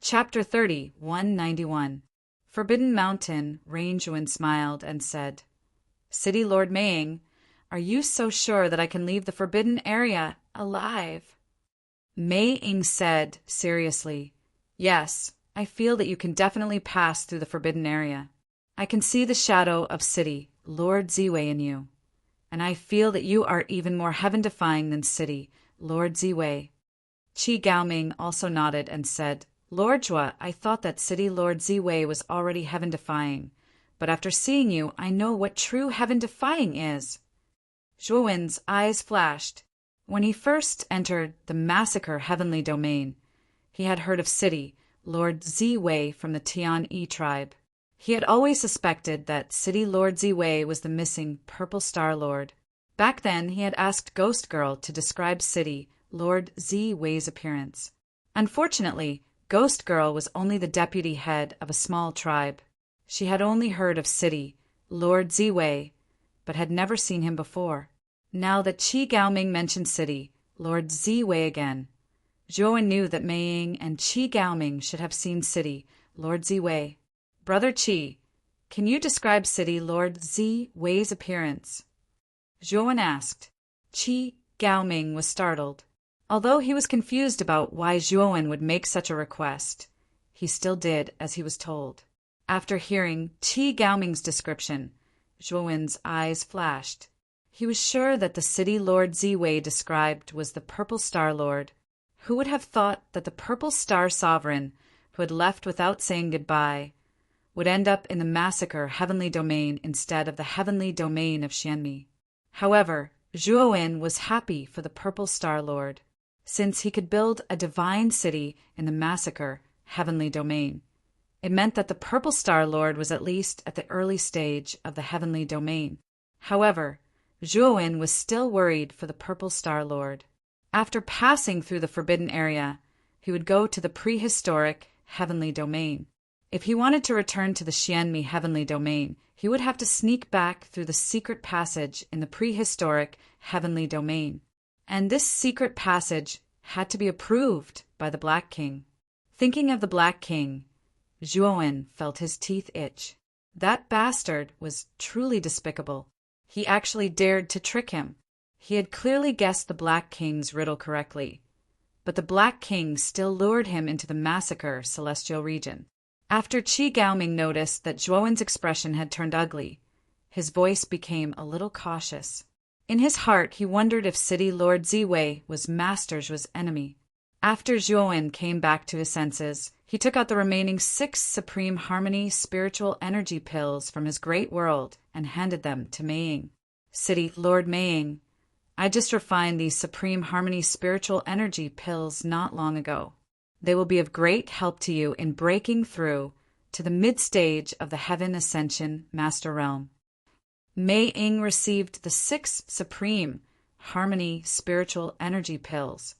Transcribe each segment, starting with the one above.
Chapter 30, 191. Forbidden Mountain, Rangewind smiled and said, City Lord Maying, are you so sure that I can leave the forbidden area alive? Maying said seriously, Yes, I feel that you can definitely pass through the forbidden area. I can see the shadow of City Lord Ziwei in you, and I feel that you are even more heaven-defying than City Lord Ziwei. Qi Gaoming also nodded and said, Lord Zhua, I thought that City Lord Ziwei was already heaven-defying, but after seeing you, I know what true heaven-defying is. Zhuowen's eyes flashed. When he first entered the massacre heavenly domain, he had heard of City Lord Ziwei from the Tian-Yi tribe. He had always suspected that City Lord Ziwei was the missing Purple Star Lord. Back then, he had asked Ghost Girl to describe City Lord Ziwei's appearance. Unfortunately, Ghost Girl was only the deputy head of a small tribe. She had only heard of City Lord Ziwei, but had never seen him before. Now that Qi Gaoming mentioned City Lord Ziwei again, Zhuowen knew that Meiying and Qi Gaoming should have seen City Lord Ziwei. Brother Qi, can you describe City Lord Ziwei's appearance? Zhuowen asked. Qi Gaoming was startled. Although he was confused about why Zhuowen would make such a request, he still did as he was told. After hearing Qi Gaoming's description, Zhuowen's eyes flashed. He was sure that the City Lord Ziwei described was the Purple Star Lord. Who would have thought that the Purple Star Sovereign, who had left without saying goodbye, would end up in the massacre heavenly domain instead of the heavenly domain of Xianmi? However, Zhuowen was happy for the Purple Star Lord, since he could build a divine city in the massacre heavenly domain. It meant that the Purple Star Lord was at least at the early stage of the heavenly domain. However, Zhuowen was still worried for the Purple Star Lord. After passing through the forbidden area, he would go to the prehistoric heavenly domain. If he wanted to return to the Xianmi heavenly domain, he would have to sneak back through the secret passage in the prehistoric heavenly domain. And this secret passage had to be approved by the Black King. Thinking of the Black King, Zhuowen felt his teeth itch. That bastard was truly despicable. He actually dared to trick him. He had clearly guessed the Black King's riddle correctly, but the Black King still lured him into the massacre celestial region. After Qi Gaoming noticed that Zhuowen's expression had turned ugly, his voice became a little cautious. In his heart, he wondered if City Lord Ziwei was Master Zhuo's enemy. After Zhuowen came back to his senses, he took out the remaining 6 Supreme Harmony spiritual energy pills from his great world and handed them to Meiying. City Lord Meiying, I just refined these Supreme Harmony spiritual energy pills not long ago. They will be of great help to you in breaking through to the mid-stage of the Heaven Ascension Master Realm. Meiying received the 6 Supreme Harmony spiritual energy pills.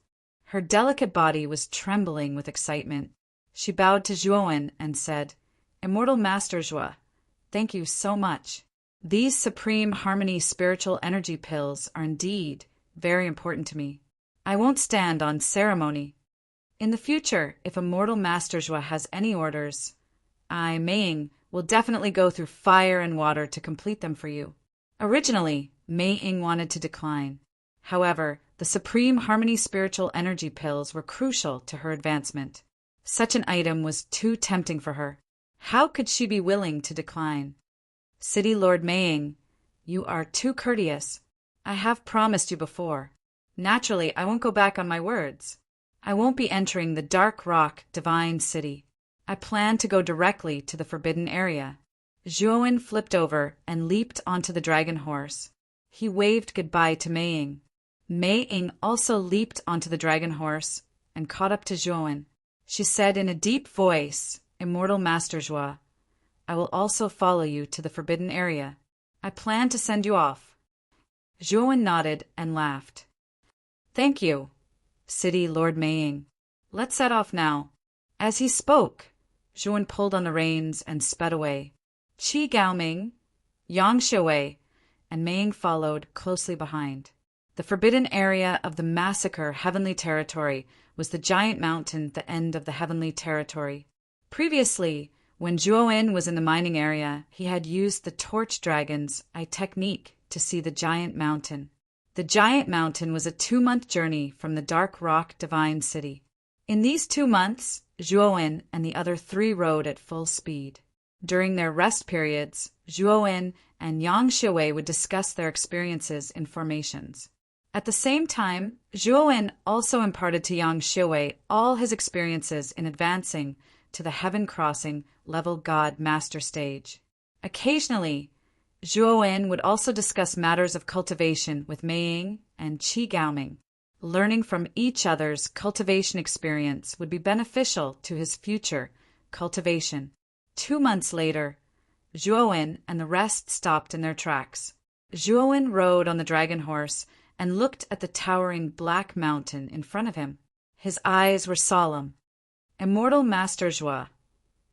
Her delicate body was trembling with excitement. She bowed to Zhuowen and said, Immortal Master Zhua, thank you so much. These Supreme Harmony spiritual energy pills are indeed very important to me. I won't stand on ceremony. In the future, if Immortal Master Zhua has any orders, I, Meiying, will definitely go through fire and water to complete them for you. Originally, Meiying wanted to decline. However, the Supreme Harmony spiritual energy pills were crucial to her advancement. Such an item was too tempting for her. How could she be willing to decline? City Lord Meiying, you are too courteous. I have promised you before. Naturally, I won't go back on my words. I won't be entering the Dark Rock Divine City. I plan to go directly to the forbidden area. Zhuowen flipped over and leaped onto the dragon horse. He waved goodbye to Meiying. Meiying also leaped onto the dragon horse and caught up to Zhuowen. She said in a deep voice, Immortal Master Zhua, I will also follow you to the forbidden area. I plan to send you off. Zhuowen nodded and laughed. Thank you, City Lord Meiying. Let's set off now. As he spoke, Zhuowen pulled on the reins and sped away. Qi Gaoming, Yang Xiwei, and Meiying followed closely behind. The The forbidden area of the massacre Heavenly Territory was the giant mountain at the end of the Heavenly Territory. Previously, when Zhuowen was in the mining area, he had used the torch dragon's technique to see the giant mountain. The giant mountain was a 2-month journey from the Dark Rock Divine City. In these 2 months, Zhuowen and the other 3 rode at full speed. During their rest periods, Zhuowen and Yang Xiwei would discuss their experiences in formations. At the same time, Zhuowen also imparted to Yang Xiwei all his experiences in advancing to the Heaven Crossing Level God Master Stage. Occasionally, Zhuowen would also discuss matters of cultivation with Meiying and Qi Gaoming. Learning from each other's cultivation experience would be beneficial to his future cultivation. 2 months later, Zhuowen and the rest stopped in their tracks. Zhuowen rode on the dragon horse and looked at the towering black mountain in front of him. His eyes were solemn. Immortal Master Zhua.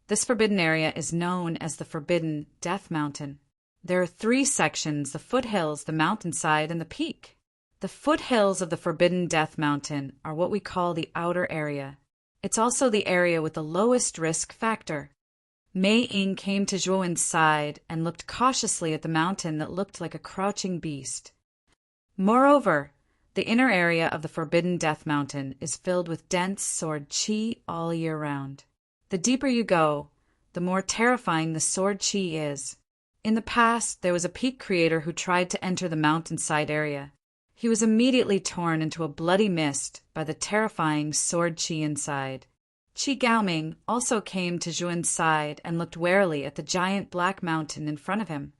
This forbidden area is known as the Forbidden Death Mountain. There are 3 sections: the foothills, the mountainside, and the peak. The foothills of the Forbidden Death Mountain are what we call the outer area. It's also the area with the lowest risk factor. Meiying came to Zhuowen's side and looked cautiously at the mountain that looked like a crouching beast. Moreover, the inner area of the Forbidden Death Mountain is filled with dense sword qi all year round. The deeper you go, the more terrifying the sword qi is. In the past, there was a peak creator who tried to enter the mountainside area. He was immediately torn into a bloody mist by the terrifying sword qi inside. Qi Gaoming also came to Zhuowen's side and looked warily at the giant black mountain in front of him.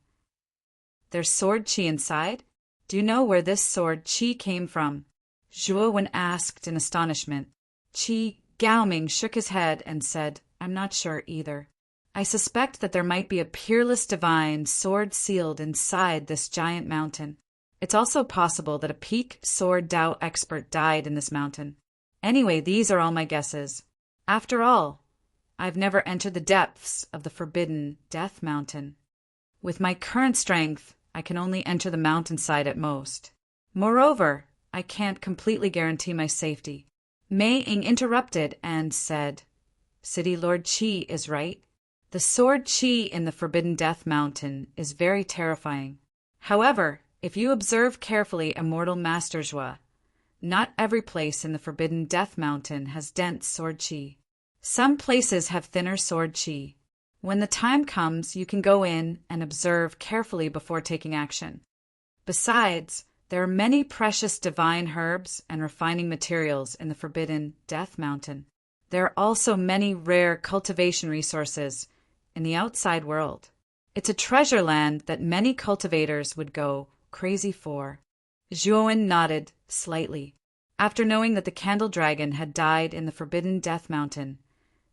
There's sword qi inside? Do you know where this sword qi came from? Zhuowen asked in astonishment. Qi Gaoming shook his head and said, I'm not sure either. I suspect that there might be a peerless divine sword sealed inside this giant mountain. It's also possible that a peak sword Dao expert died in this mountain. Anyway, these are all my guesses. After all, I've never entered the depths of the Forbidden Death Mountain. With my current strength, I can only enter the mountainside at most. Moreover, I can't completely guarantee my safety. Meiying interrupted and said, City Lord Qi is right. The sword qi in the Forbidden Death Mountain is very terrifying. However, if you observe carefully Immortal Master Zhua, not every place in the Forbidden Death Mountain has dense sword qi. Some places have thinner sword qi. When the time comes, you can go in and observe carefully before taking action. Besides, there are many precious divine herbs and refining materials in the Forbidden Death Mountain. There are also many rare cultivation resources in the outside world. It's a treasure land that many cultivators would go crazy for. Zhuowen nodded slightly. After knowing that the Candle Dragon had died in the Forbidden Death Mountain,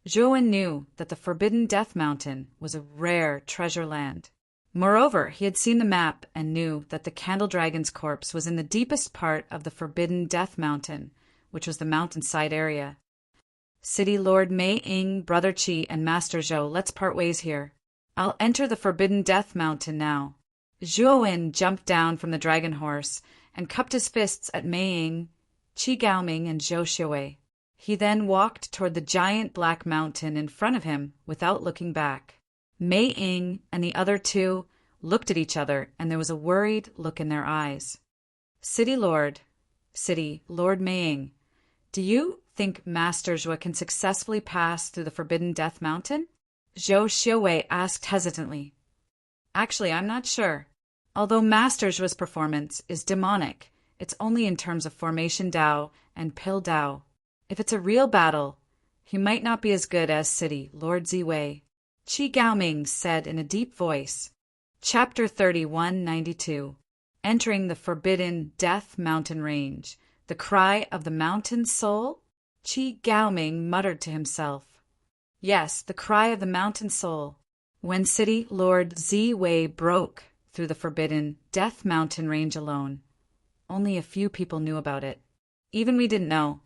Zhuowen knew that the Forbidden Death Mountain was a rare treasure land. Moreover, he had seen the map and knew that the Candle Dragon's corpse was in the deepest part of the Forbidden Death Mountain, which was the mountainside area. City Lord Meiying, Brother Qi, and Master Zhou, let's part ways here. I'll enter the Forbidden Death Mountain now. Zhuowen jumped down from the dragon horse and cupped his fists at Meiying, Qi Gaoming, and Zhou Xiwei. He then walked toward the giant black mountain in front of him without looking back. Meiying and the other 2 looked at each other, and there was a worried look in their eyes. City Lord Meiying, do you think Master Zhua can successfully pass through the Forbidden Death Mountain? Zhou Xiwei asked hesitantly. Actually, I'm not sure. Although Master Zhua's performance is demonic, it's only in terms of Formation Dao and Pill Dao. If it's a real battle, he might not be as good as City Lord Ziwei. Qi Gaoming said in a deep voice. Chapter 3192. Entering the Forbidden Death Mountain Range. The Cry of the Mountain Soul? Qi Gaoming muttered to himself. Yes, the Cry of the Mountain Soul. When City Lord Ziwei broke through the Forbidden Death Mountain Range alone, only a few people knew about it. Even we didn't know.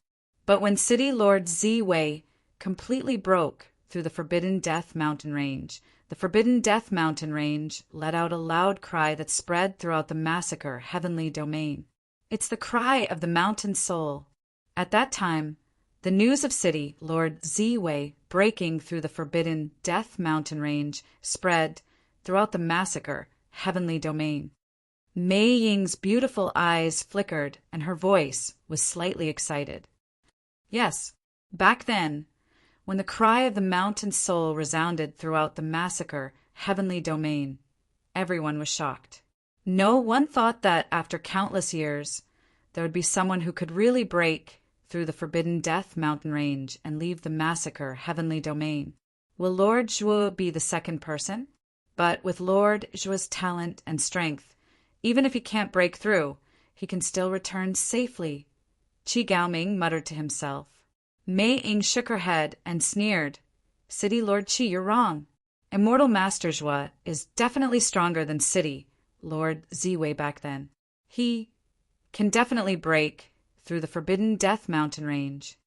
But when City Lord Ziwei completely broke through the Forbidden Death Mountain Range, the Forbidden Death Mountain Range let out a loud cry that spread throughout the massacre heavenly domain. It's the cry of the mountain soul. At that time, the news of City Lord Ziwei breaking through the forbidden Death Mountain range spread throughout the massacre heavenly domain. Mei Ying's beautiful eyes flickered and her voice was slightly excited. Yes, back then, when the cry of the mountain soul resounded throughout the massacre heavenly domain, everyone was shocked. No one thought that after countless years, there would be someone who could really break through the forbidden Death Mountain range and leave the massacre heavenly domain. Will Lord Zhuo be the second person? But with Lord Zhuo's talent and strength, even if he can't break through, he can still return safely. Qi Gaoming muttered to himself. Mei Ying shook her head and sneered. City Lord Qi, you're wrong. Immortal Master Zhuo is definitely stronger than City Lord Ziwei back then. He can definitely break through the forbidden Death Mountain range.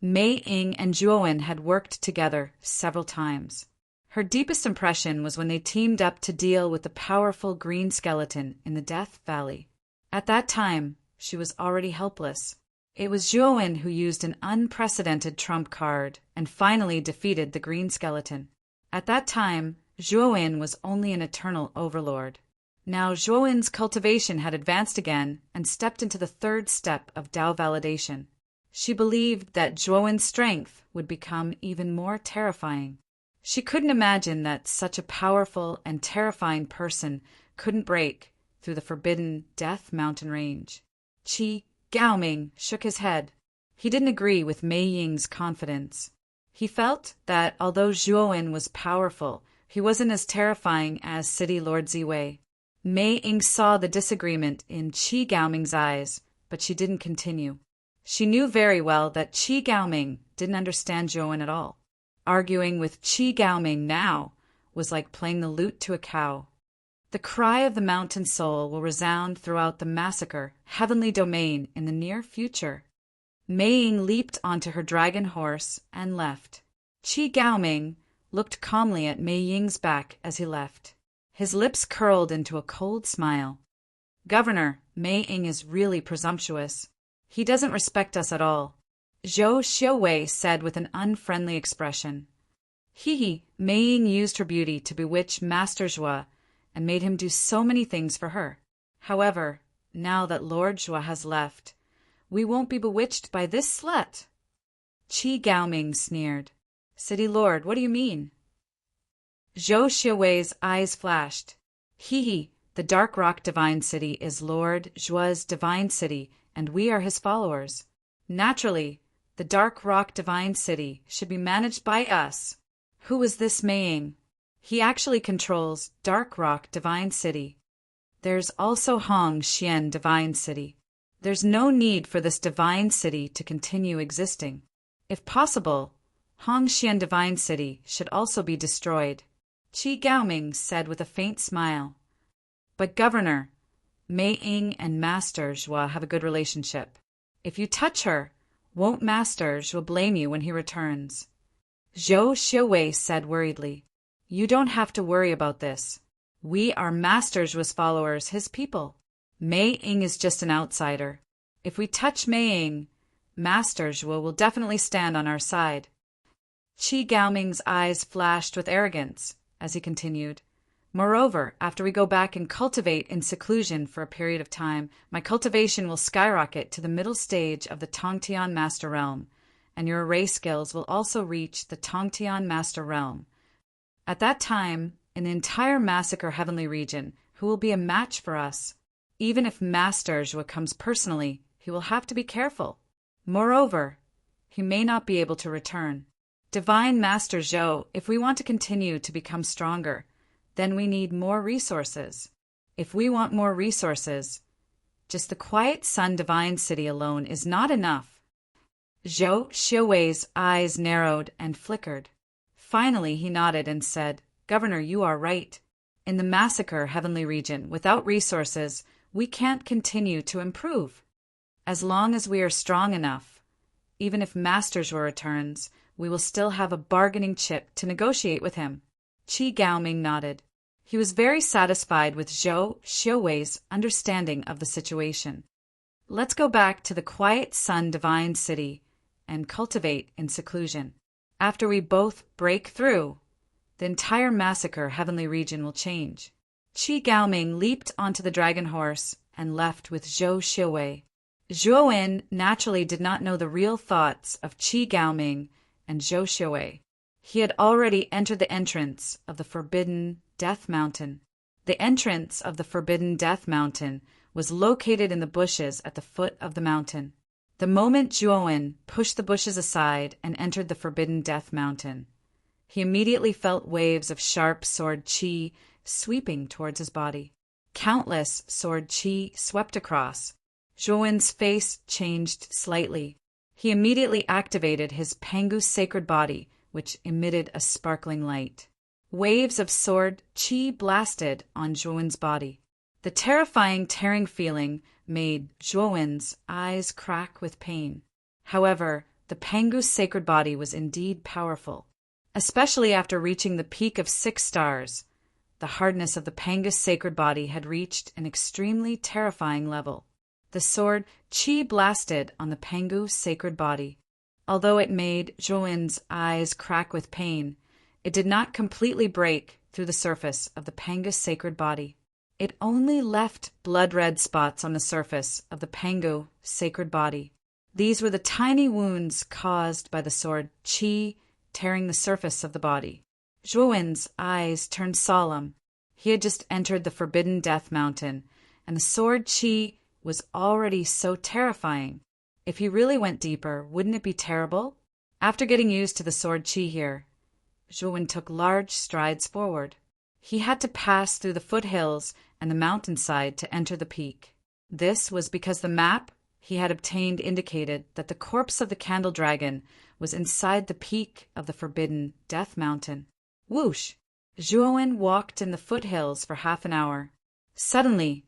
Mei Ying and Zhuowen had worked together several times. Her deepest impression was when they teamed up to deal with the powerful green skeleton in the Death Valley. At that time, she was already helpless. It was Zhuowen who used an unprecedented trump card and finally defeated the green skeleton. At that time, Zhuowen was only an eternal overlord. Now Zhuowen's cultivation had advanced again and stepped into the third step of Dao validation. She believed that Zhuowen's strength would become even more terrifying. She couldn't imagine that such a powerful and terrifying person couldn't break through the forbidden Death Mountain range. Qi Gaoming shook his head. He didn't agree with Mei Ying's confidence. He felt that although Zhuowen was powerful, he wasn't as terrifying as City Lord Ziwei. Mei Ying saw the disagreement in Qi Gaoming's eyes, but she didn't continue. She knew very well that Qi Gaoming didn't understand Zhuowen at all. Arguing with Qi Gaoming now was like playing the lute to a cow. The cry of the mountain soul will resound throughout the massacre heavenly domain in the near future. Mei Ying leaped onto her dragon horse and left. Qi Gaoming looked calmly at Mei Ying's back as he left. His lips curled into a cold smile. Governor, Mei Ying is really presumptuous. He doesn't respect us at all, Zhou Xiuwei said with an unfriendly expression. Mei Ying used her beauty to bewitch Master Zhuo and made him do so many things for her. However, now that Lord Zhuo has left, we won't be bewitched by this slut. Qi Gaoming sneered. City Lord, what do you mean? Zhou Xiuwei's eyes flashed. The Dark Rock Divine City is Lord Zhuo's divine city, and we are his followers. Naturally, the Dark Rock Divine City should be managed by us. Who is this Mei Ying? He actually controls Dark Rock Divine City. There's also Hong Xian Divine City. There's no need for this divine city to continue existing. If possible, Hong Xian Divine City should also be destroyed, Qi Gaoming said with a faint smile. But Governor, Mei Ying and Master Zhuo have a good relationship. If you touch her, won't Master Zhuo blame you when he returns? Zhou Xiuwei said worriedly. You don't have to worry about this. We are Master Zhuo's followers, his people. Mei Ying is just an outsider. If we touch Mei Ying, Master Zhuo will definitely stand on our side. Qi Gaoming's eyes flashed with arrogance as he continued. Moreover, after we go back and cultivate in seclusion for a period of time, my cultivation will skyrocket to the middle stage of the Tongtian Master Realm, and your array skills will also reach the Tongtian Master Realm. At that time, in the entire Massacre Heavenly region, who will be a match for us? Even if Master Zhuo comes personally, he will have to be careful. Moreover, he may not be able to return. Divine Master Zhou, if we want to continue to become stronger, then we need more resources. If we want more resources, just the Quiet Sun Divine City alone is not enough. Zhou Xiuwei's eyes narrowed and flickered. Finally, he nodded and said, Governor, you are right. In the Massacre Heavenly region, without resources, we can't continue to improve. As long as we are strong enough, even if Master Zhuo returns, we will still have a bargaining chip to negotiate with him. Qi Gaoming nodded. He was very satisfied with Zhou Xiuwei's understanding of the situation. Let's go back to the quiet sun divine city and cultivate in seclusion. After we both break through, the entire massacre heavenly region will change. Qi Gaoming leaped onto the dragon horse and left with Zhou Xiwei. Zhuo Wen naturally did not know the real thoughts of Qi Gaoming and Zhou Xiwei. He had already entered the entrance of the Forbidden Death Mountain. The entrance of the Forbidden Death Mountain was located in the bushes at the foot of the mountain. The moment Zhuo Wen pushed the bushes aside and entered the Forbidden Death Mountain, he immediately felt waves of sharp sword qi sweeping towards his body. Countless sword qi swept across. Zhuo Wen's face changed slightly. He immediately activated his Pangu sacred body, which emitted a sparkling light. Waves of sword qi blasted on Zhuo Wen's body. The terrifying tearing feeling made Zhuo Wen's eyes crack with pain. However, the Pangu's sacred body was indeed powerful. Especially after reaching the peak of 6 stars, the hardness of the Pangu's sacred body had reached an extremely terrifying level. The sword qi blasted on the Pangu sacred body. Although it made Zhuo Wen's eyes crack with pain, it did not completely break through the surface of the Pangu's sacred body. It only left blood-red spots on the surface of the Pangu sacred body. These were the tiny wounds caused by the sword qi tearing the surface of the body. Zhuo Wen's eyes turned solemn. He had just entered the Forbidden Death Mountain, and the sword qi was already so terrifying. If he really went deeper, wouldn't it be terrible? After getting used to the sword qi here, Zhuo Wen took large strides forward. He had to pass through the foothills and the mountainside to enter the peak. This was because the map he had obtained indicated that the corpse of the candle dragon was inside the peak of the Forbidden Death Mountain. Whoosh! Zhuo Wen walked in the foothills for half an hour. Suddenly,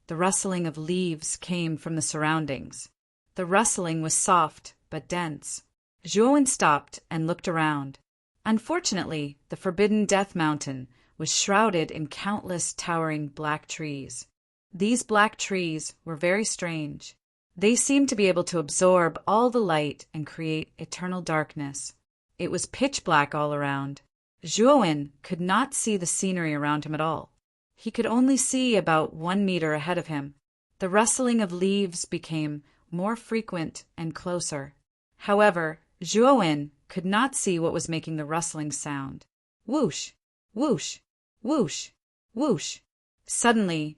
the rustling of leaves came from the surroundings. The rustling was soft but dense. Zhuo Wen stopped and looked around. Unfortunately, the Forbidden Death Mountain was shrouded in countless towering black trees. These black trees were very strange. They seemed to be able to absorb all the light and create eternal darkness. It was pitch black all around. Zhuo Wen could not see the scenery around him at all. He could only see about 1 meter ahead of him. The rustling of leaves became more frequent and closer. However, Zhuo Wen could not see what was making the rustling sound. Whoosh! Whoosh! Whoosh! Whoosh! Suddenly,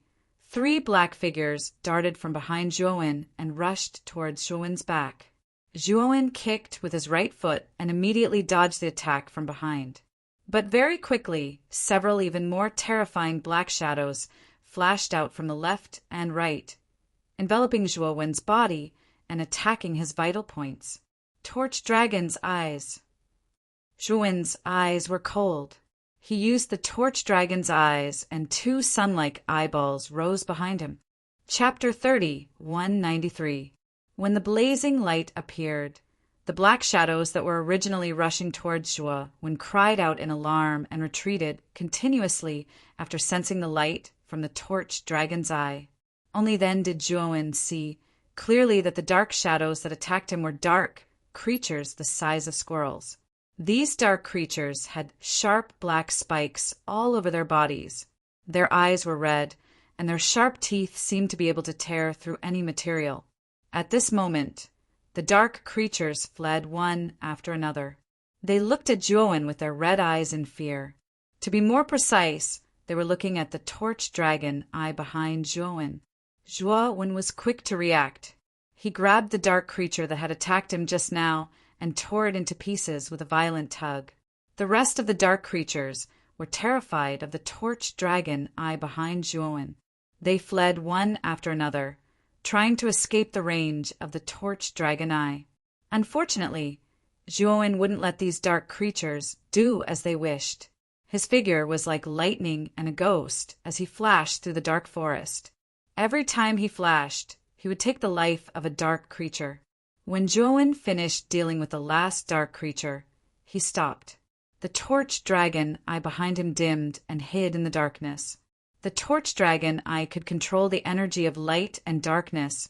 3 black figures darted from behind Zhuo Wen and rushed towards Zhuo Wen's back. Zhuo Wen kicked with his right foot and immediately dodged the attack from behind. But very quickly, several even more terrifying black shadows flashed out from the left and right, enveloping Zhuo Wen's body and attacking his vital points. Torch Dragon's eyes. Zhuo Wen's eyes were cold. He used the Torch Dragon's eyes, and 2 sun-like eyeballs rose behind him. Chapter 30, 193. When the blazing light appeared, the black shadows that were originally rushing towards Zhuo Wen cried out in alarm and retreated continuously after sensing the light from the Torch Dragon's eye. Only then did Zhuo Wen see clearly that the dark shadows that attacked him were dark creatures the size of squirrels. These dark creatures had sharp black spikes all over their bodies. Their eyes were red, and their sharp teeth seemed to be able to tear through any material. At this moment, the dark creatures fled one after another. They looked at Zhuo Wen with their red eyes in fear. To be more precise, they were looking at the Torch Dragon eye behind Zhuo Wen. Zhuo Wen was quick to react. He grabbed the dark creature that had attacked him just now and tore it into pieces with a violent tug. The rest of the dark creatures were terrified of the Torch Dragon eye behind Zhuo Wen. They fled one after another, trying to escape the range of the Torch Dragon eye. Unfortunately, Zhuo Wen wouldn't let these dark creatures do as they wished. His figure was like lightning and a ghost as he flashed through the dark forest. Every time he flashed, he would take the life of a dark creature. When Zhuo Wen finished dealing with the last dark creature, he stopped. The Torch Dragon eye behind him dimmed and hid in the darkness. The Torch Dragon eye could control the energy of light and darkness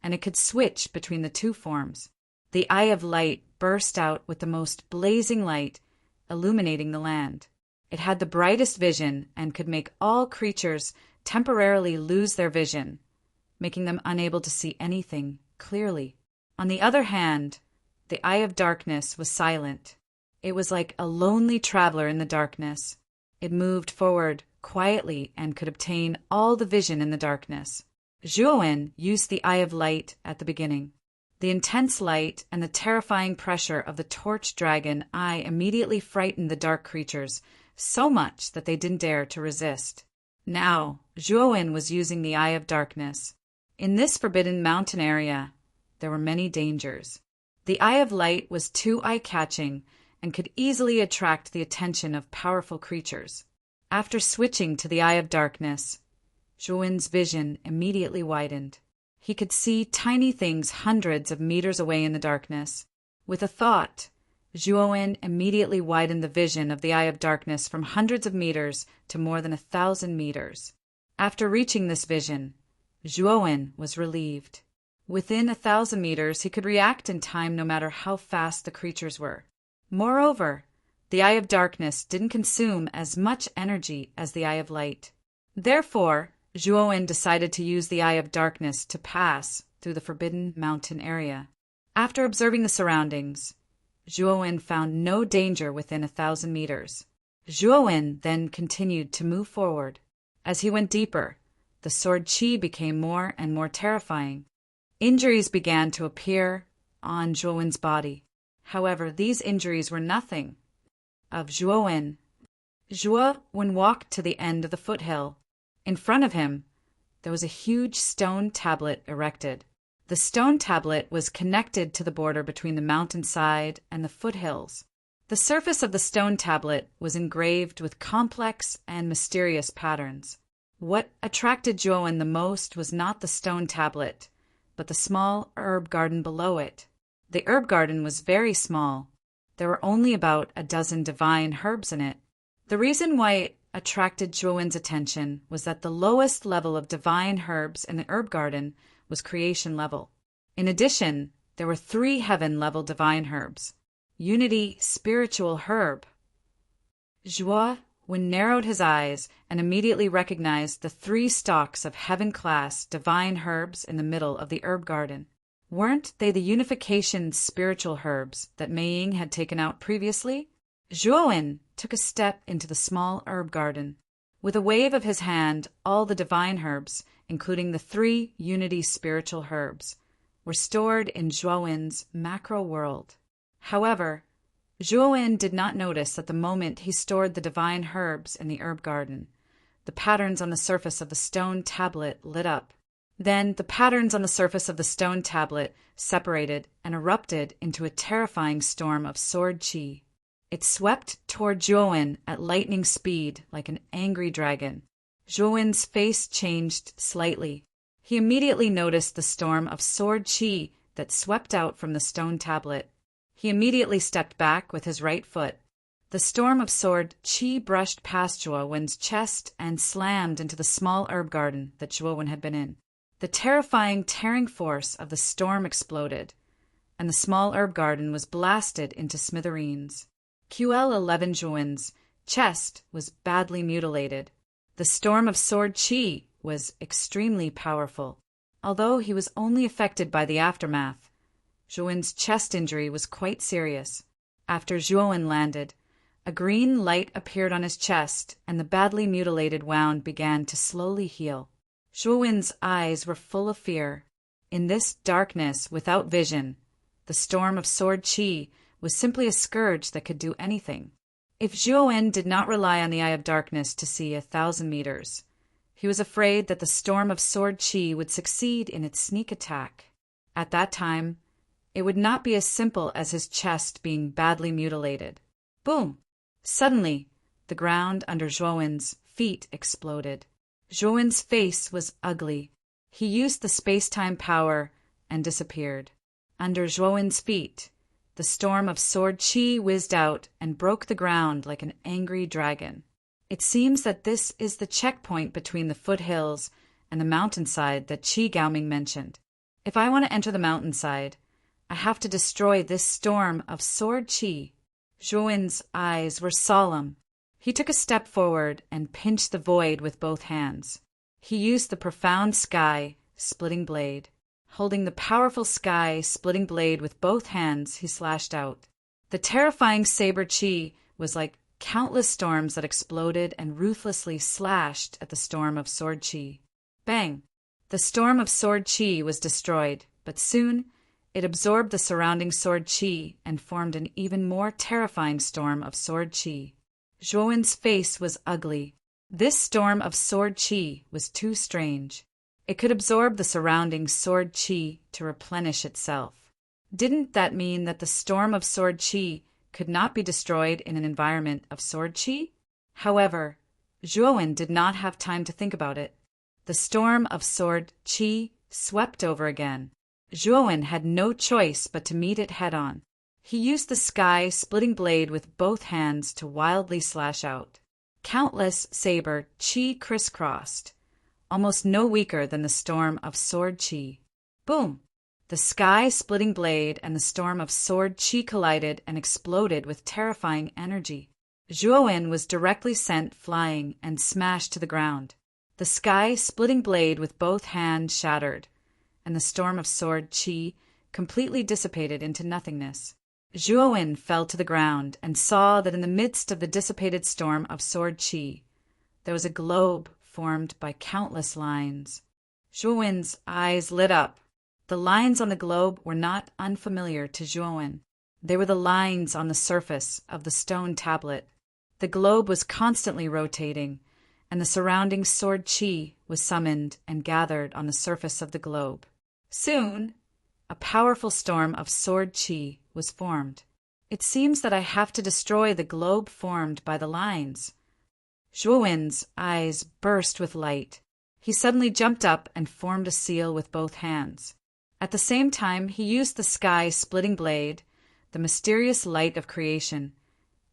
and it could switch between the two forms. The Eye of Light burst out with the most blazing light, illuminating the land. It had the brightest vision and could make all creatures temporarily lose their vision, making them unable to see anything clearly. On the other hand, the Eye of Darkness was silent. It was like a lonely traveler in the darkness. It moved forward quietly and could obtain all the vision in the darkness. Zhuowen used the Eye of Light at the beginning. The intense light and the terrifying pressure of the torch dragon eye immediately frightened the dark creatures so much that they didn't dare to resist. Now, Zhuowen was using the Eye of Darkness. In this forbidden mountain area, there were many dangers. The Eye of Light was too eye-catching and could easily attract the attention of powerful creatures. After switching to the Eye of Darkness, Zhuowen's vision immediately widened. He could see tiny things hundreds of meters away in the darkness. With a thought, Zhuowen immediately widened the vision of the Eye of Darkness from hundreds of meters to more than 1,000 meters. After reaching this vision, Zhuowen was relieved. Within 1,000 meters, he could react in time no matter how fast the creatures were. Moreover, the Eye of Darkness didn't consume as much energy as the Eye of Light. Therefore, Zhuowen decided to use the Eye of Darkness to pass through the forbidden mountain area. After observing the surroundings, Zhuowen found no danger within 1,000 meters. Zhuowen then continued to move forward. As he went deeper, the sword qi became more and more terrifying. Injuries began to appear on Zhuowen's body. However, these injuries were nothing of Zhuowen. Zhuowen walked to the end of the foothill. In front of him, there was a huge stone tablet erected. The stone tablet was connected to the border between the mountainside and the foothills. The surface of the stone tablet was engraved with complex and mysterious patterns. What attracted Zhuowen the most was not the stone tablet, but the small herb garden below it. The herb garden was very small. There were only about a dozen divine herbs in it. The reason why it attracted Zhuowen's attention was that the lowest level of divine herbs in the herb garden was creation level. In addition, there were 3 heaven-level divine herbs. Unity spiritual herb. Zhuowen narrowed his eyes and immediately recognized the 3 stalks of heaven-class divine herbs in the middle of the herb garden. Weren't they the unification spiritual herbs that Mei Ying had taken out previously? Zhuowen took a step into the small herb garden. With a wave of his hand, all the divine herbs, including the 3 unity spiritual herbs, were stored in Zhuowen's macro world. However, Zhuowen did not notice at the moment he stored the divine herbs in the herb garden. The patterns on the surface of the stone tablet lit up. Then the patterns on the surface of the stone tablet separated and erupted into a terrifying storm of sword qi. It swept toward Zhuowen at lightning speed like an angry dragon. Zhuowen's face changed slightly. He immediately noticed the storm of sword qi that swept out from the stone tablet. He immediately stepped back with his right foot. The storm of sword qi brushed past Zhuowen's chest and slammed into the small herb garden that Zhuowen had been in. The terrifying tearing force of the storm exploded, and the small herb garden was blasted into smithereens. QL11 Zhuowen's chest was badly mutilated. The storm of sword qi was extremely powerful. Although he was only affected by the aftermath, Zhuowen's chest injury was quite serious. After Zhuowen landed, a green light appeared on his chest, and the badly mutilated wound began to slowly heal. Zhuowen's eyes were full of fear. In this darkness without vision, the storm of sword qi was simply a scourge that could do anything. If Zhuowen did not rely on the Eye of Darkness to see 1,000 meters, he was afraid that the storm of sword qi would succeed in its sneak attack. At that time, it would not be as simple as his chest being badly mutilated. Boom! Suddenly, the ground under Zhuowen's feet exploded. Zhuowen's face was ugly. He used the space-time power and disappeared. Under Zhuowen's feet, the storm of sword qi whizzed out and broke the ground like an angry dragon. It seems that this is the checkpoint between the foothills and the mountainside that Qi Gaoming mentioned. If I want to enter the mountainside, I have to destroy this storm of sword chi. Zhuowen's eyes were solemn. He took a step forward and pinched the void with both hands. He used the profound sky-splitting blade. Holding the powerful sky-splitting blade with both hands, he slashed out. The terrifying saber chi was like countless storms that exploded and ruthlessly slashed at the storm of sword chi. Bang! The storm of sword chi was destroyed, but soon it absorbed the surrounding sword chi and formed an even more terrifying storm of sword chi. Zhuowen's face was ugly. This storm of sword chi was too strange. It could absorb the surrounding sword chi to replenish itself. Didn't that mean that the storm of sword chi could not be destroyed in an environment of sword chi? However, Zhuowen did not have time to think about it. The storm of sword chi swept over again. Zhuowen had no choice but to meet it head-on. He used the sky-splitting blade with both hands to wildly slash out. Countless saber chi crisscrossed, almost no weaker than the storm of sword chi. Boom! The sky-splitting blade and the storm of sword chi collided and exploded with terrifying energy. Zhuowen was directly sent flying and smashed to the ground. The sky-splitting blade with both hands shattered, and the storm of sword chi completely dissipated into nothingness. Zhuowen fell to the ground and saw that in the midst of the dissipated storm of sword chi, there was a globe formed by countless lines. Zhuowen's eyes lit up. The lines on the globe were not unfamiliar to Zhuowen. They were the lines on the surface of the stone tablet. The globe was constantly rotating, and the surrounding sword chi was summoned and gathered on the surface of the globe. Soon, a powerful storm of sword chi was formed. It seems that I have to destroy the globe formed by the lines. Zhuowen's eyes burst with light. He suddenly jumped up and formed a seal with both hands. At the same time, he used the sky-splitting blade, the mysterious light of creation,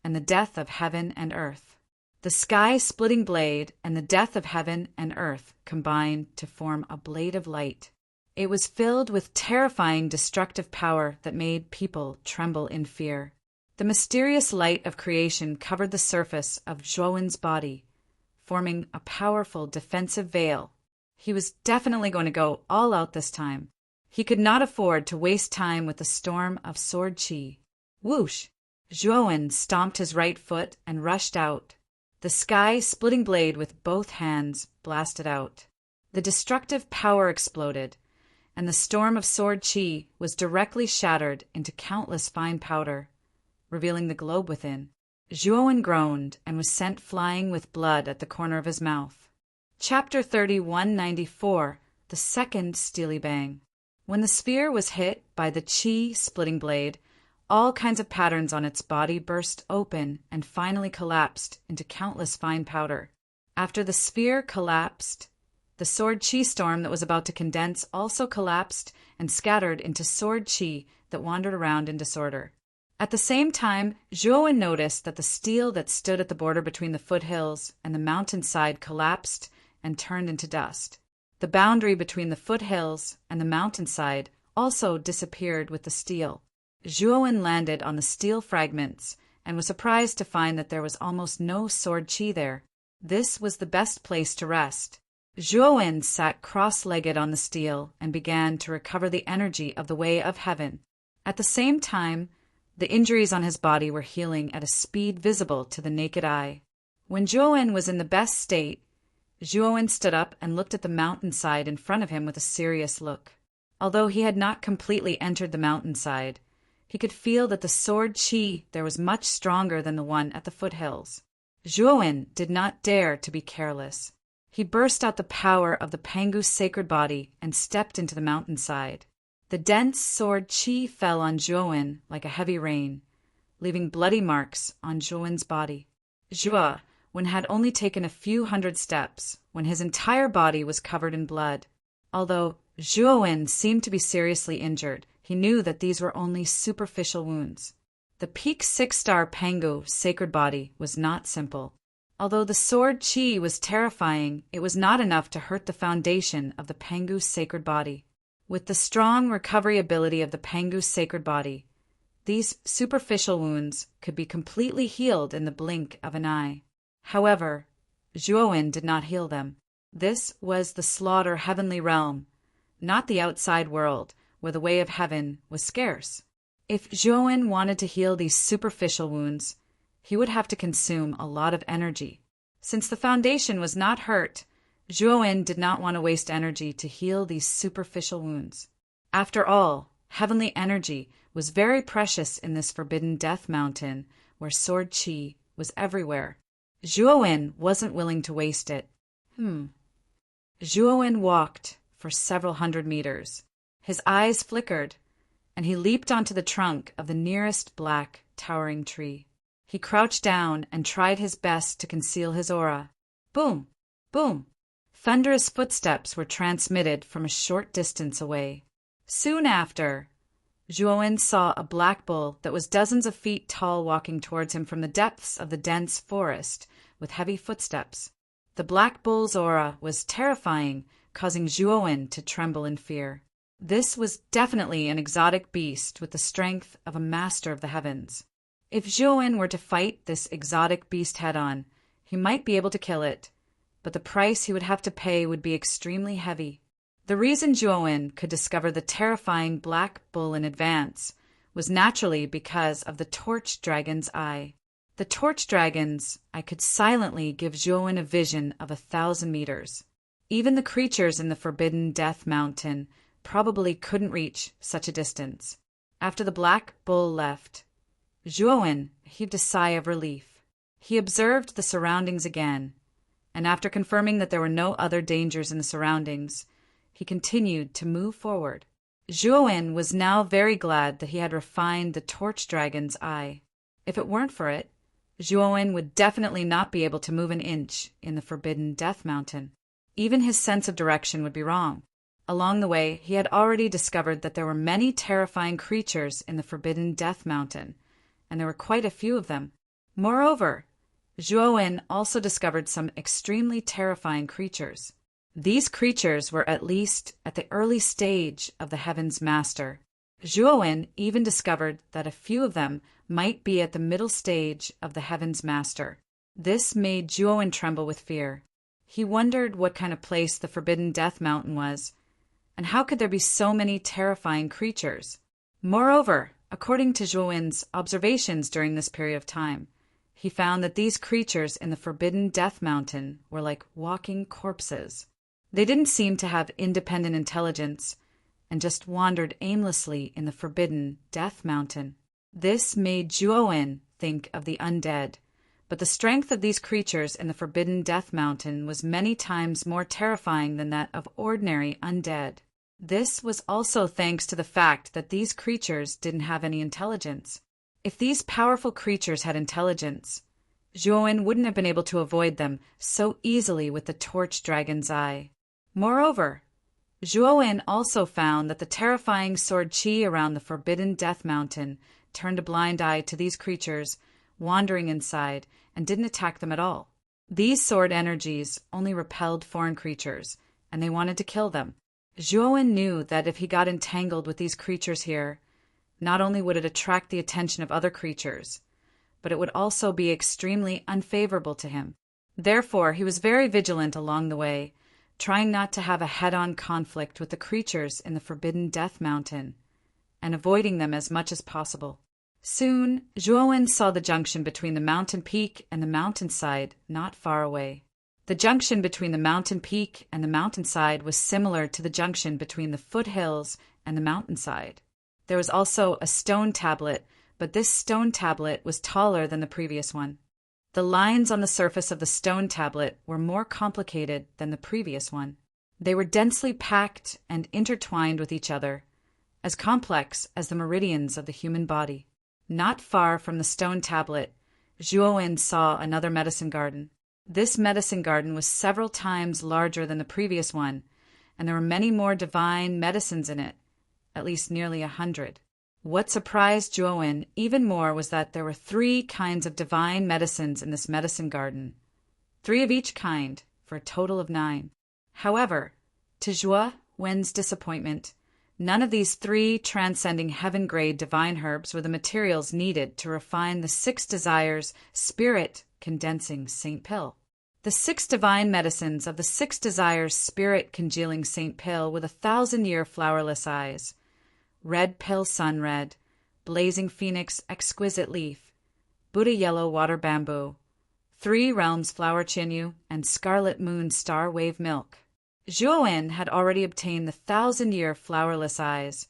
and the death of heaven and earth. The sky-splitting blade and the death of heaven and earth combined to form a blade of light. It was filled with terrifying destructive power that made people tremble in fear. The mysterious light of creation covered the surface of Zhuowen's body, forming a powerful defensive veil. He was definitely going to go all out this time. He could not afford to waste time with the storm of sword chi. Whoosh! Zhuowen stomped his right foot and rushed out. The sky-splitting blade with both hands blasted out. The destructive power exploded, and the storm of sword chi was directly shattered into countless fine powder, revealing the globe within. Zhuowen groaned and was sent flying with blood at the corner of his mouth. Chapter 3194, The Second Steely Bang. When the sphere was hit by the chi-splitting blade, all kinds of patterns on its body burst open and finally collapsed into countless fine powder. After the sphere collapsed, the sword chi storm that was about to condense also collapsed and scattered into sword chi that wandered around in disorder. At the same time, Zhuowen noticed that the steel that stood at the border between the foothills and the mountainside collapsed and turned into dust. The boundary between the foothills and the mountainside also disappeared with the steel. Zhuowen landed on the steel fragments and was surprised to find that there was almost no sword chi there. This was the best place to rest. Zhuowen sat cross-legged on the steel and began to recover the energy of the way of heaven. At the same time, the injuries on his body were healing at a speed visible to the naked eye. When Zhuowen was in the best state, Zhuowen stood up and looked at the mountainside in front of him with a serious look. Although he had not completely entered the mountainside, he could feel that the sword chi there was much stronger than the one at the foothills. Zhuowen did not dare to be careless. He burst out the power of the Pangu's sacred body and stepped into the mountainside. The dense sword chi fell on Zhuowen like a heavy rain, leaving bloody marks on Zhuowen's body. Zhuowen had only taken a few hundred steps when his entire body was covered in blood. Although Zhuowen seemed to be seriously injured, he knew that these were only superficial wounds. The peak 6-star Pangu sacred body was not simple. Although the sword chi was terrifying, it was not enough to hurt the foundation of the Pangu sacred body. With the strong recovery ability of the Pangu's sacred body, these superficial wounds could be completely healed in the blink of an eye. However, Zhuowen did not heal them. This was the slaughter heavenly realm, not the outside world, where the way of heaven was scarce. If Zhuowen wanted to heal these superficial wounds, he would have to consume a lot of energy. Since the foundation was not hurt, Zhuowen did not want to waste energy to heal these superficial wounds. After all, heavenly energy was very precious in this forbidden death mountain where sword qi was everywhere. Zhuowen wasn't willing to waste it. Zhuowen walked for several hundred meters. His eyes flickered, and he leaped onto the trunk of the nearest black, towering tree. He crouched down and tried his best to conceal his aura. Boom! Boom! Thunderous footsteps were transmitted from a short distance away. Soon after, Zhuowen saw a black bull that was dozens of feet tall walking towards him from the depths of the dense forest with heavy footsteps. The black bull's aura was terrifying, causing Zhuowen to tremble in fear. This was definitely an exotic beast with the strength of a master of the heavens. If Zhuowen were to fight this exotic beast head-on, he might be able to kill it, but the price he would have to pay would be extremely heavy. The reason Zhuowen could discover the terrifying black bull in advance was naturally because of the torch dragon's eye. The torch dragon's eye could silently give Zhuowen a vision of 1,000 meters. Even the creatures in the Forbidden Death Mountain probably couldn't reach such a distance. After the black bull left, Zhuowen heaved a sigh of relief. He observed the surroundings again, and after confirming that there were no other dangers in the surroundings, he continued to move forward. Zhuowen was now very glad that he had refined the torch dragon's eye. If it weren't for it, Zhuowen would definitely not be able to move an inch in the Forbidden Death Mountain. Even his sense of direction would be wrong. Along the way, he had already discovered that there were many terrifying creatures in the Forbidden Death Mountain, and there were quite a few of them. Moreover, Zhuowen also discovered some extremely terrifying creatures. These creatures were at least at the early stage of the Heaven's Master. Zhuowen even discovered that a few of them might be at the middle stage of the Heaven's Master. This made Zhuowen tremble with fear. He wondered what kind of place the Forbidden Death Mountain was, and how could there be so many terrifying creatures? Moreover, according to Zhuowen's observations during this period of time, he found that these creatures in the Forbidden Death Mountain were like walking corpses. They didn't seem to have independent intelligence and just wandered aimlessly in the Forbidden Death Mountain. This made Zhuowen think of the undead, but the strength of these creatures in the Forbidden Death Mountain was many times more terrifying than that of ordinary undead. This was also thanks to the fact that these creatures didn't have any intelligence. If these powerful creatures had intelligence, Zhuowen wouldn't have been able to avoid them so easily with the torch dragon's eye. Moreover, Zhuowen also found that the terrifying sword qi around the Forbidden Death Mountain turned a blind eye to these creatures wandering inside and didn't attack them at all. These sword energies only repelled foreign creatures, and they wanted to kill them. Zhuowen knew that if he got entangled with these creatures here, not only would it attract the attention of other creatures, but it would also be extremely unfavorable to him. Therefore, he was very vigilant along the way, trying not to have a head-on conflict with the creatures in the Forbidden Death Mountain, and avoiding them as much as possible. Soon, Zhuowen saw the junction between the mountain peak and the mountainside not far away. The junction between the mountain peak and the mountainside was similar to the junction between the foothills and the mountainside. There was also a stone tablet, but this stone tablet was taller than the previous one. The lines on the surface of the stone tablet were more complicated than the previous one. They were densely packed and intertwined with each other, as complex as the meridians of the human body. Not far from the stone tablet, Zhuowen saw another medicine garden. This medicine garden was several times larger than the previous one, and there were many more divine medicines in it, at least nearly 100. What surprised Zhuowen even more was that there were 3 kinds of divine medicines in this medicine garden, 3 of each kind, for a total of 9. However, to Zhuowen's disappointment, None of these three transcending heaven-grade divine herbs were the materials needed to refine the 6 desires spirit-condensing St. Pill. The 6 divine medicines of the 6 desires spirit-congealing St. Pill with 1,000-year flowerless eyes: red pill sunred, blazing phoenix exquisite leaf, Buddha yellow water bamboo, 3 realms flower chinyu, and scarlet moon star wave milk. Zhuowen had already obtained the 1,000-year flowerless eyes,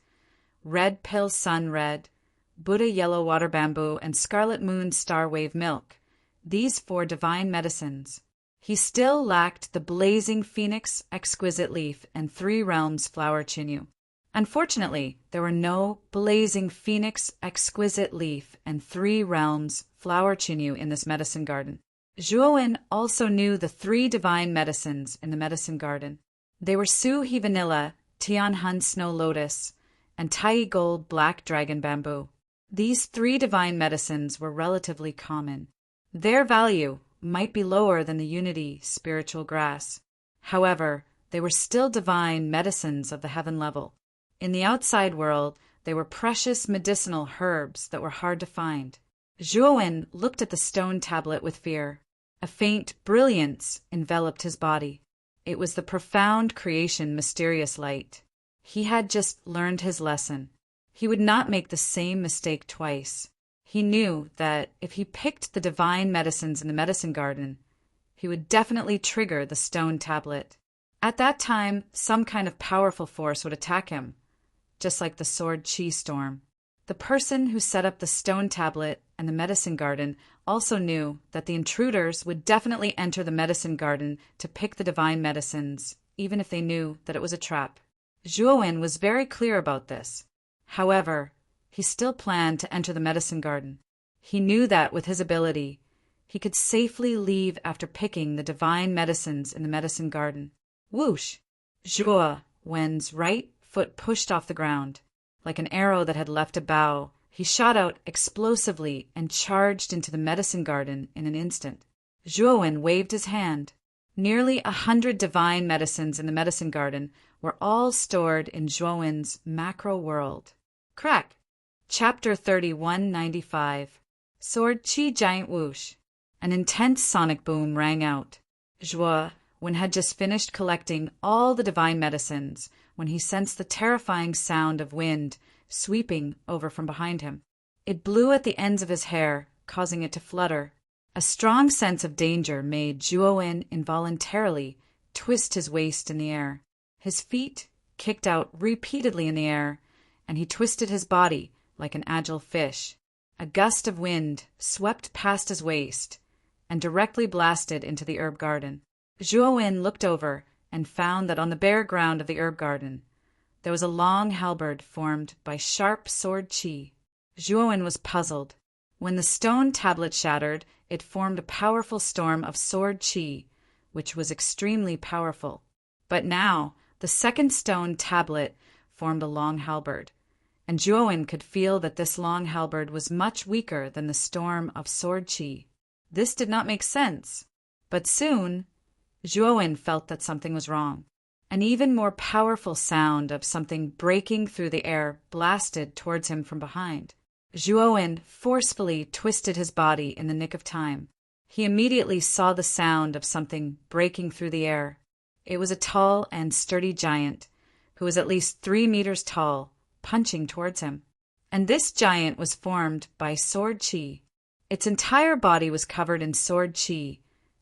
red pill sun red, Buddha yellow water bamboo, and scarlet moon star wave milk, these 4 divine medicines. He still lacked the blazing phoenix exquisite leaf and 3 realms flower chinyu. Unfortunately, there were no blazing phoenix exquisite leaf and 3 realms flower chinyu in this medicine garden. Zhuowen also knew the 3 divine medicines in the medicine garden. They were Su He vanilla, Tianhun snow lotus, and Tai gold black dragon bamboo. These 3 divine medicines were relatively common. Their value might be lower than the unity spiritual grass. However, they were still divine medicines of the heaven level. In the outside world, they were precious medicinal herbs that were hard to find. Zhuowen looked at the stone tablet with fear. A faint brilliance enveloped his body. It was the profound creation mysterious light. He had just learned his lesson. He would not make the same mistake twice. He knew that if he picked the divine medicines in the medicine garden, he would definitely trigger the stone tablet. At that time, some kind of powerful force would attack him, just like the sword chi storm. The person who set up the stone tablet and the medicine garden also knew that the intruders would definitely enter the medicine garden to pick the divine medicines, even if they knew that it was a trap. Zhuowen was very clear about this. However, he still planned to enter the medicine garden. He knew that with his ability, he could safely leave after picking the divine medicines in the medicine garden. Whoosh! Zhuowen's right foot pushed off the ground. Like an arrow that had left a bow, he shot out explosively and charged into the medicine garden in an instant. Zhuowen waved his hand. Nearly 100 divine medicines in the medicine garden were all stored in Zhuowen's macro world. Crack! Chapter 3195. Sword Chi Giant Whoosh. An intense sonic boom rang out. Zhuowen had just finished collecting all the divine medicines when he sensed the terrifying sound of wind sweeping over from behind him. It blew at the ends of his hair, causing it to flutter. A strong sense of danger made Zhuowen involuntarily twist his waist in the air. His feet kicked out repeatedly in the air, and he twisted his body like an agile fish. A gust of wind swept past his waist and directly blasted into the herb garden. Zhuowen looked over and found that on the bare ground of the herb garden there was a long halberd formed by sharp sword chi. Zhuowen was puzzled. When the stone tablet shattered, it formed a powerful storm of sword chi, which was extremely powerful. But now the second stone tablet formed a long halberd, and Zhuowen could feel that this long halberd was much weaker than the storm of sword chi. This did not make sense, but soon Zhuowen felt that something was wrong. An even more powerful sound of something breaking through the air blasted towards him from behind. Zhuowen forcefully twisted his body in the nick of time. He immediately saw the sound of something breaking through the air. It was a tall and sturdy giant, who was at least 3 meters tall, punching towards him. And this giant was formed by sword chi. Its entire body was covered in sword chi,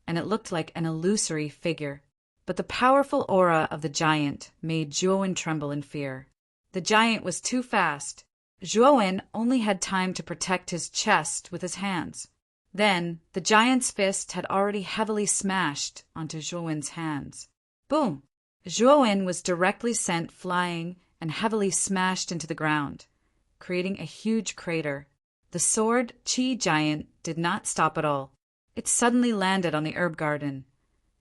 and it looked like an illusory figure. But the powerful aura of the giant made Zhuowen tremble in fear. The giant was too fast. Zhuowen only had time to protect his chest with his hands. Then the giant's fist had already heavily smashed onto Zhuowen's hands. Boom! Zhuowen was directly sent flying and heavily smashed into the ground, creating a huge crater. The sword chi giant did not stop at all. It suddenly landed on the herb garden,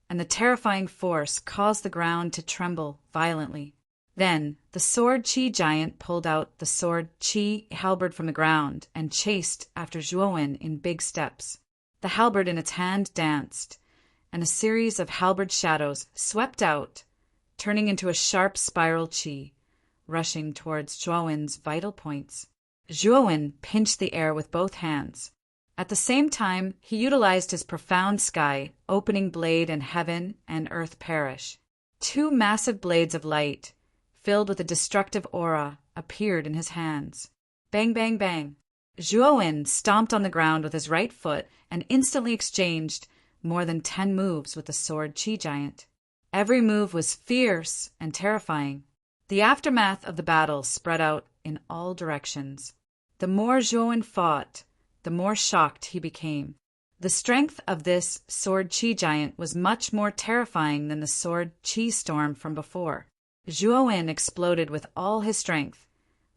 and the terrifying force caused the ground to tremble violently. Then the sword chi giant pulled out the sword chi halberd from the ground and chased after Zhuowen in big steps. The halberd in its hand danced, and a series of halberd shadows swept out, turning into a sharp spiral chi, rushing towards Zhuowen's vital points. Zhuowen pinched the air with both hands. At the same time, he utilized his profound sky, opening blade and heaven and earth perish. Two massive blades of light, filled with a destructive aura, appeared in his hands. Bang, bang, bang. Zhuowen stomped on the ground with his right foot and instantly exchanged more than 10 moves with the sword Qi giant. Every move was fierce and terrifying. The aftermath of the battle spread out in all directions. The more Zhuowen fought, the more shocked he became. The strength of this sword Qi giant was much more terrifying than the sword Qi storm from before. Zhuowen exploded with all his strength,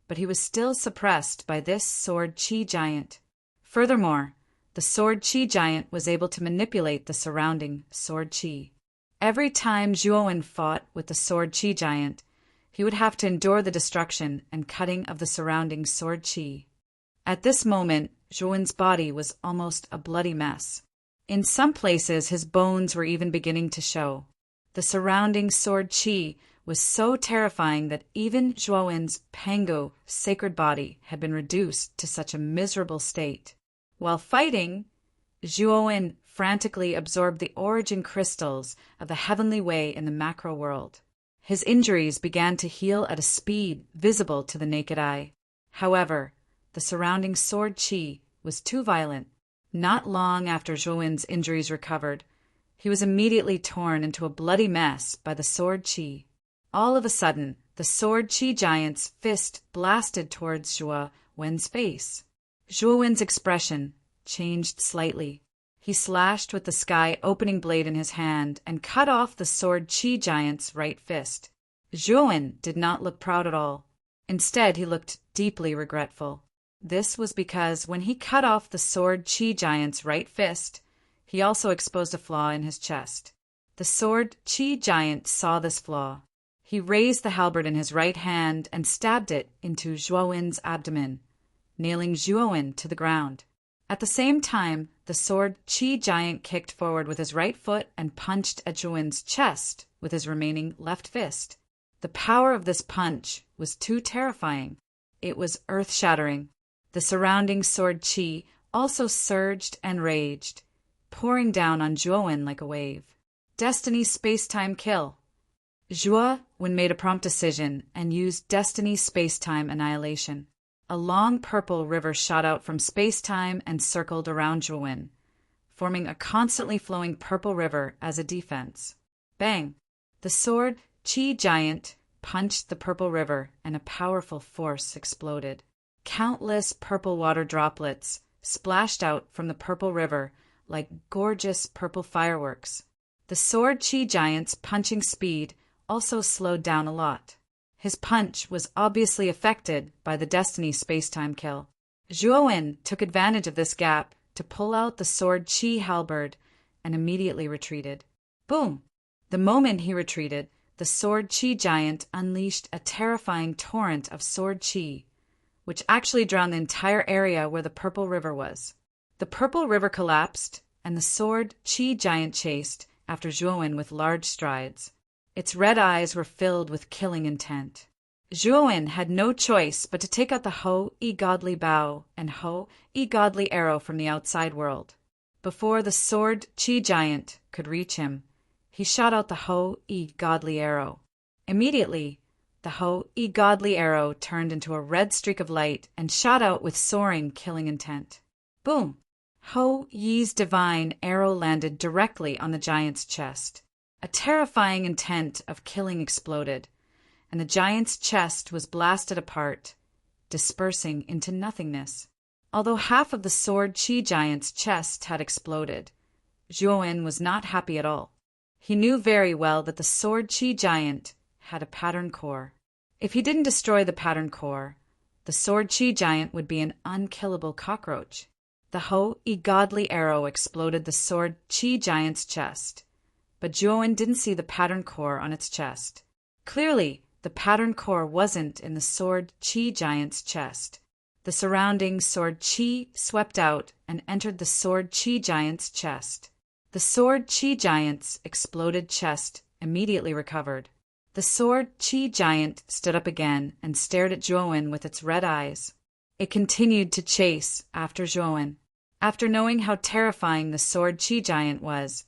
but he was still suppressed by this sword Qi giant. Furthermore, the sword Qi giant was able to manipulate the surrounding sword Qi. Every time Zhuowen fought with the sword Qi giant, he would have to endure the destruction and cutting of the surrounding sword Qi. At this moment, Zhuowen's body was almost a bloody mess. In some places, his bones were even beginning to show. The surrounding sword Qi was so terrifying that even Zhuowen's Pangu sacred body had been reduced to such a miserable state. While fighting, Zhuowen frantically absorbed the origin crystals of the heavenly way in the macro world. His injuries began to heal at a speed visible to the naked eye. However, the surrounding sword Qi was too violent. Not long after Zhuowen's injuries recovered, he was immediately torn into a bloody mess by the sword Qi. All of a sudden, the sword Qi giant's fist blasted towards Zhuowen's face. Zhuowen's expression changed slightly. He slashed with the sky opening blade in his hand and cut off the sword Qi giant's right fist. Zhuowen did not look proud at all. Instead, he looked deeply regretful. This was because when he cut off the sword Qi giant's right fist, he also exposed a flaw in his chest. The sword Qi giant saw this flaw. He raised the halberd in his right hand and stabbed it into Zhuowen's abdomen, nailing Zhuowen to the ground. At the same time, the sword Qi giant kicked forward with his right foot and punched at Zhuowen's chest with his remaining left fist. The power of this punch was too terrifying. It was earth-shattering. The surrounding sword Qi also surged and raged, pouring down on Zhuowen like a wave. Destiny space-time kill. Zhuowen made a prompt decision and used Destiny space-time annihilation. A long purple river shot out from space-time and circled around Zhuowen, forming a constantly flowing purple river as a defense. Bang! The sword Qi giant punched the purple river and a powerful force exploded. Countless purple water droplets splashed out from the purple river like gorgeous purple fireworks. The sword Qi giant's punching speed also slowed down a lot. His punch was obviously affected by the Destiny space-time kill. Zhuowen took advantage of this gap to pull out the sword Qi halberd and immediately retreated. Boom! The moment he retreated, the sword Qi giant unleashed a terrifying torrent of sword Qi, which actually drowned the entire area where the purple river was. The purple river collapsed, and the sword Qi giant chased after Zhuowen with large strides. Its red eyes were filled with killing intent. Zhuowen had no choice but to take out the Ho-I godly bow and Ho-I godly arrow from the outside world. Before the sword Qi giant could reach him, he shot out the Ho-I godly arrow. Immediately, the Ho-I godly arrow turned into a red streak of light and shot out with soaring killing intent. Boom! Ho-Yi's divine arrow landed directly on the giant's chest. A terrifying intent of killing exploded, and the giant's chest was blasted apart, dispersing into nothingness. Although half of the sword Qi giant's chest had exploded, Zhuowen was not happy at all. He knew very well that the sword Qi giant had a pattern core. If he didn't destroy the pattern core, the sword Qi giant would be an unkillable cockroach. The Ho-I godly arrow exploded the sword Qi giant's chest, but Zhuowen didn't see the pattern core on its chest. Clearly, the pattern core wasn't in the sword Qi giant's chest. The surrounding sword Qi swept out and entered the sword Qi giant's chest. The sword Qi giant's exploded chest immediately recovered. The sword Chi giant stood up again and stared at Zhuowen with its red eyes. It continued to chase after Zhuowen. After knowing how terrifying the sword Chi giant was,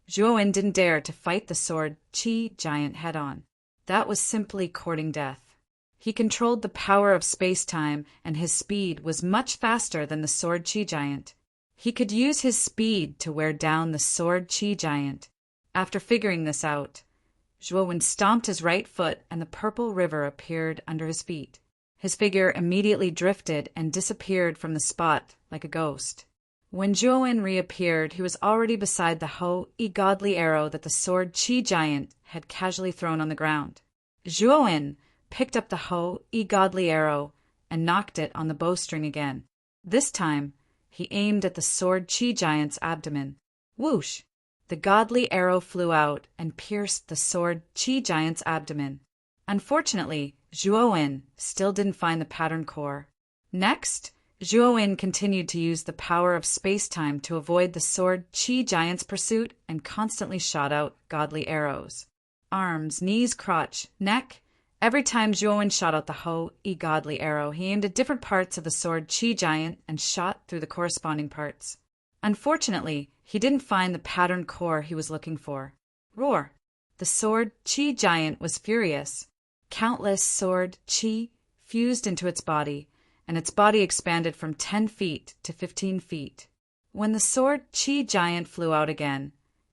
Zhuowen didn't dare to fight the sword Chi giant head-on. That was simply courting death. He controlled the power of space-time, and his speed was much faster than the sword Chi giant. He could use his speed to wear down the sword Chi giant. After figuring this out, Zhuowen stomped his right foot and the purple river appeared under his feet. His figure immediately drifted and disappeared from the spot like a ghost. When Zhuowen reappeared, he was already beside the Ho-E godly arrow that the sword Chi giant had casually thrown on the ground. Zhuowen picked up the Ho-E godly arrow and knocked it on the bowstring again. This time, he aimed at the sword Chi giant's abdomen. Whoosh! The godly arrow flew out and pierced the sword Chi giant's abdomen. Unfortunately, Zhuowen still didn't find the pattern core. Next, Zhuowen continued to use the power of space-time to avoid the sword Chi giant's pursuit and constantly shot out godly arrows. Arms, knees, crotch, neck. Every time Zhuowen shot out the Ho-E godly arrow, he aimed at different parts of the sword Chi giant and shot through the corresponding parts. Unfortunately, he didn't find the pattern core he was looking for. Roar! The sword Chi giant was furious. Countless sword Chi fused into its body, and its body expanded from 10 feet to 15 feet. When the sword Chi giant flew out again,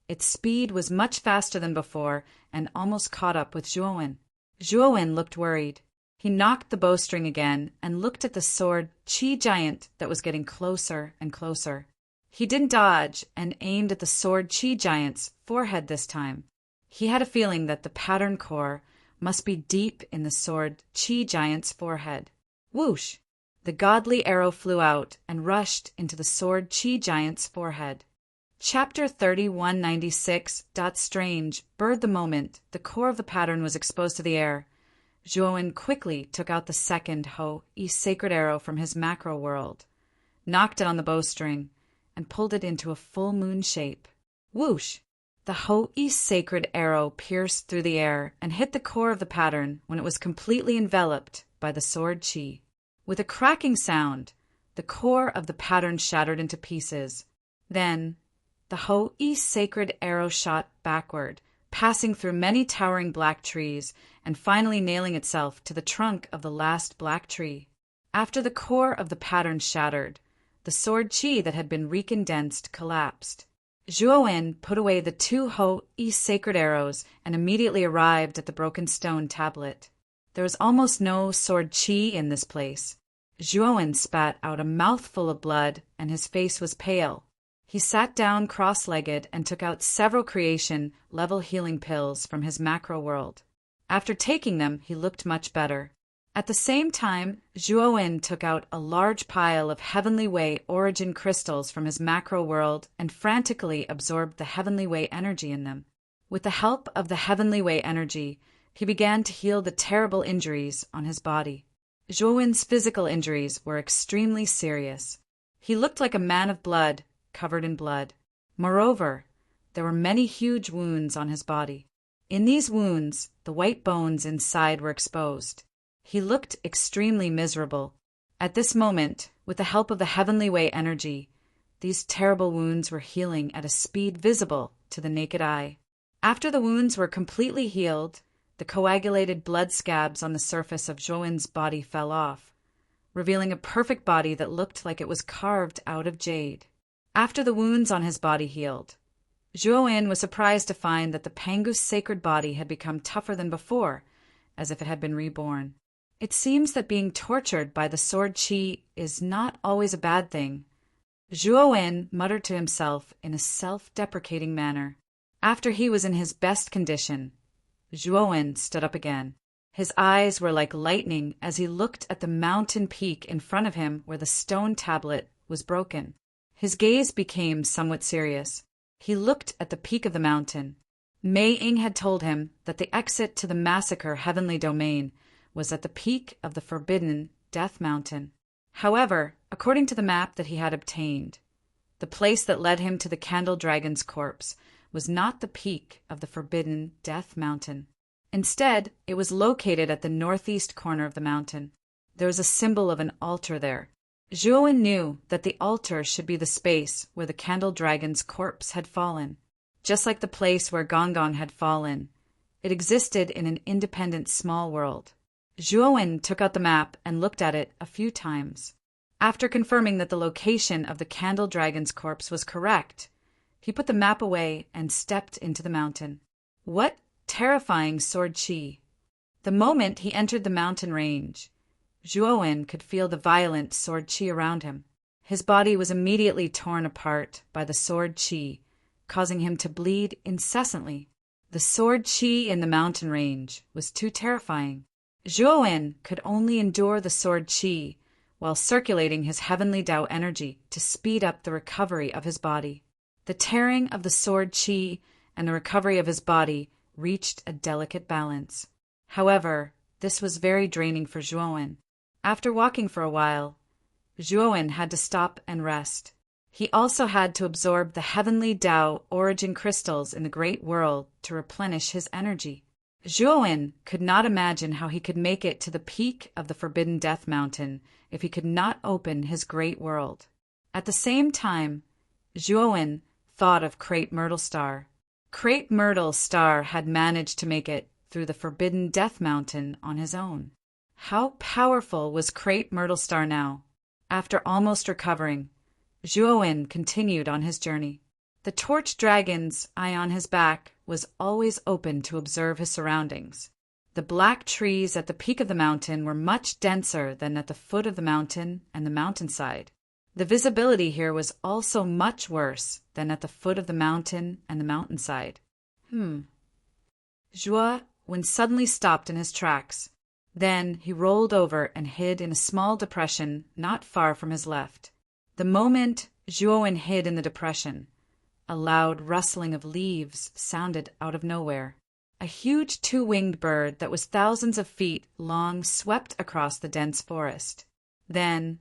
its speed was much faster than before and almost caught up with Zhuowen. Zhuowen looked worried. He knocked the bowstring again and looked at the sword Chi giant that was getting closer and closer. He didn't dodge and aimed at the sword Chi giant's forehead this time. He had a feeling that the pattern core must be deep in the sword Chi giant's forehead. Whoosh! The godly arrow flew out and rushed into the sword Chi giant's forehead. Chapter 3196. Strange bird. The moment the core of the pattern was exposed to the air, Zhuowen quickly took out the second Ho-E sacred arrow from his macro world, knocked it on the bowstring, and pulled it into a full moon shape. Whoosh! The Ho-E sacred arrow pierced through the air and hit the core of the pattern when it was completely enveloped by the sword Chi. With a cracking sound, the core of the pattern shattered into pieces. Then, the Ho-E sacred arrow shot backward, passing through many towering black trees and finally nailing itself to the trunk of the last black tree. After the core of the pattern shattered, the sword Chi that had been recondensed collapsed. Zhuowen put away the 2 Ho-E sacred arrows and immediately arrived at the broken stone tablet. There was almost no sword Chi in this place. Zhuowen spat out a mouthful of blood and his face was pale. He sat down cross-legged and took out several creation-level healing pills from his macro world. After taking them, he looked much better. At the same time, Zhuowen took out a large pile of Heavenly Way origin crystals from his macro world and frantically absorbed the Heavenly Way energy in them. With the help of the Heavenly Way energy, he began to heal the terrible injuries on his body. Zhuowen's physical injuries were extremely serious. He looked like a man of blood, covered in blood. Moreover, there were many huge wounds on his body. In these wounds, the white bones inside were exposed. He looked extremely miserable. At this moment, with the help of the Heavenly Way energy, these terrible wounds were healing at a speed visible to the naked eye. After the wounds were completely healed, the coagulated blood scabs on the surface of Zhuowen's body fell off, revealing a perfect body that looked like it was carved out of jade. After the wounds on his body healed, Zhuowen was surprised to find that the Pangu's sacred body had become tougher than before, as if it had been reborn. It seems that being tortured by the sword Chi is not always a bad thing. Zhuowen muttered to himself in a self-deprecating manner. After he was in his best condition, Zhuowen stood up again. His eyes were like lightning as he looked at the mountain peak in front of him where the stone tablet was broken. His gaze became somewhat serious. He looked at the peak of the mountain. Mei Ying had told him that the exit to the massacre heavenly domain was at the peak of the forbidden Death Mountain. However, according to the map that he had obtained, the place that led him to the Candle Dragon's corpse was not the peak of the forbidden Death Mountain. Instead, it was located at the northeast corner of the mountain. There was a symbol of an altar there. Zhuowen knew that the altar should be the space where the candle dragon's corpse had fallen. Just like the place where Gong had fallen, it existed in an independent small world. Zhuowen took out the map and looked at it a few times. After confirming that the location of the candle dragon's corpse was correct, he put the map away and stepped into the mountain. What terrifying sword qi! The moment he entered the mountain range, Zhuowen could feel the violent sword qi around him. His body was immediately torn apart by the sword qi, causing him to bleed incessantly. The sword qi in the mountain range was too terrifying. Zhuowen could only endure the sword qi while circulating his heavenly Tao energy to speed up the recovery of his body. The tearing of the sword qi and the recovery of his body reached a delicate balance. However, this was very draining for Zhuowen. After walking for a while, Zhuowen had to stop and rest. He also had to absorb the heavenly Tao origin crystals in the great world to replenish his energy. Zhuowen could not imagine how he could make it to the peak of the Forbidden Death Mountain if he could not open his great world. At the same time, Zhuowen thought of Crepe Myrtle Star. Crepe Myrtle Star had managed to make it through the Forbidden Death Mountain on his own. How powerful was Crepe Myrtle Star now? After almost recovering, Zhuowen continued on his journey. The torch dragon's eye on his back was always open to observe his surroundings. The black trees at the peak of the mountain were much denser than at the foot of the mountain and the mountainside. The visibility here was also much worse than at the foot of the mountain and the mountainside. Zhuowen suddenly stopped in his tracks. Then he rolled over and hid in a small depression not far from his left. The moment Zhuowen hid in the depression, a loud rustling of leaves sounded out of nowhere. A huge two-winged bird that was thousands of feet long swept across the dense forest. Then,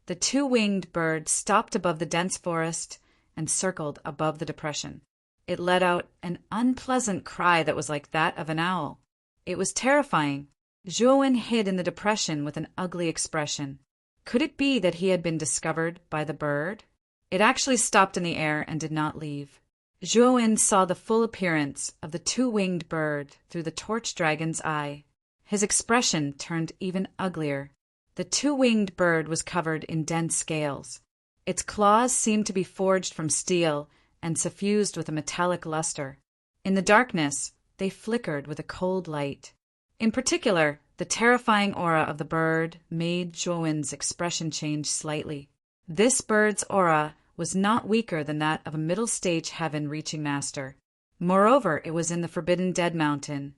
the two-winged bird stopped above the dense forest and circled above the depression. It let out an unpleasant cry that was like that of an owl. It was terrifying. Zhuowen hid in the depression with an ugly expression. Could it be that he had been discovered by the bird? It actually stopped in the air and did not leave. Zhuowen saw the full appearance of the two-winged bird through the torch dragon's eye. His expression turned even uglier. The two-winged bird was covered in dense scales. Its claws seemed to be forged from steel and suffused with a metallic luster. In the darkness, they flickered with a cold light. In particular, the terrifying aura of the bird made Zhuowen's expression change slightly. This bird's aura was not weaker than that of a middle-stage heaven-reaching master. Moreover, it was in the Forbidden Dead Mountain,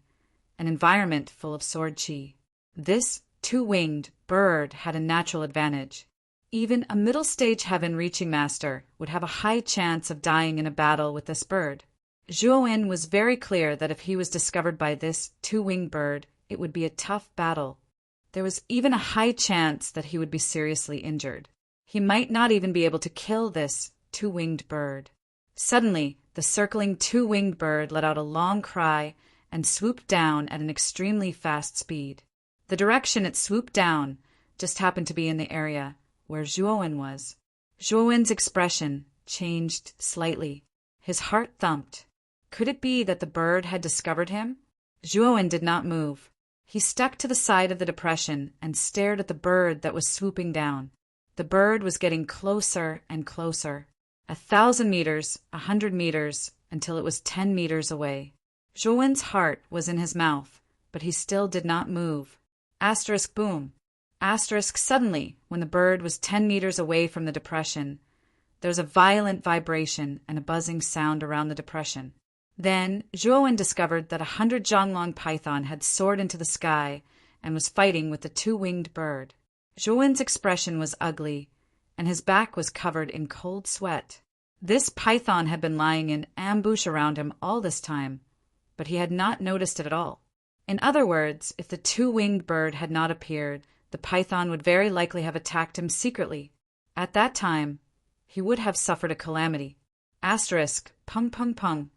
an environment full of sword qi. This two-winged bird had a natural advantage. Even a middle-stage heaven-reaching master would have a high chance of dying in a battle with this bird. Zhuowen was very clear that if he was discovered by this two-winged bird, it would be a tough battle. There was even a high chance that he would be seriously injured. He might not even be able to kill this two-winged bird. Suddenly, the circling two-winged bird let out a long cry and swooped down at an extremely fast speed. The direction it swooped down just happened to be in the area where Zhuowen was. Zhuowen's expression changed slightly. His heart thumped. Could it be that the bird had discovered him? Zhuowen did not move. He stuck to the side of the depression and stared at the bird that was swooping down. The bird was getting closer and closer. 1,000 meters, 100 meters, until it was 10 meters away. Zhuowen's heart was in his mouth, but he still did not move. Asterisk boom. Asterisk suddenly, when the bird was 10 meters away from the depression, there was a violent vibration and a buzzing sound around the depression. Then Zhuowen discovered that 100 Zhonglong python had soared into the sky and was fighting with the two-winged bird. Zhuowen's expression was ugly, and his back was covered in cold sweat. This python had been lying in ambush around him all this time, but he had not noticed it at all. In other words, if the two-winged bird had not appeared, the python would very likely have attacked him secretly. At that time, he would have suffered a calamity. Asterisk, pung pung pung.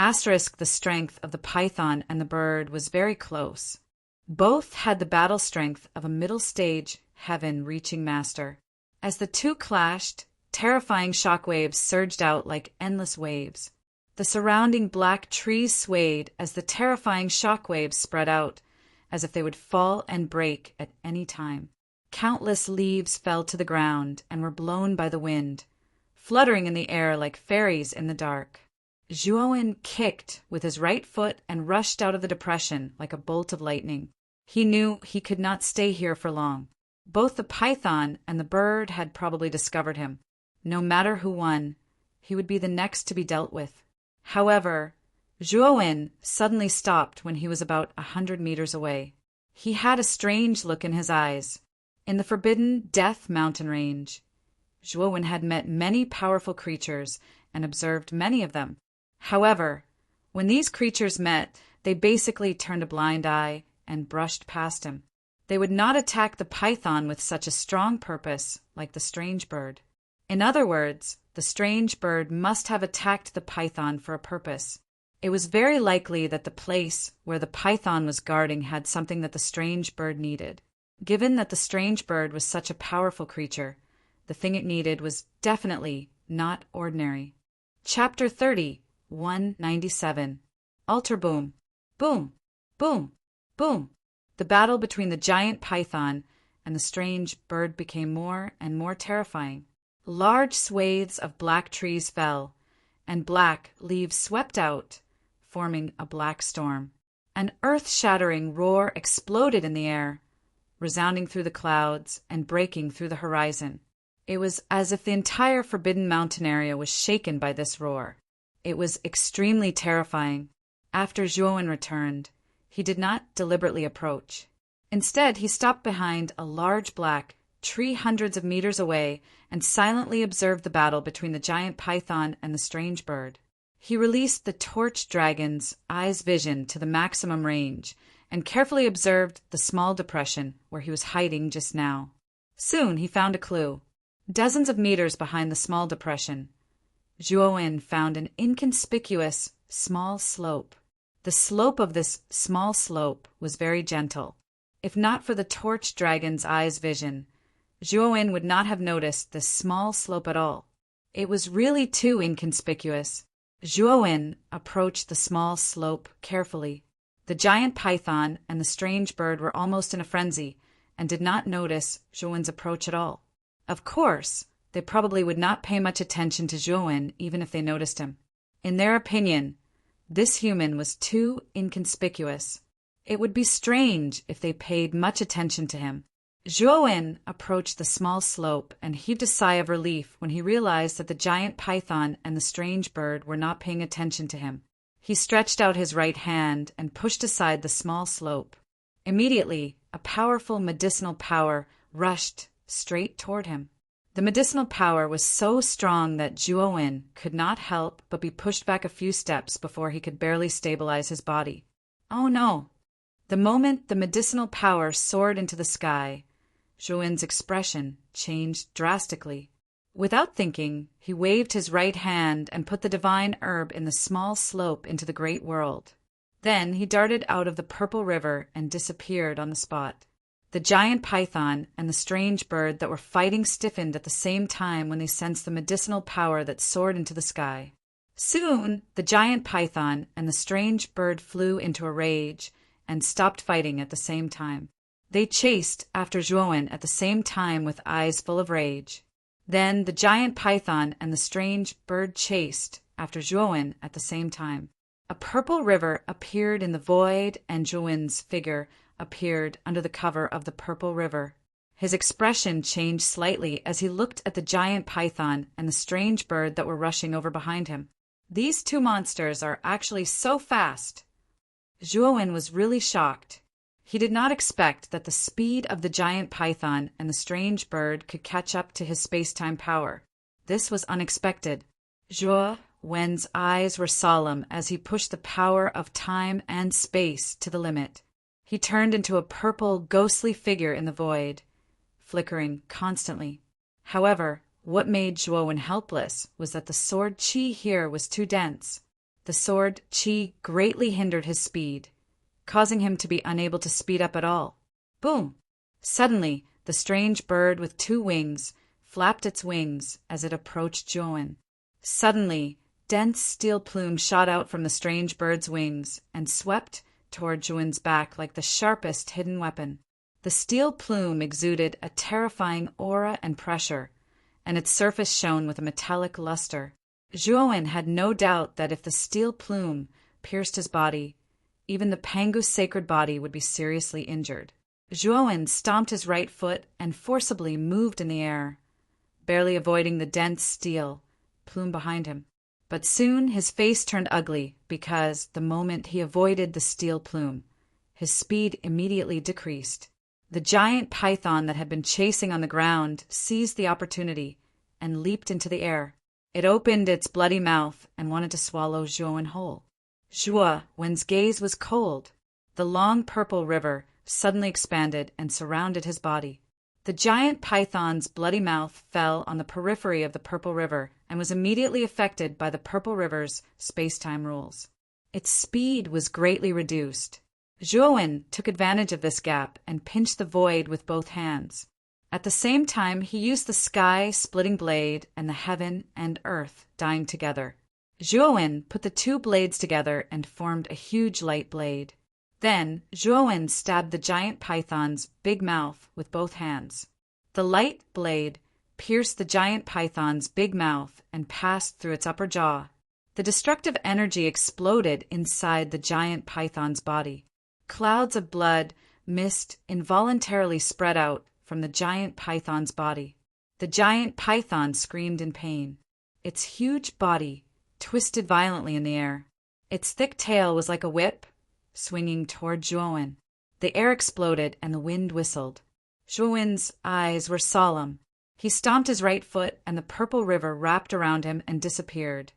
Asterisk the strength of the python and the bird was very close. Both had the battle strength of a middle-stage, heaven-reaching master. As the two clashed, terrifying shockwaves surged out like endless waves. The surrounding black trees swayed as the terrifying shockwaves spread out, as if they would fall and break at any time. Countless leaves fell to the ground and were blown by the wind, fluttering in the air like fairies in the dark. Zhuowen kicked with his right foot and rushed out of the depression like a bolt of lightning. He knew he could not stay here for long. Both the python and the bird had probably discovered him. No matter who won, he would be the next to be dealt with. However, Zhuowen suddenly stopped when he was about 100 meters away. He had a strange look in his eyes. In the forbidden Death Mountain range, Zhuowen had met many powerful creatures and observed many of them. However, when these creatures met, they basically turned a blind eye and brushed past him. They would not attack the python with such a strong purpose like the strange bird. In other words, the strange bird must have attacked the python for a purpose. It was very likely that the place where the python was guarding had something that the strange bird needed. Given that the strange bird was such a powerful creature, the thing it needed was definitely not ordinary. Chapter 30, 197. Altar boom. Boom. Boom. Boom. The battle between the giant python and the strange bird became more and more terrifying. Large swathes of black trees fell, and black leaves swept out, forming a black storm. An earth-shattering roar exploded in the air, resounding through the clouds and breaking through the horizon. It was as if the entire Forbidden Mountain area was shaken by this roar. It was extremely terrifying. After Zhuowen returned, he did not deliberately approach. Instead, he stopped behind a large black tree hundreds of meters away and silently observed the battle between the giant python and the strange bird. He released the torch dragon's eyes vision to the maximum range and carefully observed the small depression where he was hiding just now. Soon he found a clue. Dozens of meters behind the small depression, Zhuowen found an inconspicuous small slope. The slope of this small slope was very gentle. If not for the torch dragon's eyes vision, Zhuowen would not have noticed this small slope at all. It was really too inconspicuous. Zhuowen approached the small slope carefully. The giant python and the strange bird were almost in a frenzy and did not notice Zhuowen's approach at all. Of course, they probably would not pay much attention to Zhuowen even if they noticed him. In their opinion, this human was too inconspicuous. It would be strange if they paid much attention to him. Zhuowen approached the small slope and heaved a sigh of relief when he realized that the giant python and the strange bird were not paying attention to him. He stretched out his right hand and pushed aside the small slope. Immediately, a powerful medicinal power rushed straight toward him. The medicinal power was so strong that Zhuowen could not help but be pushed back a few steps before he could barely stabilize his body. Oh no! The moment the medicinal power soared into the sky, Zhuowen's expression changed drastically. Without thinking, he waved his right hand and put the divine herb in the small slope into the great world. Then he darted out of the purple river and disappeared on the spot. The giant python and the strange bird that were fighting stiffened at the same time when they sensed the medicinal power that soared into the sky. Soon, the giant python and the strange bird flew into a rage and stopped fighting at the same time. They chased after Zhuowen at the same time with eyes full of rage. Then the giant python and the strange bird chased after Zhuowen at the same time. A purple river appeared in the void and Zhuowen's figure appeared under the cover of the purple river. His expression changed slightly as he looked at the giant python and the strange bird that were rushing over behind him. These two monsters are actually so fast. Zhuowen was really shocked. He did not expect that the speed of the giant python and the strange bird could catch up to his space-time power. This was unexpected. Zhuowen's eyes were solemn as he pushed the power of time and space to the limit. He turned into a purple, ghostly figure in the void, flickering constantly. However, what made Zhuowen helpless was that the sword qi here was too dense. The The sword chi greatly hindered his speed, causing him to be unable to speed up at all. Boom! Suddenly, the strange bird with 2 wings flapped its wings as it approached Zhuowen. Suddenly, dense steel plumes shot out from the strange bird's wings and swept toward Zhuowen's back like the sharpest hidden weapon. The steel plume exuded a terrifying aura and pressure, and its surface shone with a metallic luster. Zhuowen had no doubt that if the steel plume pierced his body, even the Pangu's sacred body would be seriously injured. Zhuowen stomped his right foot and forcibly moved in the air, barely avoiding the dense steel plume behind him. But soon his face turned ugly because, the moment he avoided the steel plume, his speed immediately decreased. The giant python that had been chasing on the ground seized the opportunity and leaped into the air. It opened its bloody mouth and wanted to swallow Zhuowen whole. Zhuowen's gaze was cold. The long purple river suddenly expanded and surrounded his body. The giant python's bloody mouth fell on the periphery of the purple river and was immediately affected by the purple river's space-time rules. Its speed was greatly reduced. Zhuowen took advantage of this gap and pinched the void with both hands. At the same time, he used the sky-splitting blade and the heaven and earth dying together. Zhuowen put the 2 blades together and formed a huge light blade. Then, Zhuowen stabbed the giant python's big mouth with both hands. The light blade pierced the giant python's big mouth and passed through its upper jaw. The destructive energy exploded inside the giant python's body. Clouds of blood, mist involuntarily spread out from the giant python's body. The giant python screamed in pain. Its huge body twisted violently in the air. Its thick tail was like a whip, swinging toward Zhuowen. The air exploded and the wind whistled. Zhuowen's eyes were solemn. He stomped his right foot and the purple river wrapped around him and disappeared,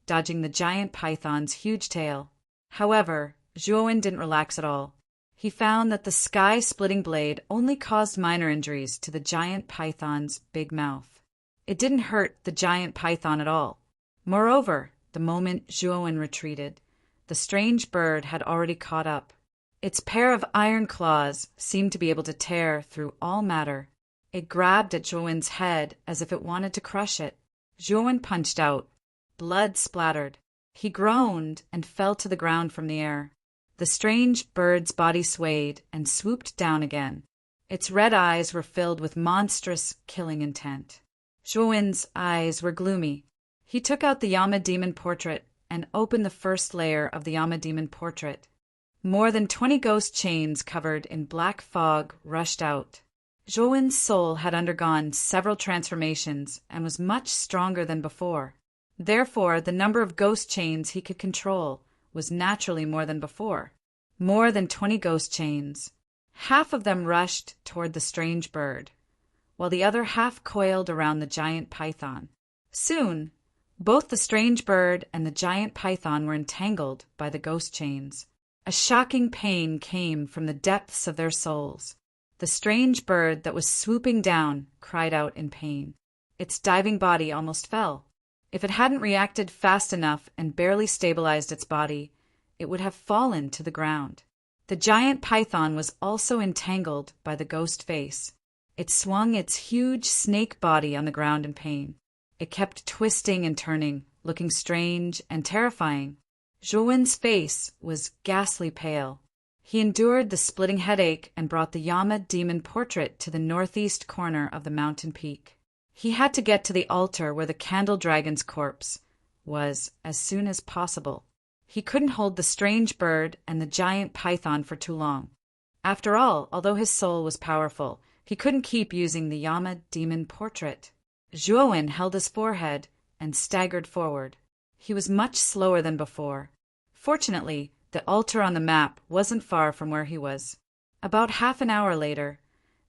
dodging the giant python's huge tail. However, Zhuowen didn't relax at all. He found that the sky-splitting blade only caused minor injuries to the giant python's big mouth. It didn't hurt the giant python at all. Moreover, the moment Zhuowen retreated, the strange bird had already caught up. Its pair of iron claws seemed to be able to tear through all matter. It grabbed at Zhuowen's head as if it wanted to crush it. Zhuowen punched out. Blood splattered. He groaned and fell to the ground from the air. The strange bird's body swayed and swooped down again. Its red eyes were filled with monstrous killing intent. Zhuowen's eyes were gloomy. He took out the Yama demon portrait and opened the first layer of the Yama demon portrait. More than 20 ghost chains covered in black fog rushed out. Zhuowen's soul had undergone several transformations and was much stronger than before. Therefore, the number of ghost chains he could control was naturally more than before. More than 20 ghost chains. Half of them rushed toward the strange bird, while the other half coiled around the giant python. Soon, both the strange bird and the giant python were entangled by the ghost chains. A shocking pain came from the depths of their souls. The strange bird that was swooping down cried out in pain. Its diving body almost fell. If it hadn't reacted fast enough and barely stabilized its body, it would have fallen to the ground. The giant python was also entangled by the ghost face. It swung its huge snake body on the ground in pain. It kept twisting and turning, looking strange and terrifying. Zhuowen's face was ghastly pale. He endured the splitting headache and brought the Yama demon portrait to the northeast corner of the mountain peak. He had to get to the altar where the candle dragon's corpse was as soon as possible. He couldn't hold the strange bird and the giant python for too long. After all, although his soul was powerful, he couldn't keep using the Yama demon portrait. Zhuowen held his forehead and staggered forward. He was much slower than before. Fortunately, the altar on the map wasn't far from where he was. About half an hour later,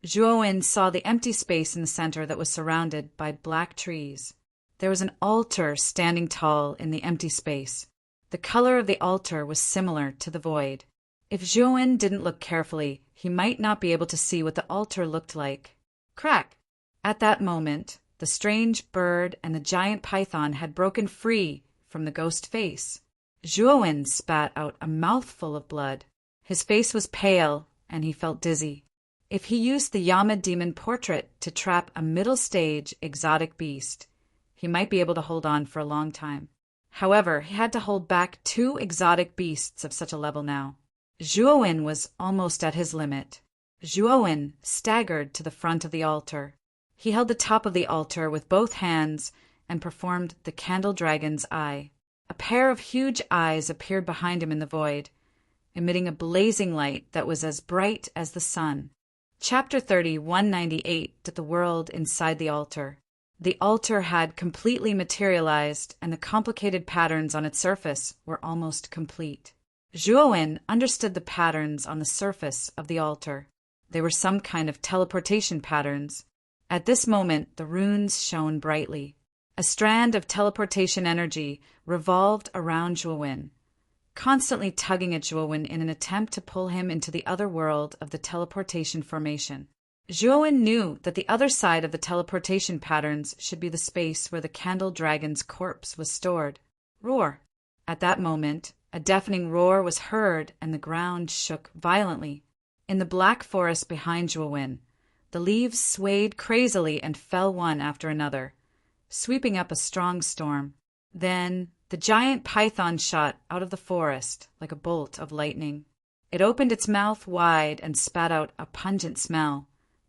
Zhuowen saw the empty space in the center that was surrounded by black trees. There was an altar standing tall in the empty space. The color of the altar was similar to the void. If Zhuowen didn't look carefully, he might not be able to see what the altar looked like. Crack! At that moment, the strange bird and the giant python had broken free from the ghost face. Zhuowen spat out a mouthful of blood. His face was pale, and he felt dizzy. If he used the Yama demon portrait to trap a middle-stage exotic beast, he might be able to hold on for a long time. However, he had to hold back 2 exotic beasts of such a level now. Zhuowen was almost at his limit. Zhuowen staggered to the front of the altar. He held the top of the altar with both hands and performed the candle dragon's eye. A pair of huge eyes appeared behind him in the void, emitting a blazing light that was as bright as the sun. Chapter 198 to the world inside the altar. The altar had completely materialized, and the complicated patterns on its surface were almost complete. Zhuowen understood the patterns on the surface of the altar. They were some kind of teleportation patterns. At this moment, the runes shone brightly. A strand of teleportation energy revolved around Zhuowen, constantly tugging at Zhuowen in an attempt to pull him into the other world of the teleportation formation. Zhuowen knew that the other side of the teleportation patterns should be the space where the candle dragon's corpse was stored. Roar! At that moment, a deafening roar was heard and the ground shook violently. In the black forest behind Zhuowen, the leaves swayed crazily and fell one after another, sweeping up a strong storm. Then the giant python shot out of the forest like a bolt of lightning. It opened its mouth wide and spat out a pungent smell,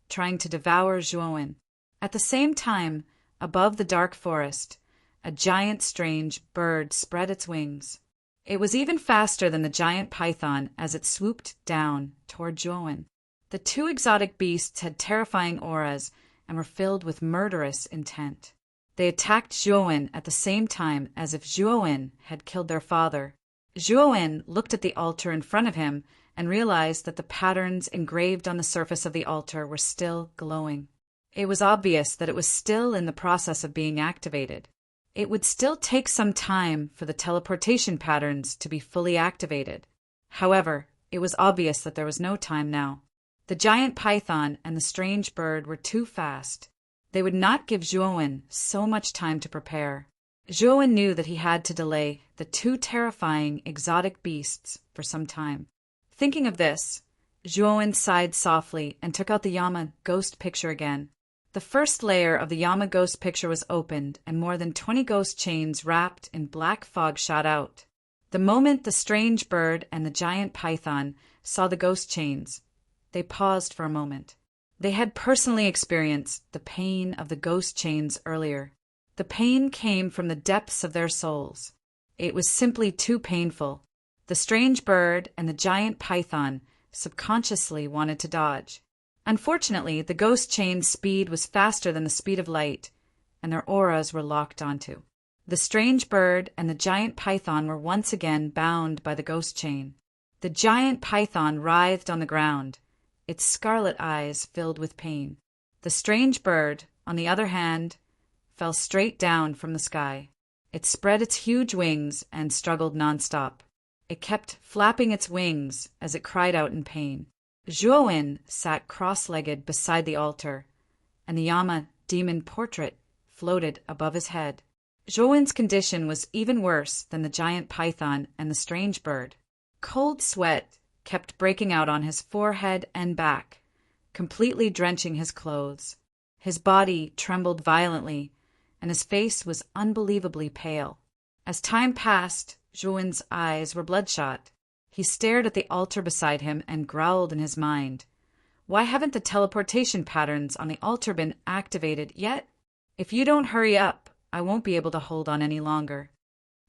trying to devour Zhuowen. At the same time, above the dark forest, a giant strange bird spread its wings. It was even faster than the giant python as it swooped down toward Zhuowen. The 2 exotic beasts had terrifying auras and were filled with murderous intent. They attacked Zhuowen at the same time as if Zhuowen had killed their father. Zhuowen looked at the altar in front of him and realized that the patterns engraved on the surface of the altar were still glowing. It was obvious that it was still in the process of being activated. It would still take some time for the teleportation patterns to be fully activated. However, it was obvious that there was no time now. The giant python and the strange bird were too fast. They would not give Zhuowen so much time to prepare. Zhuowen knew that he had to delay the 2 terrifying exotic beasts for some time. Thinking of this, Zhuowen sighed softly and took out the Yama ghost picture again. The first layer of the Yama ghost picture was opened, and more than 20 ghost chains wrapped in black fog shot out. The moment the strange bird and the giant python saw the ghost chains, they paused for a moment. They had personally experienced the pain of the ghost chains earlier. The pain came from the depths of their souls. It was simply too painful. The strange bird and the giant python subconsciously wanted to dodge. Unfortunately, the ghost chain's speed was faster than the speed of light, and their auras were locked onto. The strange bird and the giant python were once again bound by the ghost chain. The giant python writhed on the ground, its scarlet eyes filled with pain. The strange bird, on the other hand, fell straight down from the sky. It spread its huge wings and struggled nonstop. It kept flapping its wings as it cried out in pain. Zhuowen sat cross-legged beside the altar, and the Yama demon portrait floated above his head. Zhuowen's condition was even worse than the giant python and the strange bird. Cold sweat kept breaking out on his forehead and back, completely drenching his clothes. His body trembled violently, and his face was unbelievably pale. As time passed, Zhuowen's eyes were bloodshot. He stared at the altar beside him and growled in his mind. Why haven't the teleportation patterns on the altar been activated yet? If you don't hurry up, I won't be able to hold on any longer.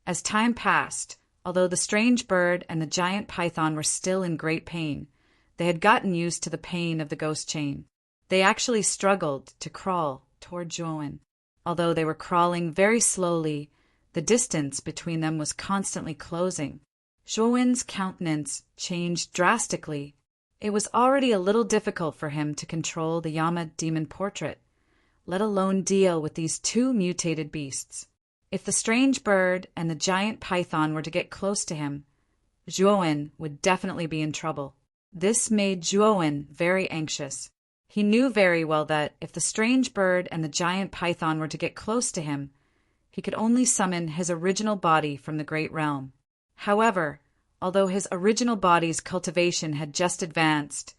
As time passed, although the strange bird and the giant python were still in great pain, they had gotten used to the pain of the ghost chain. They actually struggled to crawl toward Zhuowen. Although they were crawling very slowly, the distance between them was constantly closing. Zhuowen's countenance changed drastically. It was already a little difficult for him to control the Yama demon portrait, let alone deal with these 2 mutated beasts. If the strange bird and the giant python were to get close to him, Zhuowen would definitely be in trouble. This made Zhuowen very anxious. He knew very well that if the strange bird and the giant python were to get close to him, he could only summon his original body from the great realm. However, although his original body's cultivation had just advanced,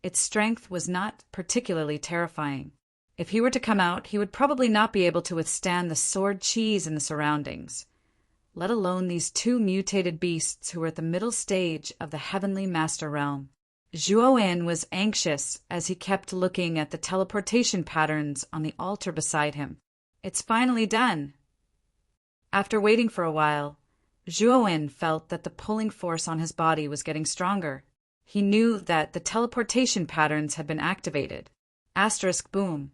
its strength was not particularly terrifying. If he were to come out, he would probably not be able to withstand the sword cheese in the surroundings, let alone these two mutated beasts who were at the middle stage of the heavenly master realm. Zhuo-in was anxious as he kept looking at the teleportation patterns on the altar beside him. It's finally done. After waiting for a while, Zhuo-in felt that the pulling force on his body was getting stronger. He knew that the teleportation patterns had been activated. Asterisk boom.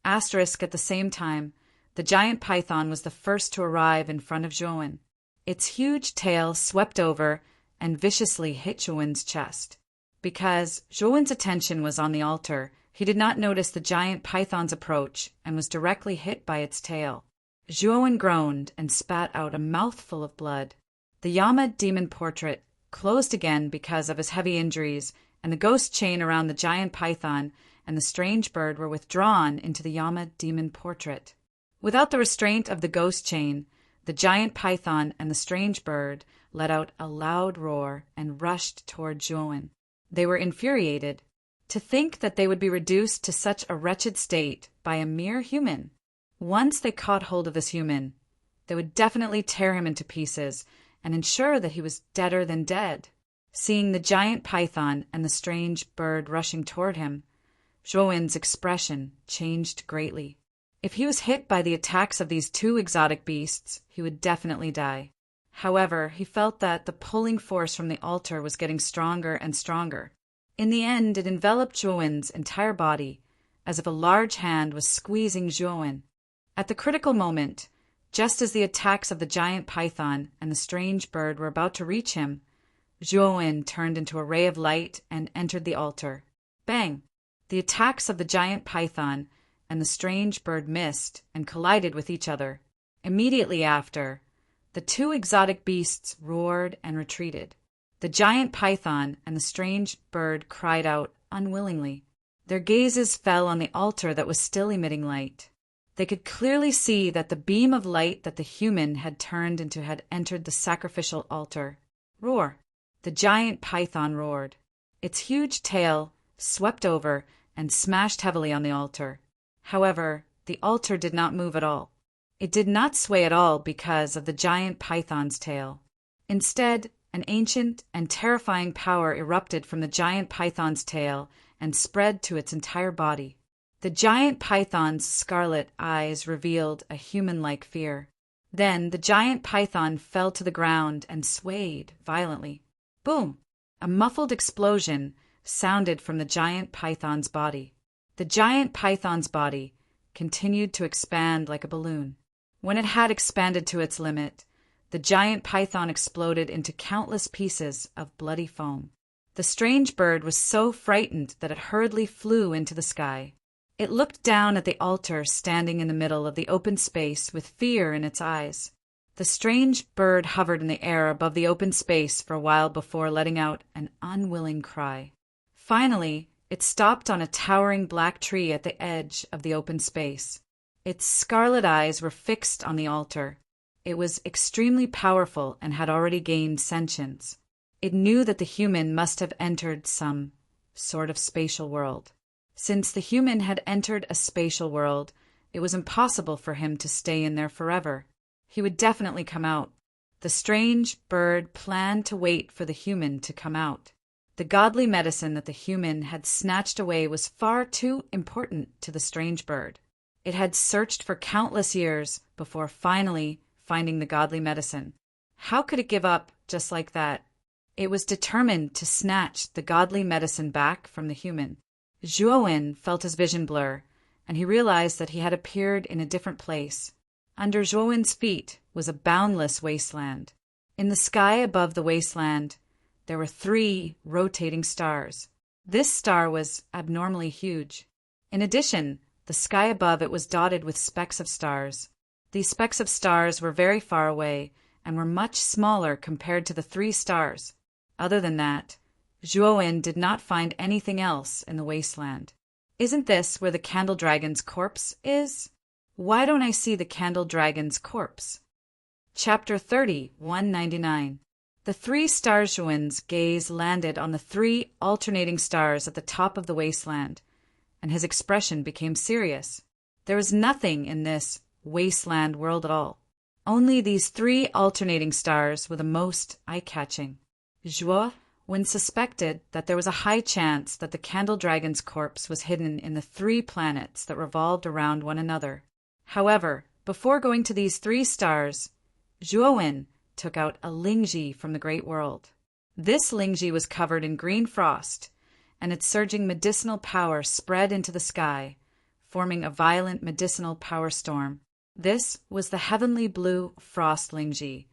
Asterisk at the same time, the giant python was the first to arrive in front of Zhuo-in. Its huge tail swept over and viciously hit Zhuo-in's chest. Because Zhuo-in's attention was on the altar, he did not notice the giant python's approach and was directly hit by its tail. Zhuo-in groaned and spat out a mouthful of blood. The Yama demon portrait closed again because of his heavy injuries, and the ghost chain around the giant python and the strange bird were withdrawn into the Yama demon portrait. Without the restraint of the ghost chain, the giant python and the strange bird let out a loud roar and rushed toward Zhuo-in. They were infuriated. To think that they would be reduced to such a wretched state by a mere human. Once they caught hold of this human, they would definitely tear him into pieces and ensure that he was deader than dead. Seeing the giant python and the strange bird rushing toward him, Zhuo-in's expression changed greatly. If he was hit by the attacks of these two exotic beasts, he would definitely die. However, he felt that the pulling force from the altar was getting stronger and stronger. In the end, it enveloped Zhuo-in's entire body, as if a large hand was squeezing Zhuo-in. At the critical moment, just as the attacks of the giant python and the strange bird were about to reach him, Zhuo-in turned into a ray of light and entered the altar. Bang! The attacks of the giant python and the strange bird missed and collided with each other. Immediately after, the two exotic beasts roared and retreated. The giant python and the strange bird cried out unwillingly. Their gazes fell on the altar that was still emitting light. They could clearly see that the beam of light that the human had turned into had entered the sacrificial altar. Roar! The giant python roared. Its huge tail swept over and smashed heavily on the altar. However, the altar did not move at all. It did not sway at all because of the giant python's tail. Instead, an ancient and terrifying power erupted from the giant python's tail and spread to its entire body. The giant python's scarlet eyes revealed a human-like fear. Then the giant python fell to the ground and swayed violently. Boom! A muffled explosion sounded from the giant python's body. The giant python's body continued to expand like a balloon. When it had expanded to its limit, the giant python exploded into countless pieces of bloody foam. The strange bird was so frightened that it hurriedly flew into the sky. It looked down at the altar standing in the middle of the open space with fear in its eyes. The strange bird hovered in the air above the open space for a while before letting out an unwilling cry. Finally, it stopped on a towering black tree at the edge of the open space. Its scarlet eyes were fixed on the altar. It was extremely powerful and had already gained sentience. It knew that the human must have entered some sort of spatial world. Since the human had entered a spatial world, it was impossible for him to stay in there forever. He would definitely come out. The strange bird planned to wait for the human to come out. The godly medicine that the human had snatched away was far too important to the strange bird. It had searched for countless years before finally finding the godly medicine. How could it give up just like that? It was determined to snatch the godly medicine back from the human. Zhuo-in felt his vision blur, and he realized that he had appeared in a different place. Under Zhuo-in's feet was a boundless wasteland. In the sky above the wasteland, there were 3 rotating stars. This star was abnormally huge. In addition, the sky above it was dotted with specks of stars. These specks of stars were very far away and were much smaller compared to the 3 stars. Other than that, Zhuo-in did not find anything else in the wasteland. Isn't this where the candle dragon's corpse is? Why don't I see the candle dragon's corpse? Chapter 30, 199. The 3-star Zhuan's gaze landed on the 3 alternating stars at the top of the wasteland, and his expression became serious. There was nothing in this wasteland world at all. Only these 3 alternating stars were the most eye-catching. Zhuo suspected that there was a high chance that the Candle Dragon's corpse was hidden in the 3 planets that revolved around one another. However, before going to these 3 stars, Zhuo took out a Lingji from the Great World. This Lingji was covered in green frost, and its surging medicinal power spread into the sky, forming a violent medicinal power storm. This was the heavenly blue frost Lingji,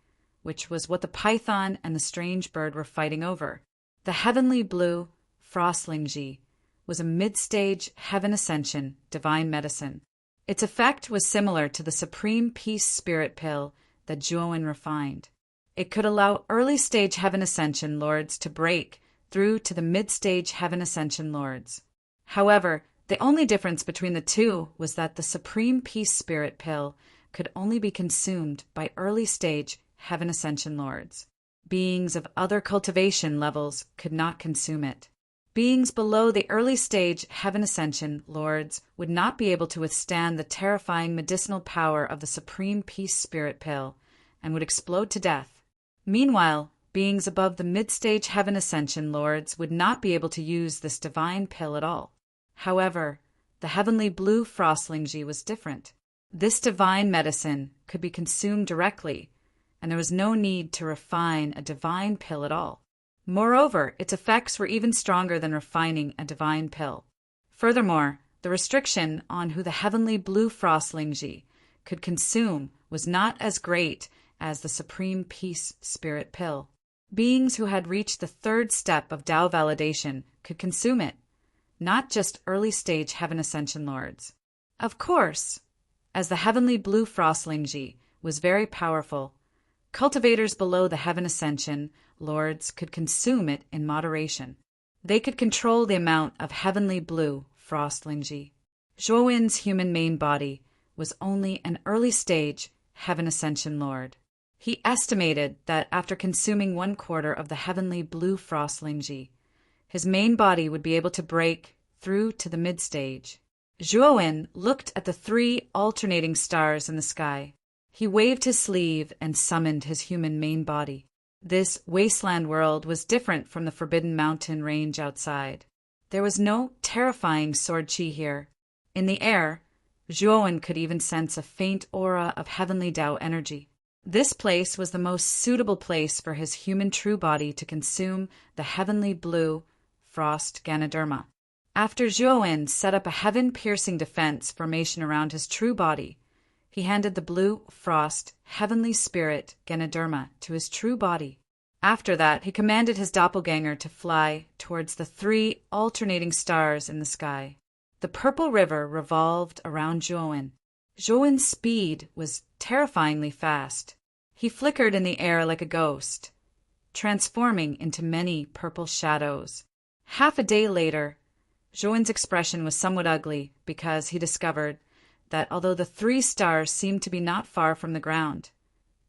which was what the python and the strange bird were fighting over. The heavenly blue frost Lingji was a mid-stage heaven ascension divine medicine. Its effect was similar to the supreme peace spirit pill that Zhuo refined. It could allow early-stage heaven ascension lords to break through to the mid-stage heaven ascension lords. However, the only difference between the two was that the supreme peace spirit pill could only be consumed by early-stage heaven ascension lords. Beings of other cultivation levels could not consume it. Beings below the early-stage heaven ascension lords would not be able to withstand the terrifying medicinal power of the supreme peace spirit pill and would explode to death. Meanwhile, beings above the mid-stage heaven ascension lords would not be able to use this divine pill at all. However, the heavenly blue frost Lingji was different. This divine medicine could be consumed directly, and there was no need to refine a divine pill at all. Moreover, its effects were even stronger than refining a divine pill. Furthermore, the restriction on who the heavenly blue frost Lingji could consume was not as great as the supreme peace spirit pill. Beings who had reached the 3rd step of Tao validation could consume it, not just early-stage heaven ascension lords. Of course, as the heavenly blue frost Lingji was very powerful, cultivators below the heaven ascension lords could consume it in moderation. They could control the amount of heavenly blue frost Lingji. Zhuowen's human main body was only an early-stage heaven ascension lord. He estimated that after consuming 1/4 of the heavenly blue frost Lingji, his main body would be able to break through to the mid-stage. Zhuo looked at the 3 alternating stars in the sky. He waved his sleeve and summoned his human main body. This wasteland world was different from the Forbidden Mountain range outside. There was no terrifying sword chi here. In the air, Zhuo could even sense a faint aura of heavenly Tao energy. This place was the most suitable place for his human true body to consume the heavenly blue frost Ganoderma. After Zhuo set up a heaven-piercing defense formation around his true body, he handed the blue frost heavenly spirit Ganoderma to his true body. After that, he commanded his doppelganger to fly towards the 3 alternating stars in the sky. The purple river revolved around Zhuo. Zhuo's speed was terrifyingly fast. He flickered in the air like a ghost, transforming into many purple shadows. Half a day later, Zhuo's expression was somewhat ugly because he discovered that although the 3 stars seemed to be not far from the ground,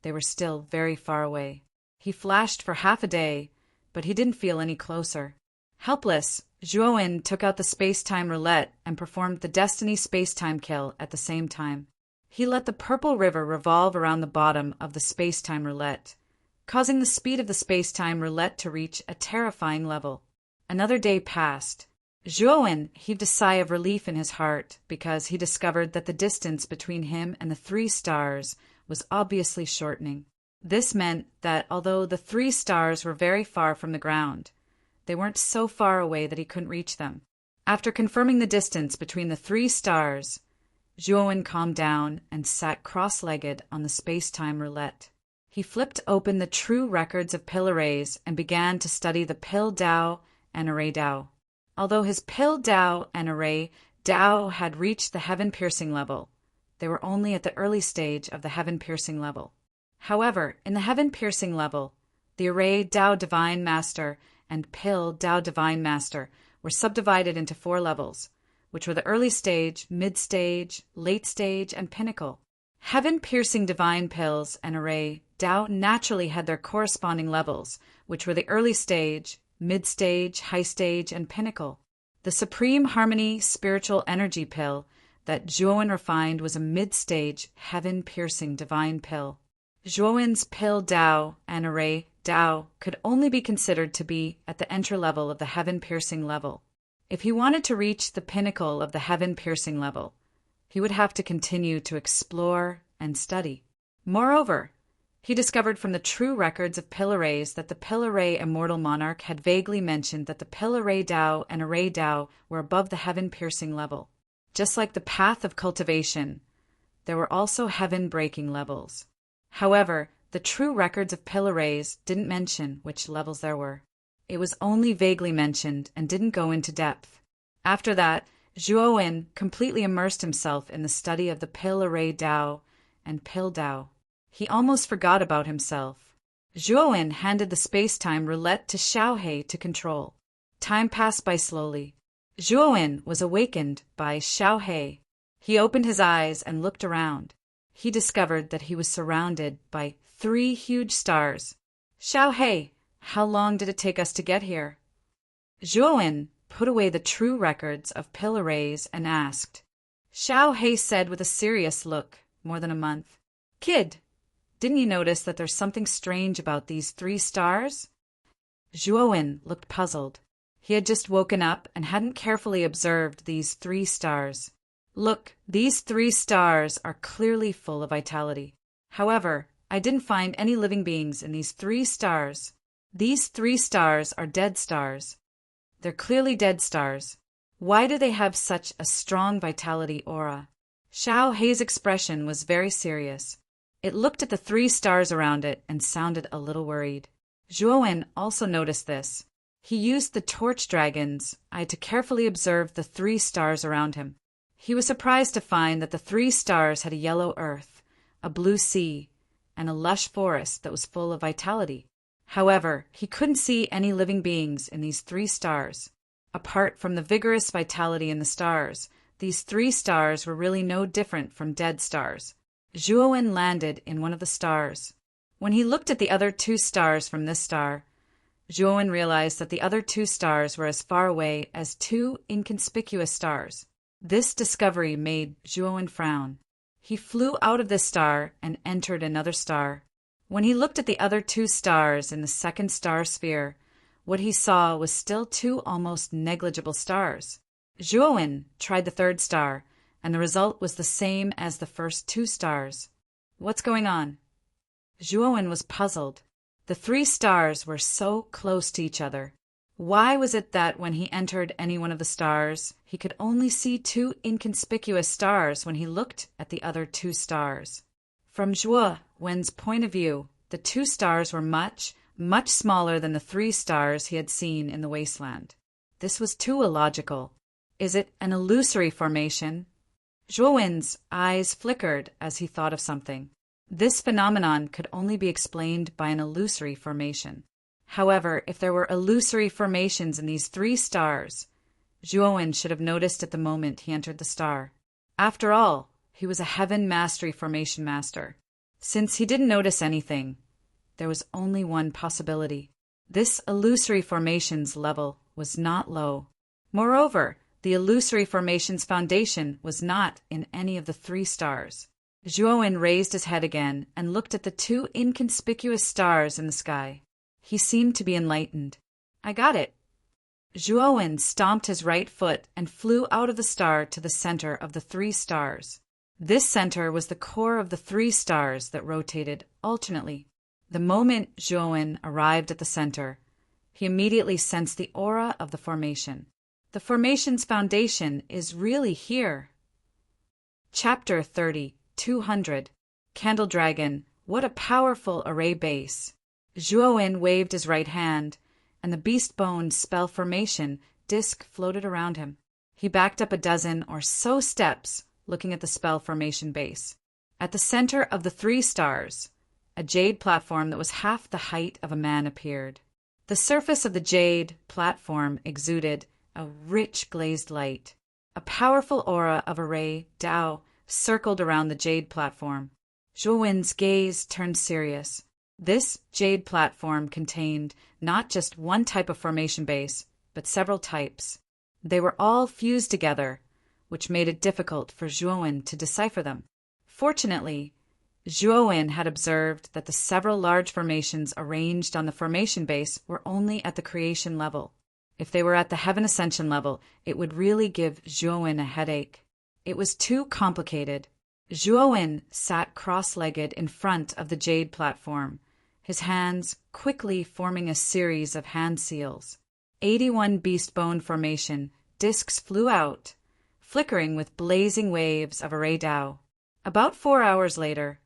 they were still very far away. He flashed for half a day, but he didn't feel any closer. Helpless, Zhuo took out the space-time roulette and performed the Destiny space-time kill at the same time. He let the purple river revolve around the bottom of the space-time roulette, causing the speed of the space-time roulette to reach a terrifying level. Another day passed. Zhuo heaved a sigh of relief in his heart because he discovered that the distance between him and the 3 stars was obviously shortening. This meant that although the 3 stars were very far from the ground, they weren't so far away that he couldn't reach them. After confirming the distance between the 3 stars, Zhuo calmed down and sat cross-legged on the space-time roulette. He flipped open the true records of pill arrays and began to study the pill Tao and array Tao. Although his pill Tao and array Tao had reached the heaven-piercing level, they were only at the early stage of the heaven-piercing level. However, in the heaven-piercing level, the array Tao Divine Master and pill Tao Divine Master were subdivided into 4 levels, which were the early stage, mid-stage, late stage, and pinnacle. Heaven-piercing divine pills and array Tao naturally had their corresponding levels, which were the early stage, mid-stage, high stage, and pinnacle. The Supreme Harmony Spiritual Energy Pill that Zhuowen refined was a mid-stage, heaven-piercing divine pill. Zhuowen's pill Tao and array Tao could only be considered to be at the entry-level of the heaven-piercing level. If he wanted to reach the pinnacle of the heaven-piercing level, he would have to continue to explore and study. Moreover, he discovered from the true records of pill arrays that the pill array Immortal Monarch had vaguely mentioned that the pill array Tao and array Tao were above the heaven-piercing level. Just like the path of cultivation, there were also heaven-breaking levels. However, the true records of pill arrays didn't mention which levels there were. It was only vaguely mentioned and didn't go into depth. After that, Zhuowen completely immersed himself in the study of the pill array Tao and pill Tao. He almost forgot about himself. Zhuowen handed the space-time roulette to Xiaohe to control. Time passed by slowly. Zhuowen was awakened by Xiaohe. He opened his eyes and looked around. He discovered that he was surrounded by 3 huge stars. Xiaohe, how long did it take us to get here? Zhuowen put away the true records of pill arrays and asked. Xiaohe said with a serious look, more than a month. Kid, didn't you notice that there's something strange about these 3 stars? Zhuowen looked puzzled. He had just woken up and hadn't carefully observed these 3 stars. Look, these 3 stars are clearly full of vitality. However, I didn't find any living beings in these 3 stars. These 3 stars are dead stars. They're clearly dead stars. Why do they have such a strong vitality aura? Xiaohe's expression was very serious. It looked at the 3 stars around it and sounded a little worried. Zhuowen also noticed this. He used the torch dragon's eye to carefully observe the 3 stars around him. He was surprised to find that the 3 stars had a yellow earth, a blue sea, and a lush forest that was full of vitality. However, he couldn't see any living beings in these 3 stars. Apart from the vigorous vitality in the stars, these 3 stars were really no different from dead stars. Zhuowen landed in one of the stars. When he looked at the other 2 stars from this star, Zhuowen realized that the other 2 stars were as far away as 2 inconspicuous stars. This discovery made Zhuowen frown. He flew out of this star and entered another star. When he looked at the other 2 stars in the second star sphere, what he saw was still 2 almost negligible stars. Zhuowen tried the 3rd star, and the result was the same as the first 2 stars. What's going on? Zhuowen was puzzled. The 3 stars were so close to each other. Why was it that when he entered any one of the stars, he could only see 2 inconspicuous stars when he looked at the other 2 stars? From Zhuowen's point of view, the 2 stars were much, much smaller than the 3 stars he had seen in the wasteland. This was too illogical. Is it an illusory formation? Zhuowen's eyes flickered as he thought of something. This phenomenon could only be explained by an illusory formation. However, if there were illusory formations in these 3 stars, Zhuowen should have noticed at the moment he entered the star. After all, he was a heaven mastery formation master. Since he didn't notice anything, there was only one possibility. This illusory formations level was not low. Moreover, the illusory formations foundation was not in any of the 3 stars. Zhuowen raised his head again and looked at the 2 inconspicuous stars in the sky. He seemed to be enlightened. I got it. Zhuowen stomped his right foot and flew out of the star to the center of the 3 stars. This center was the core of the 3 stars that rotated alternately. The moment Zhuowen arrived at the center, he immediately sensed the aura of the formation. The formation's foundation is really here. Chapter 30, 200. Candle Dragon, what a powerful array base. Zhuowen waved his right hand, and the beast bone spell formation disc floated around him. He backed up a dozen or so steps, looking at the spell formation base. At the center of the 3 stars, a jade platform that was half the height of a man appeared. The surface of the jade platform exuded a rich glazed light. A powerful aura of array Tao circled around the jade platform. Zhuowen's gaze turned serious. This jade platform contained not just one type of formation base, but several types. They were all fused together, which made it difficult for Zhuowen to decipher them. Fortunately, Zhuowen had observed that the several large formations arranged on the formation base were only at the creation level. If they were at the heaven ascension level, it would really give Zhuowen a headache. It was too complicated. Zhuowen sat cross-legged in front of the jade platform, his hands quickly forming a series of hand seals. 81 beast bone formation discs flew out, flickering with blazing waves of array Dao. About 4 hours later,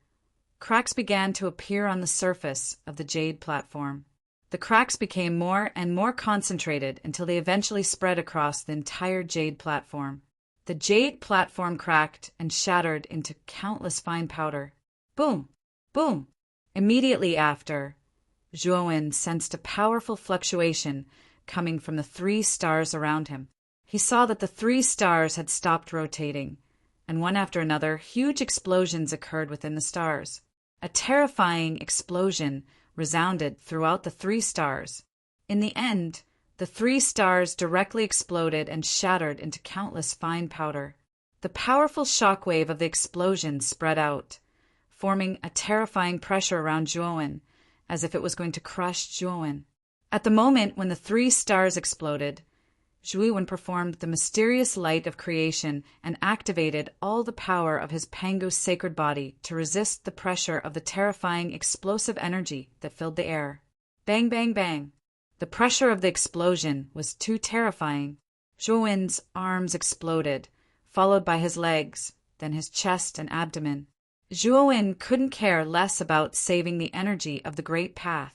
cracks began to appear on the surface of the jade platform. The cracks became more and more concentrated until they eventually spread across the entire jade platform. The jade platform cracked and shattered into countless fine powder. Boom! Boom! Immediately after, Zhuowen sensed a powerful fluctuation coming from the 3 stars around him. He saw that the 3 stars had stopped rotating, and one after another, huge explosions occurred within the stars. A terrifying explosion resounded throughout the 3 stars. In the end, the 3 stars directly exploded and shattered into countless fine powder. The powerful shockwave of the explosion spread out, forming a terrifying pressure around Zhuowen, as if it was going to crush Zhuowen. At the moment when the 3 stars exploded, Zhuowen performed the mysterious light of creation and activated all the power of his Pangu's sacred body to resist the pressure of the terrifying explosive energy that filled the air. Bang, bang, bang. The pressure of the explosion was too terrifying. Zhuowen's arms exploded, followed by his legs, then his chest and abdomen. Zhuowen couldn't care less about saving the energy of the Great Path.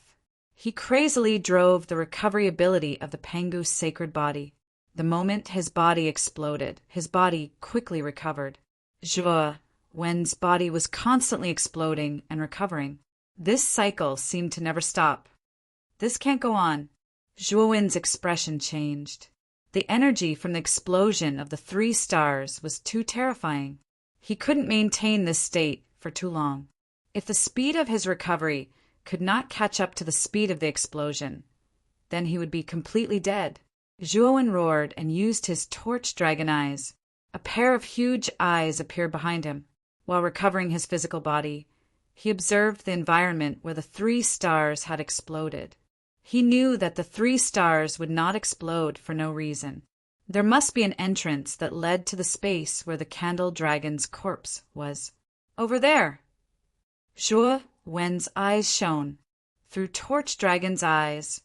He crazily drove the recovery ability of the Pangu's sacred body. The moment his body exploded, his body quickly recovered. Zhuowen's body was constantly exploding and recovering. This cycle seemed to never stop. This can't go on. Zhuowen's expression changed. The energy from the explosion of the 3 stars was too terrifying. He couldn't maintain this state for too long. If the speed of his recovery could not catch up to the speed of the explosion, then he would be completely dead. Zhuowen roared and used his torch dragon eyes. A pair of huge eyes appeared behind him. While recovering his physical body, he observed the environment where the 3 stars had exploded. He knew that the 3 stars would not explode for no reason. There must be an entrance that led to the space where the candle dragon's corpse was. Over there! Zhuowen's eyes shone. Through torch dragon's eyes,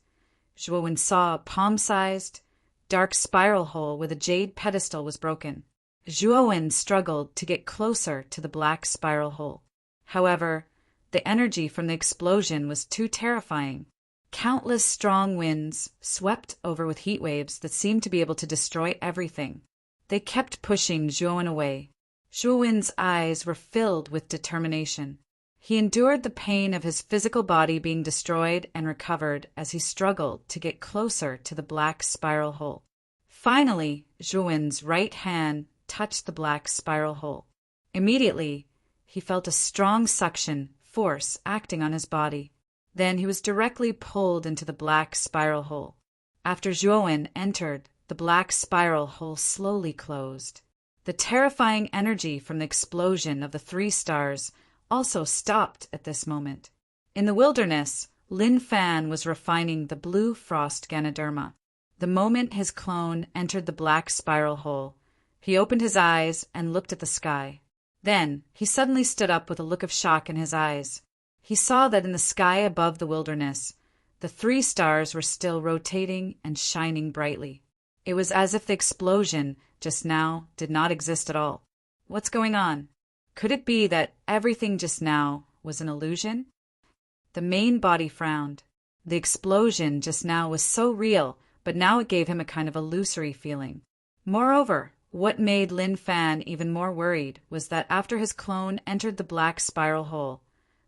Zhuowen saw a palm-sized, dark spiral hole where the jade pedestal was broken. Zhuowen struggled to get closer to the black spiral hole. However, the energy from the explosion was too terrifying. Countless strong winds swept over with heat waves that seemed to be able to destroy everything. They kept pushing Zhuowen away. Zhuowen's eyes were filled with determination. He endured the pain of his physical body being destroyed and recovered as he struggled to get closer to the black spiral hole. Finally, Zhuowen's right hand touched the black spiral hole. Immediately, he felt a strong suction force acting on his body. Then he was directly pulled into the black spiral hole. After Zhuowen entered, the black spiral hole slowly closed. The terrifying energy from the explosion of the 3 stars also stopped at this moment. In the wilderness, Lin Fan was refining the blue frost Ganoderma. The moment his clone entered the black spiral hole, he opened his eyes and looked at the sky. Then he suddenly stood up with a look of shock in his eyes. He saw that in the sky above the wilderness, the 3 stars were still rotating and shining brightly. It was as if the explosion just now did not exist at all. What's going on? Could it be that everything just now was an illusion? The main body frowned. The explosion just now was so real, but now it gave him a kind of illusory feeling. Moreover, what made Lin Fan even more worried was that after his clone entered the black spiral hole,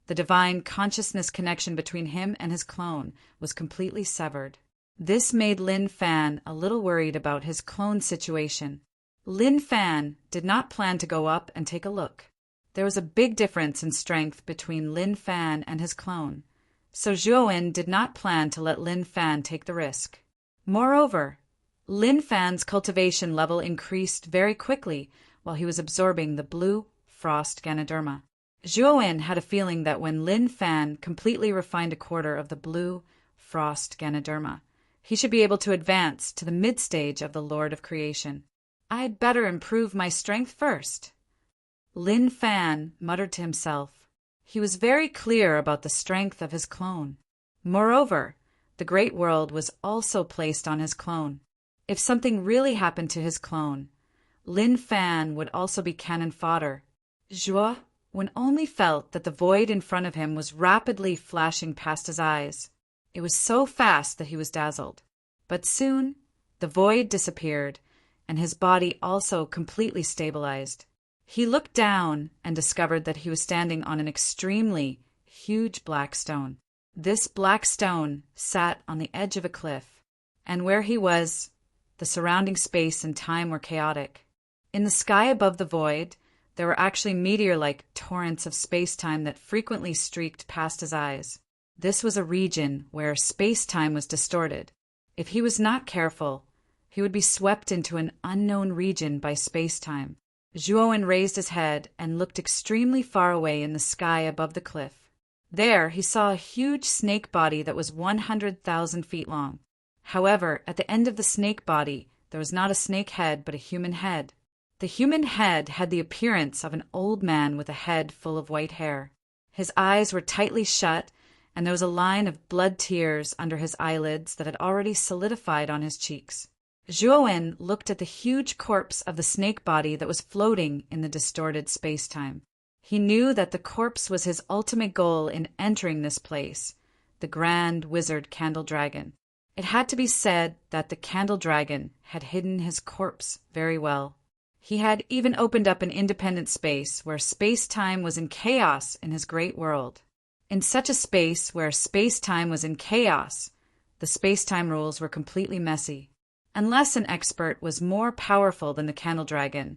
the divine consciousness connection between him and his clone was completely severed. This made Lin Fan a little worried about his clone situation. Lin Fan did not plan to go up and take a look. There was a big difference in strength between Lin Fan and his clone, so Zhuo did not plan to let Lin Fan take the risk. Moreover, Lin Fan's cultivation level increased very quickly while he was absorbing the blue frost Ganoderma. Zhuo had a feeling that when Lin Fan completely refined a quarter of the blue frost Ganoderma, he should be able to advance to the mid-stage of the Lord of Creation. I'd better improve my strength first. Lin Fan muttered to himself. He was very clear about the strength of his clone. Moreover, the Great World was also placed on his clone. If something really happened to his clone, Lin Fan would also be cannon fodder. Zhuo only felt that the void in front of him was rapidly flashing past his eyes. It was so fast that he was dazzled. But soon, the void disappeared, and his body also completely stabilized. He looked down and discovered that he was standing on an extremely huge black stone. This black stone sat on the edge of a cliff, and where he was, the surrounding space and time were chaotic. In the sky above the void, there were actually meteor-like torrents of space-time that frequently streaked past his eyes. This was a region where space-time was distorted. If he was not careful, he would be swept into an unknown region by space-time. Zhuo raised his head and looked extremely far away in the sky above the cliff. There he saw a huge snake body that was 100,000 feet long. However, at the end of the snake body, there was not a snake head but a human head. The human head had the appearance of an old man with a head full of white hair. His eyes were tightly shut, and there was a line of blood tears under his eyelids that had already solidified on his cheeks. Zhuo looked at the huge corpse of the snake body that was floating in the distorted space-time. He knew that the corpse was his ultimate goal in entering this place, the Grand Wizard Candle Dragon. It had to be said that the Candle Dragon had hidden his corpse very well. He had even opened up an independent space where space-time was in chaos in his great world. In such a space where space-time was in chaos, the space-time rules were completely messy. Unless an expert was more powerful than the Candle Dragon,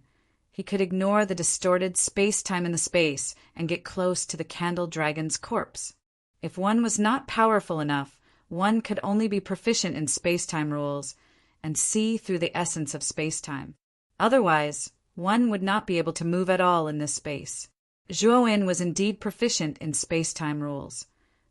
he could ignore the distorted space-time in the space and get close to the Candle Dragon's corpse. If one was not powerful enough, one could only be proficient in space-time rules and see through the essence of space-time. Otherwise, one would not be able to move at all in this space. Zhuo was indeed proficient in space-time rules,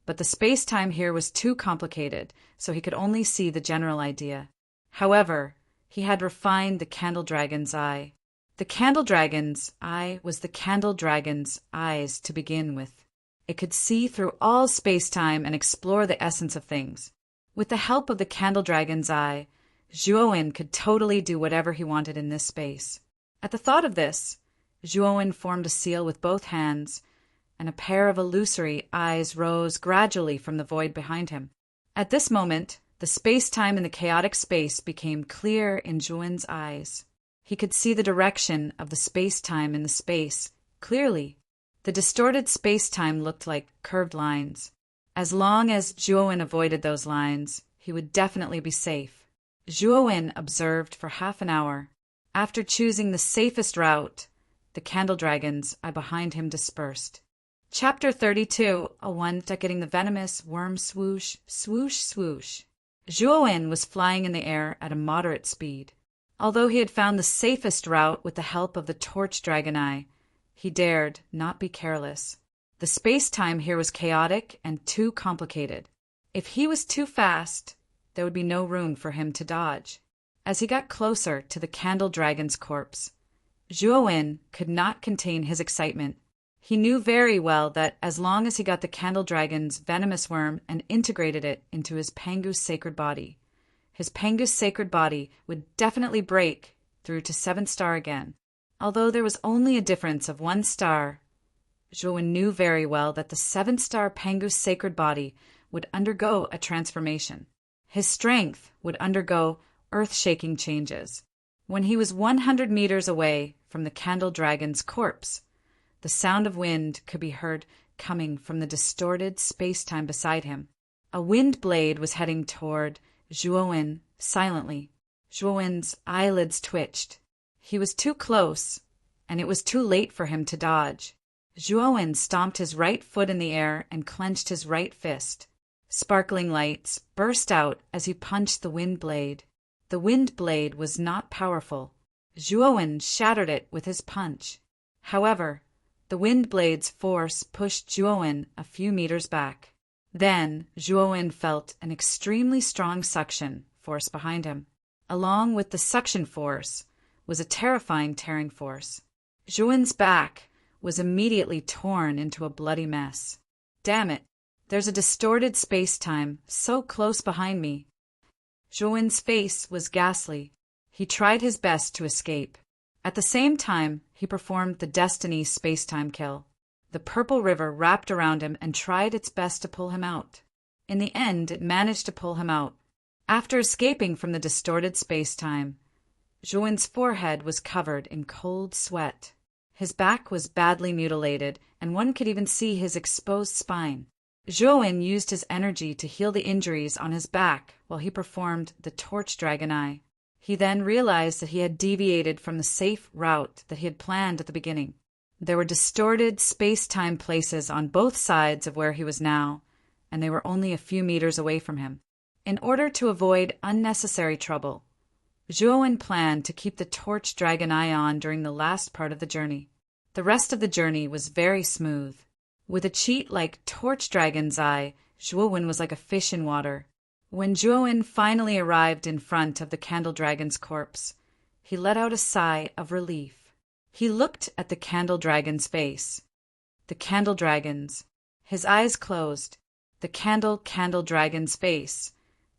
but the space-time here was too complicated, so he could only see the general idea. However, he had refined the Candle Dragon's eye. The Candle Dragon's eye was the Candle Dragon's eyes to begin with. It could see through all space-time and explore the essence of things. With the help of the Candle Dragon's eye, Zhuo could totally do whatever he wanted in this space. At the thought of this, Zhuo formed a seal with both hands, and a pair of illusory eyes rose gradually from the void behind him. At this moment, the space-time in the chaotic space became clear in Zhuo's eyes. He could see the direction of the space-time in the space clearly. The distorted space-time looked like curved lines. As long as Zhuo avoided those lines, he would definitely be safe. Zhuo observed for half an hour. After choosing the safest route, the Candle Dragon's eye behind him dispersed. Chapter 32, a one getting the venomous worm swoosh, swoosh, swoosh. Zhuo was flying in the air at a moderate speed. Although he had found the safest route with the help of the Torch Dragon Eye, he dared not be careless. The space-time here was chaotic and too complicated. If he was too fast, there would be no room for him to dodge. As he got closer to the Candle Dragon's corpse, Zhuo could not contain his excitement. He knew very well that as long as he got the Candle Dragon's venomous worm and integrated it into his Pangu's sacred body, his Pangu's sacred body would definitely break through to 7th star again. Although there was only a difference of 1 star, Zhuo knew very well that the 7th star Pangu's sacred body would undergo a transformation. His strength would undergo earth-shaking changes. When he was 100 meters away from the Candle Dragon's corpse, the sound of wind could be heard coming from the distorted space-time beside him. A wind blade was heading toward Zhuo silently. Zhuo's eyelids twitched. He was too close, and it was too late for him to dodge. Zhuowen stomped his right foot in the air and clenched his right fist. Sparkling lights burst out as he punched the wind blade. The wind blade was not powerful. Zhuowen shattered it with his punch. However, the wind blade's force pushed Zhuowen a few meters back. Then Zhuowen felt an extremely strong suction force behind him. Along with the suction force was a terrifying tearing force. Zhuowen's back was immediately torn into a bloody mess. Damn it! There's a distorted space-time so close behind me. Zhuowen's face was ghastly. He tried his best to escape. At the same time, he performed the Destiny space-time kill. The purple river wrapped around him and tried its best to pull him out. In the end, it managed to pull him out. After escaping from the distorted space-time, Zhuowen's forehead was covered in cold sweat. His back was badly mutilated, and one could even see his exposed spine. Zhuowen used his energy to heal the injuries on his back while he performed the Torch Dragon Eye. He then realized that he had deviated from the safe route that he had planned at the beginning. There were distorted space-time places on both sides of where he was now, and they were only a few meters away from him. In order to avoid unnecessary trouble, Zhuowen planned to keep the Torch Dragon Eye on during the last part of the journey. The rest of the journey was very smooth. With a cheat like Torch Dragon's Eye, Zhuowen was like a fish in water. When Zhuowen finally arrived in front of the Candle Dragon's corpse, he let out a sigh of relief. He looked at the Candle Dragon's face. The Candle Dragon's. His eyes closed. The Candle Dragon's face.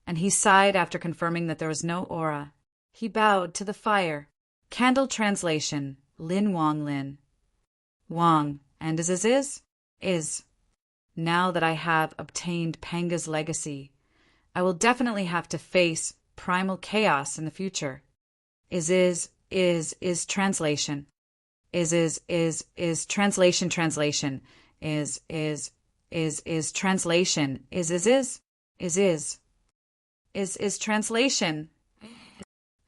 And he sighed after confirming that there was no aura. He bowed to the fire. Candle translation, Lin Wang Lin. Wang, and is. Now that I have obtained Panga's legacy, I will definitely have to face primal chaos in the future. Is translation. Is translation translation. Is translation. Is translation.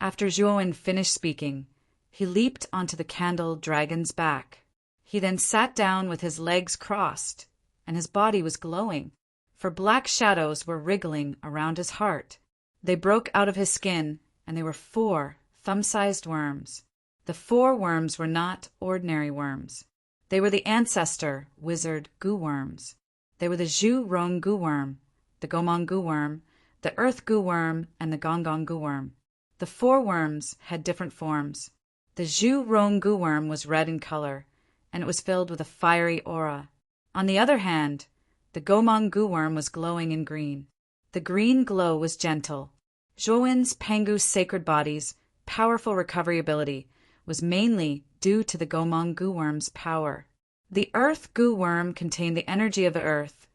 After Zhuowen finished speaking, he leaped onto the Candle Dragon's back. He then sat down with his legs crossed, and his body was glowing, for black shadows were wriggling around his heart. They broke out of his skin, and they were 4 thumb-sized worms. The 4 worms were not ordinary worms. They were the ancestor wizard goo worms. They were the Zhu Rong goo worm, the Gomong goo worm, the Earth goo worm, and the Gonggong goo worm. The 4 worms had different forms. The Zhu Rong goo worm was red in color, and it was filled with a fiery aura. On the other hand, the Gomong goo worm was glowing in green. The green glow was gentle. Zhuowen's Pangu's sacred body's powerful recovery ability was mainly due to the Gomong goo worm's power. The Earth goo worm contained the energy of the Earth,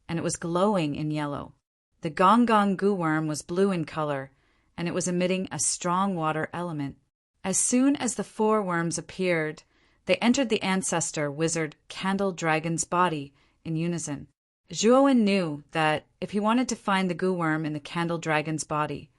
and it was glowing in yellow. The Gonggong goo worm was blue in color, and it was emitting a strong water element. As soon as the 4 worms appeared, they entered the ancestor wizard Candle Dragon's body in unison. Zhuowen knew that if he wanted to find the goo worm in the Candle Dragon's body,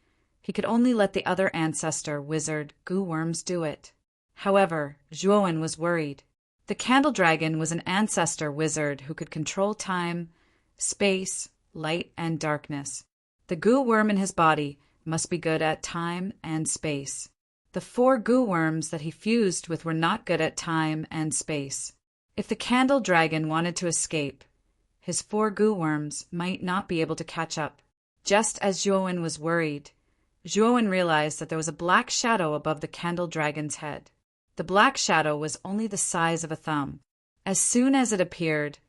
he could only let the other ancestor wizard goo worms do it. However, Zhuowen was worried. The Candle Dragon was an ancestor wizard who could control time, space, light, and darkness. The goo worm in his body must be good at time and space. The 4 goo worms that he fused with were not good at time and space. If the Candle Dragon wanted to escape, his 4 goo worms might not be able to catch up. Just as Zhuowen was worried, Zhuowen realized that there was a black shadow above the Candle Dragon's head. The black shadow was only the size of a thumb. As soon as it appeared,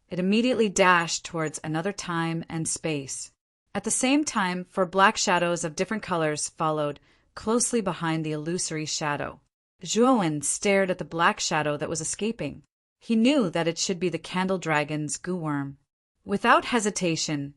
it immediately dashed towards another time and space. At the same time, 4 black shadows of different colors followed closely behind the illusory shadow. Zhuowen stared at the black shadow that was escaping. He knew that it should be the Candle Dragon's goo worm. Without hesitation,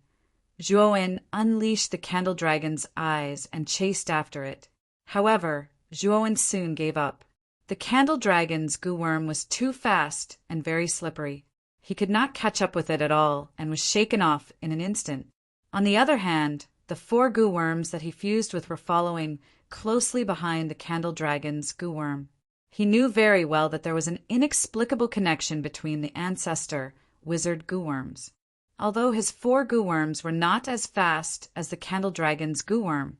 Zhuowen unleashed the Candle Dragon's eyes and chased after it. However, Zhuowen soon gave up. The Candle Dragon's goo worm was too fast and very slippery. He could not catch up with it at all and was shaken off in an instant. On the other hand, The 4 goo worms that he fused with were following closely behind the candle dragon's goo worm. He knew very well that there was an inexplicable connection between the ancestor wizard goo worms. Although his 4 goo worms were not as fast as the candle dragon's goo worm,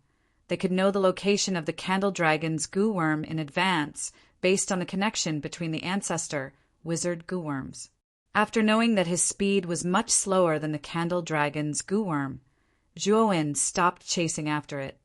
they could know the location of the candle dragon's goo worm in advance based on the connection between the ancestor wizard goo worms. After knowing that his speed was much slower than the candle dragon's goo worm, Zhuowen stopped chasing after it.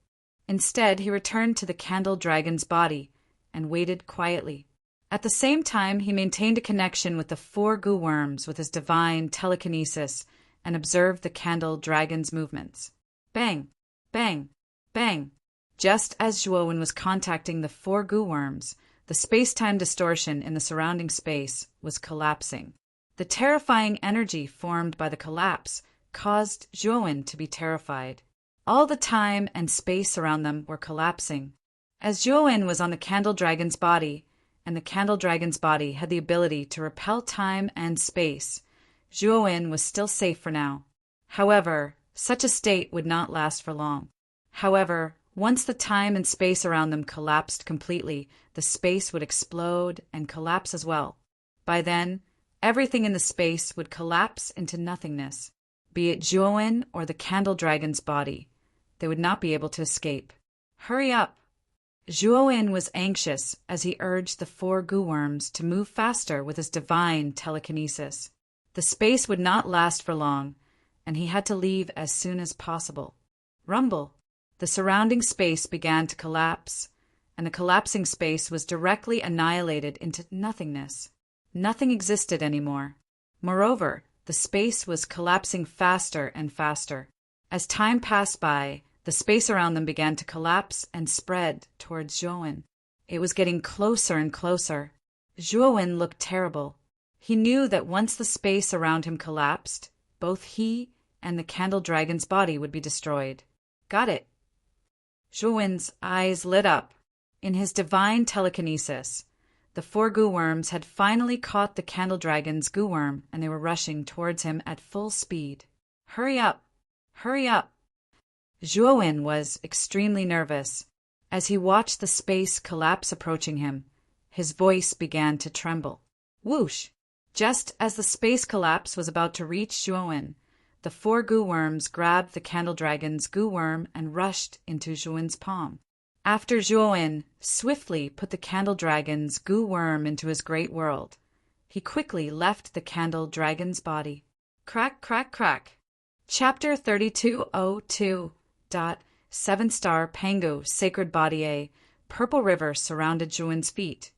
Instead, he returned to the candle dragon's body and waited quietly. At the same time, he maintained a connection with the 4 goo worms with his divine telekinesis and observed the candle dragon's movements. Bang! Bang! Bang! Just as Zhuowen was contacting the 4 goo worms, the space-time distortion in the surrounding space was collapsing. The terrifying energy formed by the collapse caused Zhuowen to be terrified. All the time and space around them were collapsing. As Zhuowen was on the candle dragon's body, and the candle dragon's body had the ability to repel time and space, Zhuowen was still safe for now. However, such a state would not last for long. However, once the time and space around them collapsed completely, the space would explode and collapse as well. By then, everything in the space would collapse into nothingness. Be it Zhuowen or the candle dragon's body, they would not be able to escape. Hurry up! Zhuowen was anxious as he urged the 4 goo worms to move faster with his divine telekinesis. The space would not last for long, and he had to leave as soon as possible. Rumble! The surrounding space began to collapse, and the collapsing space was directly annihilated into nothingness. Nothing existed anymore. Moreover, the space was collapsing faster and faster. As time passed by, the space around them began to collapse and spread towards Zhuowen. It was getting closer and closer. Zhuowen looked terrible. He knew that once the space around him collapsed, both he and the candle dragon's body would be destroyed. Got it. Zhuowen's eyes lit up. In his divine telekinesis, the 4 goo worms had finally caught the candle dragon's goo worm, and they were rushing towards him at full speed. Hurry up! Hurry up! Zhuowen was extremely nervous. As he watched the space collapse approaching him, his voice began to tremble. Whoosh! Just as the space collapse was about to reach Zhuowen, the 4 goo worms grabbed the candle dragon's goo worm and rushed into Zhuowen's palm. After Zhuowen swiftly put the candle dragon's goo worm into his great world, he quickly left the candle dragon's body. Crack, crack, crack. Chapter 3202. 7-star Pangu Sacred Body A. Purple river surrounded Zhuowen's feet,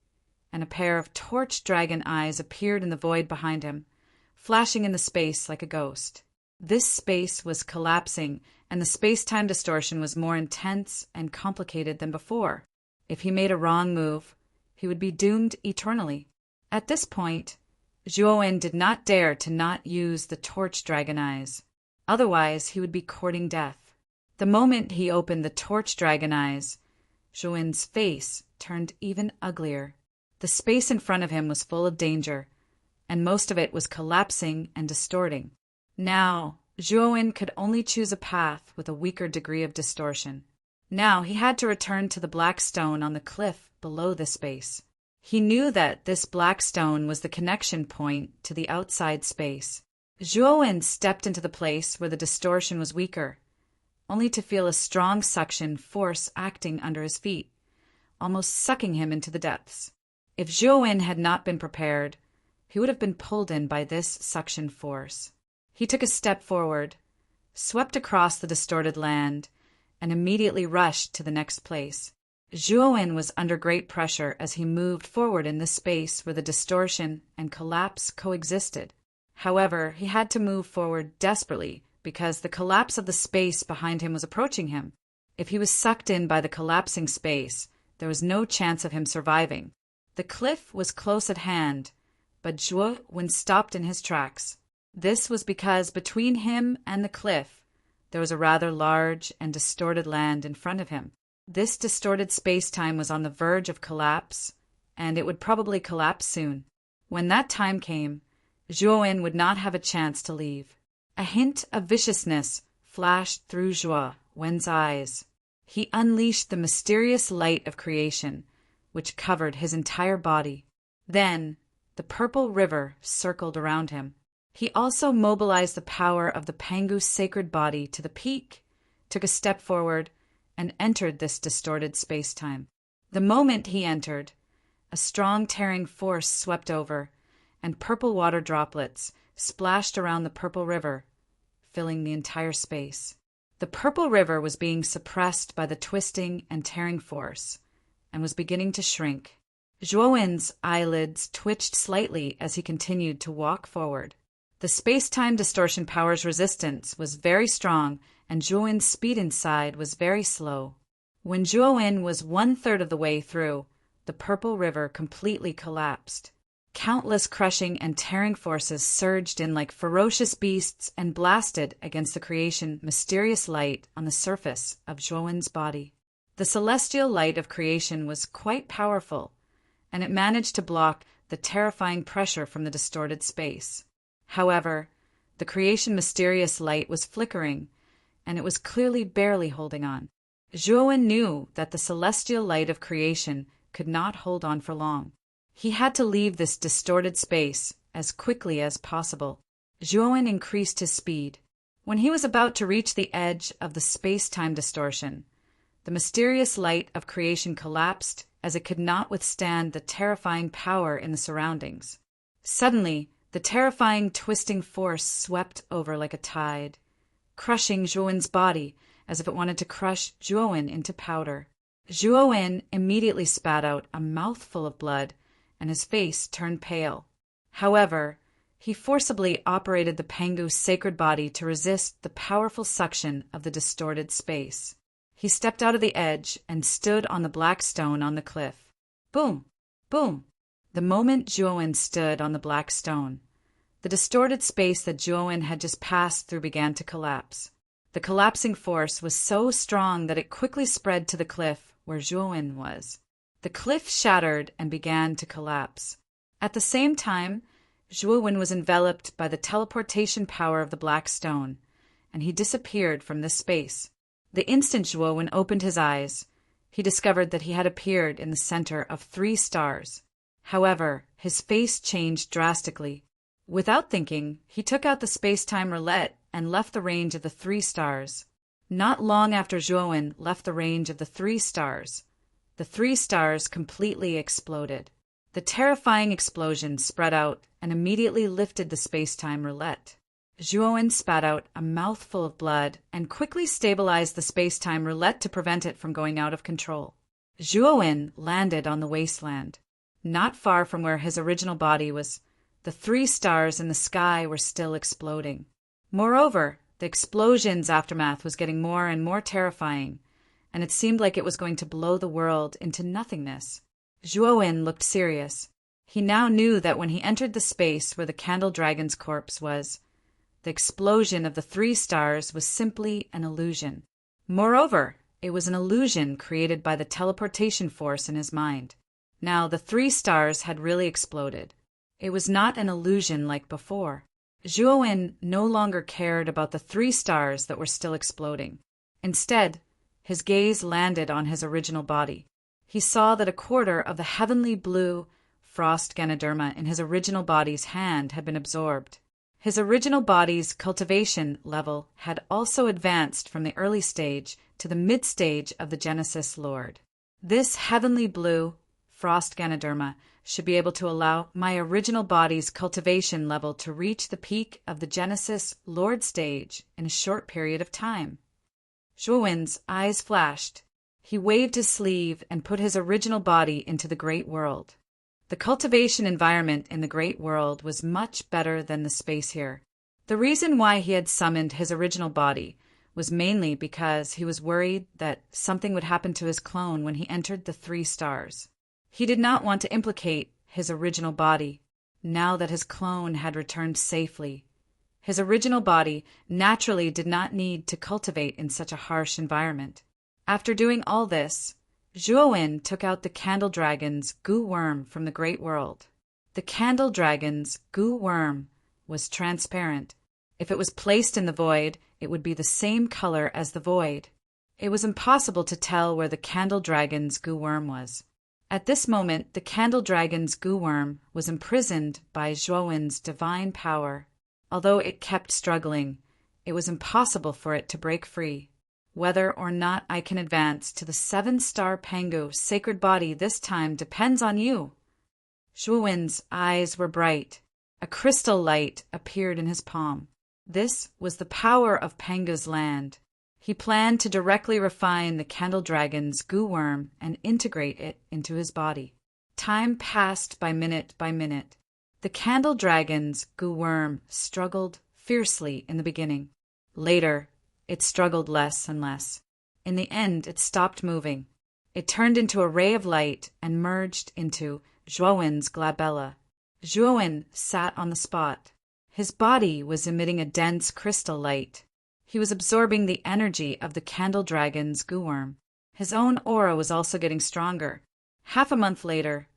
and a pair of torch dragon eyes appeared in the void behind him, flashing in the space like a ghost. This space was collapsing, and the space-time distortion was more intense and complicated than before. If he made a wrong move, he would be doomed eternally. At this point, Zhuowen did not dare to not use the torch dragon eyes. Otherwise, he would be courting death. The moment he opened the torch dragon eyes, Zhuowen's face turned even uglier. The space in front of him was full of danger, and most of it was collapsing and distorting. Now, Zhuowen could only choose a path with a weaker degree of distortion. Now he had to return to the black stone on the cliff below the space. He knew that this black stone was the connection point to the outside space. Zhuowen stepped into the place where the distortion was weaker, only to feel a strong suction force acting under his feet, almost sucking him into the depths. If Zhuowen had not been prepared, he would have been pulled in by this suction force. He took a step forward, swept across the distorted land, and immediately rushed to the next place. Zhuowen was under great pressure as he moved forward in this space where the distortion and collapse coexisted. However, he had to move forward desperately because the collapse of the space behind him was approaching him. If he was sucked in by the collapsing space, there was no chance of him surviving. The cliff was close at hand, but Zhuowen stopped in his tracks. This was because between him and the cliff, there was a rather large and distorted land in front of him. This distorted space-time was on the verge of collapse, and it would probably collapse soon. When that time came, Zhuowen would not have a chance to leave. A hint of viciousness flashed through Zhuo Wen's eyes. He unleashed the mysterious light of creation, which covered his entire body. Then, the purple river circled around him. He also mobilized the power of the Pangu's sacred body to the peak, took a step forward, and entered this distorted space-time. The moment he entered, a strong tearing force swept over, and purple water droplets splashed around the purple river, filling the entire space. The purple river was being suppressed by the twisting and tearing force, and was beginning to shrink. Zhuowen's eyelids twitched slightly as he continued to walk forward. The space-time distortion power's resistance was very strong, and Zhuowen's speed inside was very slow. When Zhuowen was 1/3 of the way through, the purple river completely collapsed. Countless crushing and tearing forces surged in like ferocious beasts and blasted against the creation mysterious light on the surface of Zhuowen's body. The celestial light of creation was quite powerful, and it managed to block the terrifying pressure from the distorted space. However, the creation mysterious light was flickering, and it was clearly barely holding on. Zhuowen knew that the celestial light of creation could not hold on for long. He had to leave this distorted space as quickly as possible. Zhuowen increased his speed. When he was about to reach the edge of the space-time distortion, the mysterious light of creation collapsed as it could not withstand the terrifying power in the surroundings. Suddenly, the terrifying twisting force swept over like a tide, crushing Zhuowen's body as if it wanted to crush Zhuowen into powder. Zhuowen immediately spat out a mouthful of blood, and his face turned pale. However, he forcibly operated the Pangu's sacred body to resist the powerful suction of the distorted space. He stepped out of the edge and stood on the black stone on the cliff. Boom! Boom! The moment Zhuowen stood on the black stone, the distorted space that Zhuowen had just passed through began to collapse. The collapsing force was so strong that it quickly spread to the cliff where Zhuowen was. The cliff shattered and began to collapse. At the same time, Zhuowen was enveloped by the teleportation power of the black stone, and he disappeared from this space. The instant Zhuowen opened his eyes, he discovered that he had appeared in the center of 3 stars. However, his face changed drastically. Without thinking, he took out the space-time roulette and left the range of the 3 stars. Not long after Zhuowen left the range of the 3 stars, the 3 stars completely exploded. The terrifying explosion spread out and immediately lifted the space-time roulette. Zhuowen spat out a mouthful of blood and quickly stabilized the space-time roulette to prevent it from going out of control. Zhuowen landed on the wasteland. Not far from where his original body was, the 3 stars in the sky were still exploding. Moreover, the explosion's aftermath was getting more and more terrifying, and it seemed like it was going to blow the world into nothingness. Zhuowen looked serious. He now knew that when he entered the space where the candle dragon's corpse was, the explosion of the 3 stars was simply an illusion. Moreover, it was an illusion created by the teleportation force in his mind. Now, the 3 stars had really exploded. It was not an illusion like before. Zhuowen no longer cared about the 3 stars that were still exploding. Instead, his gaze landed on his original body. He saw that a quarter of the heavenly blue frost Ganoderma in his original body's hand had been absorbed. His original body's cultivation level had also advanced from the early stage to the mid-stage of the Genesis Lord. This heavenly blue frost Ganoderma should be able to allow my original body's cultivation level to reach the peak of the Genesis Lord stage in a short period of time. Zhuowen's eyes flashed. He waved his sleeve and put his original body into the Great World. The cultivation environment in the Great World was much better than the space here. The reason why he had summoned his original body was mainly because he was worried that something would happen to his clone when he entered the 3 stars. He did not want to implicate his original body, now that his clone had returned safely. His original body naturally did not need to cultivate in such a harsh environment. After doing all this, Zhuowen took out the candle dragon's goo worm from the Great World. The candle dragon's goo worm was transparent. If it was placed in the void, it would be the same color as the void. It was impossible to tell where the Candle Dragon's goo worm was. At this moment, the Candle Dragon's goo worm was imprisoned by Zhuowen's divine power. Although it kept struggling, it was impossible for it to break free. Whether or not I can advance to the 7-star Pangu sacred body this time depends on you. Zhuowen's eyes were bright. A crystal light appeared in his palm. This was the power of Pangu's land. He planned to directly refine the Candle Dragon's goo worm and integrate it into his body. Time passed by minute by minute. The Candle Dragon's goo worm struggled fiercely in the beginning. Later, it struggled less and less. In the end, it stopped moving. It turned into a ray of light and merged into Zhuowen's glabella. Zhuowen sat on the spot. His body was emitting a dense crystal light. He was absorbing the energy of the Candle Dragon's goo worm. His own aura was also getting stronger. Half a month later,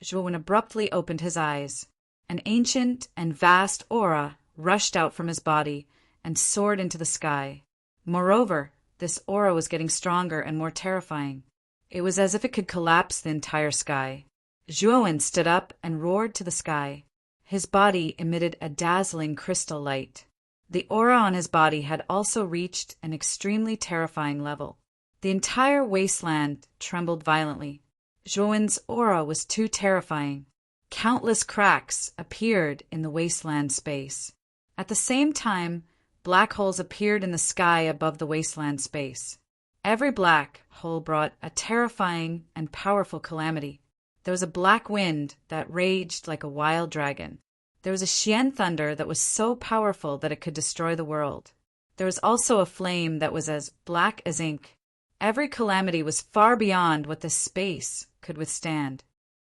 Zhuowen abruptly opened his eyes. An ancient and vast aura rushed out from his body and soared into the sky. Moreover, this aura was getting stronger and more terrifying. It was as if it could collapse the entire sky. Zhuowen stood up and roared to the sky. His body emitted a dazzling crystal light. The aura on his body had also reached an extremely terrifying level. The entire wasteland trembled violently. Zhuowen's aura was too terrifying. Countless cracks appeared in the wasteland space. At the same time, black holes appeared in the sky above the wasteland space. Every black hole brought a terrifying and powerful calamity. There was a black wind that raged like a wild dragon. There was a Xian thunder that was so powerful that it could destroy the world. There was also a flame that was as black as ink. Every calamity was far beyond what this space could withstand.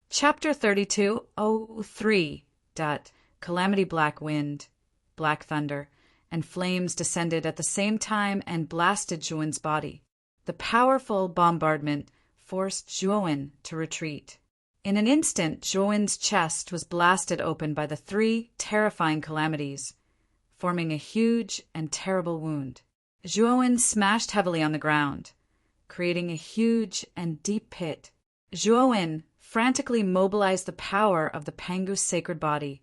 Chapter 32:03. Calamity Black Wind, Black Thunder, and flames descended at the same time and blasted Zhuowen's body. The powerful bombardment forced Zhuowen to retreat. In an instant, Zhuowen's chest was blasted open by the 3 terrifying calamities, forming a huge and terrible wound. Zhuowen smashed heavily on the ground, creating a huge and deep pit. Zhuowen frantically mobilized the power of the Pangu's sacred body,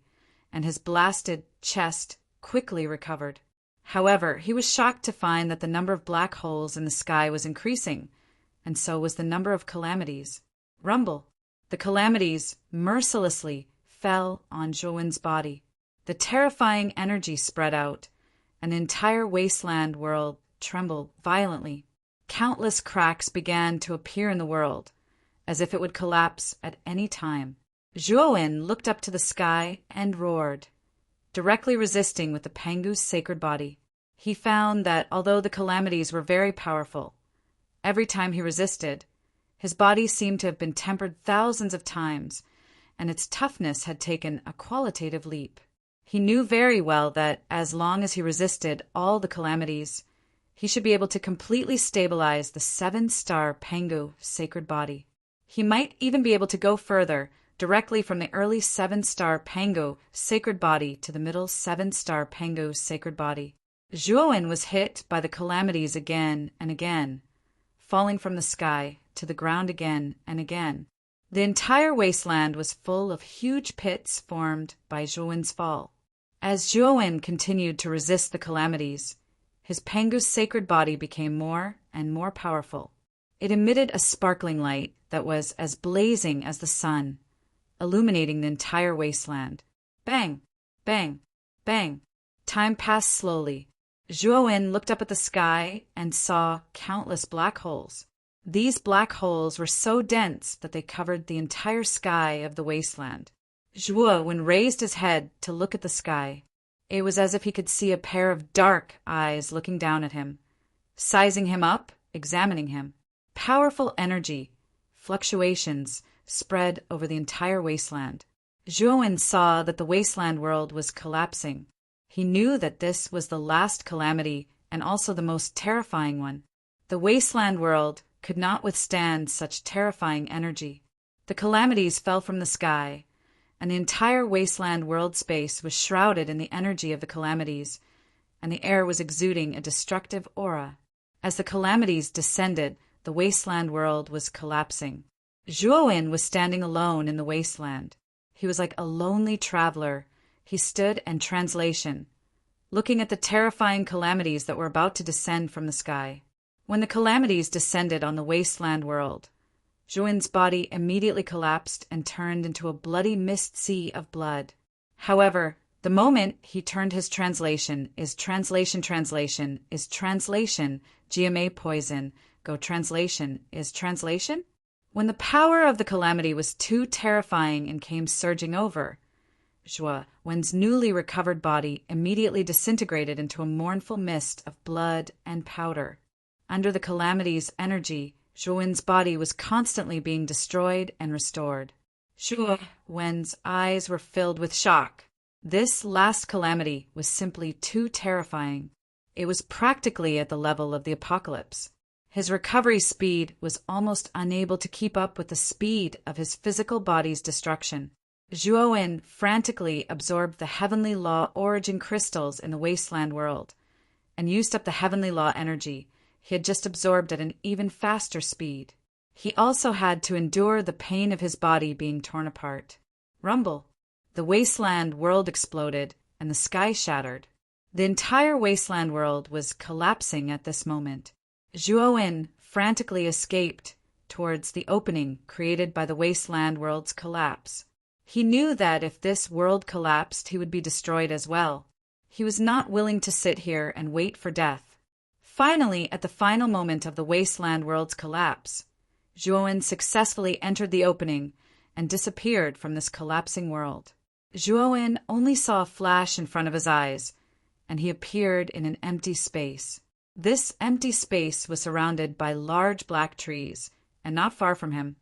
and his blasted chest quickly recovered. However, he was shocked to find that the number of black holes in the sky was increasing, and so was the number of calamities. Rumble. The calamities mercilessly fell on Zhuowen's body. The terrifying energy spread out, and the entire wasteland world trembled violently. Countless cracks began to appear in the world, as if it would collapse at any time. Zhuowen looked up to the sky and roared, directly resisting with the Pangu's sacred body. He found that although the calamities were very powerful, every time he resisted, his body seemed to have been tempered thousands of times, and its toughness had taken a qualitative leap. He knew very well that as long as he resisted all the calamities, he should be able to completely stabilize the 7-star Pangu sacred body. He might even be able to go further, directly from the early 7-star Pangu sacred body to the middle 7-star Pangu sacred body. Zhuowen was hit by the calamities again and again, falling from the sky to the ground again and again. The entire wasteland was full of huge pits formed by Zhuowen's fall. As Zhuowen continued to resist the calamities, his Pangu's sacred body became more and more powerful. It emitted a sparkling light that was as blazing as the sun, illuminating the entire wasteland. Bang! Bang! Bang! Time passed slowly. Zhuowen looked up at the sky and saw countless black holes. These black holes were so dense that they covered the entire sky of the wasteland. Zhuowen raised his head to look at the sky. It was as if he could see a pair of dark eyes looking down at him, sizing him up, examining him. Powerful energy, fluctuations, spread over the entire wasteland. Zhuowen saw that the wasteland world was collapsing. He knew that this was the last calamity and also the most terrifying one. The wasteland world could not withstand such terrifying energy. The calamities fell from the sky, and the entire wasteland world space was shrouded in the energy of the calamities, and the air was exuding a destructive aura. As the calamities descended, the wasteland world was collapsing. Zhuowen was standing alone in the wasteland. He was like a lonely traveler. He stood in translation, looking at the terrifying calamities that were about to descend from the sky. When the calamities descended on the wasteland world, Zhuowen's body immediately collapsed and turned into a bloody mist sea of blood. However, the moment he turned his translation, GMA poison, go translation, is translation? When the power of the calamity was too terrifying and came surging over, Zhuowen's newly recovered body immediately disintegrated into a mournful mist of blood and powder. Under the calamity's energy, Zhuowen's body was constantly being destroyed and restored. Zhuowen's eyes were filled with shock. This last calamity was simply too terrifying. It was practically at the level of the apocalypse. His recovery speed was almost unable to keep up with the speed of his physical body's destruction. Zhuowen frantically absorbed the heavenly law origin crystals in the wasteland world and used up the heavenly law energy he had just absorbed at an even faster speed. He also had to endure the pain of his body being torn apart. Rumble. The wasteland world exploded and the sky shattered. The entire wasteland world was collapsing at this moment. Zhuowen frantically escaped towards the opening created by the wasteland world's collapse. He knew that if this world collapsed, he would be destroyed as well. He was not willing to sit here and wait for death. Finally, at the final moment of the wasteland world's collapse, Zhuowen successfully entered the opening and disappeared from this collapsing world. Zhuowen only saw a flash in front of his eyes, and he appeared in an empty space. This empty space was surrounded by large black trees, and not far from him,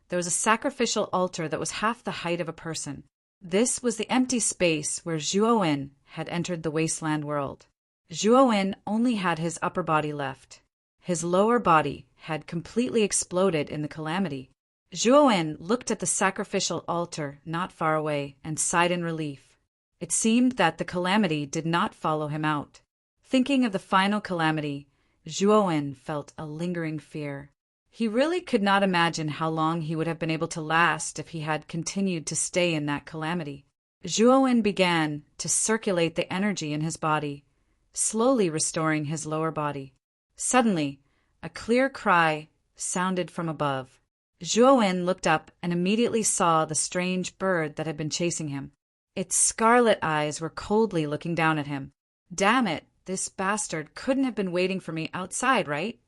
there was a sacrificial altar that was half the height of a person. This was the empty space where Zhuowen had entered the wasteland world. Zhuowen only had his upper body left. His lower body had completely exploded in the calamity. Zhuowen looked at the sacrificial altar not far away and sighed in relief. It seemed that the calamity did not follow him out. Thinking of the final calamity, Zhuowen felt a lingering fear. He really could not imagine how long he would have been able to last if he had continued to stay in that calamity. Zhuowen began to circulate the energy in his body, slowly restoring his lower body. Suddenly, a clear cry sounded from above. Zhuowen looked up and immediately saw the strange bird that had been chasing him. Its scarlet eyes were coldly looking down at him. Damn it, this bastard couldn't have been waiting for me outside, right?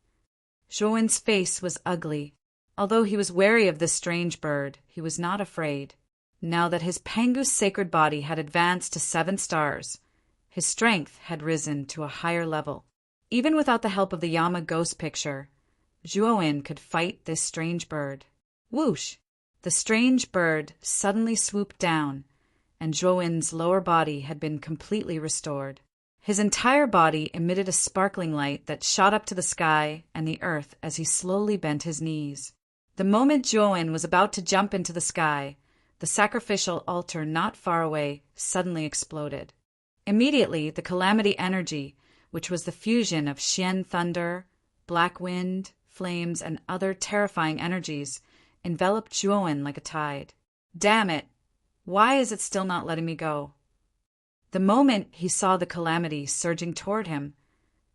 Zhuowen's face was ugly. Although he was wary of this strange bird, he was not afraid. Now that his Pangu's sacred body had advanced to 7 stars, his strength had risen to a higher level. Even without the help of the Yama ghost picture, Zhuowen could fight this strange bird. Whoosh! The strange bird suddenly swooped down, and Zhuowen's lower body had been completely restored. His entire body emitted a sparkling light that shot up to the sky and the earth as he slowly bent his knees. The moment Zhuowen was about to jump into the sky, the sacrificial altar not far away suddenly exploded. Immediately, the calamity energy, which was the fusion of Xian thunder, black wind, flames, and other terrifying energies, enveloped Zhuowen like a tide. Damn it! Why is it still not letting me go? The moment he saw the calamity surging toward him,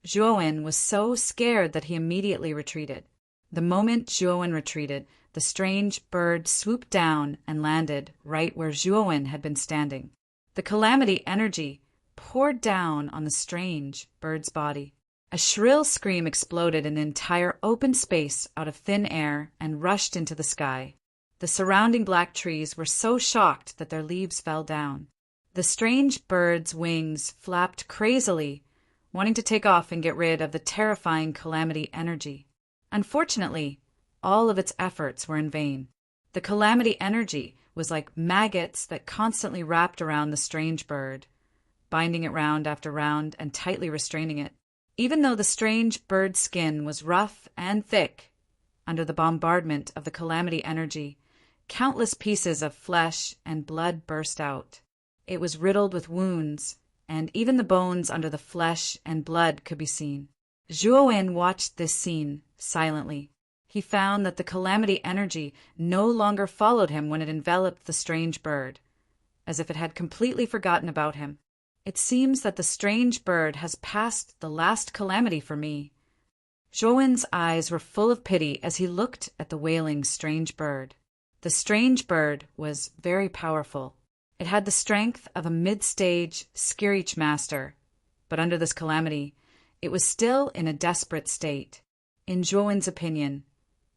Zhuowen was so scared that he immediately retreated. The moment Zhuowen retreated, the strange bird swooped down and landed right where Zhuowen had been standing. The calamity energy poured down on the strange bird's body. A shrill scream exploded in the entire open space out of thin air and rushed into the sky. The surrounding black trees were so shocked that their leaves fell down. The strange bird's wings flapped crazily, wanting to take off and get rid of the terrifying calamity energy. Unfortunately, all of its efforts were in vain. The calamity energy was like maggots that constantly wrapped around the strange bird, binding it round after round and tightly restraining it. Even though the strange bird's skin was rough and thick, under the bombardment of the calamity energy, countless pieces of flesh and blood burst out. It was riddled with wounds, and even the bones under the flesh and blood could be seen. Zhuowen watched this scene silently. He found that the calamity energy no longer followed him when it enveloped the strange bird, as if it had completely forgotten about him. It seems that the strange bird has passed the last calamity for me. Zhuowen's eyes were full of pity as he looked at the wailing strange bird. The strange bird was very powerful. It had the strength of a mid-stage Skirich master, but under this calamity, it was still in a desperate state. In Zhuowen's opinion,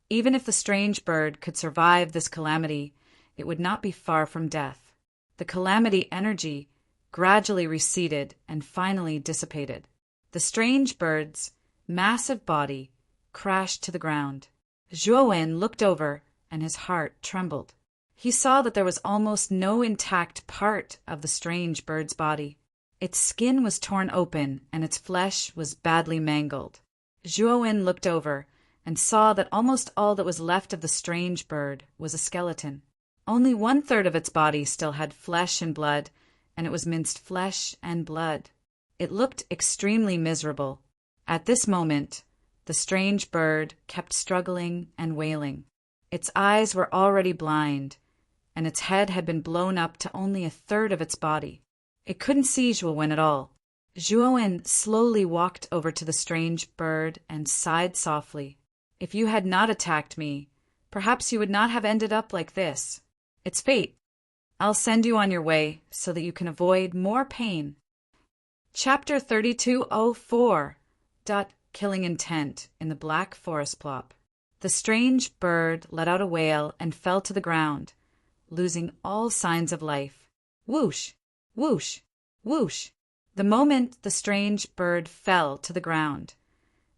even if the strange bird could survive this calamity, it would not be far from death. The calamity energy gradually receded and finally dissipated. The strange bird's massive body crashed to the ground. Zhuowen looked over and his heart trembled. He saw that there was almost no intact part of the strange bird's body. Its skin was torn open and its flesh was badly mangled. Zhuowen looked over and saw that almost all that was left of the strange bird was a skeleton. Only 1/3 of its body still had flesh and blood, and it was minced flesh and blood. It looked extremely miserable. At this moment, the strange bird kept struggling and wailing. Its eyes were already blind, and its head had been blown up to only 1/3 of its body. It couldn't see Zhuowen at all. Zhuowen slowly walked over to the strange bird and sighed softly. If you had not attacked me, perhaps you would not have ended up like this. It's fate. I'll send you on your way so that you can avoid more pain. Chapter 3204. Killing Intent in the Black Forest Plop. The strange bird let out a wail and fell to the ground, losing all signs of life. Whoosh! Whoosh! Whoosh! The moment the strange bird fell to the ground,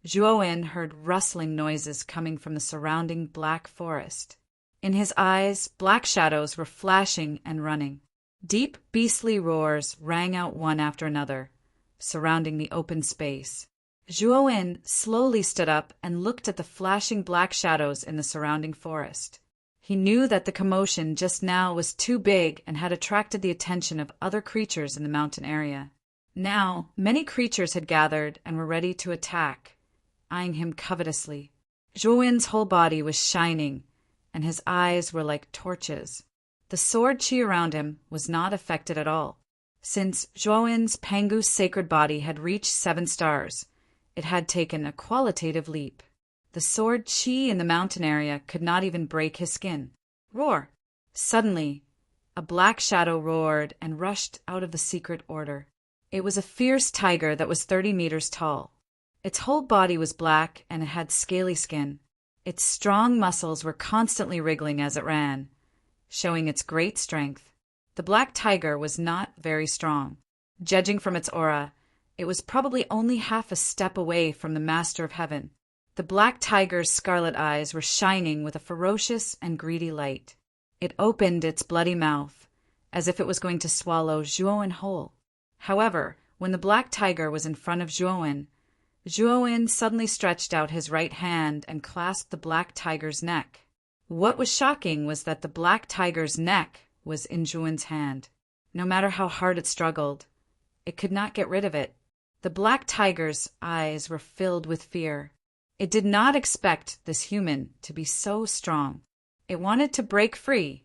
Zhuowen heard rustling noises coming from the surrounding black forest. In his eyes, black shadows were flashing and running. Deep, beastly roars rang out one after another, surrounding the open space. Zhuowen slowly stood up and looked at the flashing black shadows in the surrounding forest. He knew that the commotion just now was too big and had attracted the attention of other creatures in the mountain area. Now, many creatures had gathered and were ready to attack, eyeing him covetously. Zhuowen's whole body was shining, and his eyes were like torches. The sword chi around him was not affected at all. Since Zhuowen's Pangu's sacred body had reached 7 stars, it had taken a qualitative leap. The sword chi in the mountain area could not even break his skin. Roar! Suddenly, a black shadow roared and rushed out of the secret order. It was a fierce tiger that was 30 meters tall. Its whole body was black and it had scaly skin. Its strong muscles were constantly wriggling as it ran, showing its great strength. The black tiger was not very strong. Judging from its aura, it was probably only half a step away from the Master of Heaven. The black tiger's scarlet eyes were shining with a ferocious and greedy light. It opened its bloody mouth, as if it was going to swallow Zhuowen whole. However, when the black tiger was in front of Zhuowen, Zhuowen suddenly stretched out his right hand and clasped the black tiger's neck. What was shocking was that the black tiger's neck was in Zhuowen's hand. No matter how hard it struggled, it could not get rid of it. The black tiger's eyes were filled with fear. It did not expect this human to be so strong. It wanted to break free,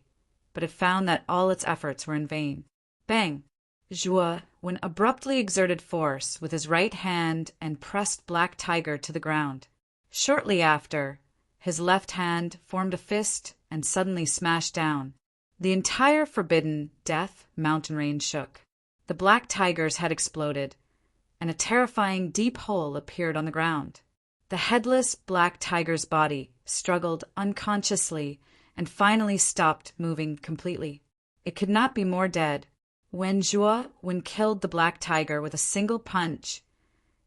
but it found that all its efforts were in vain. Bang! Zhuowen abruptly exerted force with his right hand and pressed Black Tiger to the ground. Shortly after, his left hand formed a fist and suddenly smashed down. The entire forbidden Death mountain range shook. The black tiger's head exploded, and a terrifying deep hole appeared on the ground. The headless black tiger's body struggled unconsciously and finally stopped moving completely. It could not be more dead. When Zhuowen killed the black tiger with a single punch,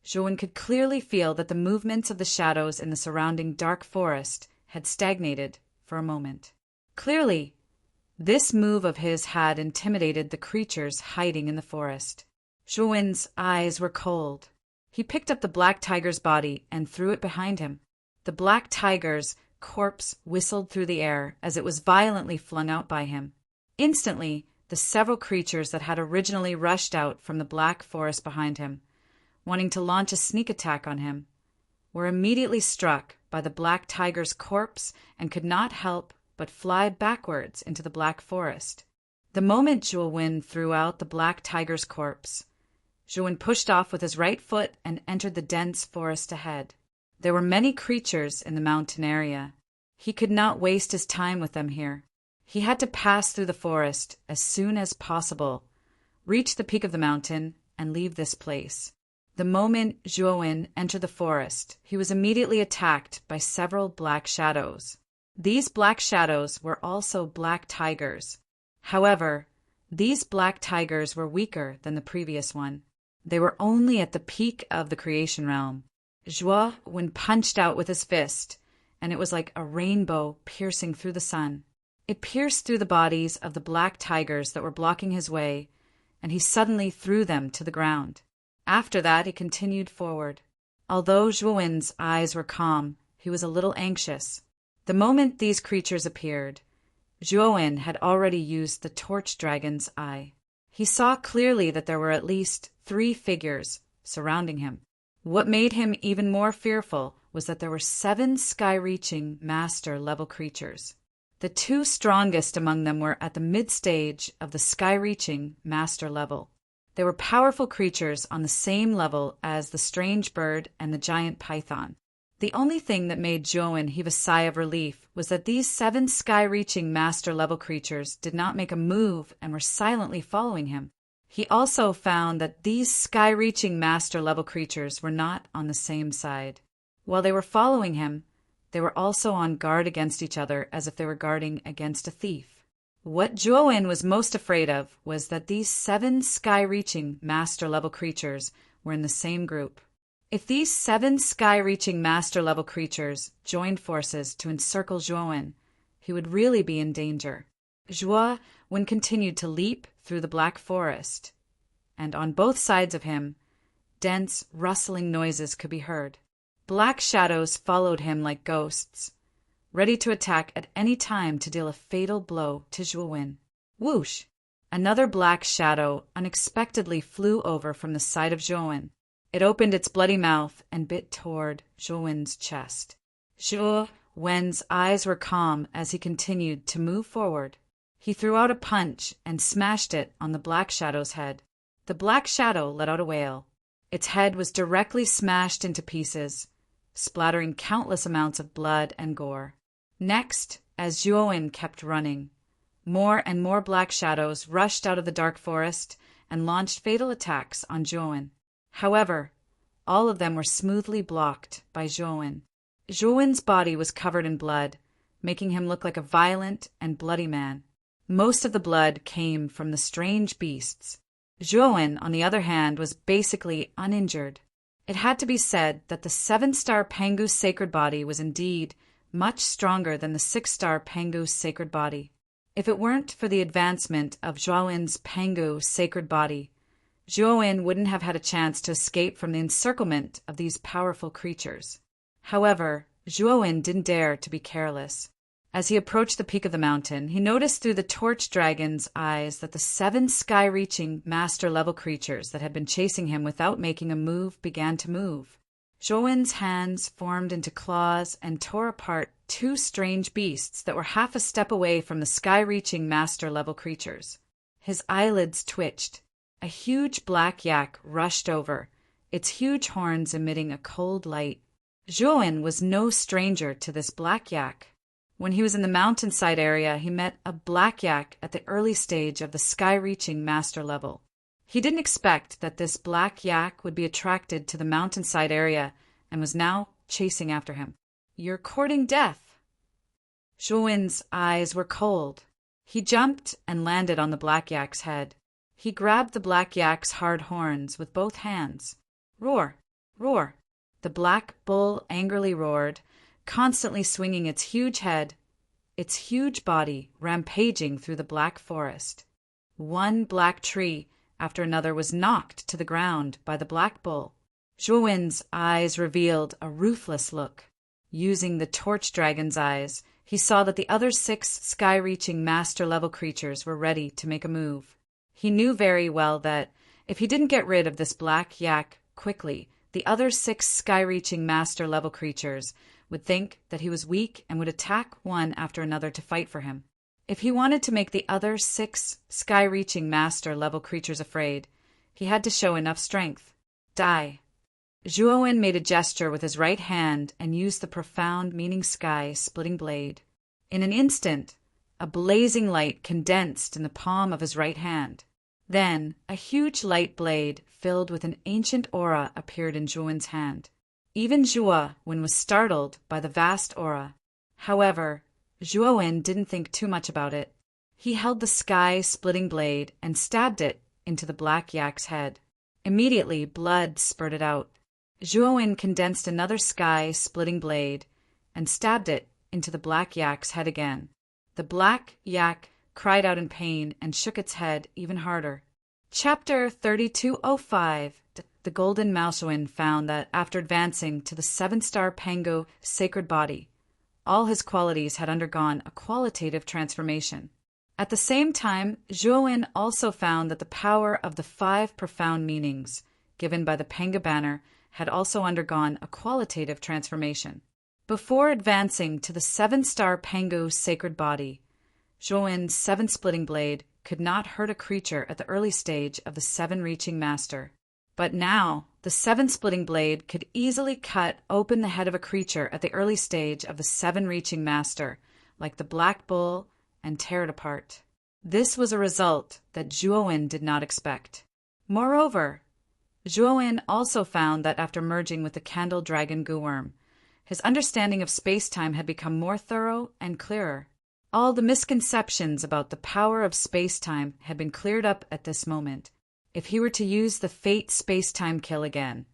Zhuowen could clearly feel that the movements of the shadows in the surrounding dark forest had stagnated for a moment. Clearly, this move of his had intimidated the creatures hiding in the forest. Zhuowen's eyes were cold. He picked up the black tiger's body and threw it behind him. The black tiger's corpse whistled through the air as it was violently flung out by him. Instantly, the several creatures that had originally rushed out from the black forest behind him, wanting to launch a sneak attack on him, were immediately struck by the black tiger's corpse and could not help but fly backwards into the black forest. The moment Zhuo threw out the black tiger's corpse, Zhuo pushed off with his right foot and entered the dense forest ahead. There were many creatures in the mountain area. He could not waste his time with them here. He had to pass through the forest as soon as possible, reach the peak of the mountain, and leave this place. The moment Zhuo entered the forest, he was immediately attacked by several black shadows. These black shadows were also black tigers. However, these black tigers were weaker than the previous one. They were only at the peak of the creation realm. Zhuo punched out with his fist, and it was like a rainbow piercing through the sun. It pierced through the bodies of the black tigers that were blocking his way, and he suddenly threw them to the ground. After that, he continued forward. Although Zhuo's eyes were calm, he was a little anxious. The moment these creatures appeared, Zhuo had already used the torch dragon's eye. He saw clearly that there were at least 3 figures surrounding him. What made him even more fearful was that there were 7 sky-reaching master-level creatures. The 2 strongest among them were at the mid-stage of the sky-reaching master level. They were powerful creatures on the same level as the strange bird and the giant python. The only thing that made Zhuo heave a sigh of relief was that these 7 sky-reaching master-level creatures did not make a move and were silently following him. He also found that these sky-reaching master-level creatures were not on the same side. While they were following him, they were also on guard against each other as if they were guarding against a thief. What Zhuo was most afraid of was that these 7 sky-reaching master-level creatures were in the same group. If these 7 sky-reaching master-level creatures joined forces to encircle Zhuo, he would really be in danger. Zhuo continued to leap through the black forest, and on both sides of him, dense, rustling noises could be heard. Black shadows followed him like ghosts, ready to attack at any time to deal a fatal blow to Zhuo. Whoosh! Another black shadow unexpectedly flew over from the side of Zhuo. It opened its bloody mouth and bit toward Zhuo's chest. Zhuo's eyes were calm as he continued to move forward. He threw out a punch and smashed it on the black shadow's head. The black shadow let out a wail. Its head was directly smashed into pieces, splattering countless amounts of blood and gore. Next, as Zhuo kept running, more and more black shadows rushed out of the dark forest and launched fatal attacks on Zhuo. However, all of them were smoothly blocked by Zhuo. Zhuo's body was covered in blood, making him look like a violent and bloody man. Most of the blood came from the strange beasts. Zhuo, on the other hand, was basically uninjured. It had to be said that the 7-star Pangu's sacred body was indeed much stronger than the 6-star Pangu's sacred body. If it weren't for the advancement of Zhuo's Pangu sacred body, Zhuo wouldn't have had a chance to escape from the encirclement of these powerful creatures. However, Zhuo didn't dare to be careless. As he approached the peak of the mountain, he noticed through the torch dragon's eyes that the 7 sky-reaching master-level creatures that had been chasing him without making a move began to move. Zhuo's hands formed into claws and tore apart 2 strange beasts that were half a step away from the sky-reaching master-level creatures. His eyelids twitched. A huge black yak rushed over, its huge horns emitting a cold light. Zhuo was no stranger to this black yak. When he was in the mountainside area, he met a black yak at the early stage of the sky-reaching master level. He didn't expect that this black yak would be attracted to the mountainside area and was now chasing after him. "You're courting death." Zhuo's eyes were cold. He jumped and landed on the black yak's head. He grabbed the black yak's hard horns with both hands. Roar! Roar! The black bull angrily roared, constantly swinging its huge head, its huge body rampaging through the black forest. One black tree after another was knocked to the ground by the black bull. Zhuo's eyes revealed a ruthless look. Using the torch dragon's eyes, he saw that the other 6 sky-reaching master-level creatures were ready to make a move. He knew very well that if he didn't get rid of this black yak quickly, The other 6 sky-reaching master-level creatures would think that he was weak and would attack one after another to fight for him. If he wanted to make the other 6 sky-reaching master-level creatures afraid, he had to show enough strength. Die. Zhuowen made a gesture with his right hand and used the profound meaning sky-splitting blade. In an instant, a blazing light condensed in the palm of his right hand. Then, a huge light blade filled with an ancient aura appeared in Zhuowen's hand. Even Zhuowen was startled by the vast aura. However, Zhuowen didn't think too much about it. He held the sky-splitting blade and stabbed it into the black yak's head. Immediately, blood spurted out. Zhuowen condensed another sky-splitting blade and stabbed it into the black yak's head again. The black yak cried out in pain and shook its head even harder. Chapter 3205. The Golden Mousewind found that after advancing to the 7-star Pango sacred body, all his qualities had undergone a qualitative transformation. At the same time, Zhuowen also found that the power of the 5 profound meanings given by the Panga banner had also undergone a qualitative transformation. Before advancing to the 7-star Pango sacred body, Zhuowen's 7-splitting blade could not hurt a creature at the early stage of the 7-reaching master. But now, the 7-splitting blade could easily cut open the head of a creature at the early stage of the 7-reaching master, like the black bull, and tear it apart. This was a result that Zhuowen did not expect. Moreover, Zhuowen also found that after merging with the Candle Dragon Gooworm, his understanding of space-time had become more thorough and clearer. All the misconceptions about the power of space-time had been cleared up at this moment. If he were to use the Fate space-time kill again,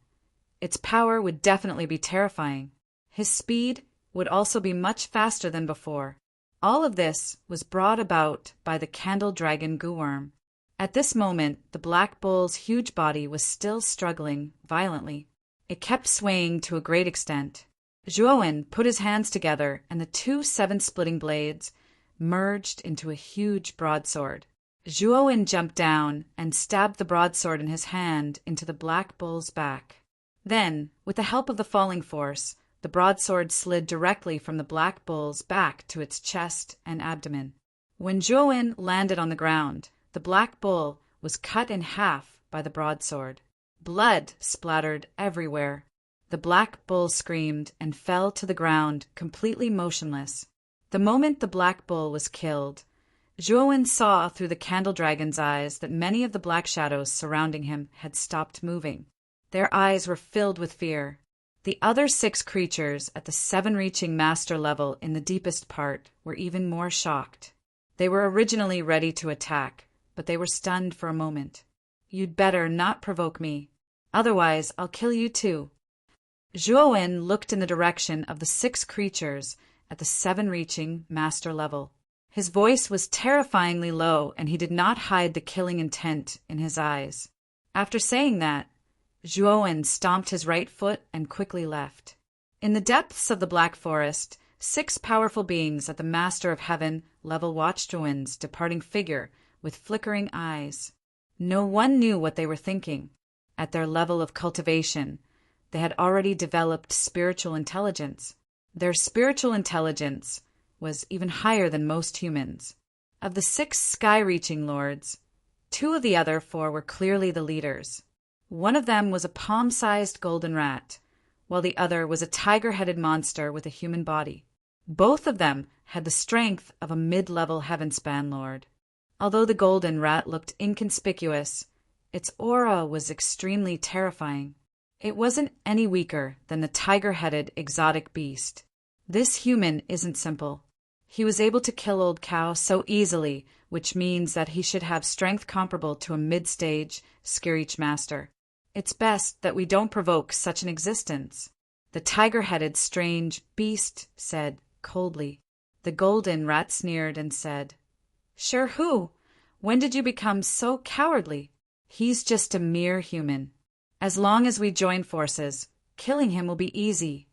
its power would definitely be terrifying. His speed would also be much faster than before. All of this was brought about by the Candle Dragon Gooworm. At this moment, the Black Bull's huge body was still struggling violently. It kept swaying to a great extent. Zhuowen put his hands together, and the 2 7-splitting blades merged into a huge broadsword. Zhuowen jumped down and stabbed the broadsword in his hand into the Black Bull's back. Then, with the help of the falling force, the broadsword slid directly from the Black Bull's back to its chest and abdomen. When Zhuowen landed on the ground, the Black Bull was cut in half by the broadsword. Blood splattered everywhere. The Black Bull screamed and fell to the ground, completely motionless. The moment the Black Bull was killed, Zhuowen saw through the Candle Dragon's eyes that many of the black shadows surrounding him had stopped moving. Their eyes were filled with fear. The other 6 creatures at the 7-reaching master level in the deepest part were even more shocked. They were originally ready to attack, but they were stunned for a moment. "You'd better not provoke me. Otherwise, I'll kill you too." Zhuowen looked in the direction of the 6 creatures at the 7-reaching master level. His voice was terrifyingly low, and he did not hide the killing intent in his eyes. After saying that, Zhuowen stomped his right foot and quickly left. In the depths of the Black Forest, 6 powerful beings at the Master of Heaven level watched Zhuowen's departing figure with flickering eyes. No one knew what they were thinking. At their level of cultivation, they had already developed spiritual intelligence. Their spiritual intelligence was even higher than most humans. Of the 6 sky-reaching lords, 2 of the other 4 were clearly the leaders. One of them was a palm-sized golden rat, while the other was a tiger-headed monster with a human body. Both of them had the strength of a mid-level Heavenspan lord. Although the golden rat looked inconspicuous, its aura was extremely terrifying. It wasn't any weaker than the tiger-headed exotic beast. This human isn't simple. He was able to kill Old Cow so easily, which means that he should have strength comparable to a mid-stage Skirich master. It's best that we don't provoke such an existence, the tiger-headed strange beast said coldly. The golden rat sneered and said, "Sure who? When did you become so cowardly? He's just a mere human. As long as we join forces, killing him will be easy."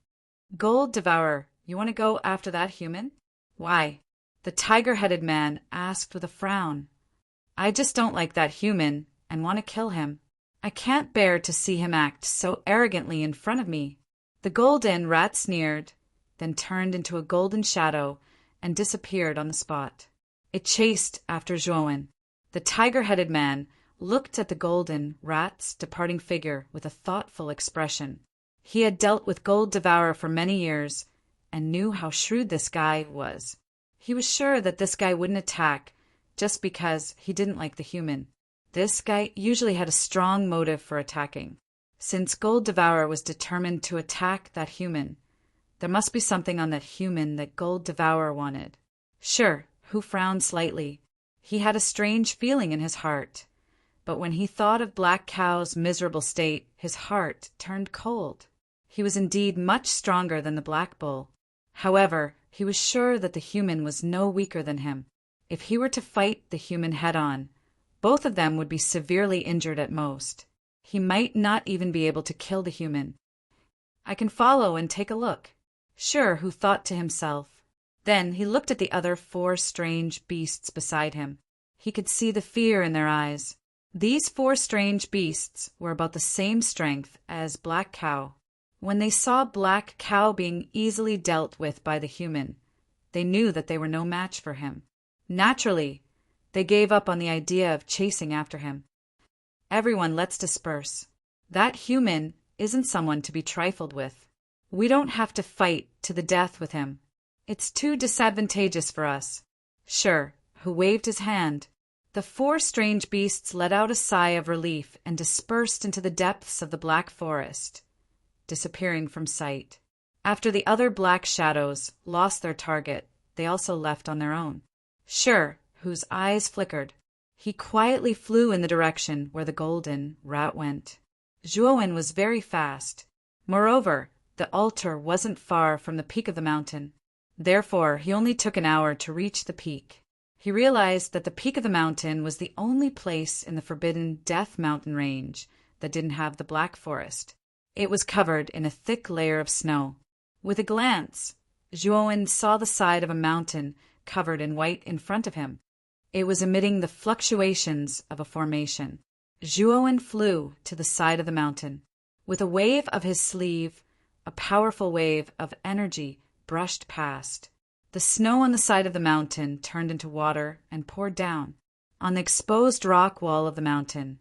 "Gold Devourer, you want to go after that human?" "Why?" the tiger-headed man asked with a frown. "I just don't like that human and want to kill him." I can't bear to see him act so arrogantly in front of me." The golden rat sneered, then turned into a golden shadow and disappeared on the spot. It chased after Joan. The tiger-headed man looked at the golden rat's departing figure with a thoughtful expression. He had dealt with Gold Devourer for many years and knew how shrewd this guy was. He was sure that this guy wouldn't attack just because he didn't like the human. This guy usually had a strong motive for attacking. Since Gold Devourer was determined to attack that human, there must be something on that human that Gold Devourer wanted. Sure, Hu frowned slightly. He had a strange feeling in his heart. But when he thought of Black Cow's miserable state, his heart turned cold. He was indeed much stronger than the Black Bull. However, he was sure that the human was no weaker than him. If he were to fight the human head-on, both of them would be severely injured at most. He might not even be able to kill the human. "I can follow and take a look." Sure, Hu thought to himself. Then he looked at the other 4 strange beasts beside him. He could see the fear in their eyes. These 4 strange beasts were about the same strength as Black Cow. When they saw Black Cow being easily dealt with by the human, they knew that they were no match for him. Naturally, they gave up on the idea of chasing after him. "Everyone, let's disperse. That human isn't someone to be trifled with. We don't have to fight to the death with him. It's too disadvantageous for us." Sure, Hu waved his hand. The 4 strange beasts let out a sigh of relief and dispersed into the depths of the black forest, disappearing from sight. After the other black shadows lost their target, they also left on their own. Sure, Hu's eyes flickered. He quietly flew in the direction where the golden rat went. Zhuowen was very fast. Moreover, the altar wasn't far from the peak of the mountain. Therefore, he only took an hour to reach the peak. He realized that the peak of the mountain was the only place in the forbidden Death Mountain range that didn't have the Black Forest. It was covered in a thick layer of snow. With a glance, Zhuowen saw the side of a mountain covered in white in front of him. It was emitting the fluctuations of a formation. Zhuowen flew to the side of the mountain. With a wave of his sleeve, a powerful wave of energy brushed past. The snow on the side of the mountain turned into water and poured down. On the exposed rock wall of the mountain,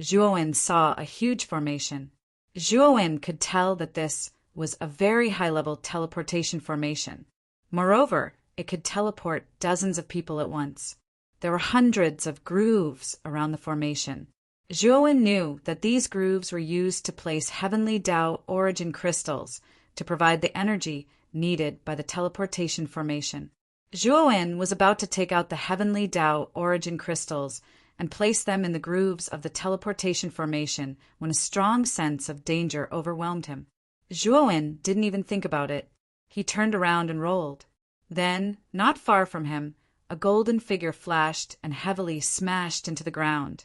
Zhuowen saw a huge formation. Zhuowen could tell that this was a very high-level teleportation formation. Moreover, it could teleport dozens of people at once. There were hundreds of grooves around the formation. Zhuowen knew that these grooves were used to place heavenly Tao origin crystals to provide the energy needed by the teleportation formation. Zhuowen was about to take out the heavenly Tao origin crystals and place them in the grooves of the teleportation formation when a strong sense of danger overwhelmed him. Zhuowen didn't even think about it. He turned around and rolled. Then, not far from him, a golden figure flashed and heavily smashed into the ground,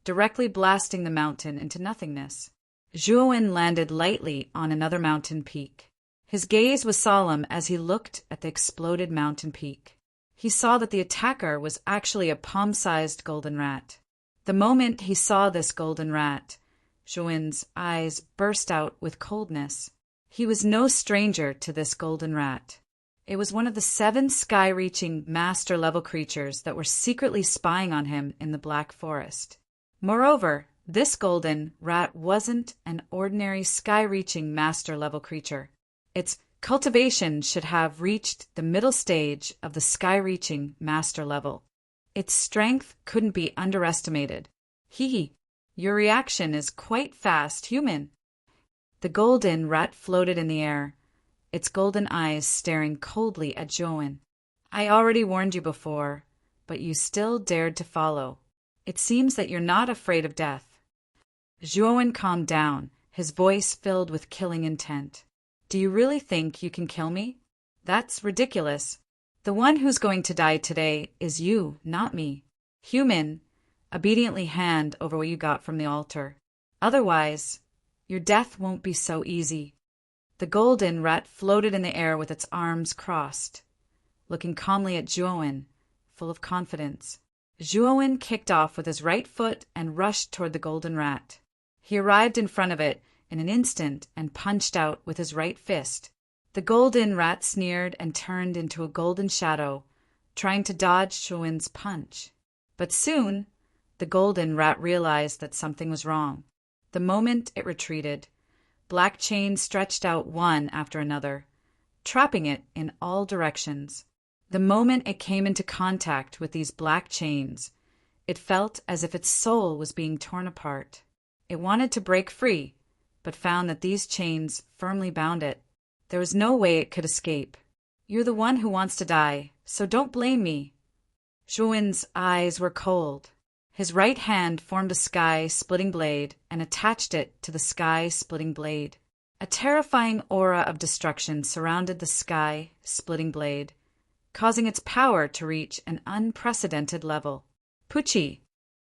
directly blasting the mountain into nothingness. Zhuowen landed lightly on another mountain peak. His gaze was solemn as he looked at the exploded mountain peak. He saw that the attacker was actually a palm-sized golden rat. The moment he saw this golden rat, Zhuowen's eyes burst out with coldness. He was no stranger to this golden rat. It was one of the 7 sky-reaching master-level creatures that were secretly spying on him in the Black Forest. Moreover, this golden rat wasn't an ordinary sky-reaching master-level creature. Its cultivation should have reached the middle stage of the sky-reaching master level. Its strength couldn't be underestimated. Your reaction is quite fast, human." The golden rat floated in the air, its golden eyes staring coldly at Zhuowen. "I already warned you before, but you still dared to follow. It seems that you're not afraid of death." Zhuowen calmed down, his voice filled with killing intent. "Do you really think you can kill me? That's ridiculous. The one who's going to die today is you, not me. Human, obediently hand over what you got from the altar. Otherwise, your death won't be so easy." The golden rat floated in the air with its arms crossed, looking calmly at Zhuowen, full of confidence. Zhuowen kicked off with his right foot and rushed toward the golden rat. He arrived in front of it in an instant and punched out with his right fist. The golden rat sneered and turned into a golden shadow, trying to dodge Zhuwen's punch. But soon, the golden rat realized that something was wrong. The moment it retreated, black chains stretched out one after another, trapping it in all directions. The moment it came into contact with these black chains, it felt as if its soul was being torn apart. It wanted to break free, but found that these chains firmly bound it. There was no way it could escape. "You're the one who wants to die, so don't blame me." Zhuwen's eyes were cold. His right hand formed a sky-splitting blade and attached it to the sky-splitting blade. A terrifying aura of destruction surrounded the sky-splitting blade, causing its power to reach an unprecedented level. Pucci,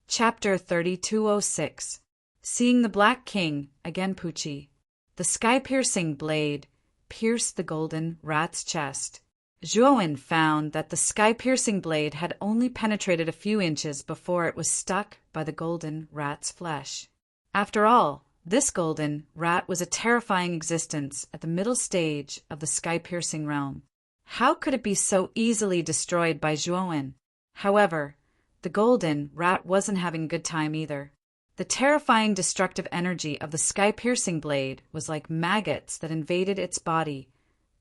Chapter 3206. Seeing the Black King, again Pucci. The sky-piercing blade pierced the golden rat's chest. Zhuwen found that the sky-piercing blade had only penetrated a few inches before it was stuck by the golden rat's flesh. After all, this golden rat was a terrifying existence at the middle stage of the sky-piercing realm. How could it be so easily destroyed by Zhuwen? However, the golden rat wasn't having a good time either. The terrifying destructive energy of the sky-piercing blade was like maggots that invaded its body,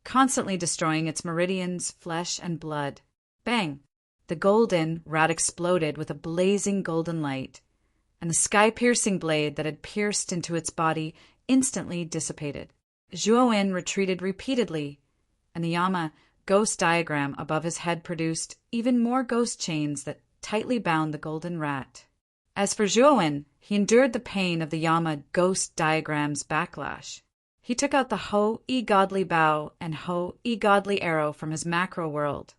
constantly destroying its meridians, flesh, and blood. Bang! The golden rat exploded with a blazing golden light, and the sky-piercing blade that had pierced into its body instantly dissipated. Zhuwen retreated repeatedly, and the Yama ghost diagram above his head produced even more ghost chains that tightly bound the golden rat. As for Zhuwen, he endured the pain of the Yama ghost diagram's backlash. He took out the Ho-E-Godly Bow and Ho-E-Godly Arrow from his macro world,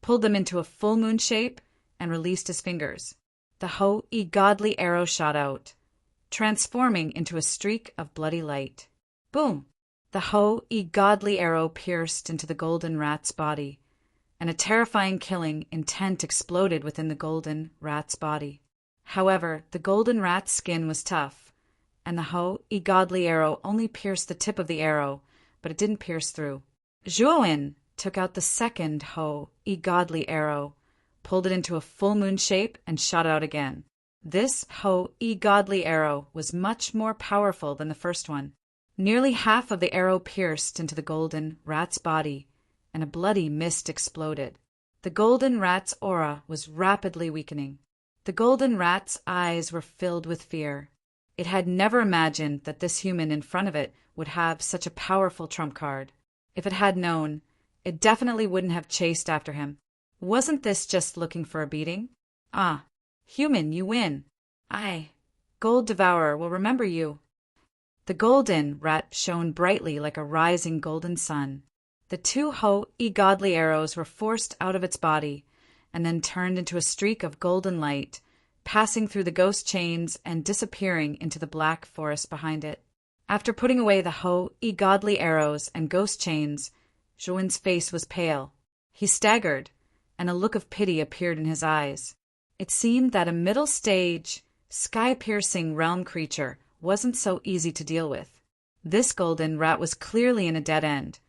pulled them into a full moon shape, and released his fingers. The Ho-E-Godly Arrow shot out, transforming into a streak of bloody light. Boom! The Ho-E-Godly Arrow pierced into the golden rat's body, and a terrifying killing intent exploded within the golden rat's body. However, the golden rat's skin was tough, and the Ho-E-Godly Arrow only pierced the tip of the arrow, but it didn't pierce through. Zhuwen took out the second Ho-E-Godly Arrow, pulled it into a full moon shape, and shot it out again. This Ho-E-Godly Arrow was much more powerful than the first one. Nearly half of the arrow pierced into the golden rat's body, and a bloody mist exploded. The golden rat's aura was rapidly weakening. The golden rat's eyes were filled with fear. It had never imagined that this human in front of it would have such a powerful trump card. If it had known, it definitely wouldn't have chased after him. Wasn't this just looking for a beating? Ah, human, you win. I, Gold Devourer, will remember you. The golden rat shone brightly like a rising golden sun. The two Ho-E-Godly arrows were forced out of its body, and then turned into a streak of golden light, passing through the ghost chains and disappearing into the black forest behind it. After putting away the Ho-E-Godly arrows and ghost chains, Zhuwen's face was pale. He staggered, and a look of pity appeared in his eyes. It seemed that a middle-stage, sky-piercing realm creature wasn't so easy to deal with. This golden rat was clearly in a dead end,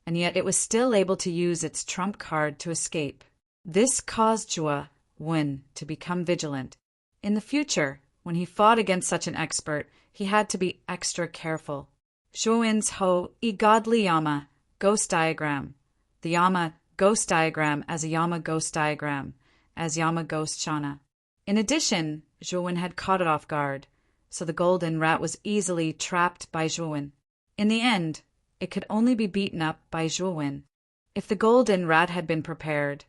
and yet it was still able to use its trump card to escape. This caused Zhuwen to become vigilant. In the future, when he fought against such an expert, he had to be extra careful. Zhuwen's Ho-E-Godly Yama ghost diagram. The Yama ghost diagram as a Yama ghost diagram, as Yama ghost Shana. In addition, Zhuwen had caught it off guard, so the golden rat was easily trapped by Zhuwen. In the end, it could only be beaten up by Zhuwen. If the golden rat had been prepared,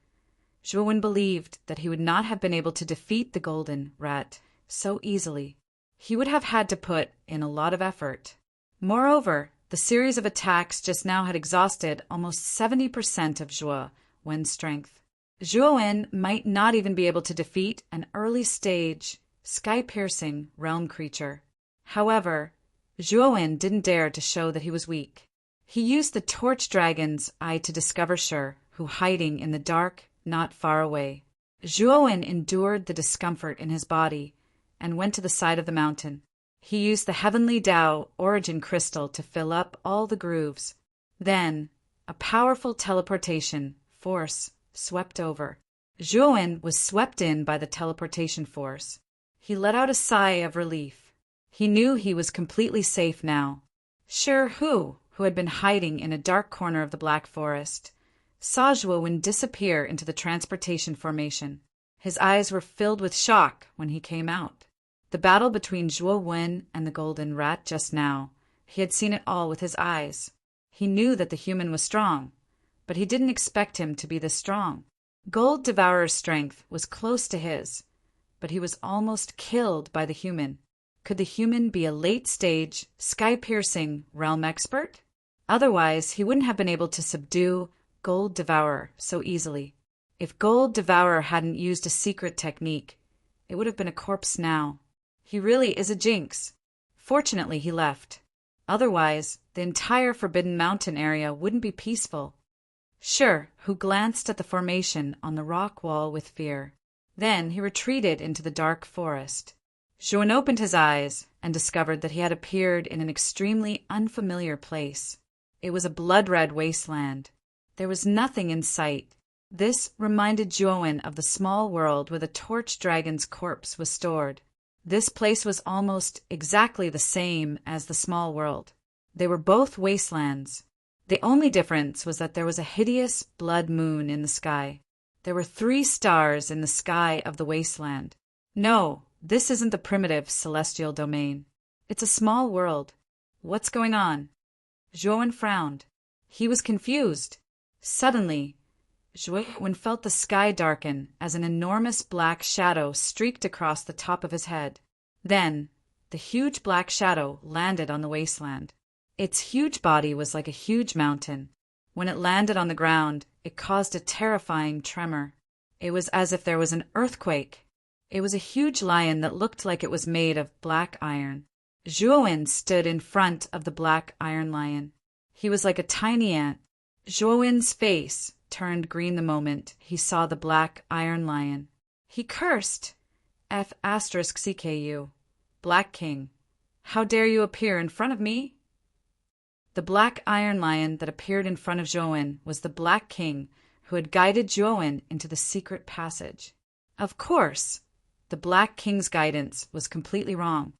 Zhuwen believed that he would not have been able to defeat the golden rat so easily. He would have had to put in a lot of effort. Moreover, the series of attacks just now had exhausted almost 70% of Zhuwen's strength. Zhuwen might not even be able to defeat an early-stage, sky-piercing realm creature. However, Zhuwen didn't dare to show that he was weak. He used the torch dragon's eye to discover Shur, who hiding in the dark not far away. Zhuwen endured the discomfort in his body and went to the side of the mountain. He used the heavenly Tao origin crystal to fill up all the grooves. Then, a powerful teleportation force swept over. Zhuowen was swept in by the teleportation force. He let out a sigh of relief. He knew he was completely safe now. Sure who had been hiding in a dark corner of the Black Forest, saw Zhuowen disappear into the transportation formation. His eyes were filled with shock when he came out. The battle between Zhuowen and the Golden Rat just now, he had seen it all with his eyes. He knew that the human was strong, but he didn't expect him to be this strong. Gold Devourer's strength was close to his, but he was almost killed by the human. Could the human be a late-stage, sky-piercing realm expert? Otherwise, he wouldn't have been able to subdue Gold Devourer so easily. If Gold Devourer hadn't used a secret technique, it would have been a corpse now. He really is a jinx. Fortunately, he left. Otherwise, the entire Forbidden Mountain area wouldn't be peaceful. Sure, who glanced at the formation on the rock wall with fear. Then he retreated into the dark forest. Zhuowen opened his eyes and discovered that he had appeared in an extremely unfamiliar place. It was a blood-red wasteland. There was nothing in sight. This reminded Zhuowen of the small world where the torch dragon's corpse was stored. This place was almost exactly the same as the small world. They were both wastelands. The only difference was that there was a hideous blood moon in the sky. There were 3 stars in the sky of the wasteland. No, this isn't the primitive celestial domain. It's a small world. What's going on? Zhuowen frowned. He was confused. Suddenly, Zhuowen felt the sky darken as an enormous black shadow streaked across the top of his head. Then, the huge black shadow landed on the wasteland. Its huge body was like a huge mountain. When it landed on the ground, it caused a terrifying tremor. It was as if there was an earthquake. It was a huge lion that looked like it was made of black iron. Zhuowen stood in front of the black iron lion. He was like a tiny ant. Zhuowen's face turned green the moment he saw the black iron lion. He cursed. F*CKU. Black King. How dare you appear in front of me? The black iron lion that appeared in front of Zhuowen was the Black King who had guided Zhuowen into the secret passage. Of course, the Black King's guidance was completely wrong.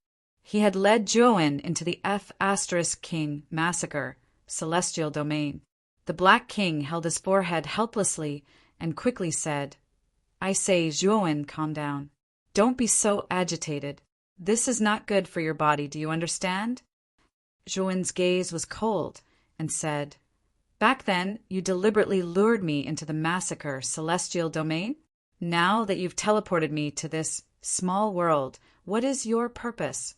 He had led Zhuowen into the F*King massacre, celestial domain. The Black King held his forehead helplessly and quickly said, I say, Zhuowen, calm down. Don't be so agitated. This is not good for your body, do you understand? Zhuowen's gaze was cold and said, Back then, you deliberately lured me into the massacre celestial domain. Now that you've teleported me to this small world, what is your purpose?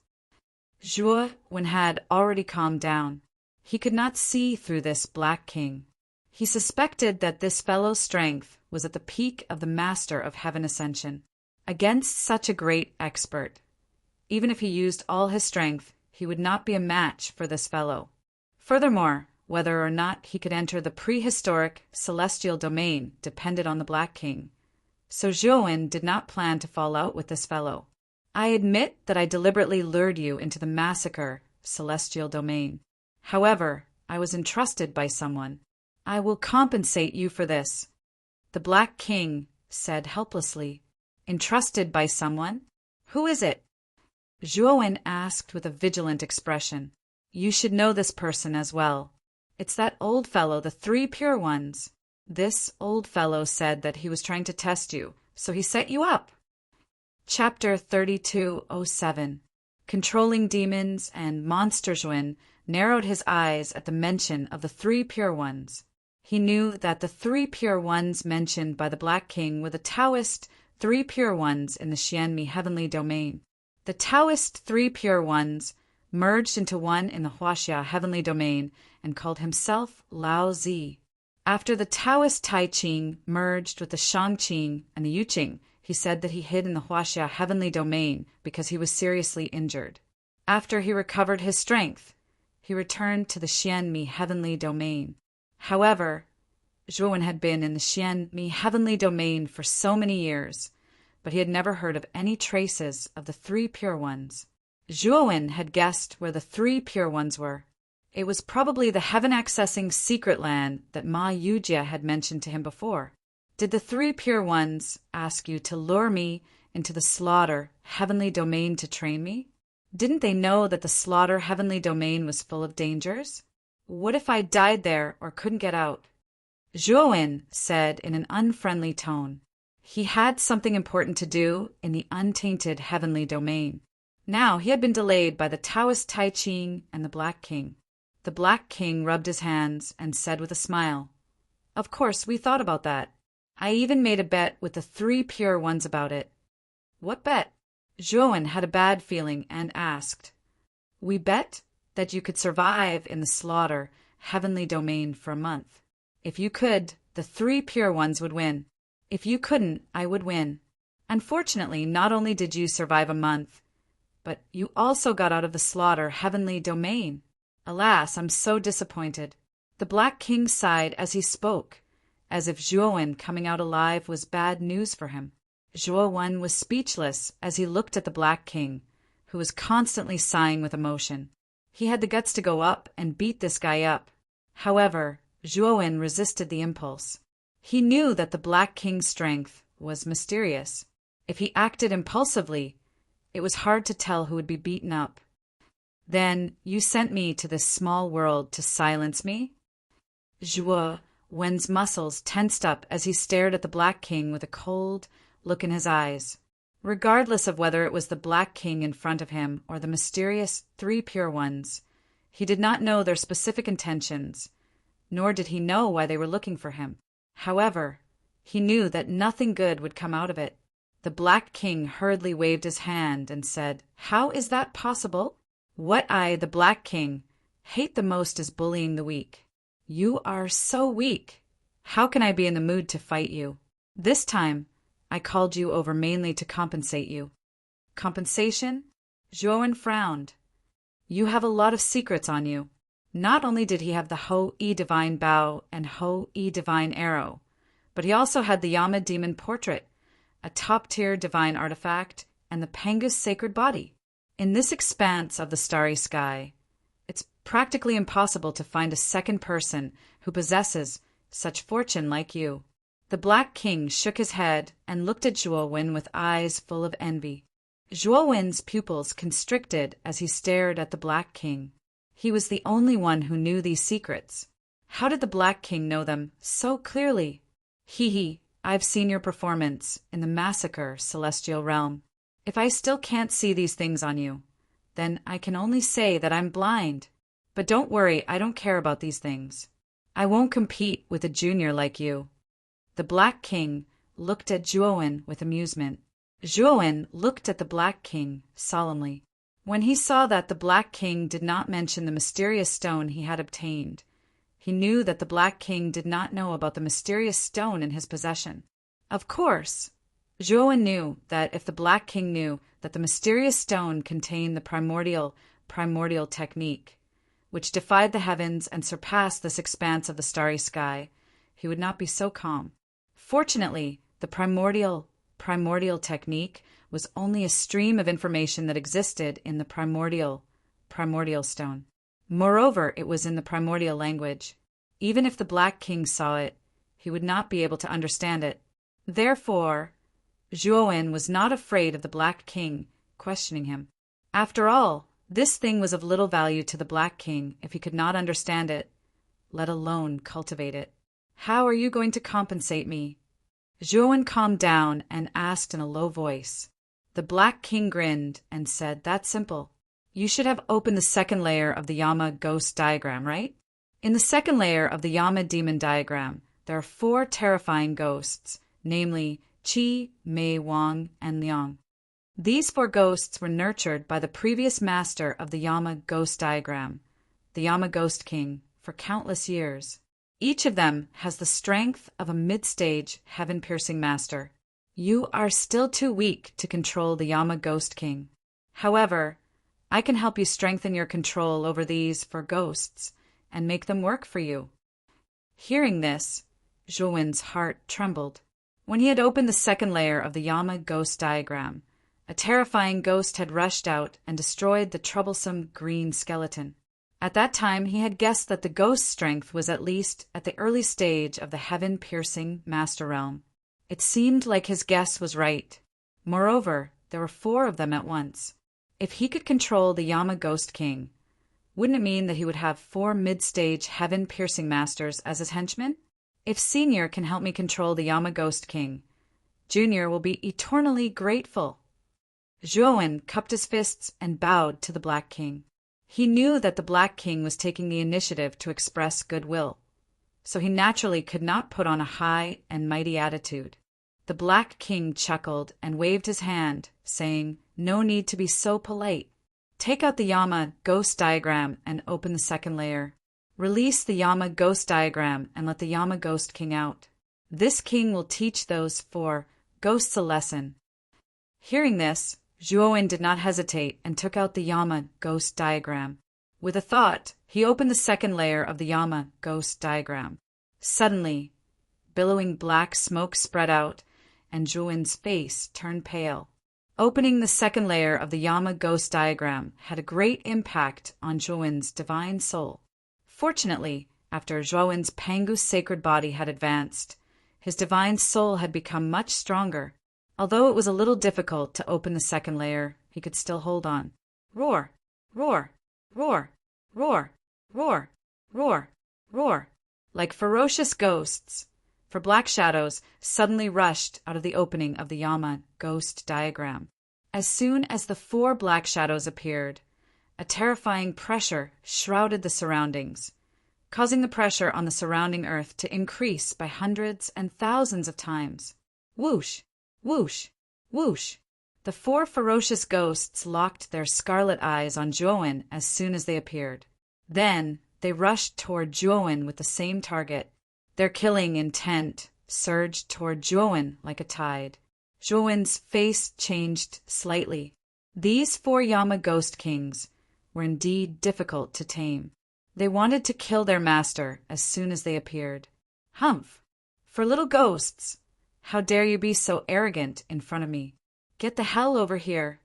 Zhuowen had already calmed down. He could not see through this Black King. He suspected that this fellow's strength was at the peak of the Master of Heaven Ascension. Against such a great expert, even if he used all his strength, he would not be a match for this fellow. Furthermore, whether or not he could enter the prehistoric celestial domain depended on the Black King. So Zhuowen did not plan to fall out with this fellow. I admit that I deliberately lured you into the massacre celestial domain. However, I was entrusted by someone. I will compensate you for this. The Black King said helplessly. Entrusted by someone? Who is it? Zhuowen asked with a vigilant expression. You should know this person as well. It's that old fellow, the 3 Pure Ones. This old fellow said that he was trying to test you, so he set you up. Chapter 3207. Controlling Demons and Monster Zhuowen narrowed his eyes at the mention of the 3 Pure Ones. He knew that the 3 Pure Ones mentioned by the Black King were the Taoist 3 Pure Ones in the Xianmi heavenly domain. The Taoist 3 Pure Ones merged into one in the Huaxia heavenly domain and called himself Lao Zi. After the Taoist Tai Ching merged with the Shang Qing and the Yuqing, he said that he hid in the Huaxia heavenly domain because he was seriously injured. After he recovered his strength, he returned to the Xianmi heavenly domain. However, Zhuowen had been in the Xianmi heavenly domain for so many years, but he had never heard of any traces of the 3 Pure Ones. Zhuowen had guessed where the three Pure Ones were. It was probably the heaven-accessing secret land that Ma Yujia had mentioned to him before. Did the three Pure Ones ask you to lure me into the slaughter heavenly domain to train me? Didn't they know that the slaughter heavenly domain was full of dangers? What if I died there or couldn't get out? Zhuowen said in an unfriendly tone. He had something important to do in the untainted heavenly domain. Now he had been delayed by the Taoist Tai Ching and the Black King. The Black King rubbed his hands and said with a smile, "Of course, we thought about that. I even made a bet with the three Pure Ones about it." "What bet?" Zhuowen had a bad feeling and asked. "We bet that you could survive in the slaughter heavenly domain for a month. If you could, the three Pure Ones would win. If you couldn't, I would win. Unfortunately, not only did you survive a month, but you also got out of the slaughter heavenly domain. Alas, I'm so disappointed." The Black King sighed as he spoke, as if Zhuowen coming out alive was bad news for him. Zhuowen was speechless as he looked at the Black King, who was constantly sighing with emotion. He had the guts to go up and beat this guy up. However, Zhuowen resisted the impulse. He knew that the Black King's strength was mysterious. If he acted impulsively, it was hard to tell who would be beaten up. "Then you sent me to this small world to silence me?" Zhuowen's muscles tensed up as he stared at the Black King with a cold look in his eyes. Regardless of whether it was the Black King in front of him or the mysterious three Pure Ones, he did not know their specific intentions, nor did he know why they were looking for him. However, he knew that nothing good would come out of it. The Black King hurriedly waved his hand and said, "How is that possible? What I, the Black King, hate the most is bullying the weak. You are so weak. How can I be in the mood to fight you? This time, I called you over mainly to compensate you." "Compensation?" Zhuowen frowned. "You have a lot of secrets on you." Not only did he have the Ho-E Divine Bow and Ho-E Divine Arrow, but he also had the Yama Demon Portrait, a top-tier divine artifact, and the Pangus Sacred Body. In this expanse of the starry sky, it's practically impossible to find a second person who possesses such fortune like you. The Black King shook his head and looked at Zhuowen with eyes full of envy. Zhuowen's pupils constricted as he stared at the Black King. He was the only one who knew these secrets. How did the Black King know them so clearly? "Hee, I've seen your performance in the massacre celestial realm. If I still can't see these things on you, then I can only say that I'm blind. But don't worry, I don't care about these things. I won't compete with a junior like you." The Black King looked at Zhuowen with amusement. Zhuowen looked at the Black King solemnly. When he saw that the Black King did not mention the mysterious stone he had obtained, he knew that the Black King did not know about the mysterious stone in his possession. Of course, Zhuowen knew that if the Black King knew that the mysterious stone contained the primordial technique, which defied the heavens and surpassed this expanse of the starry sky, he would not be so calm. Fortunately, the primordial technique was only a stream of information that existed in the primordial stone. Moreover, it was in the primordial language. Even if the Black King saw it, he would not be able to understand it. Therefore, Zhuowen was not afraid of the Black King questioning him. After all, this thing was of little value to the Black King if he could not understand it, let alone cultivate it. "How are you going to compensate me?" Zhuowen calmed down and asked in a low voice. The Black King grinned and said, "That's simple. You should have opened the second layer of the Yama ghost diagram, right? In the second layer of the Yama demon diagram, there are 4 terrifying ghosts, namely Qi, Mei, Wang, and Liang. These 4 ghosts were nurtured by the previous master of the Yama ghost diagram, the Yama Ghost King, for countless years. Each of them has the strength of a mid-stage, heaven-piercing master. You are still too weak to control the Yama Ghost King. However, I can help you strengthen your control over these 4 ghosts and make them work for you." Hearing this, Zhuowen's heart trembled. When he had opened the second layer of the Yama ghost diagram, A terrifying ghost had rushed out and destroyed the troublesome green skeleton. At that time, he had guessed that the ghost's strength was at least at the early stage of the heaven-piercing Master Realm. It seemed like his guess was right. Moreover, there were 4 of them at once. If he could control the Yama Ghost King, wouldn't it mean that he would have 4 mid-stage heaven-piercing masters as his henchmen? If Senior can help me control the Yama Ghost King, Junior will be eternally grateful. Zhuowen cupped his fists and bowed to the Black King. He knew that the Black King was taking the initiative to express goodwill, so he naturally could not put on a high and mighty attitude. The Black King chuckled and waved his hand, saying, "No need to be so polite. Take out the Yama Ghost Diagram and open the second layer. Release the Yama Ghost Diagram and let the Yama Ghost King out. This king will teach those 4 ghosts a lesson." Hearing this, Zhuowen did not hesitate and took out the Yama Ghost Diagram. With a thought, he opened the second layer of the Yama Ghost Diagram. Suddenly, billowing black smoke spread out, and Zhuowen's face turned pale. Opening the second layer of the Yama Ghost Diagram had a great impact on Zhuowen's divine soul. Fortunately, after Zhuowen's Pangu's sacred body had advanced, his divine soul had become much stronger. Although it was a little difficult to open the second layer, he could still hold on. Roar, roar, roar, roar, roar, roar, roar, like ferocious ghosts. For black shadows suddenly rushed out of the opening of the Yama Ghost Diagram. As soon as the 4 black shadows appeared, a terrifying pressure shrouded the surroundings, causing the pressure on the surrounding earth to increase by hundreds and thousands of times. Whoosh! Whoosh! Whoosh! The 4 ferocious ghosts locked their scarlet eyes on Zhuowen as soon as they appeared. Then they rushed toward Zhuowen with the same target. Their killing intent surged toward Zhuowen like a tide. Zhuowen's face changed slightly. These 4 Yama Ghost Kings were indeed difficult to tame. They wanted to kill their master as soon as they appeared. Humph! For little ghosts! How dare you be so arrogant in front of me? Get the hell over here!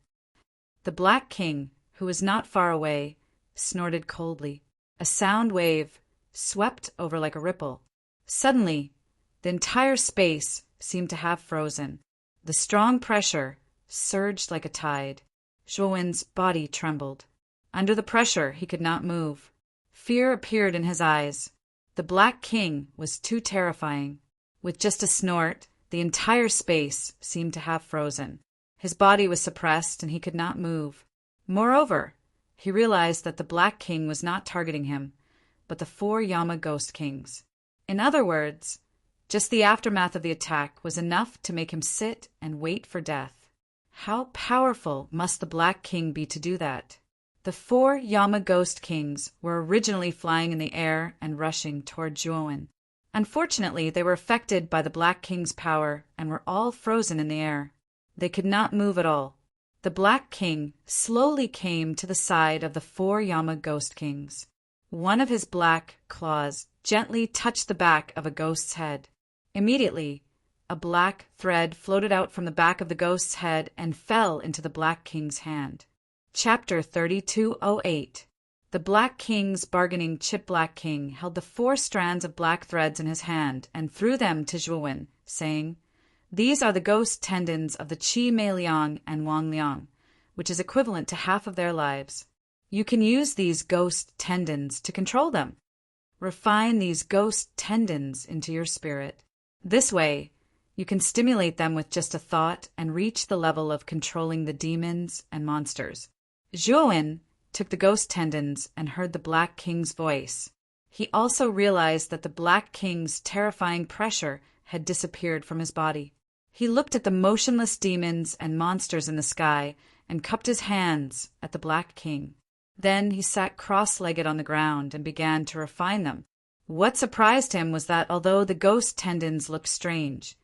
The Black King, who was not far away, snorted coldly. A sound wave swept over like a ripple. Suddenly, the entire space seemed to have frozen. The strong pressure surged like a tide. Zhuowen's body trembled. Under the pressure, he could not move. Fear appeared in his eyes. The Black King was too terrifying. With just a snort, the entire space seemed to have frozen. His body was suppressed and he could not move. Moreover, he realized that the Black King was not targeting him, but the 4 Yama Ghost Kings. In other words, just the aftermath of the attack was enough to make him sit and wait for death. How powerful must the Black King be to do that? The 4 Yama Ghost Kings were originally flying in the air and rushing toward Zhuowen. Unfortunately, they were affected by the Black King's power and were all frozen in the air. They could not move at all. The Black King slowly came to the side of the 4 Yama Ghost Kings. One of his black claws gently touched the back of a ghost's head. Immediately, a black thread floated out from the back of the ghost's head and fell into the Black King's hand. Chapter 3208. The Black King's bargaining chip Black King held the 4 strands of black threads in his hand and threw them to Zhuowen, saying, "These are the ghost tendons of the Qi Mei Liang and Wang Liang, which is equivalent to half of their lives. You can use these ghost tendons to control them. Refine these ghost tendons into your spirit. This way, you can stimulate them with just a thought and reach the level of controlling the demons and monsters." Zhuowen took the ghost tendons and heard the Black King's voice. He also realized that the Black King's terrifying pressure had disappeared from his body. He looked at the motionless demons and monsters in the sky and cupped his hands at the Black King. Then he sat cross-legged on the ground and began to refine them. What surprised him was that although the ghost tendons looked strange,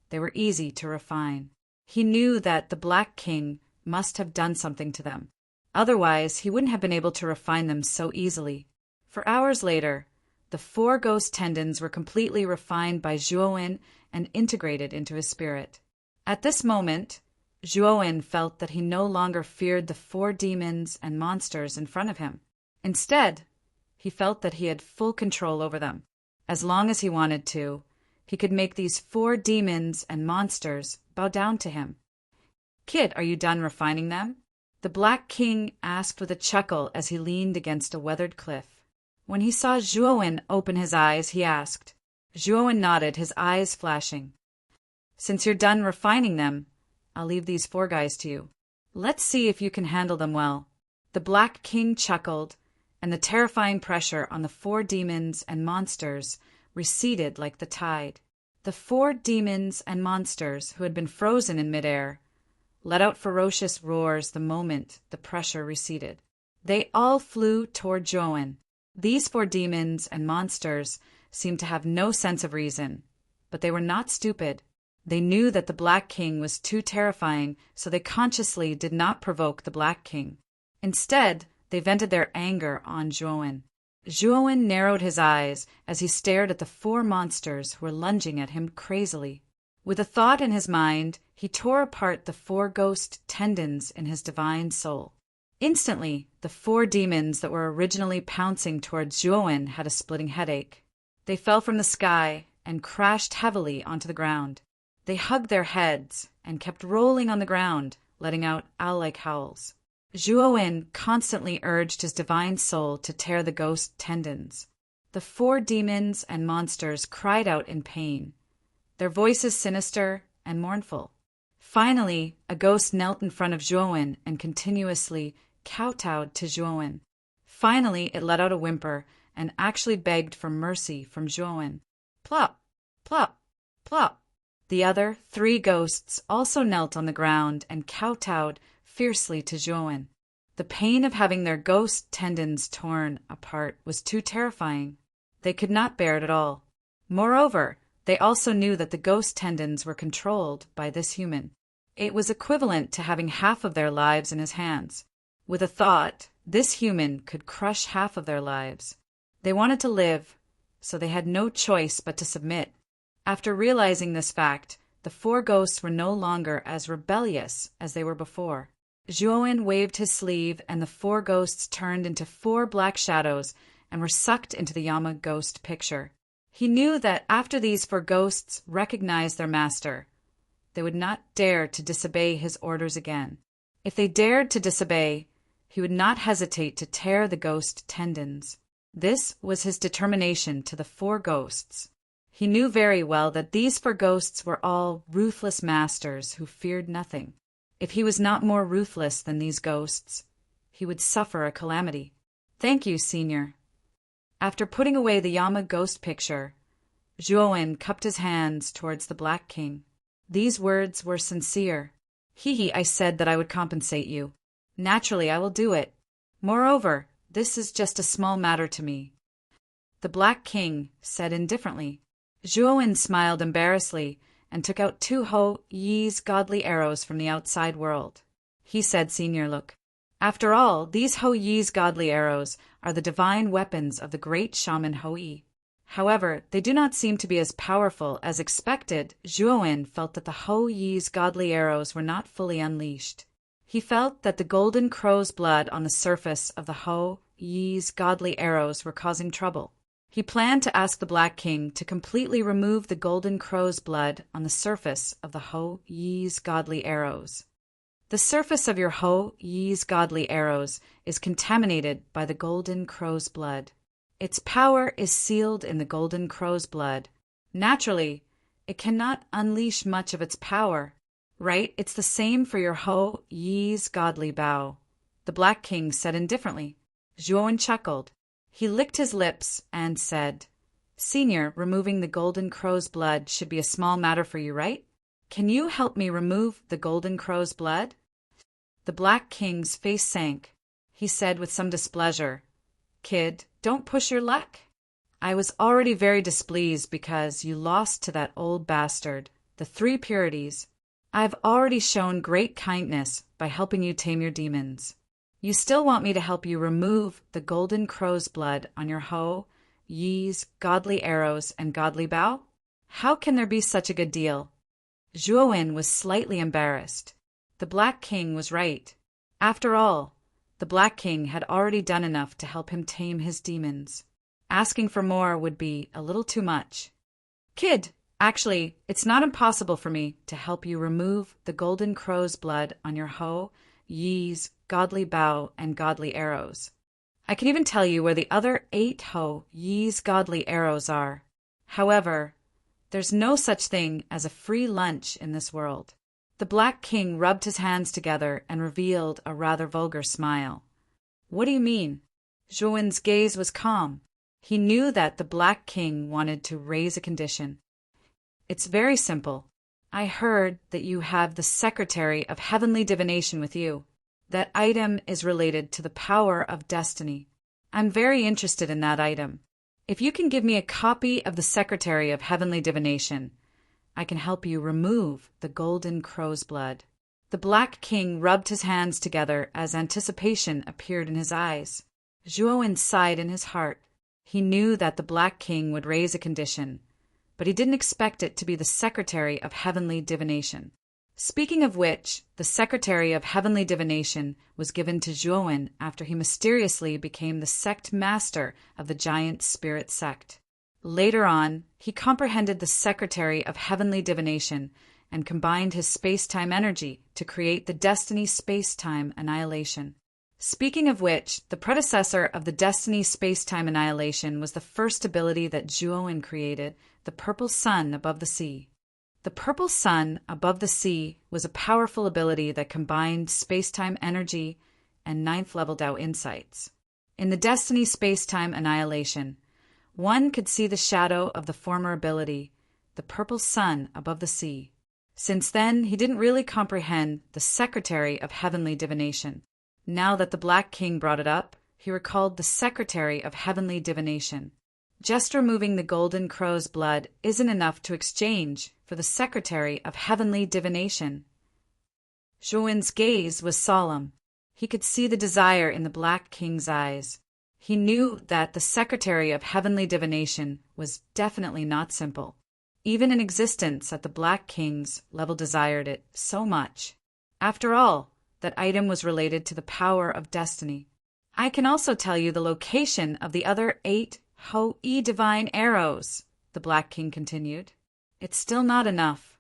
they were easy to refine. He knew that the Black King must have done something to them. Otherwise, he wouldn't have been able to refine them so easily. For hours later, the 4 ghost tendons were completely refined by Zhuowen and integrated into his spirit. At this moment, Zhuowen felt that he no longer feared the 4 demons and monsters in front of him. Instead, he felt that he had full control over them. As long as he wanted to, he could make these 4 demons and monsters bow down to him. "Kid, are you done refining them?" the Black King asked with a chuckle as he leaned against a weathered cliff. When he saw Zhuowen open his eyes, he asked. Zhuowen nodded, his eyes flashing. "Since you're done refining them, I'll leave these 4 guys to you. Let's see if you can handle them well." The Black King chuckled, and the terrifying pressure on the 4 demons and monsters receded like the tide. The 4 demons and monsters, who had been frozen in midair, let out ferocious roars the moment the pressure receded. They all flew toward Zhuowen. These 4 demons and monsters seemed to have no sense of reason, but they were not stupid. They knew that the Black King was too terrifying, so they consciously did not provoke the Black King. Instead, they vented their anger on Zhuowen. Zhuowen narrowed his eyes as he stared at the 4 monsters who were lunging at him crazily. With a thought in his mind, he tore apart the 4 ghost tendons in his divine soul. Instantly, the 4 demons that were originally pouncing towards Zhuowen had a splitting headache. They fell from the sky and crashed heavily onto the ground. They hugged their heads and kept rolling on the ground, letting out owl-like howls. Zhuowen constantly urged his divine soul to tear the ghost tendons. The 4 demons and monsters cried out in pain, their voices sinister and mournful. Finally, a ghost knelt in front of Zhuowen and continuously kowtowed to Zhuowen. Finally, it let out a whimper and actually begged for mercy from Zhuowen. Plop, plop, plop. The other 3 ghosts also knelt on the ground and kowtowed fiercely to Zhuowen. The pain of having their ghost tendons torn apart was too terrifying. They could not bear it at all. Moreover, they also knew that the ghost tendons were controlled by this human. It was equivalent to having half of their lives in his hands. With a thought, this human could crush half of their lives. They wanted to live, so they had no choice but to submit. After realizing this fact, the 4 ghosts were no longer as rebellious as they were before. Zhuowen waved his sleeve, and the 4 ghosts turned into 4 black shadows and were sucked into the Yama ghost picture. He knew that after these 4 ghosts recognized their master, they would not dare to disobey his orders again. If they dared to disobey, he would not hesitate to tear the ghost tendons. This was his determination to the 4 ghosts. He knew very well that these 4 ghosts were all ruthless masters who feared nothing. If he was not more ruthless than these ghosts, he would suffer a calamity. "Thank you, Senior." After putting away the Yama ghost picture, Zhuowen cupped his hands towards the Black King. These words were sincere. "Hee, I said that I would compensate you. Naturally, I will do it. Moreover, this is just a small matter to me." The Black King said indifferently. Zhuowen smiled embarrassedly and took out 2 Ho-Yi's godly arrows from the outside world. He said, "Senior, look. After all, these Ho-Yi's godly arrows are the divine weapons of the great shaman Ho-Yi. However, they do not seem to be as powerful as expected." Zhuowen felt that the Ho-Yi's godly arrows were not fully unleashed. He felt that the golden crow's blood on the surface of the Ho-Yi's godly arrows were causing trouble. He planned to ask the Black King to completely remove the golden crow's blood on the surface of the Ho-Yi's godly arrows. The surface of your Ho-Yi's godly arrows is contaminated by the golden crow's blood. Its power is sealed in the golden crow's blood. Naturally, it cannot unleash much of its power. Right? It's the same for your Ho-Yi's godly bow. The Black King said indifferently. Zhuowen chuckled. He licked his lips and said, "Senior, removing the golden crow's blood should be a small matter for you, right? Can you help me remove the golden crow's blood?" The Black King's face sank. He said with some displeasure, "Kid, don't push your luck. I was already very displeased because you lost to that old bastard, the 3 purities. I've already shown great kindness by helping you tame your demons. You still want me to help you remove the golden crow's blood on your Ho-Yi's godly arrows and godly bow? How can there be such a good deal?" Zhuowen was slightly embarrassed. The Black King was right. After all, the Black King had already done enough to help him tame his demons. Asking for more would be a little too much. Kid, actually, it's not impossible for me to help you remove the golden crow's blood on your hoe, ye's, godly bow, and godly arrows. I can even tell you where the other 8 hoe, ye's, godly arrows are. However, there's no such thing as a free lunch in this world. The Black King rubbed his hands together and revealed a rather vulgar smile. What do you mean? Zhuowen's gaze was calm. He knew that the Black King wanted to raise a condition. It's very simple. I heard that you have the Secretary of Heavenly Divination with you. That item is related to the power of destiny. I'm very interested in that item. If you can give me a copy of the Secretary of Heavenly Divination, I can help you remove the golden crow's blood. The Black King rubbed his hands together as anticipation appeared in his eyes. Zhuowen sighed in his heart. He knew that the Black King would raise a condition, but he didn't expect it to be the Secretary of Heavenly Divination. Speaking of which, the Secretary of Heavenly Divination was given to Zhuowen after he mysteriously became the sect master of the giant spirit sect. Later on, he comprehended the Secretary of Heavenly Divination and combined his space-time energy to create the Destiny Space-Time Annihilation. Speaking of which, the predecessor of the Destiny Space-Time Annihilation was the first ability that Zhuowen created, the Purple Sun Above the Sea. The Purple Sun Above the Sea was a powerful ability that combined space-time energy and 9th level Tao insights. In the Destiny Space-Time Annihilation, one could see the shadow of the former ability, the Purple Sun Above the Sea. Since then, he didn't really comprehend the Secretary of Heavenly Divination. Now that the Black King brought it up, he recalled the Secretary of Heavenly Divination. Just removing the golden crow's blood isn't enough to exchange for the Secretary of Heavenly Divination. Zhuowen's gaze was solemn. He could see the desire in the Black King's eyes. He knew that the Secretary of Heavenly Divination was definitely not simple. Even in existence at the Black King's level desired it so much. After all, that item was related to the power of destiny. I can also tell you the location of the other 8 Ho-E divine arrows, the Black King continued. It's still not enough.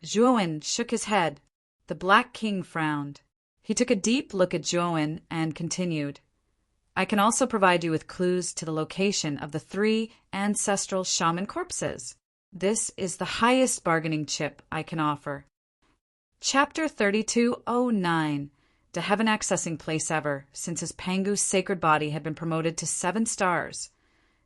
Zhuowen shook his head. The Black King frowned. He took a deep look at Zhuowen and continued. I can also provide you with clues to the location of the 3 ancestral shaman corpses. This is the highest bargaining chip I can offer. Chapter 3209. The heaven accessing place ever, since his Pangu's sacred body had been promoted to 7 stars.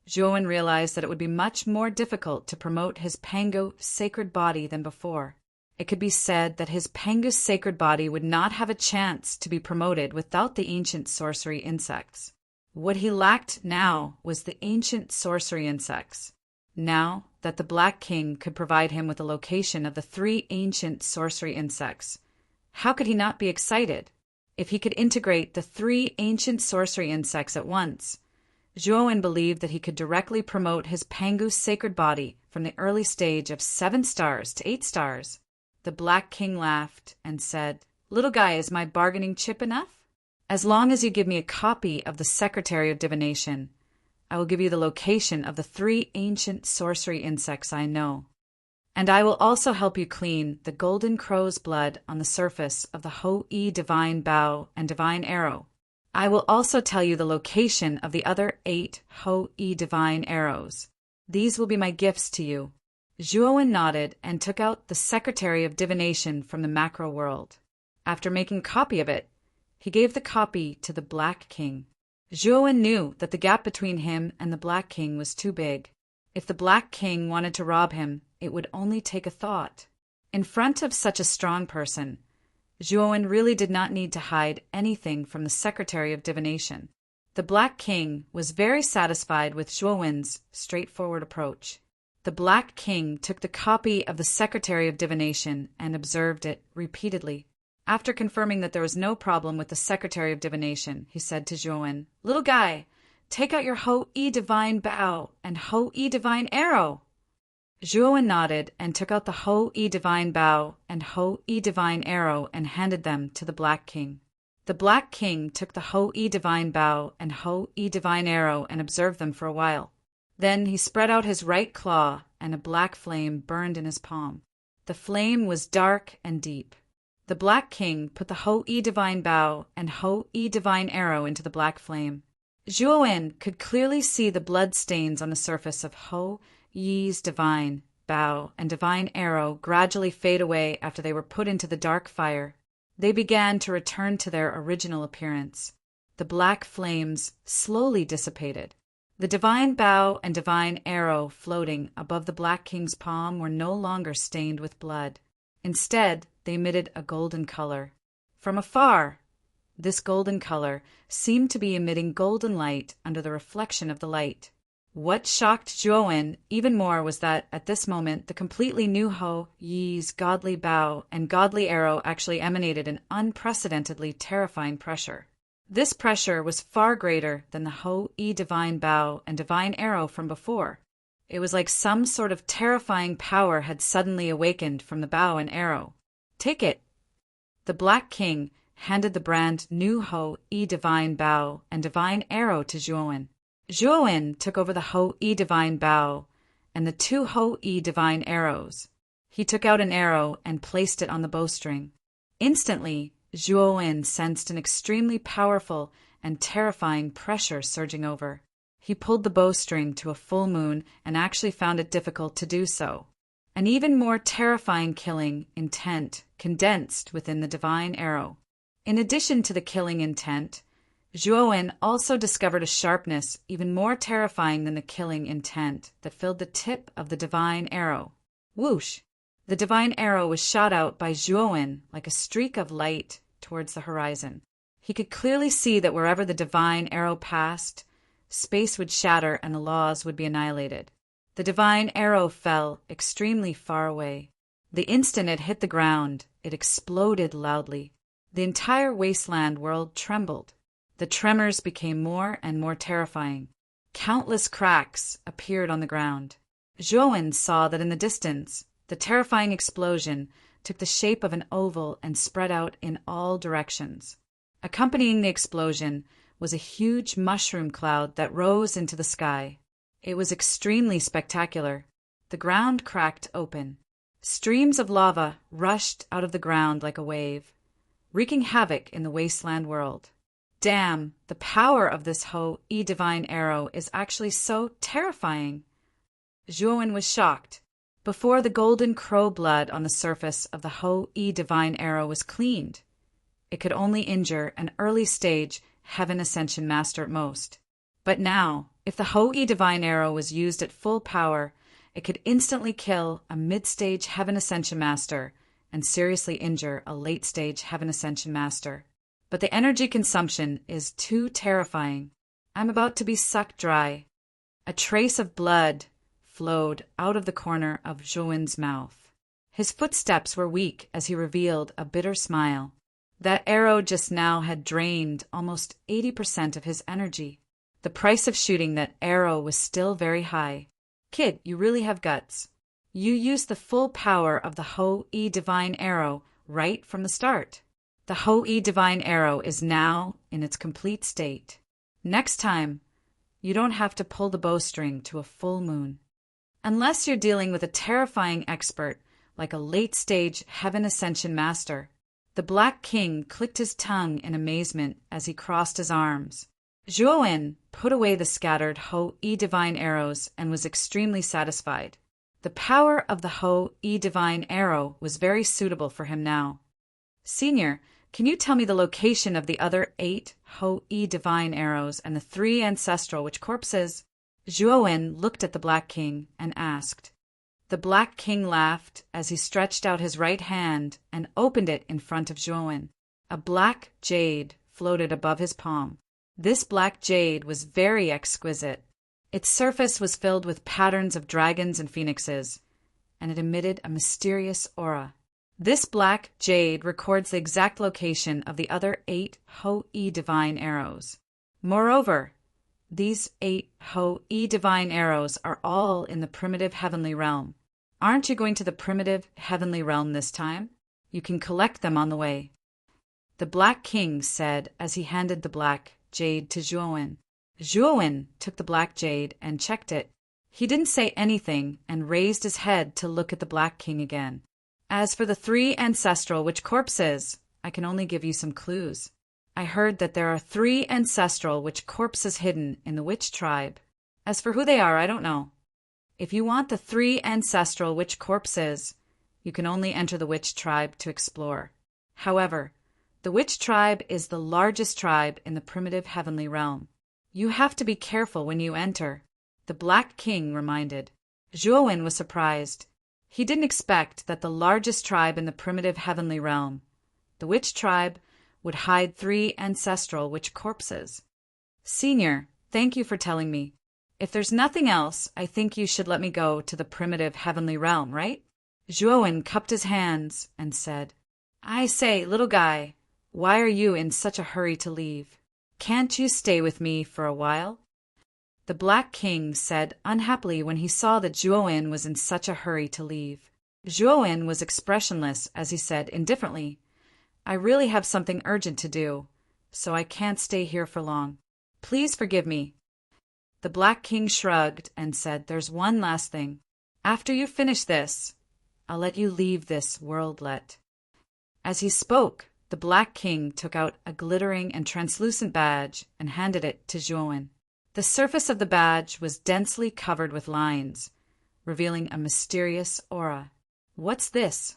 Zhuowen realized that it would be much more difficult to promote his Pangu sacred body than before. It could be said that his Pangu's sacred body would not have a chance to be promoted without the ancient sorcery insects. What he lacked now was the ancient sorcery insects. Now that the Black King could provide him with the location of the 3 ancient sorcery insects, how could he not be excited? If he could integrate the 3 ancient sorcery insects at once, Zhuowen believed that he could directly promote his Pangu sacred body from the early stage of 7 stars to 8 stars. The Black King laughed and said, "Little guy, is my bargaining chip enough? As long as you give me a copy of the Secretary of Divination, I will give you the location of the 3 ancient sorcery insects I know. And I will also help you clean the golden crow's blood on the surface of the Ho-E divine bow and divine arrow. I will also tell you the location of the other 8 Ho-E divine arrows. These will be my gifts to you." Zhuowen nodded and took out the Secretary of Divination from the macro world. After making a copy of it, he gave the copy to the Black King. Zhuowen knew that the gap between him and the Black King was too big. If the Black King wanted to rob him, it would only take a thought. In front of such a strong person, Zhuowen really did not need to hide anything from the Secretary of Divination. The Black King was very satisfied with Zhuowen's straightforward approach. The Black King took the copy of the Secretary of Divination and observed it repeatedly. After confirming that there was no problem with the Secretary of Divination, he said to Zhuowen, "Little guy, take out your Ho-E divine bow and Ho-E divine arrow." Zhuowen nodded and took out the Ho-E Divine Bow and Ho-E Divine Arrow and handed them to the Black King. The Black King took the Ho-E Divine Bow and Ho-E Divine Arrow and observed them for a while. Then he spread out his right claw, and a black flame burned in his palm. The flame was dark and deep. The Black King put the Ho-E Divine Bow and Ho-E Divine Arrow into the black flame. Zhuowen could clearly see the blood stains on the surface of Ho-Ye's Divine Bow and Divine Arrow gradually fade away after they were put into the dark fire. They began to return to their original appearance. The black flames slowly dissipated. The Divine Bow and Divine Arrow floating above the Black King's palm were no longer stained with blood. Instead, they emitted a golden color. From afar, this golden color seemed to be emitting golden light under the reflection of the light. What shocked Zhuowen even more was that, at this moment, the completely new Ho-Ye's godly bow and godly arrow actually emanated an unprecedentedly terrifying pressure. This pressure was far greater than the Ho-E Divine Bow and Divine Arrow from before. It was like some sort of terrifying power had suddenly awakened from the bow and arrow. "Take it." The Black King handed the brand new Ho-E Divine Bow and Divine Arrow to Zhuowen. Zhuowen took over the Ho-E Divine Bow and the two Ho-E Divine Arrows. He took out an arrow and placed it on the bowstring. Instantly, Zhuowen sensed an extremely powerful and terrifying pressure surging over. He pulled the bowstring to a full moon and actually found it difficult to do so. An even more terrifying killing intent condensed within the Divine Arrow. In addition to the killing intent, Zhuowen also discovered a sharpness even more terrifying than the killing intent that filled the tip of the Divine Arrow. Whoosh! The Divine Arrow was shot out by Zhuowen like a streak of light towards the horizon. He could clearly see that wherever the Divine Arrow passed, space would shatter and the laws would be annihilated. The Divine Arrow fell extremely far away. The instant it hit the ground, it exploded loudly. The entire wasteland world trembled. The tremors became more and more terrifying. Countless cracks appeared on the ground. Zhuowen saw that in the distance, the terrifying explosion took the shape of an oval and spread out in all directions. Accompanying the explosion was a huge mushroom cloud that rose into the sky. It was extremely spectacular. The ground cracked open. Streams of lava rushed out of the ground like a wave, wreaking havoc in the wasteland world. Damn, the power of this Ho-E Divine Arrow is actually so terrifying. Zhuowen was shocked. Before the golden crow blood on the surface of the Ho-E Divine Arrow was cleaned, it could only injure an early-stage Heaven Ascension Master at most. But now, if the Ho-E Divine Arrow was used at full power, it could instantly kill a mid-stage Heaven Ascension Master and seriously injure a late-stage Heaven Ascension Master. But the energy consumption is too terrifying. I'm about to be sucked dry. A trace of blood flowed out of the corner of Zhuowen's mouth. His footsteps were weak as he revealed a bitter smile. That arrow just now had drained almost 80% of his energy. The price of shooting that arrow was still very high. Kid, you really have guts. You used the full power of the Ho-E Divine Arrow right from the start. The Ho-E Divine Arrow is now in its complete state. Next time, you don't have to pull the bowstring to a full moon. Unless you're dealing with a terrifying expert like a late-stage Heaven Ascension Master. The Black King clicked his tongue in amazement as he crossed his arms. Zhuowen put away the scattered Ho-E Divine Arrows and was extremely satisfied. The power of the Ho-E Divine Arrow was very suitable for him now. Senior, can you tell me the location of the other 8 Ho-E Divine Arrows and the 3 ancestral which corpses? Zhuowen looked at the Black King and asked. The Black King laughed as he stretched out his right hand and opened it in front of Zhuowen. A black jade floated above his palm. This black jade was very exquisite. Its surface was filled with patterns of dragons and phoenixes, and it emitted a mysterious aura. This black jade records the exact location of the other 8 Ho-E Divine Arrows. Moreover, these 8 Ho-E Divine Arrows are all in the primitive heavenly realm. Aren't you going to the primitive heavenly realm this time? You can collect them on the way. The Black King said as he handed the black jade to Zhuowen. Zhuowen took the black jade and checked it. He didn't say anything and raised his head to look at the Black King again. As for the 3 ancestral witch corpses, I can only give you some clues. I heard that there are 3 ancestral witch corpses hidden in the witch tribe. As for who they are, I don't know. If you want the 3 ancestral witch corpses, you can only enter the witch tribe to explore. However, the witch tribe is the largest tribe in the primitive heavenly realm. You have to be careful when you enter, the Black King reminded. Zhuowen was surprised. He didn't expect that the largest tribe in the primitive heavenly realm, the witch tribe, would hide 3 ancestral witch corpses. Senior, thank you for telling me. If there's nothing else, I think you should let me go to the primitive heavenly realm, right? Zhuowen cupped his hands and said, I say, little guy, why are you in such a hurry to leave? Can't you stay with me for a while? The Black King said unhappily when he saw that Zhuowen was in such a hurry to leave. Zhuowen was expressionless as he said indifferently, I really have something urgent to do, so I can't stay here for long. Please forgive me. The Black King shrugged and said, there's one last thing. After you finish this, I'll let you leave this worldlet. As he spoke, the Black King took out a glittering and translucent badge and handed it to Zhuowen. The surface of the badge was densely covered with lines, revealing a mysterious aura. What's this?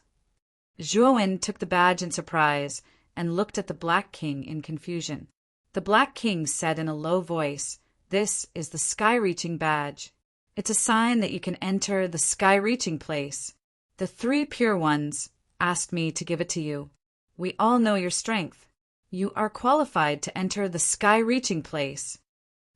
Zhuowen took the badge in surprise and looked at the Black King in confusion. The Black King said in a low voice, this is the sky-reaching badge. It's a sign that you can enter the sky-reaching place. The 3 pure ones asked me to give it to you. We all know your strength. You are qualified to enter the sky-reaching place.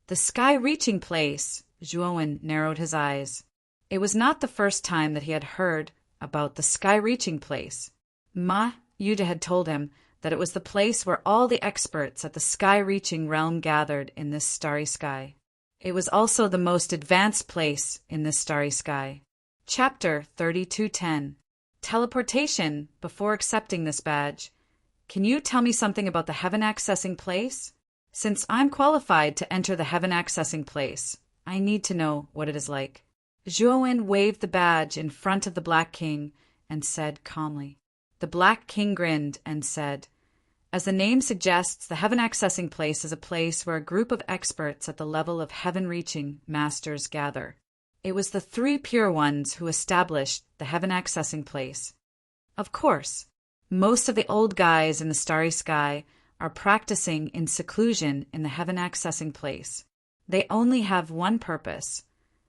The sky-reaching place, Zhuowen narrowed his eyes. It was not the first time that he had heard about the sky-reaching place. Ma Yude had told him that it was the place where all the experts at the sky-reaching realm gathered in this starry sky. It was also the most advanced place in this starry sky. Chapter 3210. Teleportation. Before accepting this badge, can you tell me something about the heaven accessing place? Since I'm qualified to enter the heaven accessing place, I need to know what it is like. Zhuowen waved the badge in front of the Black King and said calmly. The Black King grinned and said, as the name suggests, the heaven accessing place is a place where a group of experts at the level of heaven-reaching masters gather. It was the 3 pure ones who established the heaven accessing place. Of course, most of the old guys in the starry sky are practicing in seclusion in the heaven accessing place. They only have one purpose,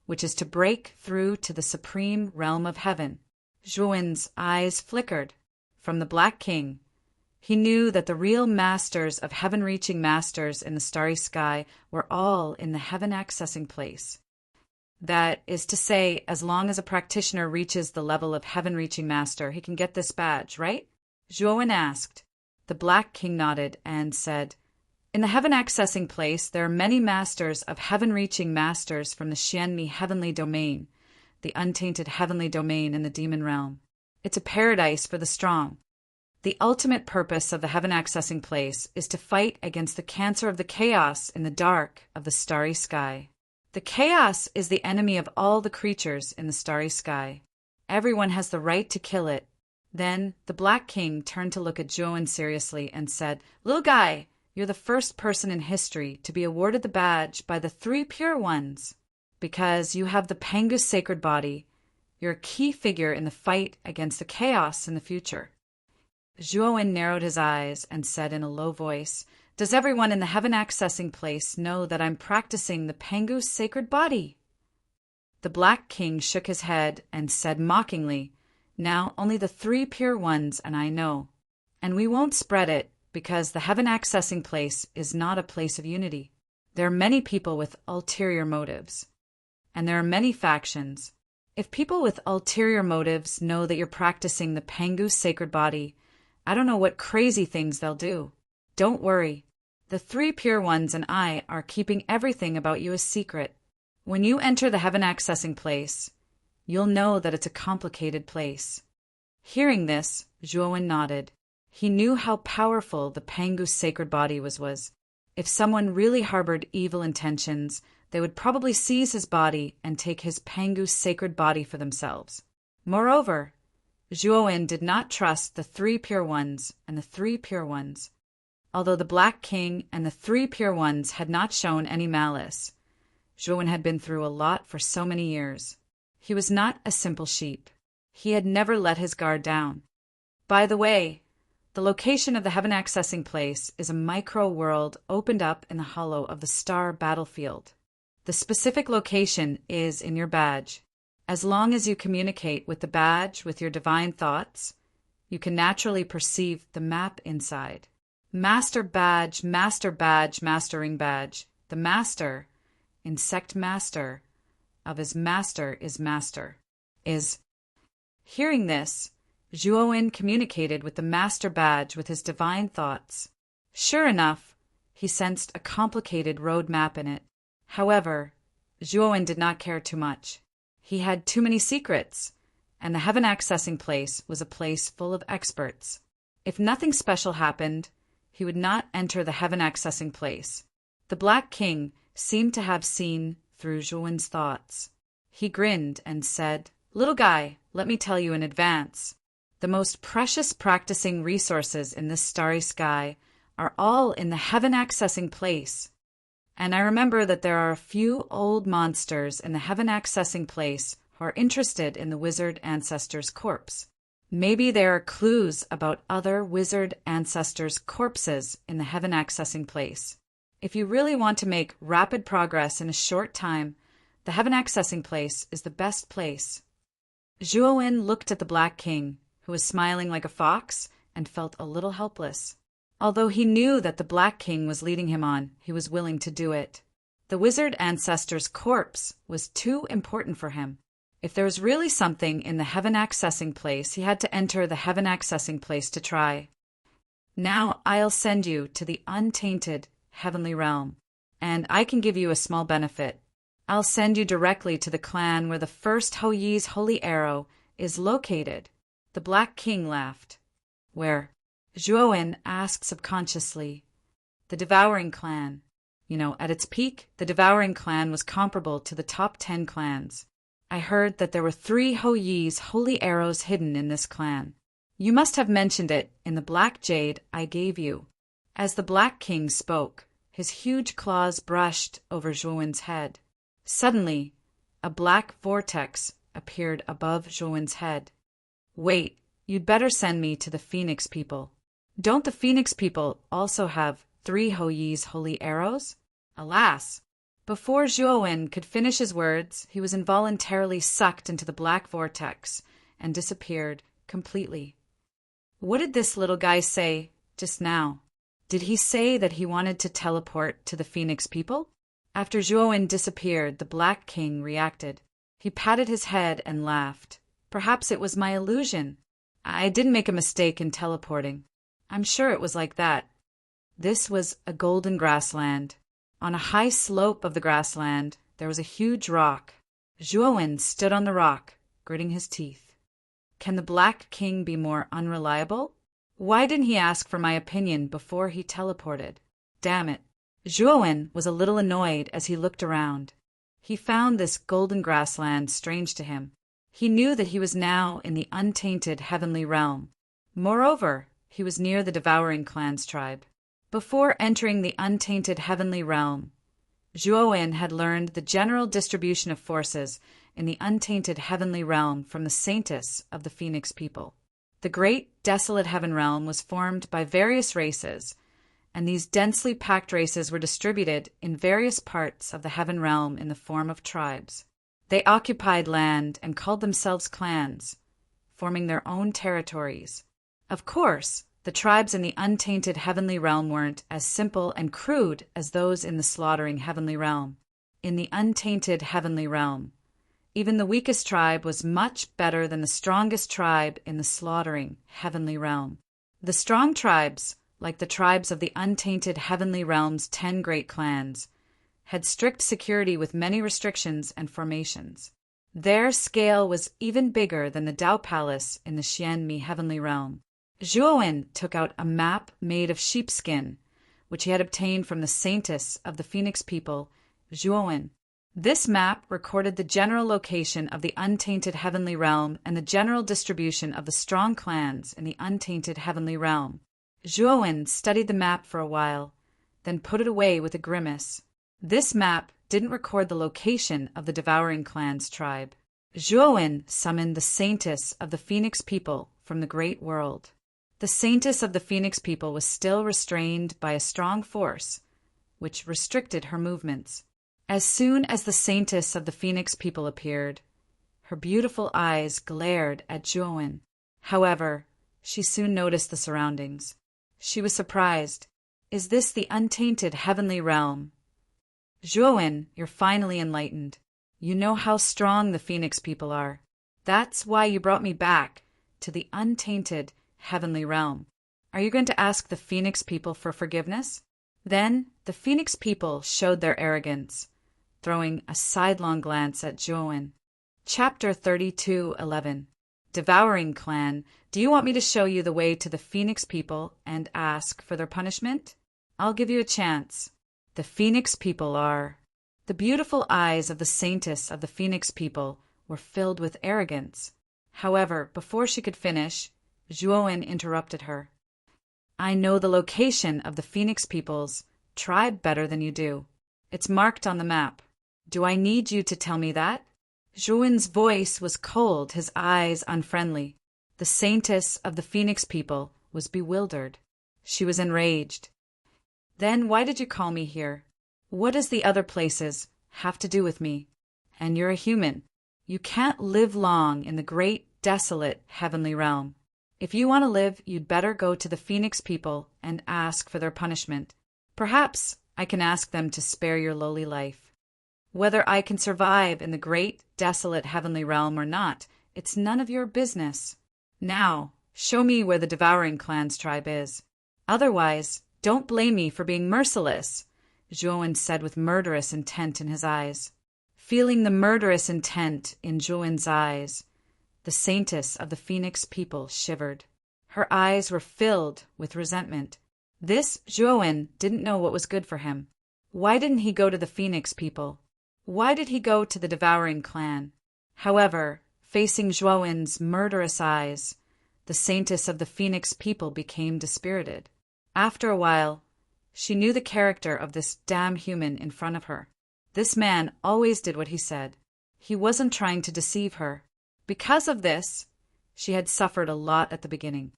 which is to break through to the supreme realm of heaven. Zhuowen's eyes flickered. From the Black King, he knew that the real masters of heaven-reaching masters in the starry sky were all in the heaven accessing place. That is to say, as long as a practitioner reaches the level of heaven-reaching master, he can get this badge, right? Zhuowen asked. The Black King nodded and said, in the heaven accessing place, there are many masters of heaven-reaching masters from the Xianmi heavenly domain, the untainted heavenly domain in the demon realm. It's a paradise for the strong. The ultimate purpose of the heaven accessing place is to fight against the cancer of the chaos in the dark of the starry sky. The chaos is the enemy of all the creatures in the starry sky. Everyone has the right to kill it. Then the Black King turned to look at Zhuowen seriously and said, little guy, you're the first person in history to be awarded the badge by the 3 pure ones. Because you have the Pangu's sacred body, you're a key figure in the fight against the chaos in the future. Zhuowen narrowed his eyes and said in a low voice, does everyone in the heaven accessing place know that I'm practicing the Pangu's sacred body? The Black King shook his head and said mockingly, now only the 3 pure ones and I know. And we won't spread it because the heaven accessing place is not a place of unity. There are many people with ulterior motives. And there are many factions. If people with ulterior motives know that you're practicing the Pangu's sacred body, I don't know what crazy things they'll do. Don't worry. The 3 pure ones and I are keeping everything about you a secret. When you enter the heaven accessing place, you'll know that it's a complicated place." Hearing this, Zhuowen nodded. He knew how powerful the Pangu's sacred body was. If someone really harbored evil intentions, they would probably seize his body and take his Pangu's sacred body for themselves. Moreover, Zhuowen did not trust the three pure ones and the three pure ones. Although the Black King and the three pure ones had not shown any malice, Zhuowen had been through a lot for so many years. He was not a simple sheep. He had never let his guard down. By the way, the location of the heaven accessing place is a micro-world opened up in the hollow of the star battlefield. The specific location is in your badge. As long as you communicate with the badge with your divine thoughts, you can naturally perceive the map inside. Master badge, mastering badge. The master, insect master, of his master is master, is. Hearing this, Zhuowen communicated with the master badge with his divine thoughts. Sure enough, he sensed a complicated road map in it. However, Zhuowen did not care too much. He had too many secrets, and the heaven accessing place was a place full of experts. If nothing special happened, he would not enter the heaven accessing place. The Black King seemed to have seen through Zhuowen's thoughts. He grinned and said, "Little guy, let me tell you in advance. The most precious practicing resources in this starry sky are all in the heaven accessing place. And I remember that there are a few old monsters in the heaven accessing place who are interested in the wizard ancestor's corpse. Maybe there are clues about other wizard ancestors' corpses in the heaven accessing place. If you really want to make rapid progress in a short time, the heaven accessing place is the best place." Zhuowen looked at the Black King, who was smiling like a fox, and felt a little helpless. Although he knew that the Black King was leading him on, he was willing to do it. The wizard ancestor's corpse was too important for him. If there was really something in the heaven accessing place, he had to enter the heaven accessing place to try. "Now I'll send you to the untainted heavenly realm, and I can give you a small benefit. I'll send you directly to the clan where the first Houyi's holy arrow is located." The Black King laughed. "Where?" Zhuowen asked subconsciously. "The Devouring Clan. At its peak, the Devouring Clan was comparable to the top 10 clans. I heard that there were 3 Houyi's holy arrows hidden in this clan. You must have mentioned it in the black jade I gave you." As the Black King spoke, his huge claws brushed over Zhuowen's head. Suddenly, a black vortex appeared above Zhuowen's head. "Wait, you'd better send me to the Phoenix people." "Don't the Phoenix people also have 3 Houyi's holy arrows?" Alas! Before Zhuowen could finish his words, he was involuntarily sucked into the black vortex and disappeared completely. What did this little guy say just now? Did he say that he wanted to teleport to the Phoenix people? After Zhuowen disappeared, the Black King reacted. He patted his head and laughed. "Perhaps it was my illusion. I didn't make a mistake in teleporting. I'm sure it was like that." This was a golden grassland. On a high slope of the grassland, there was a huge rock. Zhuowen stood on the rock, gritting his teeth. Can the Black King be more unreliable? Why didn't he ask for my opinion before he teleported? Damn it. Zhuowen was a little annoyed as he looked around. He found this golden grassland strange to him. He knew that he was now in the untainted heavenly realm. Moreover, he was near the Devouring Clan's tribe. Before entering the untainted heavenly realm, Zhuowen had learned the general distribution of forces in the untainted heavenly realm from the saintess of the Phoenix people. The great desolate heaven realm was formed by various races, and these densely packed races were distributed in various parts of the heaven realm in the form of tribes. They occupied land and called themselves clans, forming their own territories. Of course, the tribes in the untainted heavenly realm weren't as simple and crude as those in the slaughtering heavenly realm. In the untainted heavenly realm, even the weakest tribe was much better than the strongest tribe in the slaughtering heavenly realm. The strong tribes, like the tribes of the untainted heavenly realm's 10 great clans, had strict security with many restrictions and formations. Their scale was even bigger than the Dao Palace in the Xianmi heavenly realm. Zhuowen took out a map made of sheepskin, which he had obtained from the saintess of the Phoenix people, Zhuowen. This map recorded the general location of the untainted heavenly realm and the general distribution of the strong clans in the untainted heavenly realm. Zhuowen studied the map for a while, then put it away with a grimace. This map didn't record the location of the devouring clan's tribe. Zhuowen summoned the saintess of the Phoenix people from the great world. The saintess of the Phoenix people was still restrained by a strong force, which restricted her movements. As soon as the saintess of the Phoenix people appeared, her beautiful eyes glared at Zhuowen. However, she soon noticed the surroundings. She was surprised. Is this the untainted heavenly realm? Zhuowen, you're finally enlightened. You know how strong the Phoenix people are. That's why you brought me back to the untainted heavenly realm. Are you going to ask the Phoenix people for forgiveness? Then the Phoenix people showed their arrogance, throwing a sidelong glance at Zhuowen. Chapter 32:11. Devouring Clan, do you want me to show you the way to the Phoenix people and ask for their punishment? I'll give you a chance. The Phoenix people are... The beautiful eyes of the saintess of the Phoenix people were filled with arrogance. However, before she could finish, Zhuowen interrupted her. I know the location of the Phoenix people's tribe better than you do. It's marked on the map. Do I need you to tell me that? Zhuowen's voice was cold, his eyes unfriendly. The saintess of the Phoenix people was bewildered. She was enraged. Then why did you call me here? What does the other places have to do with me? And you're a human. You can't live long in the great, desolate, heavenly realm. If you want to live, you'd better go to the Phoenix people and ask for their punishment. Perhaps I can ask them to spare your lowly life. Whether I can survive in the great, desolate heavenly realm or not, it's none of your business. Now, show me where the devouring clan's tribe is. Otherwise, don't blame me for being merciless, Zhuowen said with murderous intent in his eyes. Feeling the murderous intent in Zhuowen's eyes, the saintess of the Phoenix people shivered. Her eyes were filled with resentment. This Zhuowen didn't know what was good for him. Why didn't he go to the Phoenix people? Why did he go to the devouring clan? However, facing Zhuowen's murderous eyes, the saintess of the Phoenix people became dispirited. After a while, she knew the character of this damn human in front of her. This man always did what he said. He wasn't trying to deceive her. Because of this, she had suffered a lot at the beginning.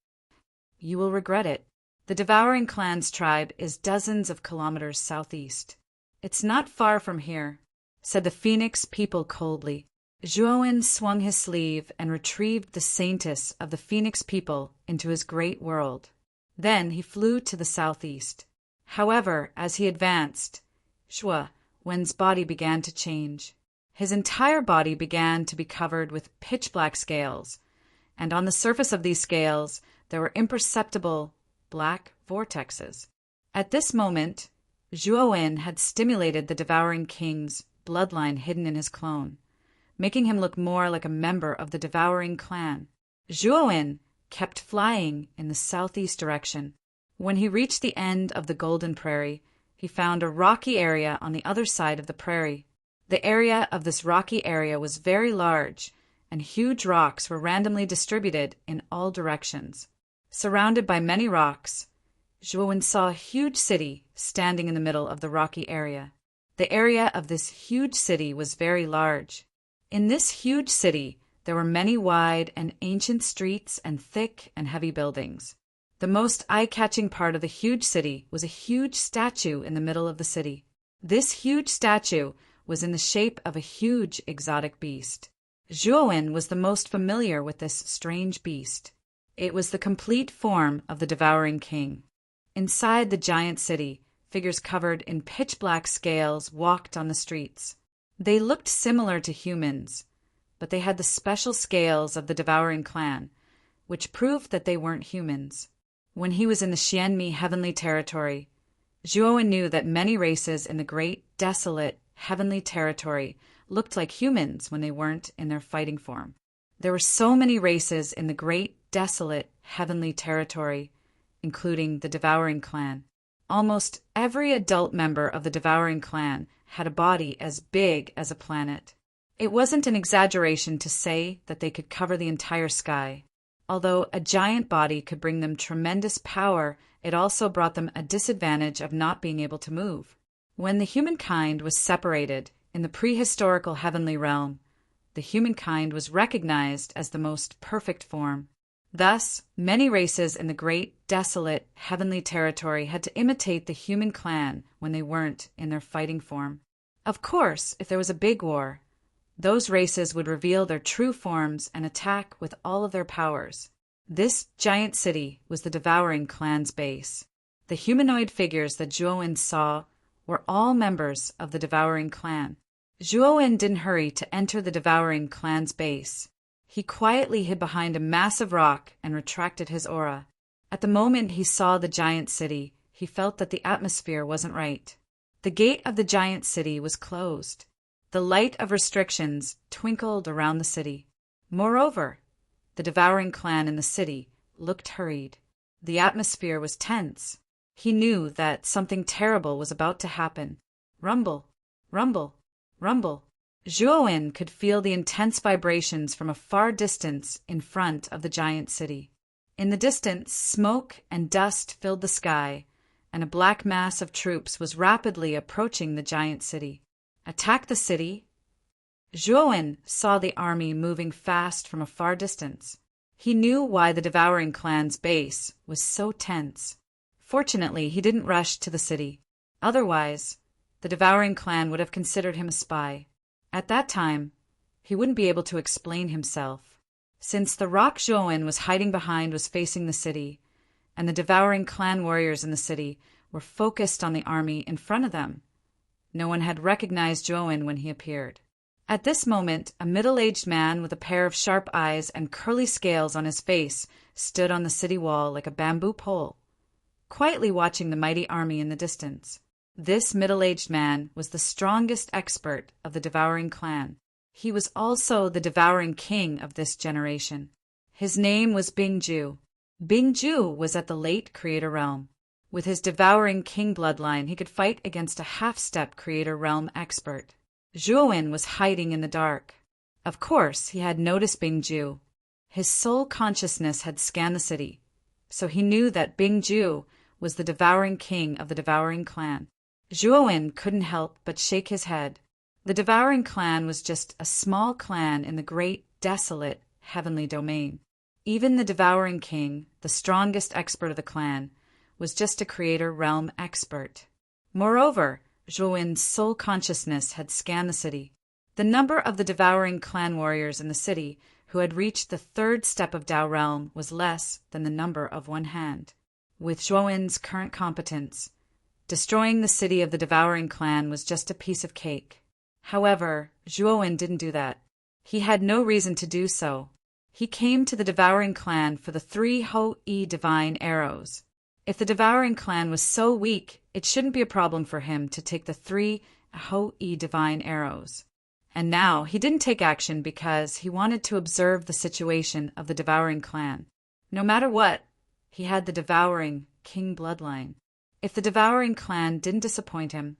You will regret it. The devouring clan's tribe is dozens of kilometers southeast. It's not far from here, said the Phoenix people coldly. Zhuowen swung his sleeve and retrieved the saintess of the Phoenix people into his great world. Then he flew to the southeast. However, as he advanced, Zhuowen's body began to change. His entire body began to be covered with pitch-black scales, and on the surface of these scales there were imperceptible black vortexes. At this moment, Zhuowen had stimulated the devouring king's bloodline hidden in his clone, making him look more like a member of the devouring clan. Zhuowen kept flying in the southeast direction. When he reached the end of the Golden Prairie, he found a rocky area on the other side of the prairie. The area of this rocky area was very large, and huge rocks were randomly distributed in all directions. Surrounded by many rocks, Zhuowen saw a huge city standing in the middle of the rocky area. The area of this huge city was very large. In this huge city, there were many wide and ancient streets and thick and heavy buildings. The most eye-catching part of the huge city was a huge statue in the middle of the city. This huge statue was in the shape of a huge exotic beast. Zhuowen was the most familiar with this strange beast. It was the complete form of the devouring king. Inside the giant city, figures covered in pitch-black scales walked on the streets. They looked similar to humans, but they had the special scales of the devouring clan, which proved that they weren't humans. When he was in the Xianmi heavenly territory, Zhuowen knew that many races in the great, desolate, heavenly territory looked like humans when they weren't in their fighting form. There were so many races in the great, desolate, heavenly territory, including the Devouring Clan. Almost every adult member of the Devouring Clan had a body as big as a planet. It wasn't an exaggeration to say that they could cover the entire sky. Although a giant body could bring them tremendous power, it also brought them a disadvantage of not being able to move. When the humankind was separated in the prehistorical heavenly realm, the humankind was recognized as the most perfect form. Thus, many races in the great, desolate, heavenly territory had to imitate the human clan when they weren't in their fighting form. Of course, if there was a big war, those races would reveal their true forms and attack with all of their powers. This giant city was the Devouring Clan's base. The humanoid figures that Zhuo saw were all members of the Devouring Clan. Zhuo didn't hurry to enter the Devouring Clan's base. He quietly hid behind a massive rock and retracted his aura. At the moment he saw the giant city, he felt that the atmosphere wasn't right. The gate of the giant city was closed. The light of restrictions twinkled around the city. Moreover, the Devouring Clan in the city looked hurried. The atmosphere was tense. He knew that something terrible was about to happen. Rumble, rumble, rumble. Zhuo could feel the intense vibrations from a far distance in front of the giant city. In the distance, smoke and dust filled the sky, and a black mass of troops was rapidly approaching the giant city. Attack the city? Zhuo saw the army moving fast from a far distance. He knew why the Devouring Clan's base was so tense. Fortunately, he didn't rush to the city. Otherwise, the Devouring Clan would have considered him a spy. At that time, he wouldn't be able to explain himself. Since the rock Zhuo was hiding behind was facing the city, and the Devouring Clan warriors in the city were focused on the army in front of them, no one had recognized Zhuo when he appeared. At this moment, a middle-aged man with a pair of sharp eyes and curly scales on his face stood on the city wall like a bamboo pole, quietly watching the mighty army in the distance. This middle-aged man was the strongest expert of the Devouring Clan. He was also the Devouring King of this generation. His name was Bingju. Bingju was at the late Creator Realm. With his Devouring King bloodline, he could fight against a half-step Creator Realm expert. Zhuo was hiding in the dark. Of course, he had noticed Bingju. His soul consciousness had scanned the city, so he knew that Bingju was the Devouring King of the Devouring Clan. Zhuo couldn't help but shake his head. The Devouring Clan was just a small clan in the great, desolate, heavenly domain. Even the Devouring King, the strongest expert of the clan, was just a Creator Realm expert. Moreover, Zhuo's soul consciousness had scanned the city. The number of the Devouring Clan warriors in the city who had reached the third step of Dao Realm was less than the number of one hand. With Zhuo's current competence, destroying the city of the Devouring Clan was just a piece of cake. However, Zhuo didn't do that. He had no reason to do so. He came to the Devouring Clan for the 3 Hou-Yi divine arrows. If the Devouring Clan was so weak, it shouldn't be a problem for him to take the 3 Hou-Yi divine arrows. And now he didn't take action because he wanted to observe the situation of the Devouring Clan. No matter what, he had the Devouring King bloodline. If the Devouring Clan didn't disappoint him,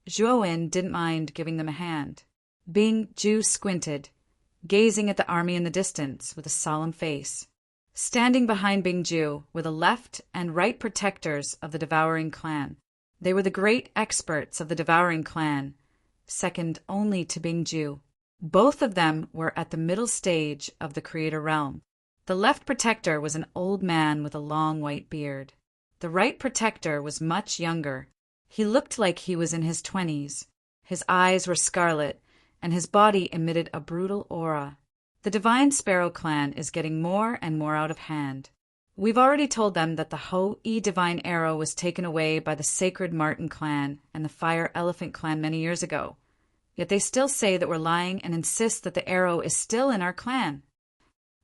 Zhuo didn't mind giving them a hand. Bingju squinted, gazing at the army in the distance with a solemn face. Standing behind Bingju were the left and right protectors of the Devouring Clan. They were the great experts of the Devouring Clan, second only to Bingju. Both of them were at the middle stage of the Creator Realm. The left protector was an old man with a long white beard. The right protector was much younger. He looked like he was in his 20s. His eyes were scarlet, and his body emitted a brutal aura. The Divine Sparrow Clan is getting more and more out of hand. We've already told them that the Hou-Yi Divine Arrow was taken away by the Sacred Marten Clan and the Fire Elephant Clan many years ago. Yet they still say that we're lying and insist that the arrow is still in our clan.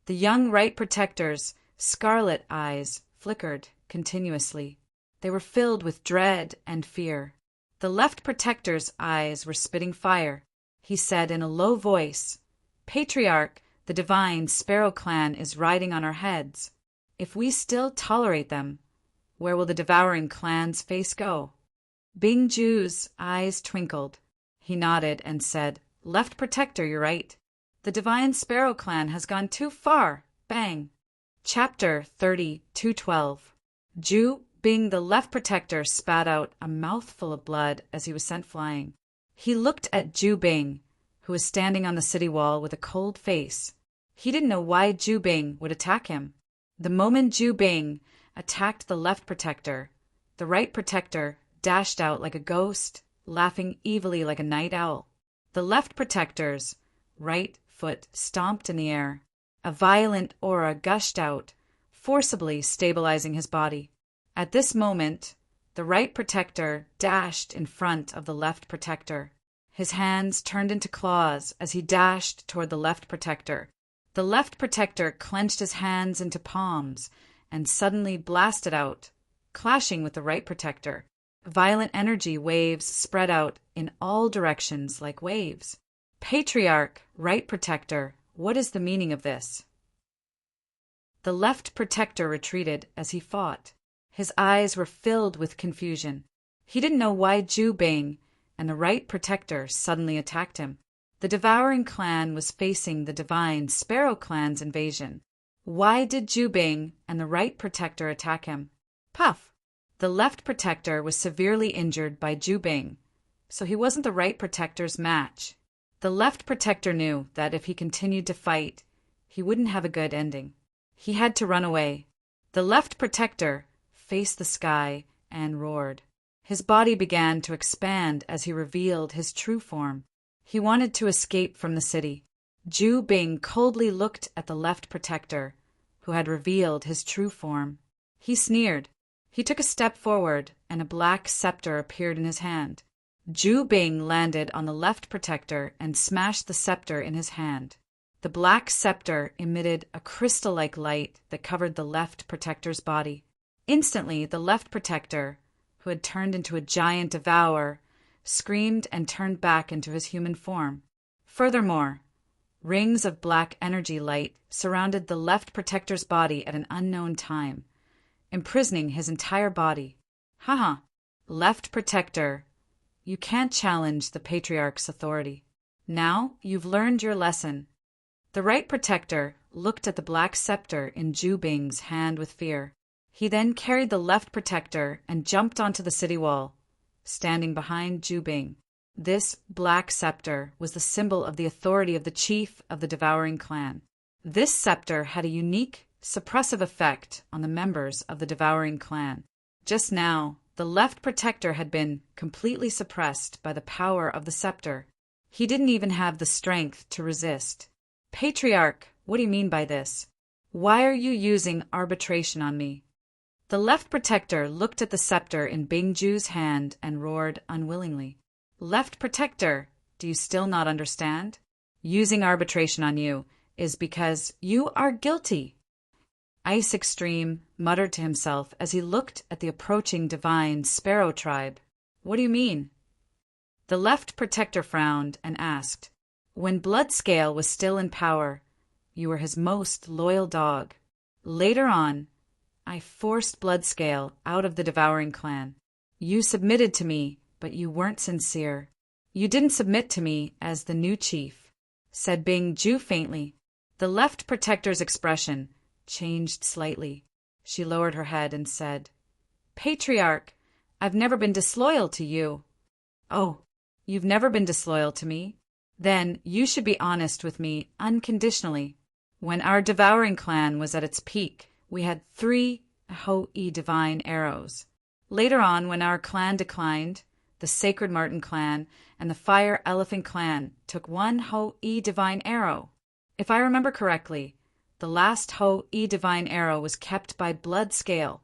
The young right protector's scarlet eyes flickered continuously. They were filled with dread and fear. The left protector's eyes were spitting fire. he said in a low voice. Patriarch, the divine Sparrow clan is riding on our heads. If we still tolerate them, where will the devouring clan's face go? Bing Ju's eyes twinkled. He nodded and said, Left Protector, you're right. The divine Sparrow clan has gone too far. Bang. Chapter 30:212. Ju Bing the Left Protector spat out a mouthful of blood as he was sent flying. He looked at Ju Bing, who was standing on the city wall with a cold face. He didn't know why Ju Bing would attack him. The moment Ju Bing attacked the Left Protector, the Right Protector dashed out like a ghost, laughing evilly like a night owl. The Left Protector's right foot stomped in the air. A violent aura gushed out, forcibly stabilizing his body. At this moment, the Right Protector dashed in front of the Left Protector. His hands turned into claws as he dashed toward the Left Protector. The Left Protector clenched his hands into palms and suddenly blasted out, clashing with the Right Protector. Violent energy waves spread out in all directions like waves. Patriarch, Right Protector, what is the meaning of this? The Left Protector retreated as he fought. His eyes were filled with confusion. He didn't know why Ju Bing and the Right Protector suddenly attacked him. The devouring clan was facing the divine Sparrow clan's invasion. Why did Ju Bing and the Right Protector attack him? Puff! The Left Protector was severely injured by Ju Bing, so he wasn't the Right Protector's match. The Left Protector knew that if he continued to fight, he wouldn't have a good ending. He had to run away. The Left Protector faced the sky and roared. His body began to expand as he revealed his true form. He wanted to escape from the city. Ju Bing coldly looked at the Left Protector, who had revealed his true form. He sneered. He took a step forward, and a black scepter appeared in his hand. Ju Bing landed on the Left Protector and smashed the scepter in his hand. The black scepter emitted a crystal-like light that covered the Left Protector's body. Instantly, the Left Protector, who had turned into a giant devourer, screamed and turned back into his human form. Furthermore, rings of black energy light surrounded the Left Protector's body at an unknown time, imprisoning his entire body. Haha, Left Protector, you can't challenge the Patriarch's authority. Now you've learned your lesson. The Right Protector looked at the black scepter in Ju Bing's hand with fear. He then carried the Left Protector and jumped onto the city wall, standing behind Ju Bing. This black scepter was the symbol of the authority of the chief of the devouring clan. This scepter had a unique, suppressive effect on the members of the devouring clan. Just now, the Left Protector had been completely suppressed by the power of the scepter. He didn't even have the strength to resist. Patriarch, what do you mean by this? Why are you using arbitration on me? The Left Protector looked at the scepter in Bing Ju's hand and roared unwillingly. Left Protector, do you still not understand? Using arbitration on you is because you are guilty. Ice Extreme muttered to himself as he looked at the approaching divine Sparrow tribe. What do you mean? The Left Protector frowned and asked, When Bloodscale was still in power, you were his most loyal dog. Later on, I forced Bloodscale out of the devouring clan. You submitted to me, but you weren't sincere. You didn't submit to me as the new chief, said Bing Ju faintly. The Left Protector's expression changed slightly. She lowered her head and said, Patriarch, I've never been disloyal to you. Oh, you've never been disloyal to me? Then you should be honest with me unconditionally. When our devouring clan was at its peak, we had 3 Ho-E divine arrows. Later on, when our clan declined, the Sacred Marten clan and the Fire Elephant clan took 1 Ho-E divine arrow. If I remember correctly, the last Ho-E divine arrow was kept by Bloodscale,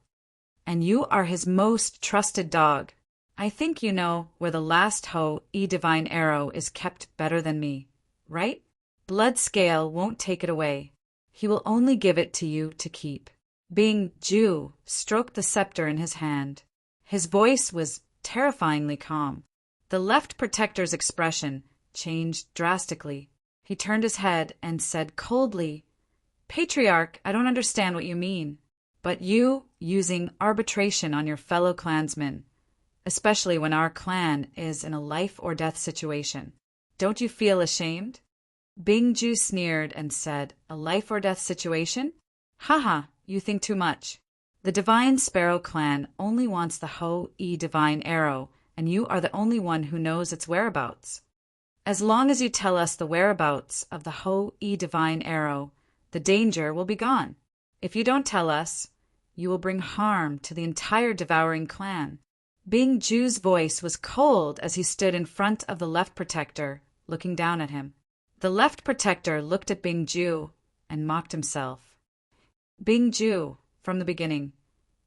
and you are his most trusted dog. I think you know where the last Ho-E divine arrow is kept better than me, right? Bloodscale won't take it away. He will only give it to you to keep. Bing Ju stroked the scepter in his hand. His voice was terrifyingly calm. The Left Protector's expression changed drastically. He turned his head and said coldly, "Patriarch, I don't understand what you mean. But you using arbitration on your fellow clansmen, especially when our clan is in a life-or-death situation. Don't you feel ashamed?" Bingju sneered and said, "A life-or-death situation? Haha, you think too much. The Divine Sparrow clan only wants the Ho-E Divine Arrow, and you are the only one who knows its whereabouts. As long as you tell us the whereabouts of the Ho-E Divine Arrow, the danger will be gone. If you don't tell us, you will bring harm to the entire devouring clan." Bingju's voice was cold as he stood in front of the left protector, looking down at him. The left protector looked at Bingju and mocked himself. "Bingju, from the beginning,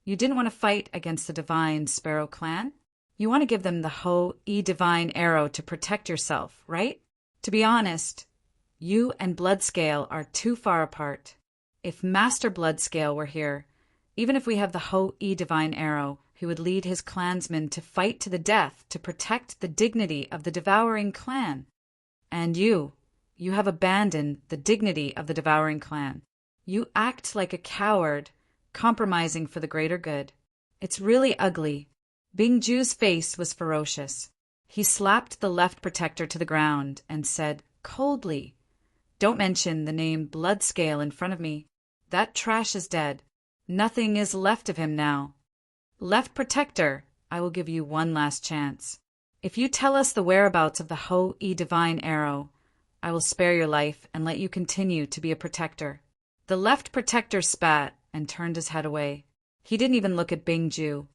you didn't want to fight against the Divine Sparrow clan? You want to give them the Ho-E Divine Arrow to protect yourself, right? To be honest, you and Bloodscale are too far apart. If Master Bloodscale were here, even if we have the Ho-E Divine Arrow, he would lead his clansmen to fight to the death to protect the dignity of the devouring clan. And you have abandoned the dignity of the devouring clan. You act like a coward, compromising for the greater good. It's really ugly." Bingju's face was ferocious. He slapped the left protector to the ground and said coldly, "Don't mention the name Bloodscale in front of me. That trash is dead. Nothing is left of him now. Left protector, I will give you one last chance. If you tell us the whereabouts of the Ho-E Divine Arrow, I will spare your life and let you continue to be a protector." The left protector spat and turned his head away. He didn't even look at Bingju.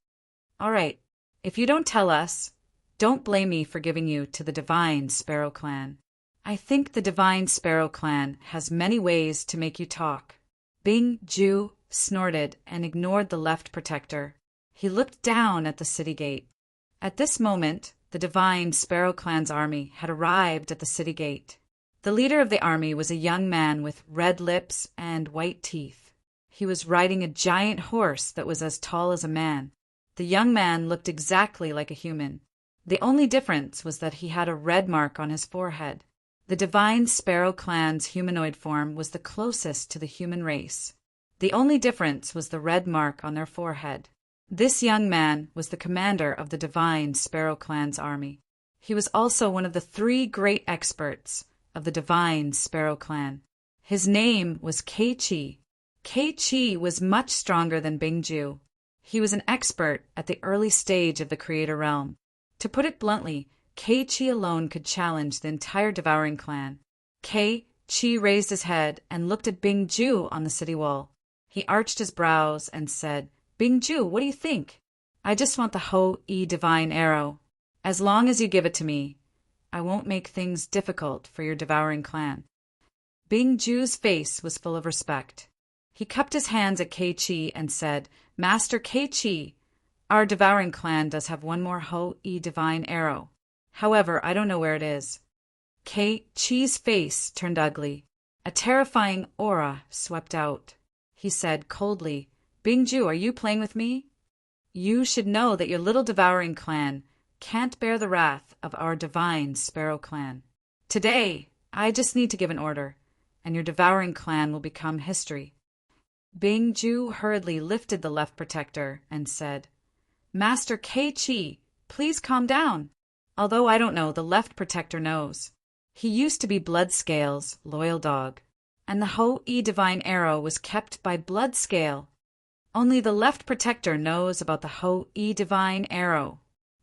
"All right, if you don't tell us, don't blame me for giving you to the Divine Sparrow clan. I think the Divine Sparrow clan has many ways to make you talk." Bingju snorted and ignored the left protector. He looked down at the city gate. At this moment, the Divine Sparrow clan's army had arrived at the city gate. The leader of the army was a young man with red lips and white teeth. He was riding a giant horse that was as tall as a man. The young man looked exactly like a human. The only difference was that he had a red mark on his forehead. The Divine Sparrow clan's humanoid form was the closest to the human race. The only difference was the red mark on their forehead. This young man was the commander of the Divine Sparrow clan's army. He was also one of the 3 great experts of the Divine Sparrow clan. His name was Kei-Chi. Kei-Chi was much stronger than Bingju. He was an expert at the early stage of the Creator Realm. To put it bluntly, Kei-Chi alone could challenge the entire devouring clan. Kei-Chi raised his head and looked at Bingju on the city wall. He arched his brows and said, "Bingju, what do you think? I just want the Ho-E Divine Arrow. As long as you give it to me, I won't make things difficult for your devouring clan." Bingju's face was full of respect. He cupped his hands at Kei-Chi and said, "Master Kei-Chi, our devouring clan does have one more Ho-E Divine Arrow. However, I don't know where it is." Kei-Chi's face turned ugly. A terrifying aura swept out. He said coldly, "Bingju, are you playing with me? You should know that your little devouring clan can't bear the wrath of our Divine Sparrow clan. Today, I just need to give an order, and your devouring clan will become history." Bingju hurriedly lifted the left protector and said, "Master Kei-Chi, please calm down." Although I don't know, the left protector knows. He used to be Bloodscale's loyal dog, and the Ho-E Divine Arrow was kept by Bloodscale. Only the left protector knows about the Ho-E Divine Arrow.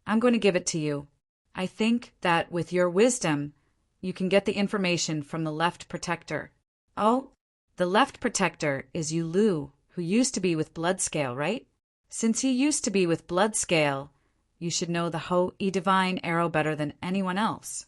I'm going to give it to you. I think that with your wisdom, you can get the information from the left protector. Oh, the left protector is Yulu, who used to be with Bloodscale, right? Since he used to be with Bloodscale, you should know the Ho-E Divine Arrow better than anyone else.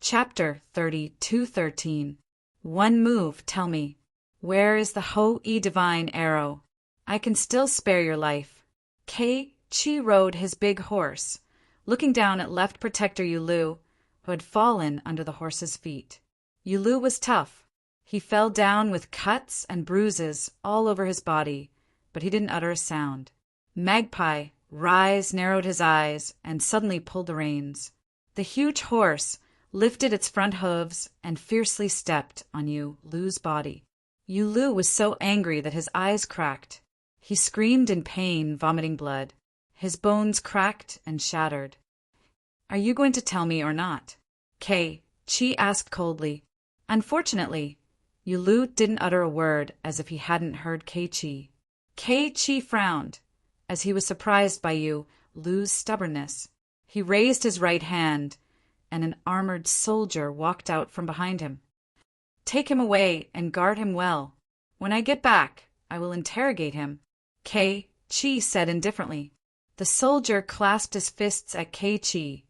Chapter 32:13. One move, tell me. Where is the Ho-E Divine Arrow? I can still spare your life. Kei-Chi rode his big horse, looking down at left protector Yulu, who had fallen under the horse's feet. Yulu was tough. He fell down with cuts and bruises all over his body, but he didn't utter a sound. Magpie narrowed his eyes and suddenly pulled the reins. The huge horse lifted its front hooves, and fiercely stepped on Yu Lu's body. Yu Lu was so angry that his eyes cracked. He screamed in pain, vomiting blood. His bones cracked and shattered. "Are you going to tell me or not?" Chi asked coldly. Unfortunately, Yu Lu didn't utter a word, as if he hadn't heard Chi. Chi frowned, as he was surprised by Yu Lu's stubbornness. He raised his right hand, and an armored soldier walked out from behind him. "Take him away and guard him well. When I get back, I will interrogate him," Chi said indifferently. The soldier clasped his fists at Chi,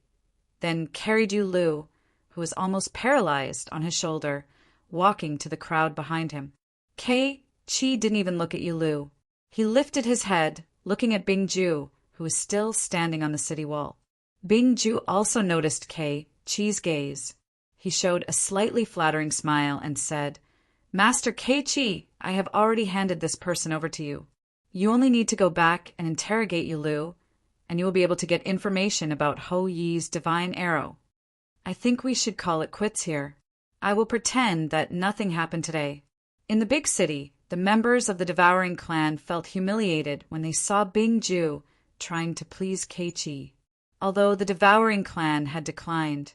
then carried Yu Lu, who was almost paralyzed, on his shoulder, walking to the crowd behind him. Chi didn't even look at Yu Lu. He lifted his head, looking at Bing Ju, who was still standing on the city wall. Bing Ju also noticed Chi's gaze. He showed a slightly flattering smile and said, "Master Chi, I have already handed this person over to you. You only need to go back and interrogate Yu Lu, and you will be able to get information about Ho Yi's divine arrow. I think we should call it quits here. I will pretend that nothing happened today." In the big city, the members of the Devouring clan felt humiliated when they saw Bing Ju trying to please Chi. Although the Devouring clan had declined,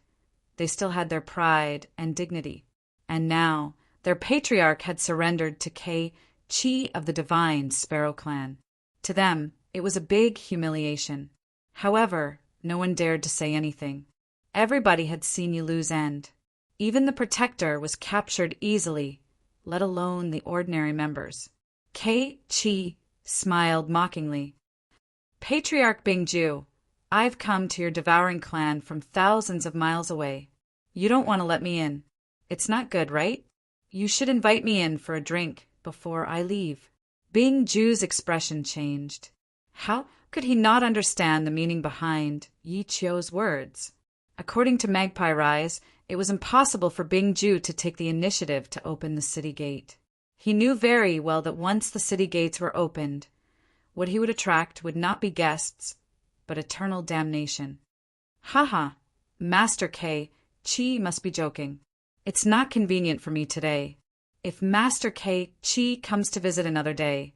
they still had their pride and dignity. And now, their patriarch had surrendered to Chi of the Divine Sparrow clan. To them, it was a big humiliation. However, no one dared to say anything. Everybody had seen Yu Lu's end. Even the protector was captured easily, let alone the ordinary members. Chi smiled mockingly. "Patriarch Bing Ju, I've come to your Devouring clan from thousands of miles away. You don't want to let me in. It's not good, right? You should invite me in for a drink before I leave." Bing Ju's expression changed. How could he not understand the meaning behind Yi Chio's words? According to Magpie Rise, it was impossible for Bing Ju to take the initiative to open the city gate. He knew very well that once the city gates were opened, what he would attract would not be guests, but eternal damnation. Haha, Master Chi must be joking. It's not convenient for me today. If Master Chi comes to visit another day,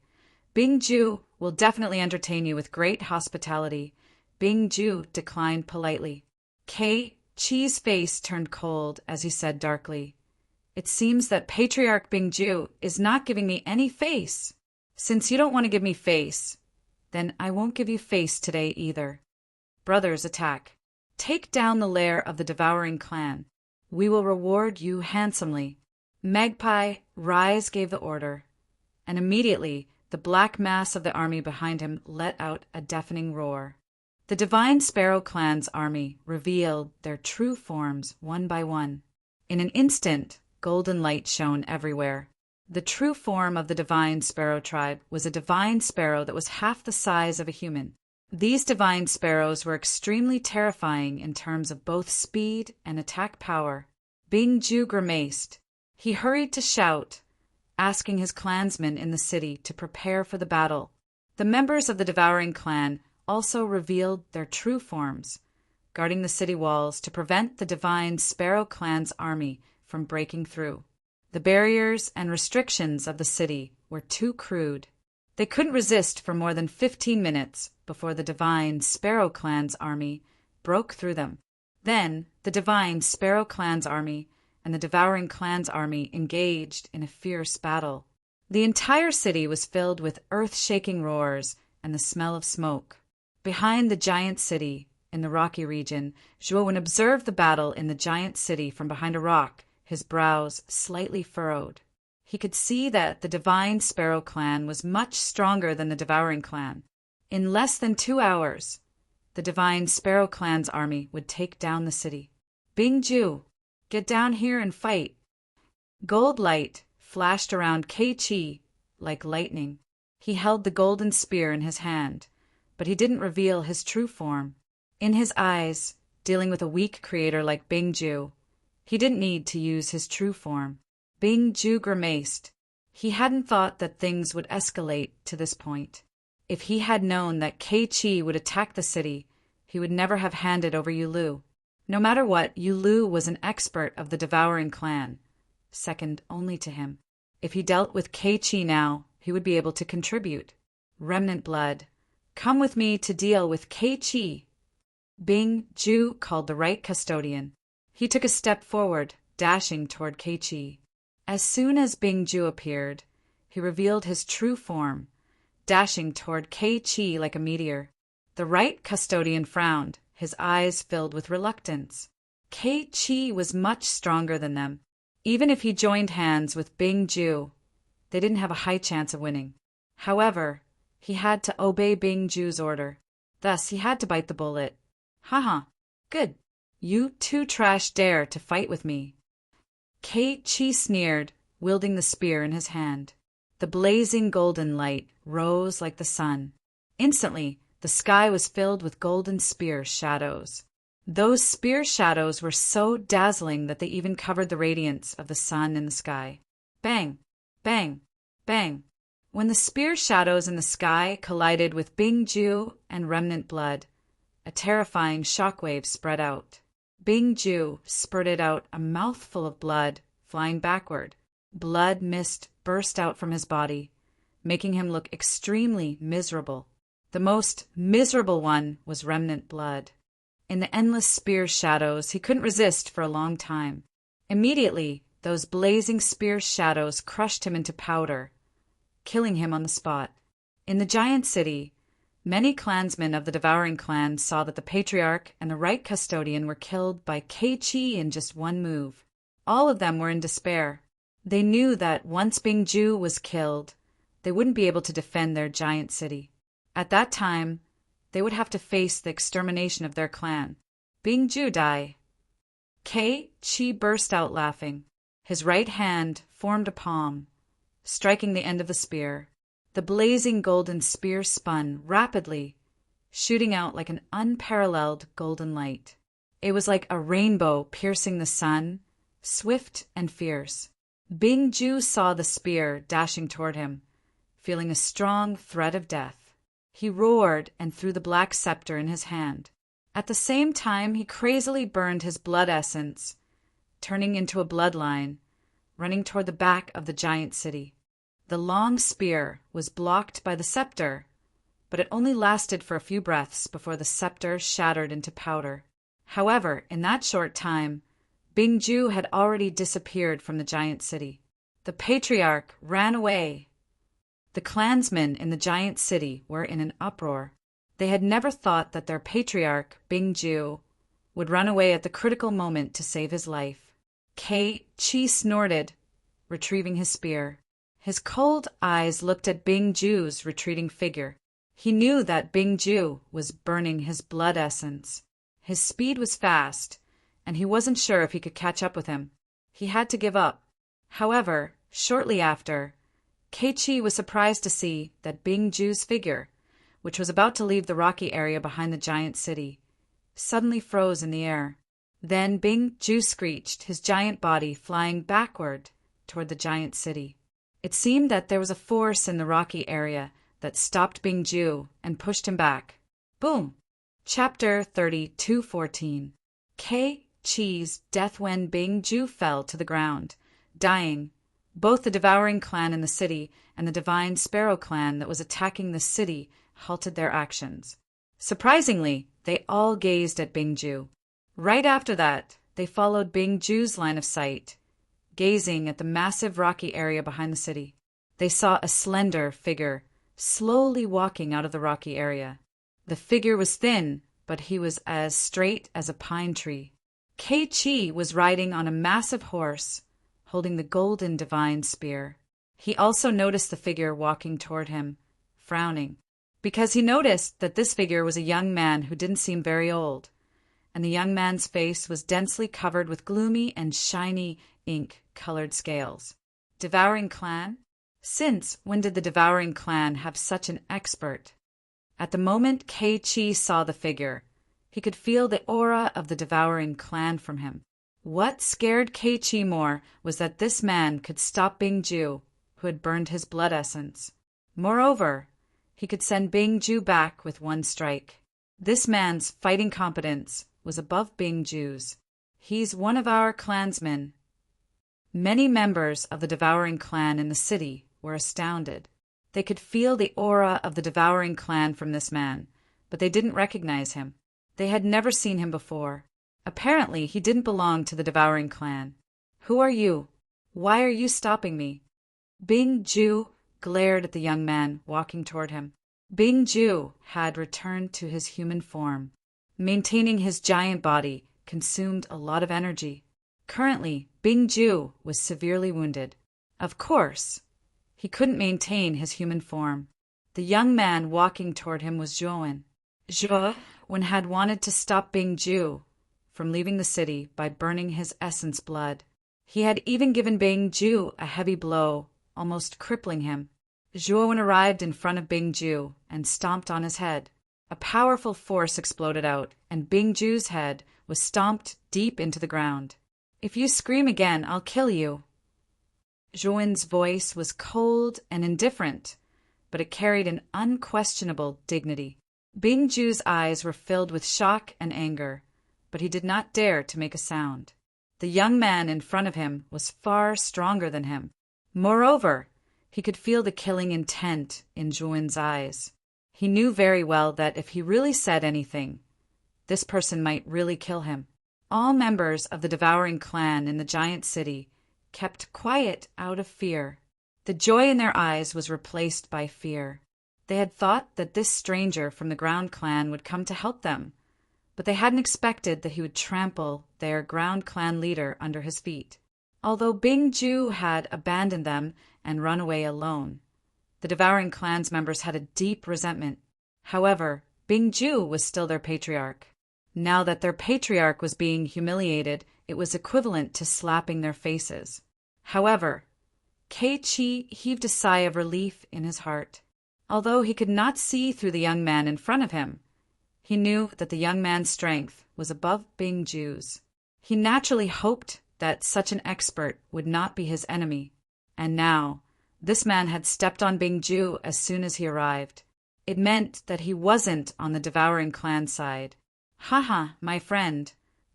Bing Ju will definitely entertain you with great hospitality. Bing Ju declined politely. Chi's face turned cold as he said darkly, "It seems that Patriarch Bing Ju is not giving me any face. Since you don't want to give me face, then I won't give you face today either. Brothers, attack. Take down the lair of the Devouring clan. We will reward you handsomely." Magpie Rise gave the order, and immediately the black mass of the army behind him let out a deafening roar. The Divine Sparrow clan's army revealed their true forms one by one. In an instant, golden light shone everywhere. The true form of the Divine Sparrow tribe was a divine sparrow that was half the size of a human. These divine sparrows were extremely terrifying in terms of both speed and attack power. Bing Ju grimaced. He hurried to shout, asking his clansmen in the city to prepare for the battle. The members of the Devouring clan also revealed their true forms, guarding the city walls to prevent the Divine Sparrow clan's army from breaking through. The barriers and restrictions of the city were too crude. They couldn't resist for more than 15 minutes before the Divine Sparrow clan's army broke through them. Then the Divine Sparrow clan's army and the Devouring clan's army engaged in a fierce battle. The entire city was filled with earth-shaking roars and the smell of smoke. Behind the giant city, in the rocky region, Zhuowen observed the battle in the giant city from behind a rock, his brows slightly furrowed. He could see that the Divine Sparrow clan was much stronger than the Devouring clan. In less than 2 hours, the Divine Sparrow clan's army would take down the city. "Bing Ju, get down here and fight." Gold light flashed around Chi like lightning. He held the golden spear in his hand, but he didn't reveal his true form. In his eyes, dealing with a weak creator like Bing Ju, he didn't need to use his true form. Bing Ju grimaced. He hadn't thought that things would escalate to this point. If he had known that Chi would attack the city, he would never have handed over Yu Lu. No matter what, Yulu was an expert of the devouring clan, second only to him. If he dealt with Keiichi now, he would be able to contribute. Remnant blood. Come with me to deal with Keiichi. Bing Ju called the right custodian. He took a step forward, dashing toward Keiichi. As soon as Bing Ju appeared, he revealed his true form, dashing toward Keiichi like a meteor. The right custodian frowned, his eyes filled with reluctance. Keiichi was much stronger than them. Even if he joined hands with Bing Ju, they didn't have a high chance of winning. However, he had to obey Bing Ju's order. Thus, he had to bite the bullet. Haha, good. You two trash dare to fight with me. Keiichi sneered, wielding the spear in his hand. The blazing golden light rose like the sun. Instantly, the sky was filled with golden spear shadows. Those spear shadows were so dazzling that they even covered the radiance of the sun in the sky. Bang! Bang! Bang! When the spear shadows in the sky collided with Bing Ju and remnant blood, a terrifying shockwave spread out. Bing Ju spurted out a mouthful of blood, flying backward. Blood mist burst out from his body, making him look extremely miserable. The most miserable one was remnant blood. In the endless spear shadows, he couldn't resist for a long time. Immediately, those blazing spear shadows crushed him into powder, killing him on the spot. In the giant city, many clansmen of the devouring clan saw that the patriarch and the right custodian were killed by Keiichi in just one move. All of them were in despair. They knew that once Bing Ju was killed, they wouldn't be able to defend their giant city. At that time, they would have to face the extermination of their clan. Bing Ju die. Keiichi burst out laughing. His right hand formed a palm, striking the end of the spear. The blazing golden spear spun rapidly, shooting out like an unparalleled golden light. It was like a rainbow piercing the sun, swift and fierce. Bing Ju saw the spear dashing toward him, feeling a strong threat of death. He roared and threw the black scepter in his hand. At the same time, he crazily burned his blood essence, turning into a bloodline, running toward the back of the giant city. The long spear was blocked by the scepter, but it only lasted for a few breaths before the scepter shattered into powder. However, in that short time, Bing Ju had already disappeared from the giant city. The patriarch ran away. The clansmen in the giant city were in an uproar. They had never thought that their patriarch, Bing Ju, would run away at the critical moment to save his life. Keiichi snorted, retrieving his spear. His cold eyes looked at Bing Ju's retreating figure. He knew that Bing Ju was burning his blood essence. His speed was fast, and he wasn't sure if he could catch up with him. He had to give up. However, shortly after, Keiichi was surprised to see that Bing Ju's figure, which was about to leave the rocky area behind the giant city, suddenly froze in the air. Then Bing Ju screeched, his giant body flying backward toward the giant city. It seemed that there was a force in the rocky area that stopped Bing Ju and pushed him back. Boom! Chapter 32:14. Keiichi's death when Bing Ju fell to the ground, dying. Both the devouring clan in the city and the divine sparrow clan that was attacking the city halted their actions. Surprisingly, they all gazed at Bing Ju. Right after that, they followed Bing Ju's line of sight, gazing at the massive rocky area behind the city. They saw a slender figure slowly walking out of the rocky area. The figure was thin, but he was as straight as a pine tree. Keiichi was riding on a massive horse, holding the golden divine spear. He also noticed the figure walking toward him, frowning, because he noticed that this figure was a young man who didn't seem very old, and the young man's face was densely covered with gloomy and shiny ink-colored scales. Devouring clan? Since when did the devouring clan have such an expert? At the moment Keiichi saw the figure, he could feel the aura of the devouring clan from him. What scared Keiichi more was that this man could stop Bing Ju, who had burned his blood essence. Moreover, he could send Bing Ju back with one strike. This man's fighting competence was above Bing Ju's. "He's one of our clansmen." Many members of the devouring clan in the city were astounded. They could feel the aura of the devouring clan from this man, but they didn't recognize him. They had never seen him before. Apparently, he didn't belong to the devouring clan. "Who are you? Why are you stopping me?" Bing Ju glared at the young man walking toward him. Bing Ju had returned to his human form. Maintaining his giant body consumed a lot of energy. Currently, Bing Ju was severely wounded. Of course, he couldn't maintain his human form. The young man walking toward him was Zhuowen. Zhuowen had wanted to stop Bing Ju from leaving the city by burning his essence blood. He had even given Bing Ju a heavy blow, almost crippling him. Zhuowen arrived in front of Bing Ju and stomped on his head. A powerful force exploded out, and Bing Ju's head was stomped deep into the ground. "If you scream again, I'll kill you." Zhuowen's voice was cold and indifferent, but it carried an unquestionable dignity. Bing Ju's eyes were filled with shock and anger, but he did not dare to make a sound. The young man in front of him was far stronger than him. Moreover, he could feel the killing intent in Zhuowen's eyes. He knew very well that if he really said anything, this person might really kill him. All members of the devouring clan in the giant city kept quiet out of fear. The joy in their eyes was replaced by fear. They had thought that this stranger from the ground clan would come to help them, but they hadn't expected that he would trample their ground clan leader under his feet. Although Bing Ju had abandoned them and run away alone, the devouring clan's members had a deep resentment. However, Bing Ju was still their patriarch. Now that their patriarch was being humiliated, it was equivalent to slapping their faces. However, Kei-Chi heaved a sigh of relief in his heart. Although he could not see through the young man in front of him, he knew that the young man's strength was above Bing Ju's. He naturally hoped that such an expert would not be his enemy. And now, this man had stepped on Bing Ju as soon as he arrived. It meant that he wasn't on the devouring clan side. "Haha, my friend.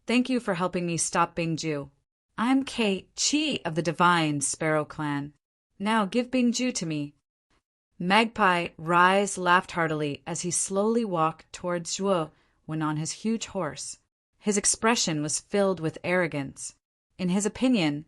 Thank you for helping me stop Bing Ju. I'm Kei-Chi of the Divine Sparrow Clan. Now give Bing Ju to me." Magpie Rise laughed heartily as he slowly walked towards Zhuo when on his huge horse. His expression was filled with arrogance. In his opinion,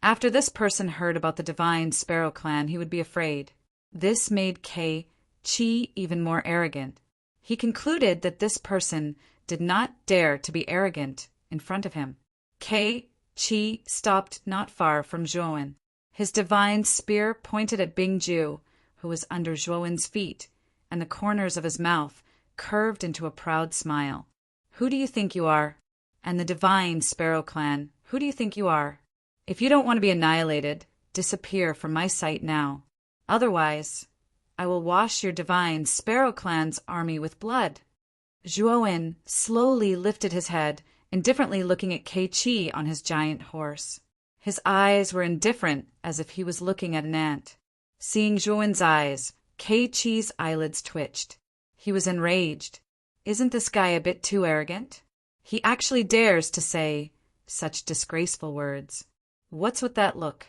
after this person heard about the Divine Sparrow Clan, he would be afraid. This made Kei-Chi even more arrogant. He concluded that this person did not dare to be arrogant in front of him. Kei-Chi stopped not far from Zhuowen. His divine spear pointed at Bing Ju, who was under Zhuowen's feet, and the corners of his mouth curved into a proud smile. "Who do you think you are? And the Divine Sparrow Clan, who do you think you are? If you don't want to be annihilated, disappear from my sight now. Otherwise, I will wash your Divine Sparrow Clan's army with blood." Zhuowen slowly lifted his head, indifferently looking at Kei-Chi on his giant horse. His eyes were indifferent, as if he was looking at an ant. Seeing Zhuowen's eyes, Kei-Chi's eyelids twitched. He was enraged. Isn't this guy a bit too arrogant? He actually dares to say such disgraceful words. What's with that look?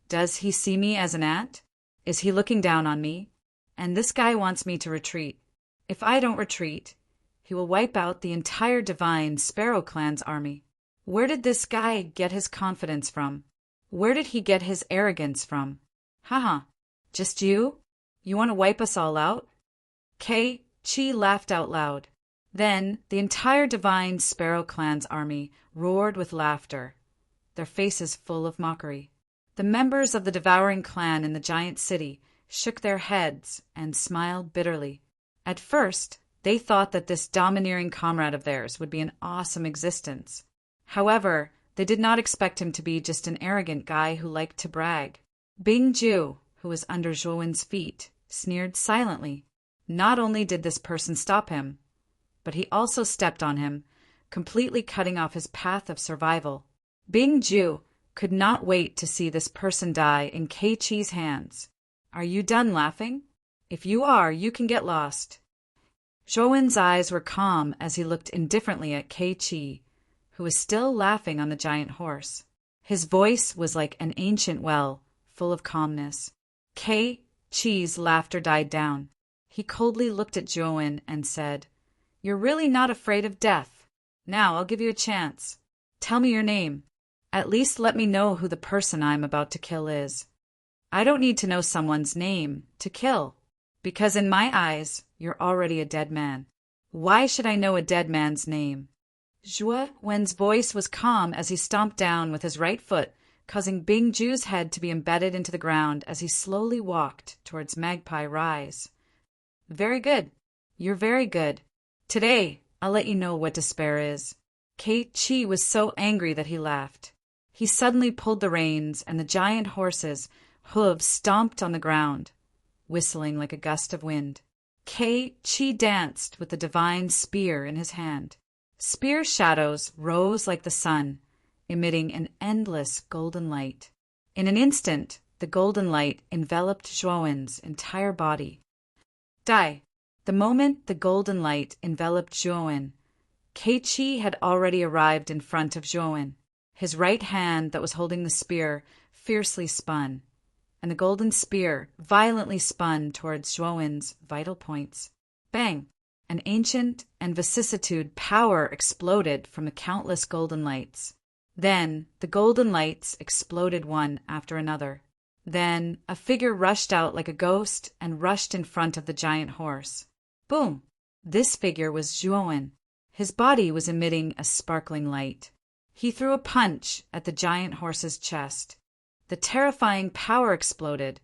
Does he see me as an ant? Is he looking down on me? And this guy wants me to retreat. If I don't retreat, he will wipe out the entire Divine Sparrow Clan's army. Where did this guy get his confidence from? Where did he get his arrogance from? Haha, just you? You want to wipe us all out? Kei-Chi laughed out loud. Then the entire Divine Sparrow Clan's army roared with laughter, their faces full of mockery. The members of the devouring clan in the giant city shook their heads and smiled bitterly. At first, they thought that this domineering comrade of theirs would be an awesome existence. However, they did not expect him to be just an arrogant guy who liked to brag. Bing Ju, who was under Zhuowen's feet, sneered silently. Not only did this person stop him, but he also stepped on him, completely cutting off his path of survival. Bing Ju could not wait to see this person die in Kei-Chi's hands. Are you done laughing? If you are, you can get lost. Zhou eyes were calm as he looked indifferently at Kei-Chi, who was still laughing on the giant horse. His voice was like an ancient well, full of calmness. Kei-Chi's laughter died down. He coldly looked at Zhou and said, "You're really not afraid of death. Now I'll give you a chance. Tell me your name. At least let me know who the person I'm about to kill is. I don't need to know someone's name to kill, because in my eyes, you're already a dead man. Why should I know a dead man's name?" Zhou Wen's voice was calm as he stomped down with his right foot, causing Bing Ju's head to be embedded into the ground as he slowly walked towards Magpie Rise. "Very good. You're very good. Today, I'll let you know what despair is." Kei-Chi was so angry that he laughed. He suddenly pulled the reins, and the giant horse's hooves stomped on the ground, whistling like a gust of wind. Kei-Chi danced with the divine spear in his hand. Spear shadows rose like the sun, emitting an endless golden light. In an instant, the golden light enveloped Zhou entire body. The moment the golden light enveloped Zhou, Kei-Chi had already arrived in front of Zhou. His right hand that was holding the spear fiercely spun, and the golden spear violently spun towards Zhou vital points. Bang! An ancient and vicissitude power exploded from the countless golden lights. Then the golden lights exploded one after another. Then a figure rushed out like a ghost and rushed in front of the giant horse. Boom! This figure was Zhou. His body was emitting a sparkling light. He threw a punch at the giant horse's chest. The terrifying power exploded,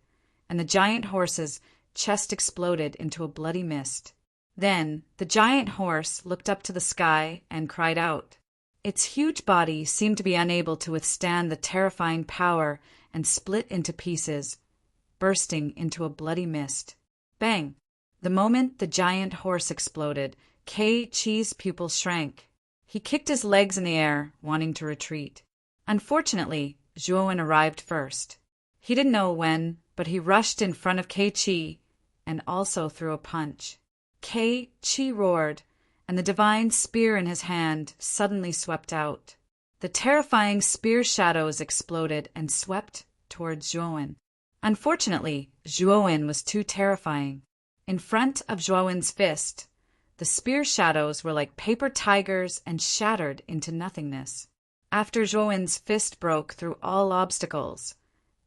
and the giant horse's chest exploded into a bloody mist. Then the giant horse looked up to the sky and cried out. Its huge body seemed to be unable to withstand the terrifying power and split into pieces, bursting into a bloody mist. Bang! The moment the giant horse exploded, Kei-Chi's pupils shrank. He kicked his legs in the air, wanting to retreat. Unfortunately, Zhou arrived first. He didn't know when, but he rushed in front of Kei-Chi and also threw a punch. Kei-Chi roared, and the divine spear in his hand suddenly swept out. The terrifying spear shadows exploded and swept towards Zhou. Unfortunately, Zhou was too terrifying. In front of Zhou's fist, the spear shadows were like paper tigers and shattered into nothingness. After Zhou's fist broke through all obstacles,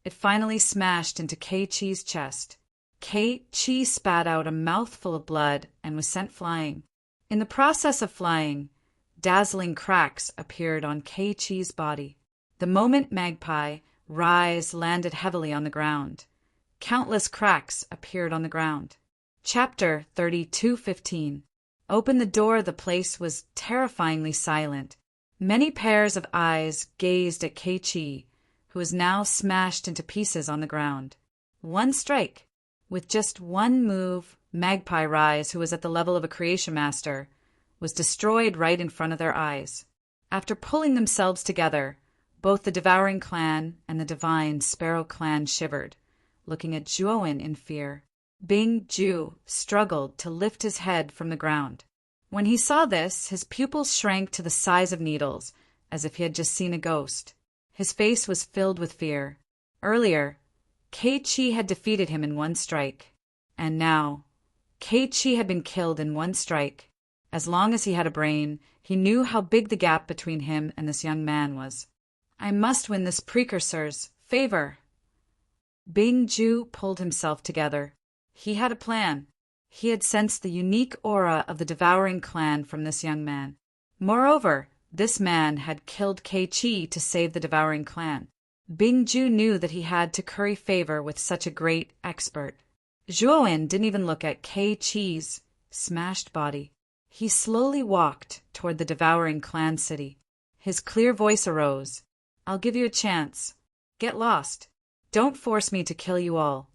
it finally smashed into Kei-Chi's chest. Kei-Chi spat out a mouthful of blood and was sent flying. In the process of flying, dazzling cracks appeared on Kei-Chi's body. The moment Magpie Rise landed heavily on the ground, countless cracks appeared on the ground. Chapter 32:15. Open the door. The place was terrifyingly silent. Many pairs of eyes gazed at Kei-Chi, who was now smashed into pieces on the ground. One strike. With just one move, Magpie Rise, who was at the level of a creation master, was destroyed right in front of their eyes. After pulling themselves together, both the Devouring Clan and the Divine Sparrow Clan shivered, looking at Zhou in fear. Bing Ju struggled to lift his head from the ground. When he saw this, his pupils shrank to the size of needles, as if he had just seen a ghost. His face was filled with fear. Earlier, Kei-Chi had defeated him in one strike, and now Kei-Chi had been killed in one strike. As long as he had a brain, he knew how big the gap between him and this young man was. I must win this precursor's favor. Bing Ju pulled himself together. He had a plan. He had sensed the unique aura of the Devouring Clan from this young man. Moreover, this man had killed Kei-Chi to save the Devouring Clan. Bing Ju knew that he had to curry favor with such a great expert. Zhou didn't even look at Kei-Chi's smashed body. He slowly walked toward the Devouring Clan city. His clear voice arose. I'll give you a chance. Get lost. Don't force me to kill you all.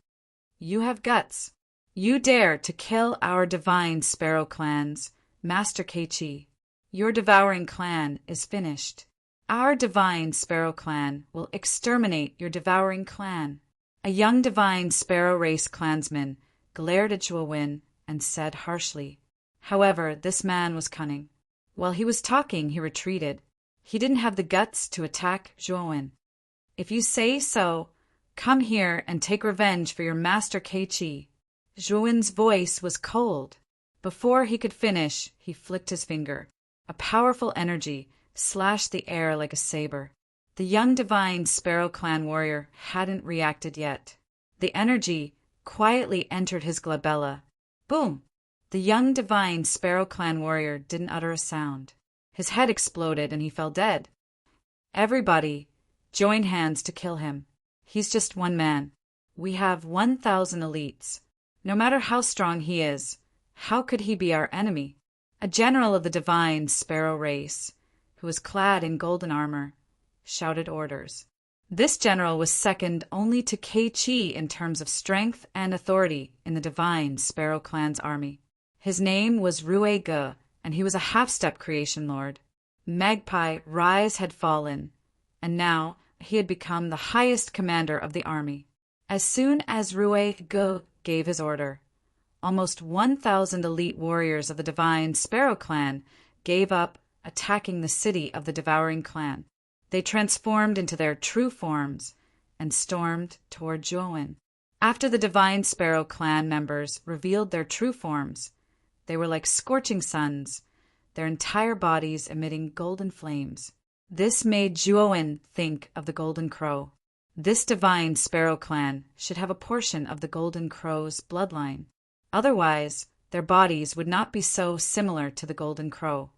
You have guts. You dare to kill our Divine Sparrow Clans, Master Kei-Chi. Your Devouring Clan is finished. Our Divine Sparrow Clan will exterminate your Devouring Clan. A young Divine Sparrow Race clansman glared at Zhou and said harshly, However, this man was cunning. While he was talking, he retreated. He didn't have the guts to attack Zhuowen. "If you say so, come here and take revenge for your master Keiichi." Zhuowen's voice was cold. Before he could finish, he flicked his finger. A powerful energy slashed the air like a saber. The young divine Sparrow Clan warrior hadn't reacted yet. The energy quietly entered his glabella. Boom! The young divine Sparrow Clan warrior didn't utter a sound. His head exploded and he fell dead. Everybody, join hands to kill him. He's just one man. We have 1,000 elites. No matter how strong he is, how could he be our enemy? A general of the divine Sparrow race, who was clad in golden armor, shouted orders. This general was second only to Keiichi in terms of strength and authority in the divine Sparrow Clan's army. His name was Rue Ge, and he was a half-step creation lord. Magpie Rise had fallen, and now he had become the highest commander of the army. As soon as Rue Ge gave his order, almost 1,000 elite warriors of the divine Sparrow Clan gave up attacking the city of the Devouring Clan. They transformed into their true forms and stormed toward Zhuowen. After the divine Sparrow Clan members revealed their true forms, they were like scorching suns, their entire bodies emitting golden flames. This made Zhuowen think of the Golden Crow. This divine Sparrow Clan should have a portion of the Golden Crow's bloodline. Otherwise, their bodies would not be so similar to the Golden Crow.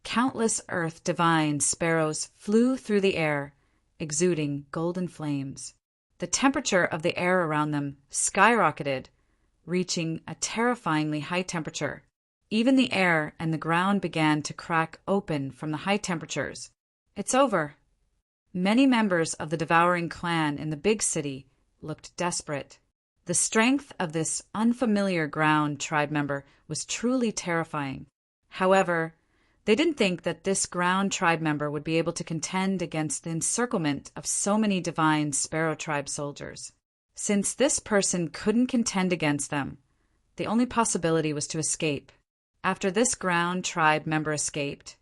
Countless earth divine sparrows flew through the air, exuding golden flames. The temperature of the air around them skyrocketed, reaching a terrifyingly high temperature. Even the air and the ground began to crack open from the high temperatures. It's over. Many members of the Devouring Clan in the big city looked desperate. The strength of this unfamiliar ground tribe member was truly terrifying. However, they didn't think that this ground tribe member would be able to contend against the encirclement of so many divine Sparrow tribe soldiers. Since this person couldn't contend against them, the only possibility was to escape. After this ground tribe member escaped,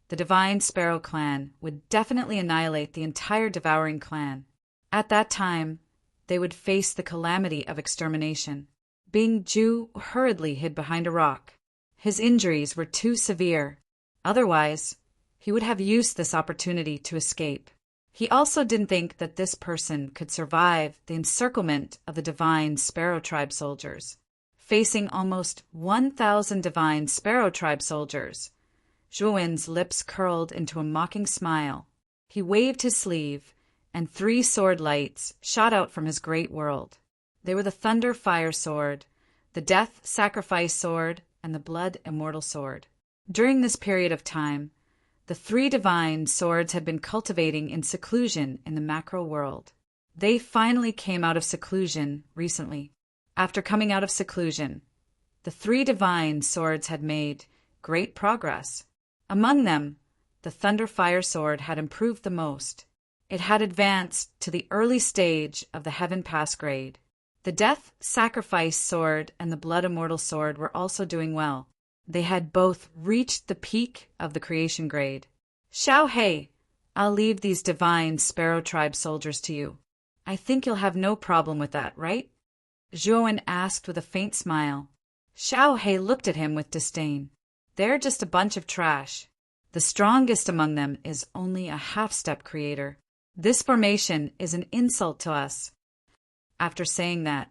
the divine Sparrow Clan would definitely annihilate the entire Devouring Clan. At that time, they would face the calamity of extermination. Bing Ju hurriedly hid behind a rock. His injuries were too severe. Otherwise, he would have used this opportunity to escape. He also didn't think that this person could survive the encirclement of the divine Sparrow Tribe soldiers. Facing almost 1,000 divine Sparrow Tribe soldiers, Zhuowen's lips curled into a mocking smile. He waved his sleeve, and 3 sword lights shot out from his great world. They were the Thunder Fire Sword, the Death Sacrifice Sword, and the Blood Immortal Sword. During this period of time, the 3 divine swords had been cultivating in seclusion in the macro world. They finally came out of seclusion recently. After coming out of seclusion, the 3 divine swords had made great progress. Among them, the Thunder Fire Sword had improved the most. It had advanced to the early stage of the Heaven Pass grade. The Death Sacrifice Sword and the Blood Immortal Sword were also doing well. They had both reached the peak of the creation grade. Xiao Hei, I'll leave these divine Sparrow Tribe soldiers to you. I think you'll have no problem with that, right? Zhuowen asked with a faint smile. Xiao Hei looked at him with disdain. They're just a bunch of trash. The strongest among them is only a half-step creator. This formation is an insult to us. After saying that,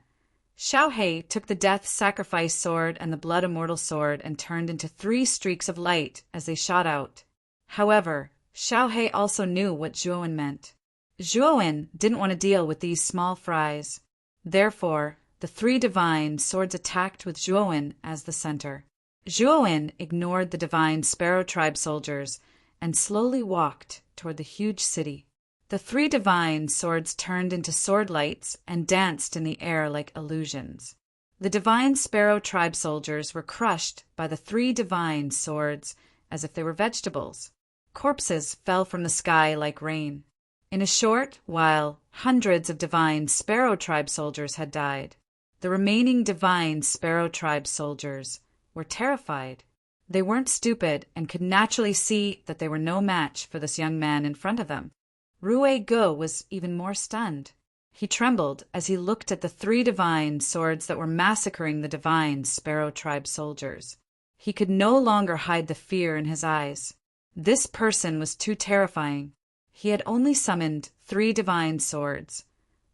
Xiao Hei took the Death Sacrifice Sword and the Blood Immortal Sword and turned into 3 streaks of light as they shot out. However, Xiao Hei also knew what Zhuowen meant. Zhuowen didn't want to deal with these small fries. Therefore, the 3 divine swords attacked with Zhuowen as the center. Zhuowen ignored the divine Sparrow Tribe soldiers and slowly walked toward the huge city. The 3 divine swords turned into sword lights and danced in the air like illusions. The divine Sparrow Tribe soldiers were crushed by the 3 divine swords as if they were vegetables. Corpses fell from the sky like rain. In a short while, hundreds of divine Sparrow Tribe soldiers had died. The remaining divine Sparrow Tribe soldiers were terrified. They weren't stupid and could naturally see that they were no match for this young man in front of them. Rue Go was even more stunned. He trembled as he looked at the 3 divine swords that were massacring the divine Sparrow Tribe soldiers. He could no longer hide the fear in his eyes. This person was too terrifying. He had only summoned 3 divine swords,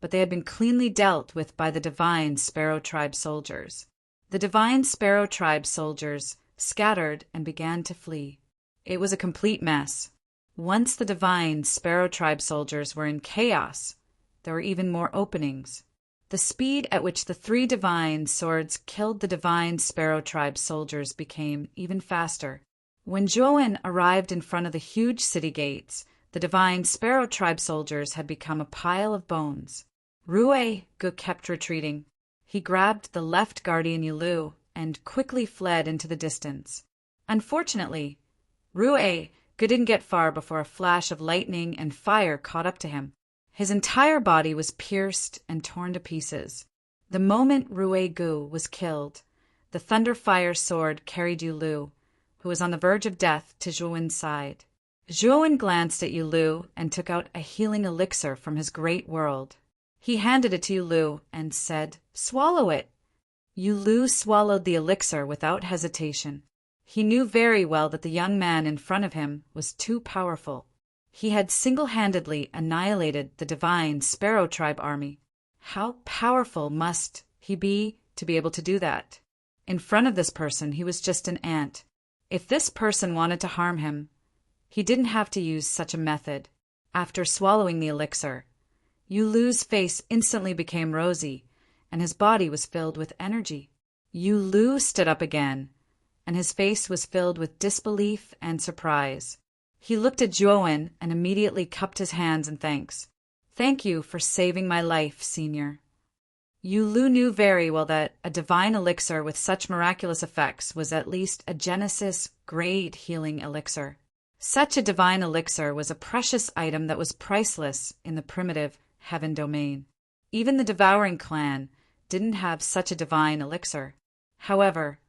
but they had been cleanly dealt with by the divine Sparrow Tribe soldiers. The divine Sparrow Tribe soldiers scattered and began to flee. It was a complete mess. Once the divine Sparrow Tribe soldiers were in chaos, there were even more openings. The speed at which the 3 divine swords killed the divine Sparrow Tribe soldiers became even faster. When Joan arrived in front of the huge city gates, the divine Sparrow Tribe soldiers had become a pile of bones. Rue Go kept retreating. He grabbed the left guardian Yulu and quickly fled into the distance. Unfortunately, Rue Go didn't get far before a flash of lightning and fire caught up to him. His entire body was pierced and torn to pieces. The moment Rue Go was killed, the Thunderfire sword carried Yulu, who was on the verge of death, to Joan's side. Joan glanced at Yulu and took out a healing elixir from his great world. He handed it to Yulu and said, "Swallow it." Yulu swallowed the elixir without hesitation. He knew very well that the young man in front of him was too powerful. He had single-handedly annihilated the divine Sparrow Tribe army. How powerful must he be to be able to do that? In front of this person, he was just an ant. If this person wanted to harm him, he didn't have to use such a method. After swallowing the elixir, Yulu's face instantly became rosy, and his body was filled with energy. Yulu stood up again, and his face was filled with disbelief and surprise. He looked at Joan and immediately cupped his hands in thanks. "Thank you for saving my life, Senior." Yulu knew very well that a divine elixir with such miraculous effects was at least a Genesis-grade healing elixir. Such a divine elixir was a precious item that was priceless in the primitive heaven domain. Even the Devouring clan didn't have such a divine elixir. However,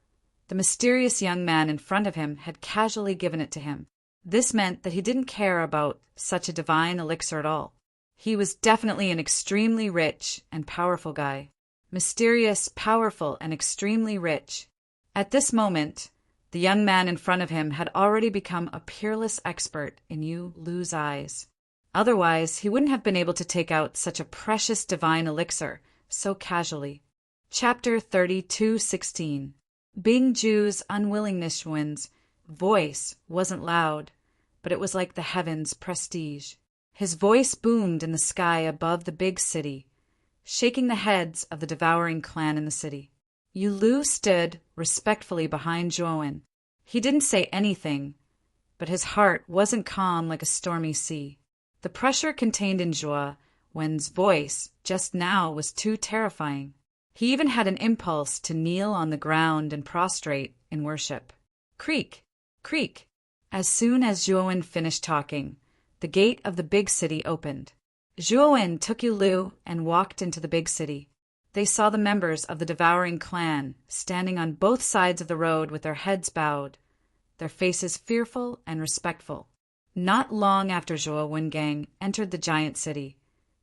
the mysterious young man in front of him had casually given it to him. This meant that he didn't care about such a divine elixir at all. He was definitely an extremely rich and powerful guy. Mysterious, powerful, and extremely rich. At this moment, the young man in front of him had already become a peerless expert in Yulu's eyes. Otherwise, he wouldn't have been able to take out such a precious divine elixir so casually. Chapter 32:16. Bing Ju's unwillingness. Yuan's voice wasn't loud, but it was like the heavens' prestige. His voice boomed in the sky above the big city, shaking the heads of the Devouring clan in the city. Yulu stood respectfully behind Joan. He didn't say anything, but his heart wasn't calm like a stormy sea. The pressure contained in Wen's voice just now was too terrifying. He even had an impulse to kneel on the ground and prostrate in worship. Creak, creak. As soon as Joan finished talking, the gate of the big city opened. Joan took Yulu and walked into the big city. They saw the members of the Devouring clan standing on both sides of the road with their heads bowed, their faces fearful and respectful. Not long after Zhuo Wengang entered the giant city,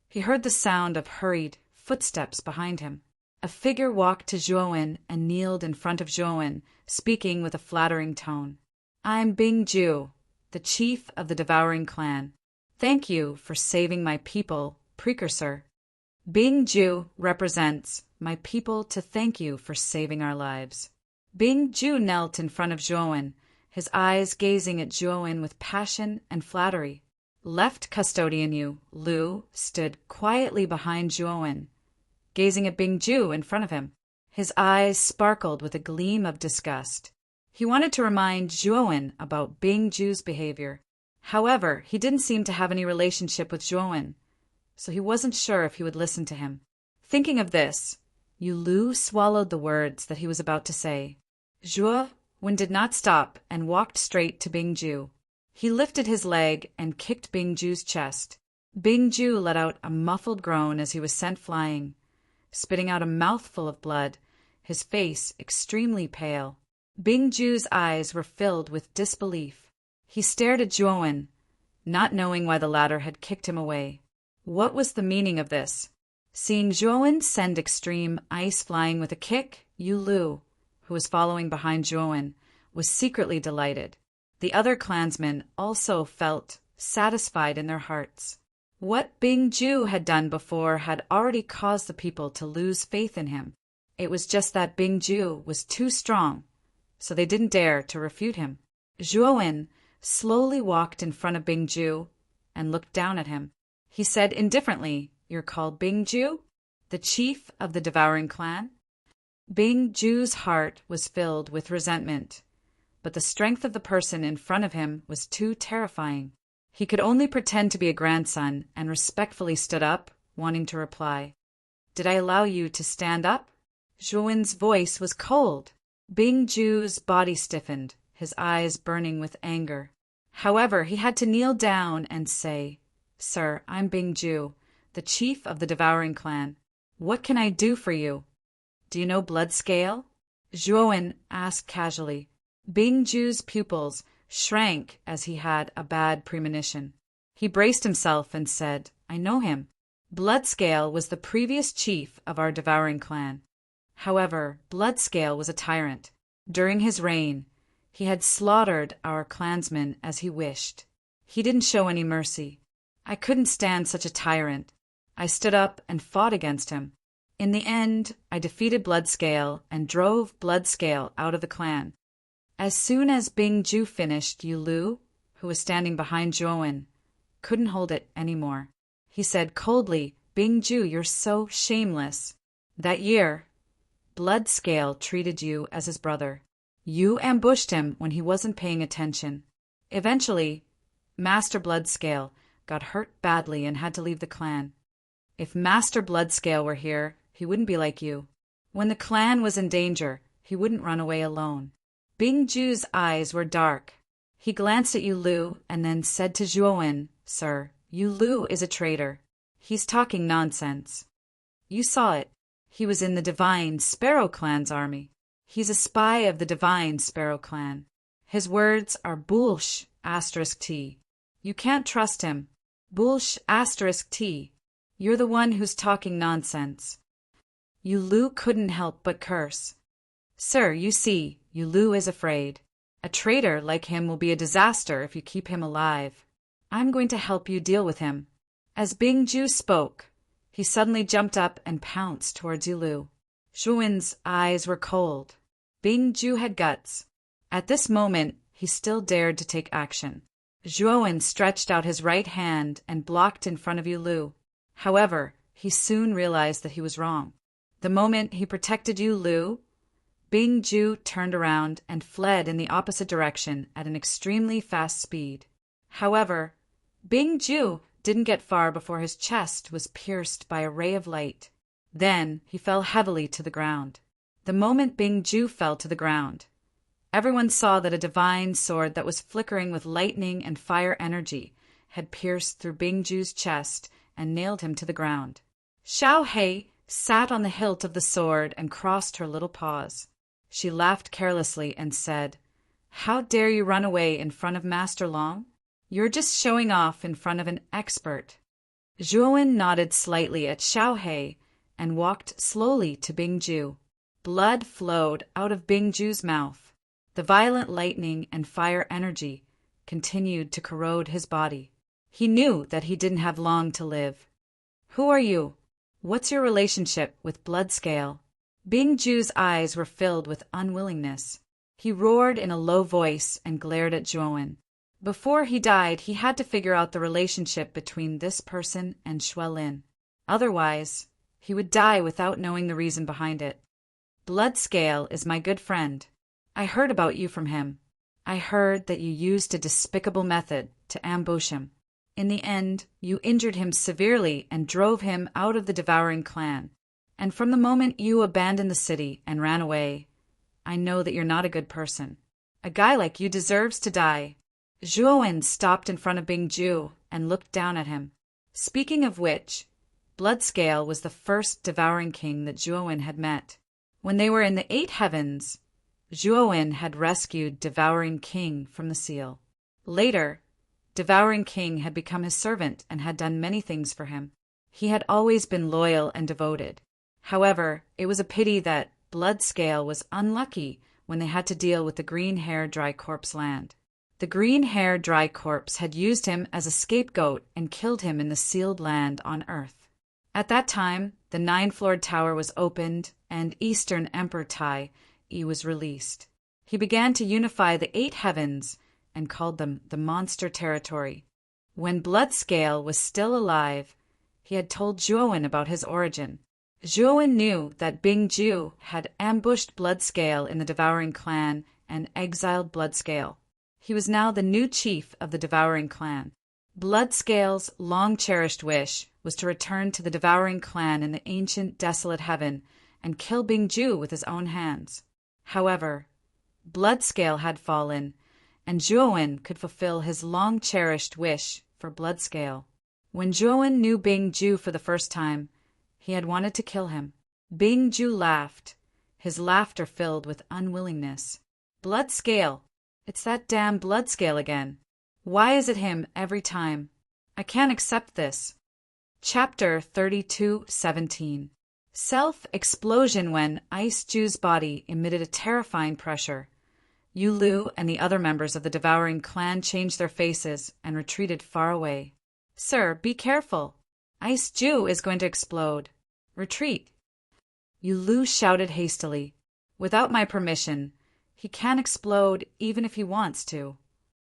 he heard the sound of hurried footsteps behind him. A figure walked to Zhuowen and kneeled in front of Zhuowen, speaking with a flattering tone. "I'm Bing Ju, the chief of the Devouring clan. Thank you for saving my people, precursor." Bing Ju represents my people to thank you for saving our lives. Bing Ju knelt in front of Zhuowen, his eyes gazing at Zhuowen with passion and flattery. Left custodian Yu Lu stood quietly behind Zhuowen, gazing at Bing Ju in front of him. His eyes sparkled with a gleam of disgust. He wanted to remind Zhuowen about Bing Ju's behavior. However, he didn't seem to have any relationship with Zhuowen, so he wasn't sure if he would listen to him. Thinking of this, Yu Lu swallowed the words that he was about to say. Zhuowen did not stop and walked straight to Bing Ju. He lifted his leg and kicked Bing Ju's chest. Bing Ju let out a muffled groan as he was sent flying, spitting out a mouthful of blood, his face extremely pale. Bingju's eyes were filled with disbelief. He stared at Zhuowen, not knowing why the latter had kicked him away. What was the meaning of this? Seeing Zhuowen send extreme ice flying with a kick, Yu Lu, who was following behind Zhuowen, was secretly delighted. The other clansmen also felt satisfied in their hearts. What Bingju had done before had already caused the people to lose faith in him. It was just that Bingju was too strong, so they didn't dare to refute him. Zhuowen slowly walked in front of Bingju and looked down at him. He said indifferently, "You're called Bingju, the chief of the devouring clan?" Bingju's heart was filled with resentment, but the strength of the person in front of him was too terrifying. He could only pretend to be a grandson and respectfully stood up, wanting to reply. "Did I allow you to stand up?" Zhuowen's voice was cold. Bingju's body stiffened, his eyes burning with anger. However, he had to kneel down and say, "Sir, I'm Bingju, the chief of the devouring clan. What can I do for you?" "Do you know Bloodscale?" Zhuowen asked casually. Bingju's pupils shrank as he had a bad premonition. He braced himself and said, "I know him. Bloodscale was the previous chief of our devouring clan. However, Bloodscale was a tyrant. During his reign, he had slaughtered our clansmen as he wished. He didn't show any mercy. I couldn't stand such a tyrant. I stood up and fought against him. In the end, I defeated Bloodscale and drove Bloodscale out of the clan." As soon as Bingju finished, Yu Lu, who was standing behind Zhuowen, couldn't hold it anymore. He said coldly, "Bingju, you're so shameless. That year, Bloodscale treated you as his brother. You ambushed him when he wasn't paying attention. Eventually, Master Bloodscale got hurt badly and had to leave the clan. If Master Bloodscale were here, he wouldn't be like you. When the clan was in danger, he wouldn't run away alone." Bingju's eyes were dark. He glanced at Yu Lu and then said to Zhuowen, "Sir, Yu Lu is a traitor. He's talking nonsense. You saw it. He was in the Divine Sparrow Clan's army. He's a spy of the Divine Sparrow Clan. His words are **T. You can't trust him. **T. You're the one who's talking nonsense." Yu Lu couldn't help but curse. "Sir, you see, Yu Lu is afraid. A traitor like him will be a disaster if you keep him alive. I'm going to help you deal with him." As Bingju spoke, he suddenly jumped up and pounced towards Yu Lu. Zhuowen's eyes were cold. Bingju had guts. At this moment, he still dared to take action. Zhuowen stretched out his right hand and blocked in front of Yu Lu. However, he soon realized that he was wrong. The moment he protected Yu Lu, Bingju turned around and fled in the opposite direction at an extremely fast speed. However, Bingju didn't get far before his chest was pierced by a ray of light. Then he fell heavily to the ground. The moment Bingju fell to the ground, everyone saw that a divine sword that was flickering with lightning and fire energy had pierced through Bingju's chest and nailed him to the ground. Xiao Hei sat on the hilt of the sword and crossed her little paws. She laughed carelessly and said, "How dare you run away in front of Master Long? You're just showing off in front of an expert." Zhuowen nodded slightly at Xiao Hei and walked slowly to Bingju. Blood flowed out of Bingju's mouth. The violent lightning and fire energy continued to corrode his body. He knew that he didn't have long to live. "Who are you? What's your relationship with Bloodscale?" Bingju's eyes were filled with unwillingness. He roared in a low voice and glared at Zhuowen. Before he died, he had to figure out the relationship between this person and Xuelin. Otherwise, he would die without knowing the reason behind it. "Bloodscale is my good friend. I heard about you from him. I heard that you used a despicable method to ambush him. In the end, you injured him severely and drove him out of the devouring clan. And from the moment you abandoned the city and ran away, I know that you're not a good person. A guy like you deserves to die." Zhuowen stopped in front of Bingju and looked down at him. Speaking of which, Bloodscale was the first devouring king that Zhuowen had met. When they were in the 8 heavens, Zhuowen had rescued Devouring King from the seal. Later, Devouring King had become his servant and had done many things for him. He had always been loyal and devoted. However, it was a pity that Bloodscale was unlucky when they had to deal with the Green-Hair Dry Corpse land. The Green-Hair Dry Corpse had used him as a scapegoat and killed him in the sealed land on Earth. At that time, the 9-floored tower was opened and Eastern Emperor Tai was released. He began to unify the 8 heavens and called them the Monster Territory. When Bloodscale was still alive, he had told Zhuowen about his origin. Zhuowen knew that Bing Ju had ambushed Bloodscale in the Devouring Clan and exiled Bloodscale. He was now the new chief of the Devouring Clan. Bloodscale's long-cherished wish was to return to the Devouring Clan in the ancient desolate heaven and kill Bing Ju with his own hands. However, Bloodscale had fallen, and Zhuowen could fulfill his long-cherished wish for Bloodscale. When Zhuowen knew Bing Ju for the first time, he had wanted to kill him. Bing Ju laughed, his laughter filled with unwillingness. Bloodscale! It's that damn Bloodscale again. Why is it him every time? I can't accept this. Chapter 32:17. Self-explosion. When Ice Ju's body emitted a terrifying pressure, Yu Lu and the other members of the Devouring Clan changed their faces and retreated far away. Sir, be careful. Ice Ju is going to explode. Retreat. Yu Lu shouted hastily. Without my permission, he can't explode even if he wants to.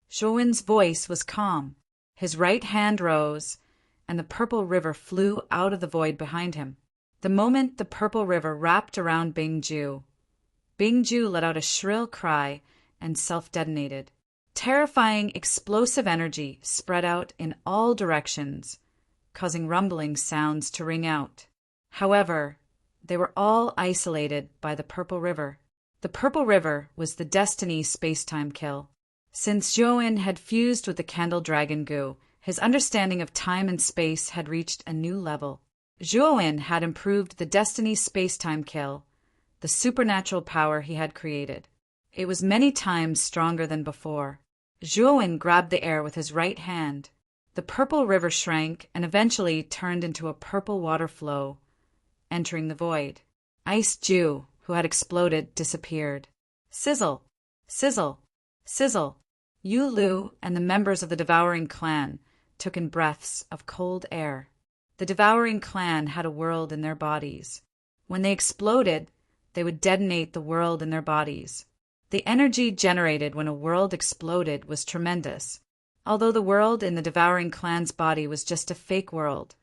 Zhuowen's voice was calm. His right hand rose, and the purple river flew out of the void behind him. The moment the purple river wrapped around Bing Ju let out a shrill cry and self-detonated. Terrifying explosive energy spread out in all directions, causing rumbling sounds to ring out. However, they were all isolated by the purple river. The purple river was the Destiny space-time kill. Since Zhuowen had fused with the Candle Dragon goo, his understanding of time and space had reached a new level. Zhuowen had improved the Destiny space-time kill, the supernatural power he had created. It was many times stronger than before. Zhuowen grabbed the air with his right hand. The purple river shrank and eventually turned into a purple water flow, entering the void. Ice Ju, who had exploded, disappeared. Sizzle! Sizzle! Sizzle! Yu Lu and the members of the Devouring Clan took in breaths of cold air. The Devouring Clan had a world in their bodies. When they exploded, they would detonate the world in their bodies. The energy generated when a world exploded was tremendous. Although the world in the Devouring Clan's body was just a fake world,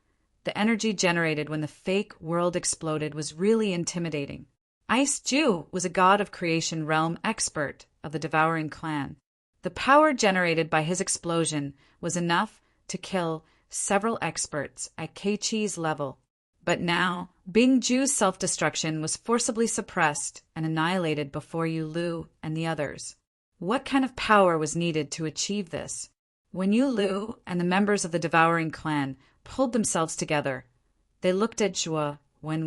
the energy generated when the fake world exploded was really intimidating. Ice Ju was a god of creation realm expert of the Devouring Clan. The power generated by his explosion was enough to kill several experts at Keiichi's level. But now, Bing Ju's self-destruction was forcibly suppressed and annihilated before Yu Lu and the others. What kind of power was needed to achieve this? When Yu Lu and the members of the Devouring Clan pulled themselves together, they looked at Zhuowen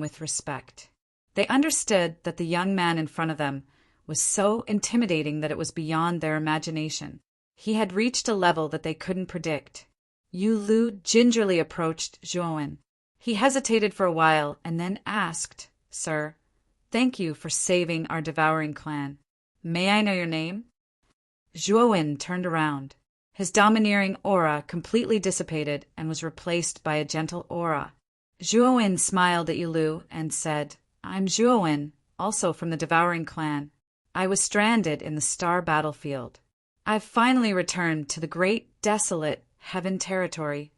with respect. They understood that the young man in front of them was so intimidating that it was beyond their imagination. He had reached a level that they couldn't predict. Yu Lu gingerly approached Zhuowen. He hesitated for a while and then asked, Sir, thank you for saving our Devouring Clan. May I know your name? Zhuowen turned around. His domineering aura completely dissipated and was replaced by a gentle aura. Zhuowen smiled at Yu Lu and said, I'm Zhuowen, also from the Devouring Clan. I was stranded in the Star Battlefield. I've finally returned to the great desolate Heaven territory.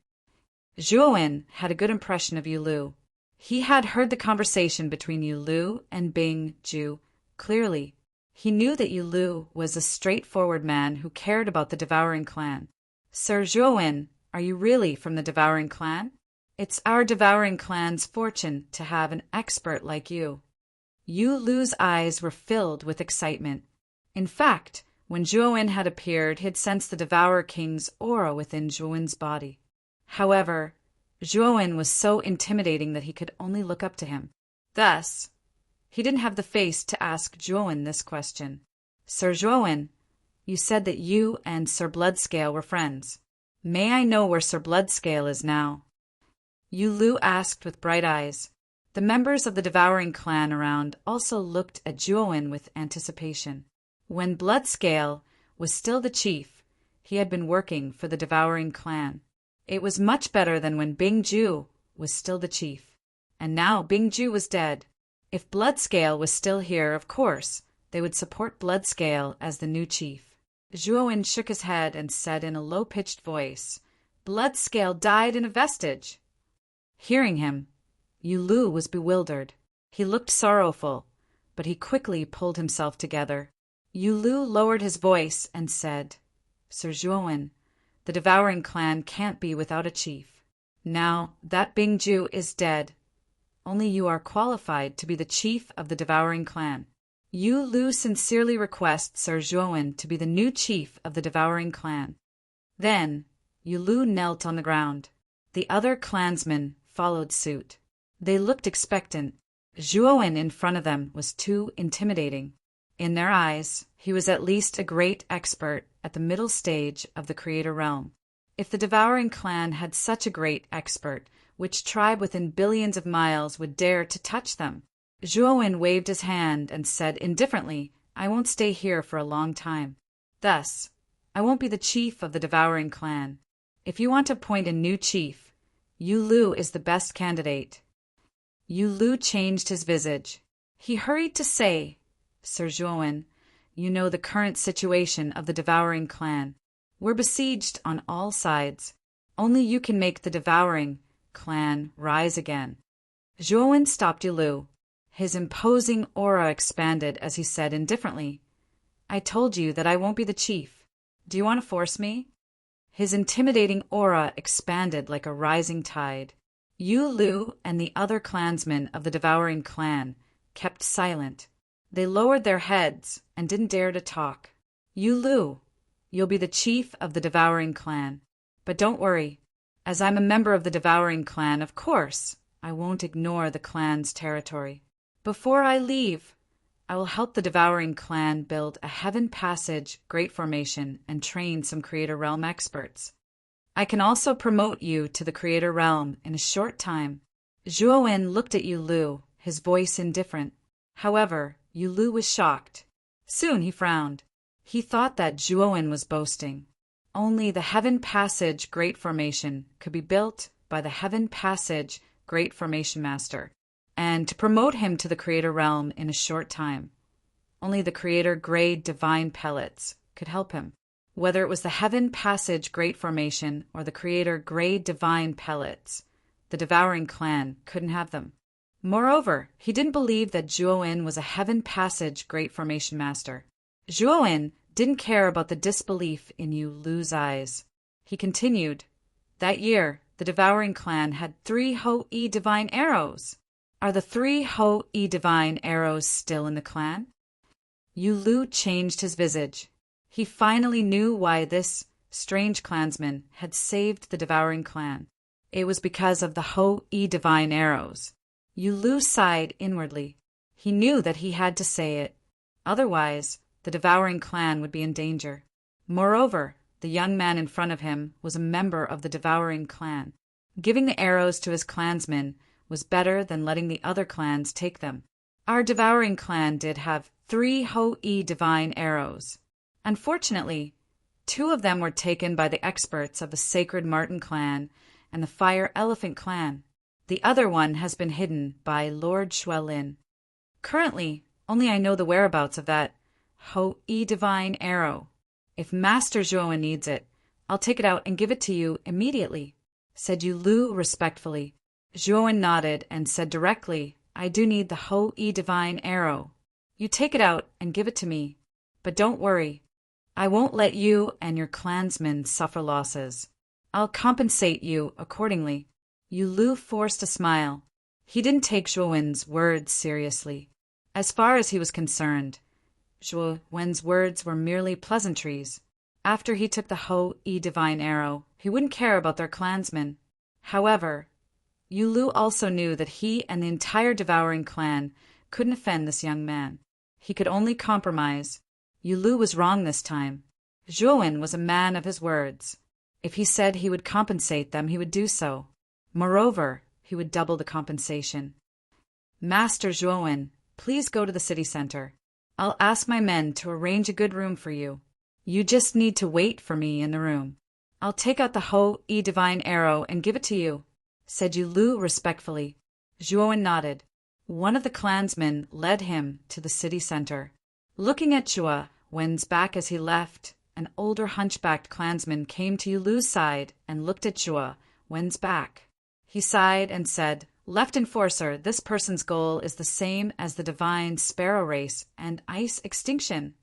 Zhuowen had a good impression of Yu Lu. He had heard the conversation between Yu Lu and Bing Ju clearly. He knew that Yu Lu was a straightforward man who cared about the Devouring Clan. Sir Zhuowen, are you really from the Devouring Clan? It's our Devouring Clan's fortune to have an expert like you. Yu Lu's eyes were filled with excitement. In fact, when Zhuowen had appeared, he had sensed the Devourer King's aura within Zhuowen's body. However, Zhuowen was so intimidating that he could only look up to him. Thus, He didn't have the face to ask Juowen this question. Sir Juowen, you said that you and Sir Bloodscale were friends. May I know where Sir Bloodscale is now? Yu Lu asked with bright eyes. The members of the devouring clan around also looked at Juowen with anticipation. When Bloodscale was still the chief, he had been working for the devouring clan. It was much better than when Bingju was still the chief. And now Bingju was dead. If Bloodscale was still here, of course, they would support Bloodscale as the new chief. Juowen shook his head and said in a low-pitched voice, Bloodscale died in a vestige. Hearing him, Yu Lu was bewildered. He looked sorrowful, but he quickly pulled himself together. Yu Lu lowered his voice and said, Sir Juowen, the devouring clan can't be without a chief. Now that Bingju is dead, only you are qualified to be the chief of the devouring clan. Yu Lu sincerely requests Sir Juowen to be the new chief of the devouring clan. Then Yu Lu knelt on the ground. The other clansmen followed suit. They looked expectant. Juowen in front of them was too intimidating. In their eyes, he was at least a great expert at the middle stage of the Creator Realm. If the devouring clan had such a great expert, which tribe within billions of miles would dare to touch them? Juowen waved his hand and said indifferently, I won't stay here for a long time. Thus, I won't be the chief of the devouring clan. If you want to appoint a new chief, Yu Lu is the best candidate. Yu Lu changed his visage. He hurried to say, Sir Juowen, you know the current situation of the devouring clan. We're besieged on all sides. Only you can make the devouring clan rise again. Juowen stopped Yu Lu. His imposing aura expanded as he said indifferently, I told you that I won't be the chief. Do you want to force me? His intimidating aura expanded like a rising tide. Yu Lu and the other clansmen of the devouring clan kept silent. They lowered their heads and didn't dare to talk. Yu Lu, you'll be the chief of the devouring clan. But don't worry. As I'm a member of the devouring clan, of course, I won't ignore the clan's territory. Before I leave, I will help the devouring clan build a heaven passage great formation and train some Creator Realm experts. I can also promote you to the Creator Realm in a short time. Juowen looked at Yu Lu, his voice indifferent. However, Yu Lu was shocked. Soon he frowned. He thought that Juowen was boasting. Only the Heaven Passage Great Formation could be built by the Heaven Passage Great Formation Master, and to promote him to the Creator Realm in a short time. Only the Creator Grade Divine Pellets could help him. Whether it was the Heaven Passage Great Formation or the Creator Grade Divine Pellets, the devouring clan couldn't have them. Moreover, he didn't believe that Juowen was a Heaven Passage Great Formation Master. Juowen didn't care about the disbelief in Yu Lu's eyes. He continued, That year, the devouring clan had 3 Ho-E divine arrows. Are the 3 Ho-E divine arrows still in the clan? Yu Lu changed his visage. He finally knew why this strange clansman had saved the devouring clan. It was because of the Ho-E divine arrows. Yu Lu sighed inwardly. He knew that he had to say it. Otherwise, the devouring clan would be in danger. Moreover, the young man in front of him was a member of the devouring clan. Giving the arrows to his clansmen was better than letting the other clans take them. Our devouring clan did have 3 Ho-E divine arrows. Unfortunately, 2 of them were taken by the experts of the Sacred Marten clan and the Fire Elephant clan. The other one has been hidden by Lord Xuelin. Currently, only I know the whereabouts of that Ho-E divine arrow. If Master Juowen needs it, I'll take it out and give it to you immediately, said Yu Lu respectfully. Juowen nodded and said directly, I do need the Ho-E divine arrow. You take it out and give it to me. But don't worry. I won't let you and your clansmen suffer losses. I'll compensate you accordingly. Yu Lu forced a smile. He didn't take Juowen's words seriously. As far as he was concerned, Juowen's words were merely pleasantries. After he took the Ho-E divine arrow, he wouldn't care about their clansmen. However, Yu Lu also knew that he and the entire devouring clan couldn't offend this young man. He could only compromise. Yulu was wrong this time. Zhuowen was a man of his words. If he said he would compensate them, he would do so. Moreover, he would double the compensation. Master Zhuowen, please go to the city center. I'll ask my men to arrange a good room for you. You just need to wait for me in the room. I'll take out the Ho-E divine arrow and give it to you, said Yulu respectfully. Zhuowen nodded. One of the clansmen led him to the city center. Looking at Zhuowen's back as he left, an older hunchbacked clansman came to Yulu's side and looked at Zhuowen's back. He sighed and said, Left Enforcer, this person's goal is the same as the divine sparrow race and ice extinction.